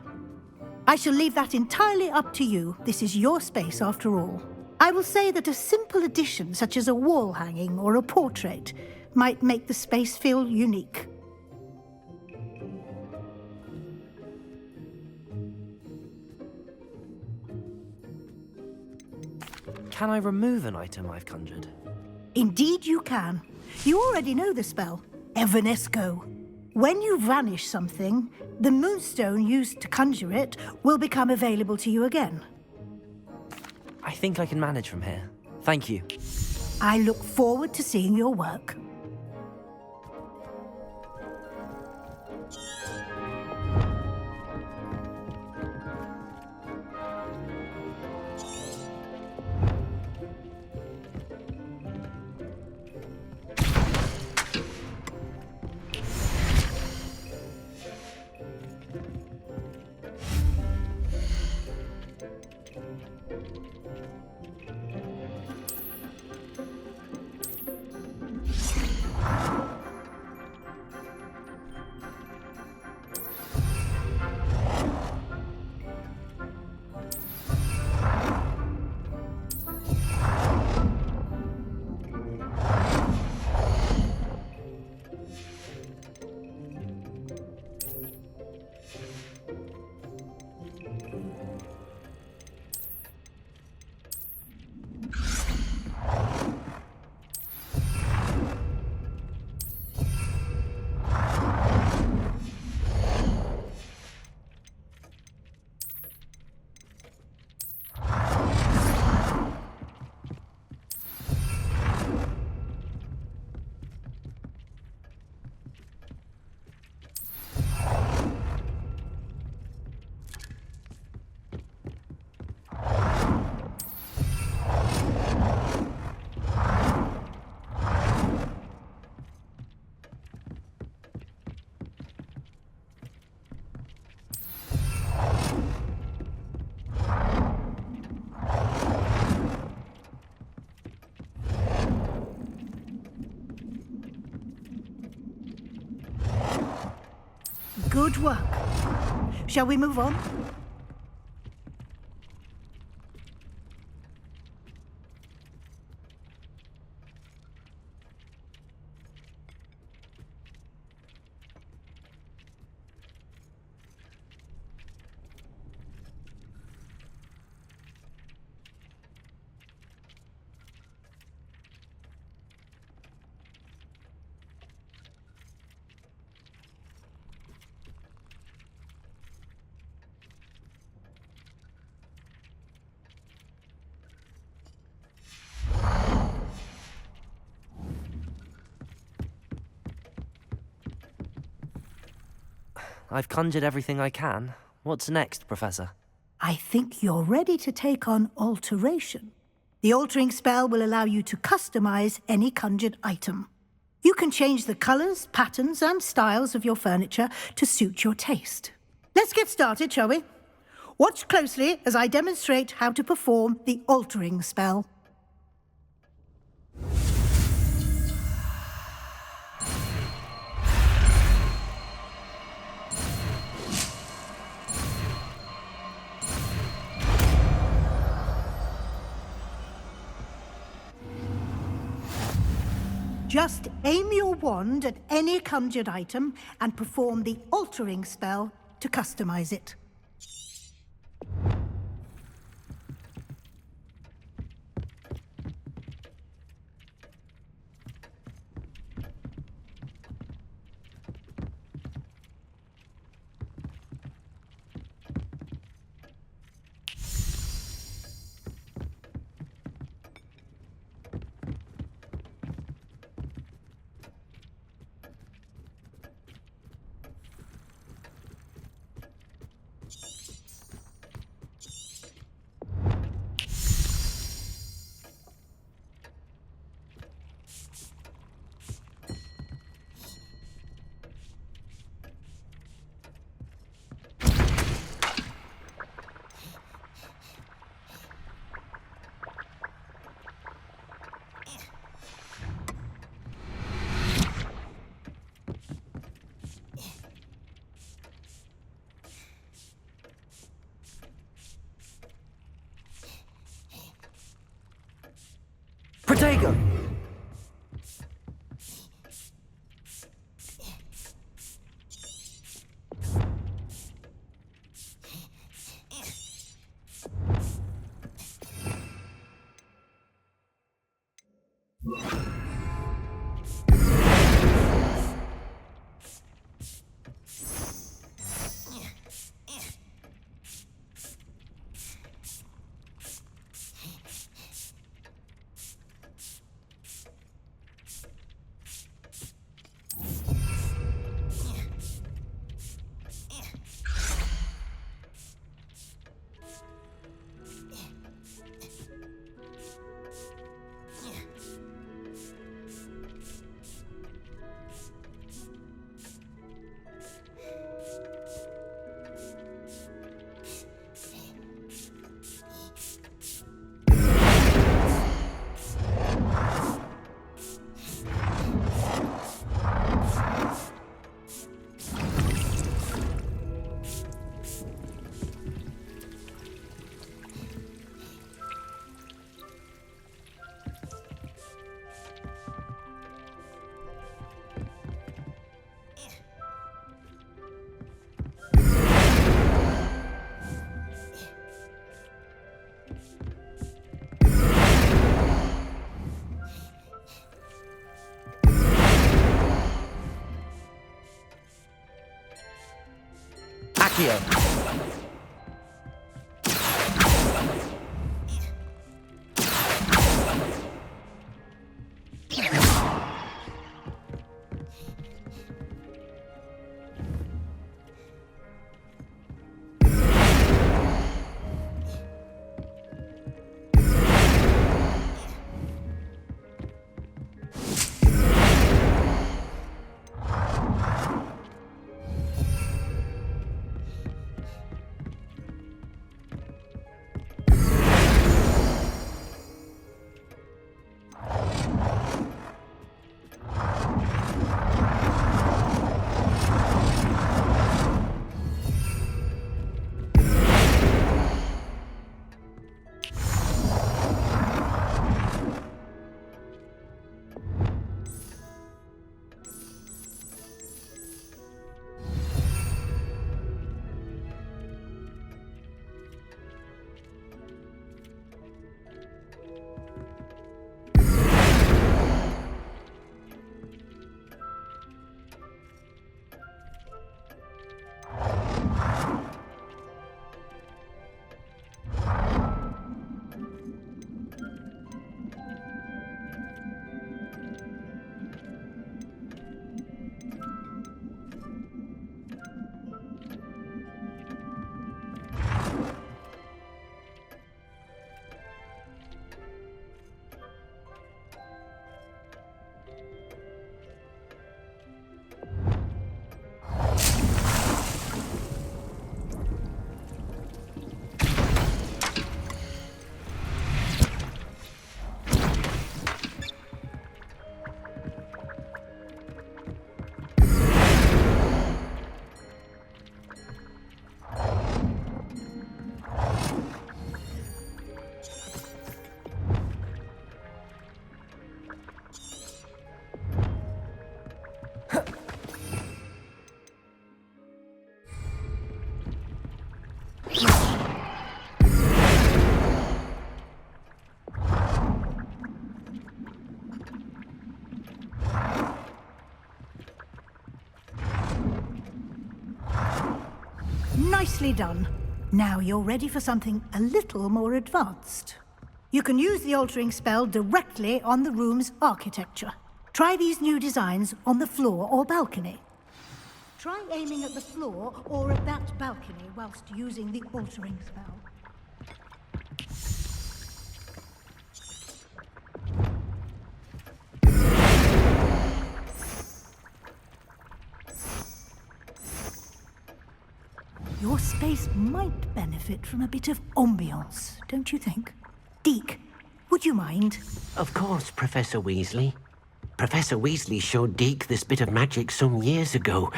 I shall leave that entirely up to you. This is your space after all. I will say that a simple addition such as a wall hanging or a portrait might make the space feel unique. Can I remove an item I've conjured? Indeed you can. You already know the spell, Evanesco. When you vanish something, the moonstone used to conjure it will become available to you again. I think I can manage from here. Thank you. I look forward to seeing your work. Good work. Shall we move on? I've conjured everything I can. What's next, Professor? I think you're ready to take on alteration. The altering spell will allow you to customize any conjured item. You can change the colors, patterns, and styles of your furniture to suit your taste. Let's get started, shall we? Watch closely as I demonstrate how to perform the altering spell. Just aim your wand at any conjured item and perform the altering spell to customize it. Protego! Accio. Nicely done. Now you're ready for something a little more advanced. You can use the altering spell directly on the room's architecture. Try these new designs on the floor or balcony. Try aiming at the floor or at that balcony whilst using the altering spell. Your space might benefit from a bit of ambiance, don't you think? Deke, would you mind? Of course, Professor Weasley. Professor Weasley showed Deke this bit of magic some years ago.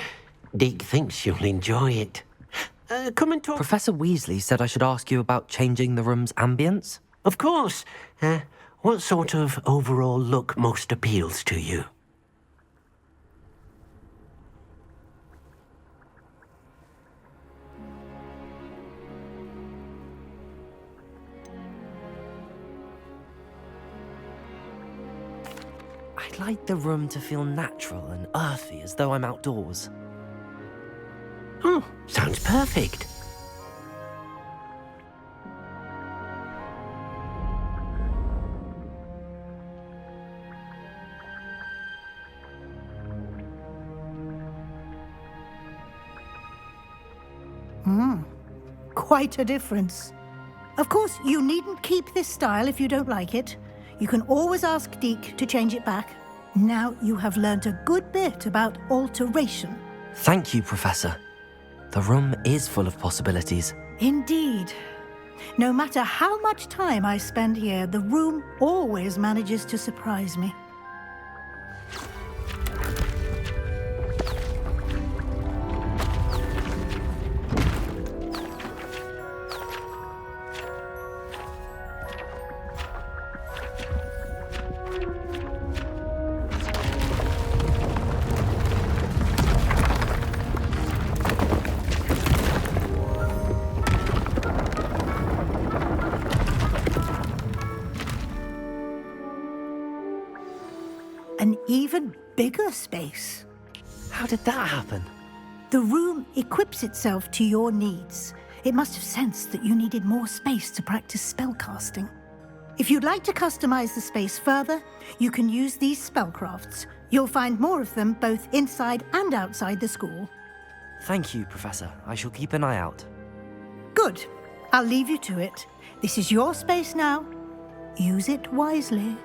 Deke thinks you'll enjoy it. Come and talk. Professor Weasley said I should ask you about changing the room's ambience? Of course. What sort of overall look most appeals to you? I'd like the room to feel natural and earthy, as though I'm outdoors. Oh, sounds perfect. Quite a difference. Of course, you needn't keep this style if you don't like it. You can always ask Deke to change it back. Now you have learnt a good bit about alteration. Thank you, Professor. The room is full of possibilities. Indeed. No matter how much time I spend here, the room always manages to surprise me. An even bigger space. How did that happen? The room equips itself to your needs. It must have sensed that you needed more space to practice spellcasting. If you'd like to customize the space further, you can use these spellcrafts. You'll find more of them both inside and outside the school. Thank you, Professor. I shall keep an eye out. Good. I'll leave you to it. This is your space now. Use it wisely.